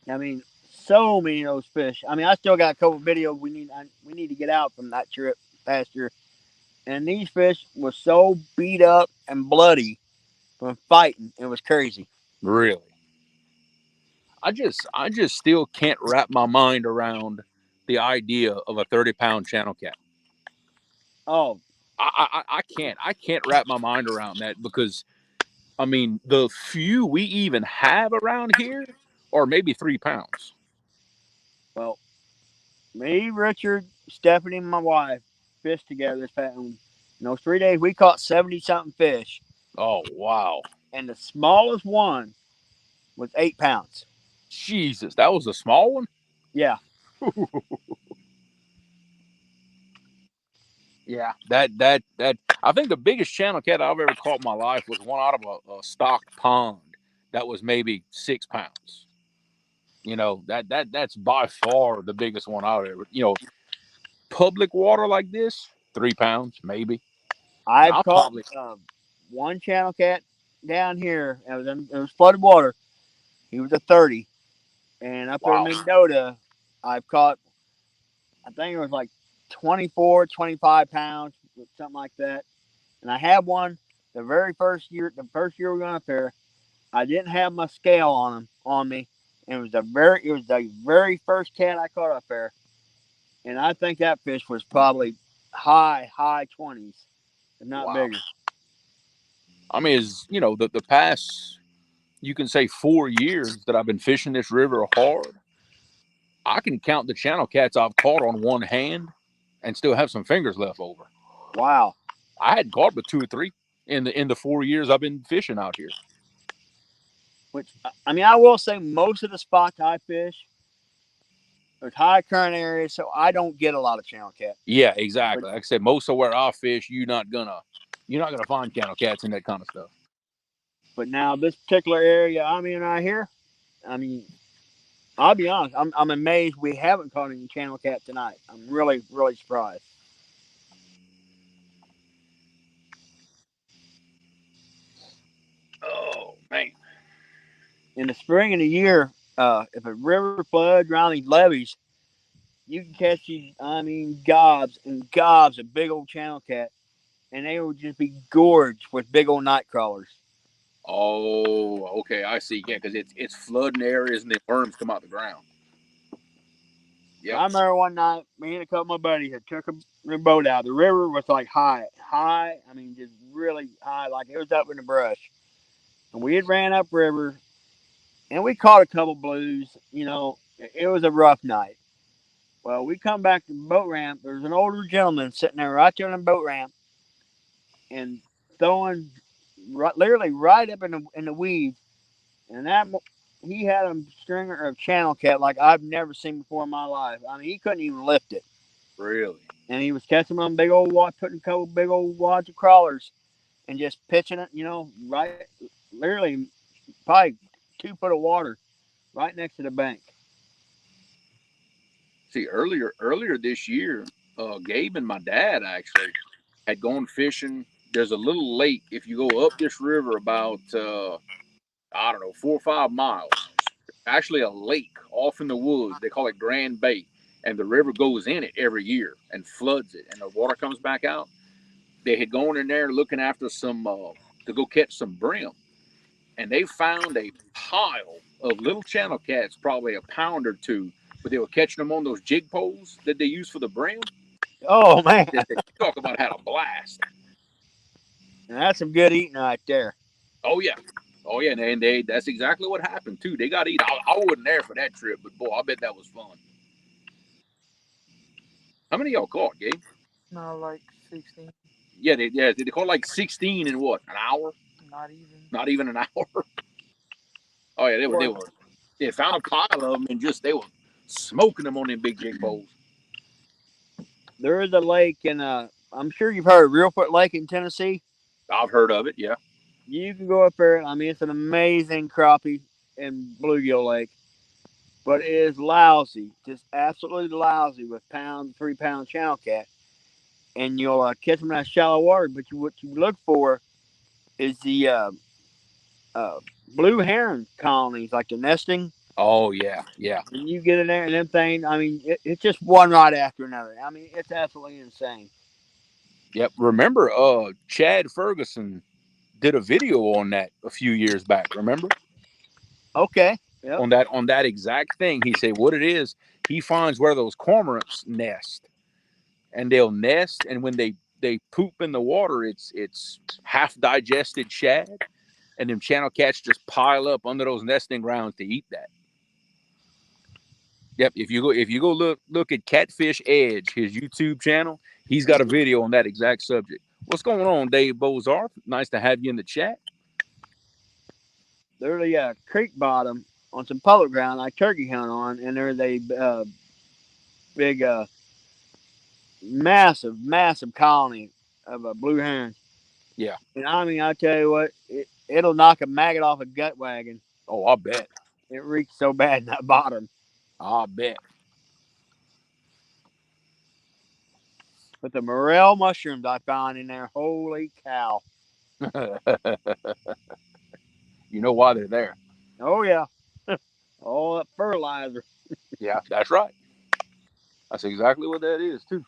I mean, so many of those fish. I mean, I still got a couple videos we need to get out from that trip last year. And these fish were so beat up and bloody from fighting. It was crazy. Really. I just still can't wrap my mind around the idea of a 30-pound channel cat. Oh, I can't wrap my mind around that because I mean the few we even have around here are maybe 3 pounds. well, me, Richard, Stephanie, and my wife fished together this past. In those 3 days, we caught 70 something fish, Oh wow. and the smallest one was 8 pounds. Jesus, that was a small one? Yeah, Yeah. That I think the biggest channel cat I've ever caught in my life was one out of a stocked pond that was maybe 6 pounds. That's by far the biggest one I've ever. Public water like this, 3 pounds maybe. And I've I'll caught probably one channel cat down here. It was flooded water. He was a 30, and up there in wow. Mendota, I've caught. I think it was like 24, 25 pounds, something like that. And I had one the first year we went up there. I didn't have my scale on me. And it was the very first cat I caught up there. And I think that fish was probably high 20s, if not Wow. bigger. I mean, the past, you can say 4 years that I've been fishing this river hard, I can count the channel cats I've caught on one hand and still have some fingers left over. Wow. I hadn't caught but 2 or 3 in the 4 years I've been fishing out here. Which, I mean, I will say most of the spots I fish are high current areas, so I don't get a lot of channel cat. Yeah, exactly. Like I said, most of where I fish, you're not gonna find channel cats in that kind of stuff. But now this particular area I'm in right here, I mean, I'll be honest, I'm amazed we haven't caught any channel cat tonight. I'm really, really surprised. Oh man. In the spring of the year, if a river floods around these levees, you can catch these, I mean, gobs and gobs of big old channel cat, and they will just be gorged with big old night crawlers. Oh, okay, I see. Yeah, because it's flooding areas and then worms come out the ground. Yep. I remember one night, me and a couple of my buddies had took the boat out. The river was like high. I mean, just really high, like it was up in the brush. And we had ran upriver, and we caught a couple blues. It was a rough night. Well, we come back to the boat ramp. There's an older gentleman sitting there right there on the boat ramp and throwing literally right up in the weeds. And he had a stringer of channel cat like I've never seen before in my life. I mean, he couldn't even lift it. Really? And he was catching them on big old wad, putting a couple big old wads of crawlers and just pitching it, right, literally probably 2 foot of water right next to the bank. See, earlier this year, Gabe and my dad actually had gone fishing. There's a little lake if you go up this river about I don't know 4 or 5 miles. Actually, a lake off in the woods. They call it Grand Bay, and the river goes in it every year and floods it, and the water comes back out. They had gone in there looking after some to go catch some brim, and they found a pile of little channel cats, probably a pound or two, but they were catching them on those jig poles that they use for the brim. Oh man, They talk about had a blast. and that's some good eating right there. Oh yeah, oh yeah, and that's exactly what happened too. They got eaten. I wasn't there for that trip, but boy, I bet that was fun. How many y'all caught, Gabe? No, like 16. They caught like 16 in what, an hour? Not even. Not even an hour. Oh yeah, they found a pile of them and just they were smoking them on them big jig poles. There is a lake I'm sure you've heard of Reelfoot Lake in Tennessee. I've heard of it. Yeah. You can go up there. I mean, it's an amazing crappie and bluegill lake, but it is lousy, just absolutely lousy with 3 pound channel cat. And you'll catch them in that shallow water. But what you look for is the uh, blue heron colonies, like the nesting. Oh yeah, yeah. And you get in there, and them things. I mean, it's just one right after another. I mean, it's absolutely insane. Yep. Remember, Chad Ferguson did a video on that a few years back. Remember? Okay. Yep. On that exact thing. He said what it is. He finds where those cormorants nest, and they'll nest, and when they poop in the water, it's half digested shad, and them channel cats just pile up under those nesting grounds to eat that. Yep. If you go look at Catfish Edge, his YouTube channel, he's got a video on that exact subject. What's going on, Dave Bozarth? Nice to have you in the chat. There's a creek bottom on some public ground I turkey hunt on, and there's a big, massive colony of blue herons. Yeah. And I mean, I tell you what, it'll knock a maggot off a gut wagon. Oh, I bet. It reeks so bad in that bottom. I bet. But the morel mushrooms I found in there, holy cow! You know why they're there. Oh yeah, all that fertilizer. Yeah, that's right. That's exactly what that is too.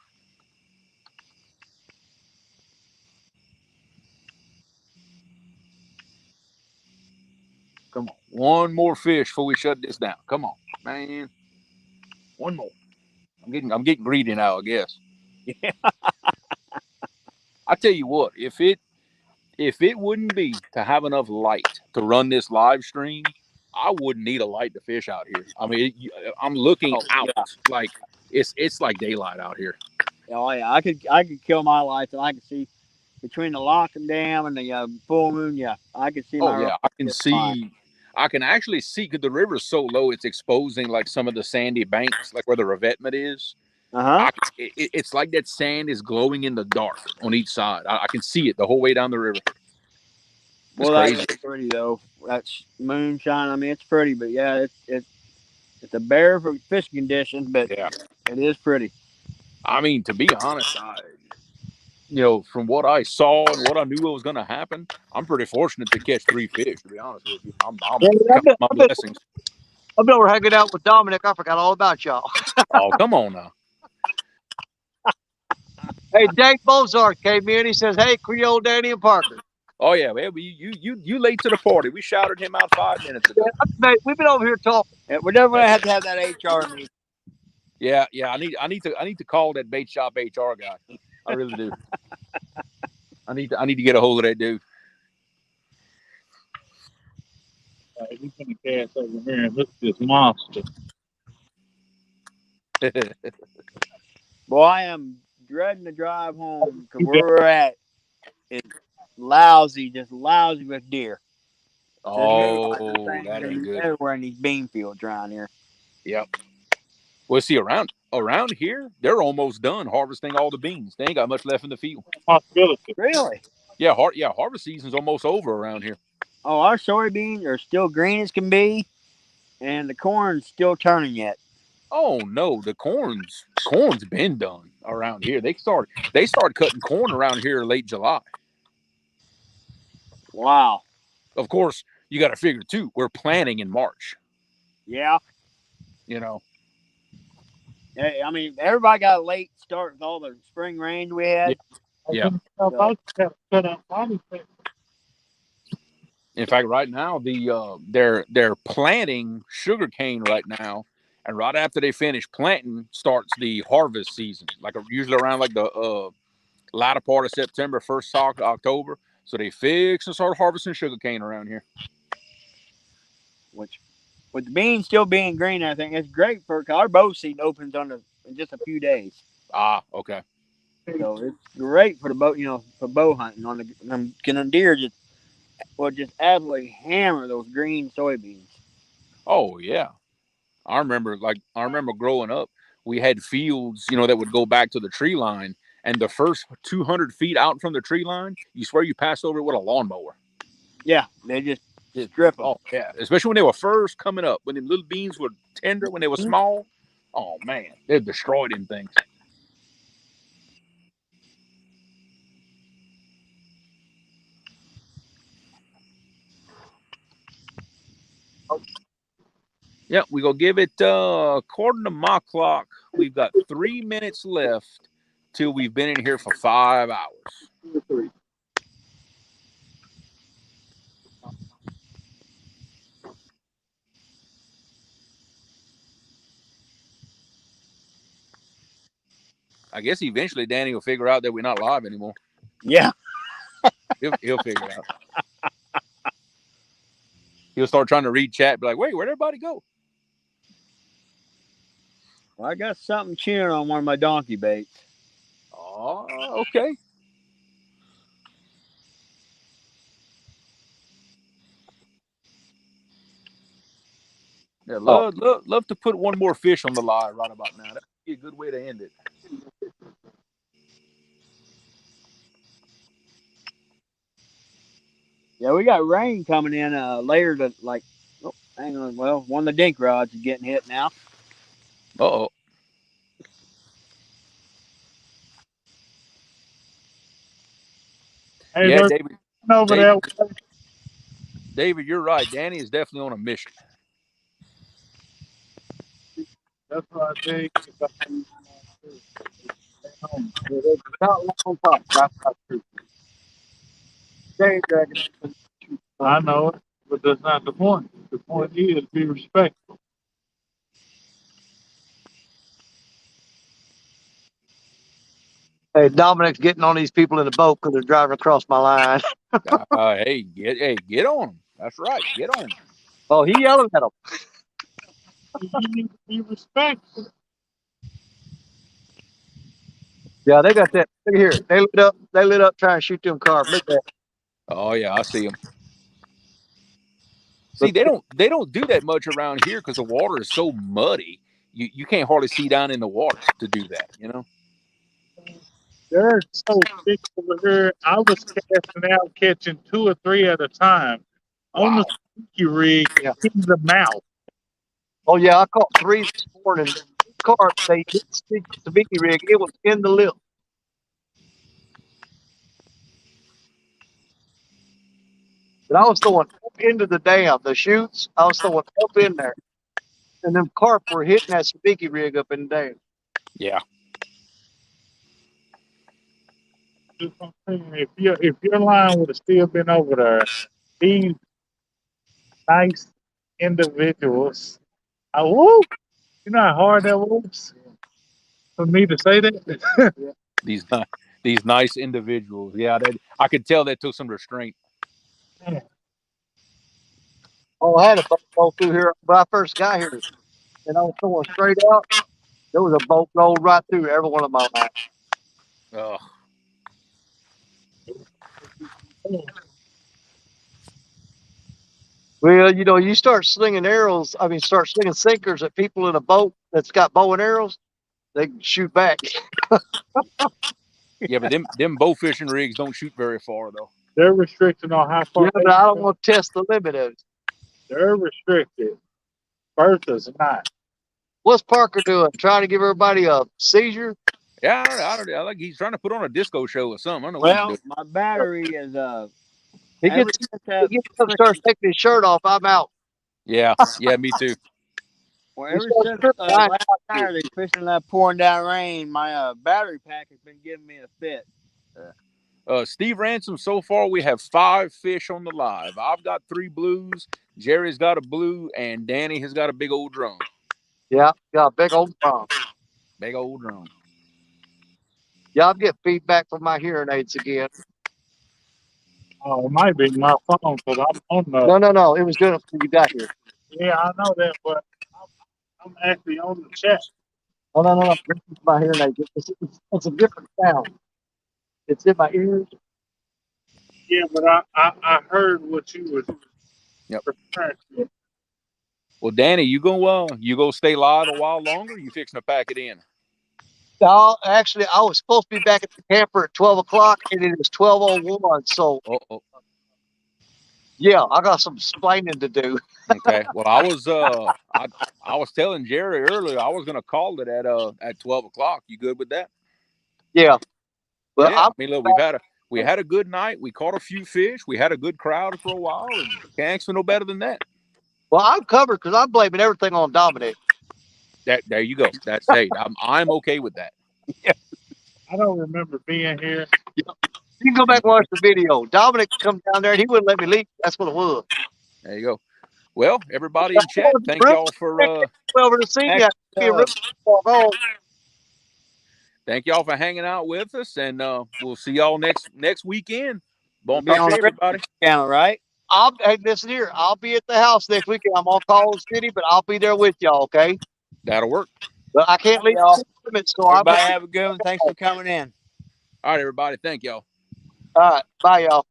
Come on, one more fish before we shut this down. Come on, man. One more. I'm getting greedy now, I guess. Yeah. I tell you what, if it wouldn't be to have enough light to run this live stream, I wouldn't need a light to fish out here. I mean, I'm looking out like it's like daylight out here. Oh yeah, I could kill my lights and I could see between the lock and dam and the full moon. Yeah, I could see. Oh yeah, I can see. I can actually see because the river's so low, it's exposing like some of the sandy banks, like where the revetment is. It's like that sand is glowing in the dark on each side. I can see it the whole way down the river. It's crazy. That's pretty though. That's moonshine. I mean, it's pretty, but yeah, it's a bear for fishing conditions, but yeah, it is pretty. I mean, to be honest, from what I saw and what I knew was going to happen, I'm pretty fortunate to catch 3 fish. To be honest with you, I'm my blessings. I've been over hanging out with Dominic. I forgot all about y'all. Oh, come on now. Hey, Dave Bozarth came in. He says, "Hey, Creole, Danny, and Parker." Oh yeah, man. You late to the party. We shouted him out 5 minutes ago. Yeah, we've been over here talking. Yeah, we're definitely going to have that HR meeting. Yeah. I need to call that bait shop HR guy. I really do. I need to get a hold of that dude. He's gonna cast over here and look at this monster. Boy, I am dreading the drive home because You got where we're at is lousy, just lousy with deer. There's no such Oh, thing. that They're ain't good. everywhere in these bean fields around here. Yep. Well, see, around here, they're almost done harvesting all the beans. They ain't got much left in the field. a possibility. Really? Yeah, harvest season's almost over around here. Oh, our soybeans are still green as can be, and the corn's still turning yet. Oh no, the corn's been done around here. They start cutting corn around here late July. Wow. Of course, you got to figure too. We're planting in March. Yeah. You know. I mean, everybody got a late start with all the spring rain we Yeah. had. I was Yeah. gonna tell So, about you gotta cut out body fat. In fact, right now they're planting sugarcane right now, and right after they finish planting starts the harvest season. Like usually around like the latter part of September, first October. So they fix and start harvesting sugarcane around here. which with the beans still being green, I think it's great for cause our bow season opens in just a few days. Ah, okay. So it's great for the bow, for bow hunting on the deer just absolutely hammer those green soybeans. Oh yeah. I remember growing up, we had fields, that would go back to the tree line, and the first 200 feet out from the tree line, you swear you passed over it with a lawnmower. Yeah, they just strip them. Oh yeah, especially when they were first coming up, when the little beans were tender, when they were small. Oh man, they destroyed them things. Yeah, we gonna give it according to my clock. We've got 3 minutes left till we've been in here for 5 hours. 2 or 3. I guess eventually Danny will figure out that we're not live anymore. Yeah. He'll figure it out. He'll start trying to read chat, be like, "Wait, where'd everybody go?" Well, I got something chewing on one of my donkey baits. Oh, okay. Yeah, Oh, love to put one more fish on the line right about now. That'd be a good way to end it. Yeah, we got rain coming in later to like. Oh, hang on. Well, one of the dink rods is getting hit now. Uh oh. Hey, Yeah, they're David. over David. there. David, you're right. Danny is definitely on a mission. That's what I think. it's not long time. That's not true. Day dragon. I know it, but that's not the point. The point is be respectful. Hey, Dominic's getting on these people in the boat because they're driving across my line. Get on him. That's right. Get on him. Oh, he yelling at them. You need to be respectful. Yeah, they got that. Look here. They lit up. They lit up trying to shoot them carp. Look at that. Oh yeah, I see him. See, Look. they don't do that much around here because the water is so muddy. You can't hardly see down in the water to do that. They're so thick over here. I was casting out, catching 2 or 3 at a time on the Wow. sneaky rig Yeah. in the mouth. Oh yeah, I caught 3 this morning. Carp. They hit the Sabiki rig. It was in the lip. But I was throwing up into the dam, the chutes. I was throwing up in there, and them carp were hitting that Sabiki rig up in the dam. Yeah. Just what I'm saying, if your line would have still been over there, these nice individuals, woo, you know how hard that was. for me to say that. These these nice individuals. Yeah, I could tell that took some restraint. Oh, I had a boat go through here when I first got here, and I was going straight out. There was a boat rolled right through every one of my lines. Oh, Well, you start slinging arrows. I mean, start slinging sinkers at people in a boat that's got bow and arrows. They can shoot back. yeah, but them bow fishing rigs don't shoot very far though. They're restricted on how far Yeah, but I don't want to test the limit of it. they're restricted. Bertha's not. What's Parker doing? Trying to give everybody a seizure? Yeah, I like he's trying to put on a disco show or something. I don't know what he's Well, doing. my battery is He ever gets since he that gets up, starts taking his shirt off. I'm out. Yeah, yeah, me too. well, He ever starts since tripping. I'm last out here. Saturday fishing that pouring down rain, my battery pack has been giving me a fit. Steve Ransom, so far we have 5 fish on the live. I've got 3 blues, Jerry's got a blue, and Danny has got a big old drum. Yeah, got a big old drum. Big old drum. Yeah, I'm getting feedback from my hearing aids again. Oh, it might be my phone because I'm on the. No. It was doing it when you got here. Yeah, I know that, but I'm actually on the chat. Oh, no. This is my hearing aids. It's a different sound. It's in my ears. Yeah, but I heard what you was Yep. referring to. Well, Danny, you go stay live a while longer? You fixing to pack it in? No, actually, I was supposed to be back at the camper at 12 o'clock, and it is 12:01. So, Oh, yeah, I got some explaining to do. okay. Well, I was telling Jerry earlier I was gonna call it at 12 o'clock. You good with that? Yeah, but Yeah. I mean, look, we had a good night. We caught a few fish. We had a good crowd for a while, and can't ask for no better than that. I'm covered because I'm blaming everything on Dominic. There you go. I'm okay with that. I don't remember being here. You can go back and watch the video. Dominic come down there and he wouldn't let me leave. That's what it was. There you go. Well, everybody in chat, thank y'all for over to see you. thank y'all for hanging out with us, and we'll see y'all next weekend. Bon Be on pêcher, the everybody. channel, right? Hey, listen here. I'll be at the house next weekend. I'm on Call City, but I'll be there with y'all. Okay. That'll work. But I can't leave Y'all. the limit, so Everybody have a good one. Thanks for coming in. All right, everybody. Thank y'all. All right. Bye, y'all.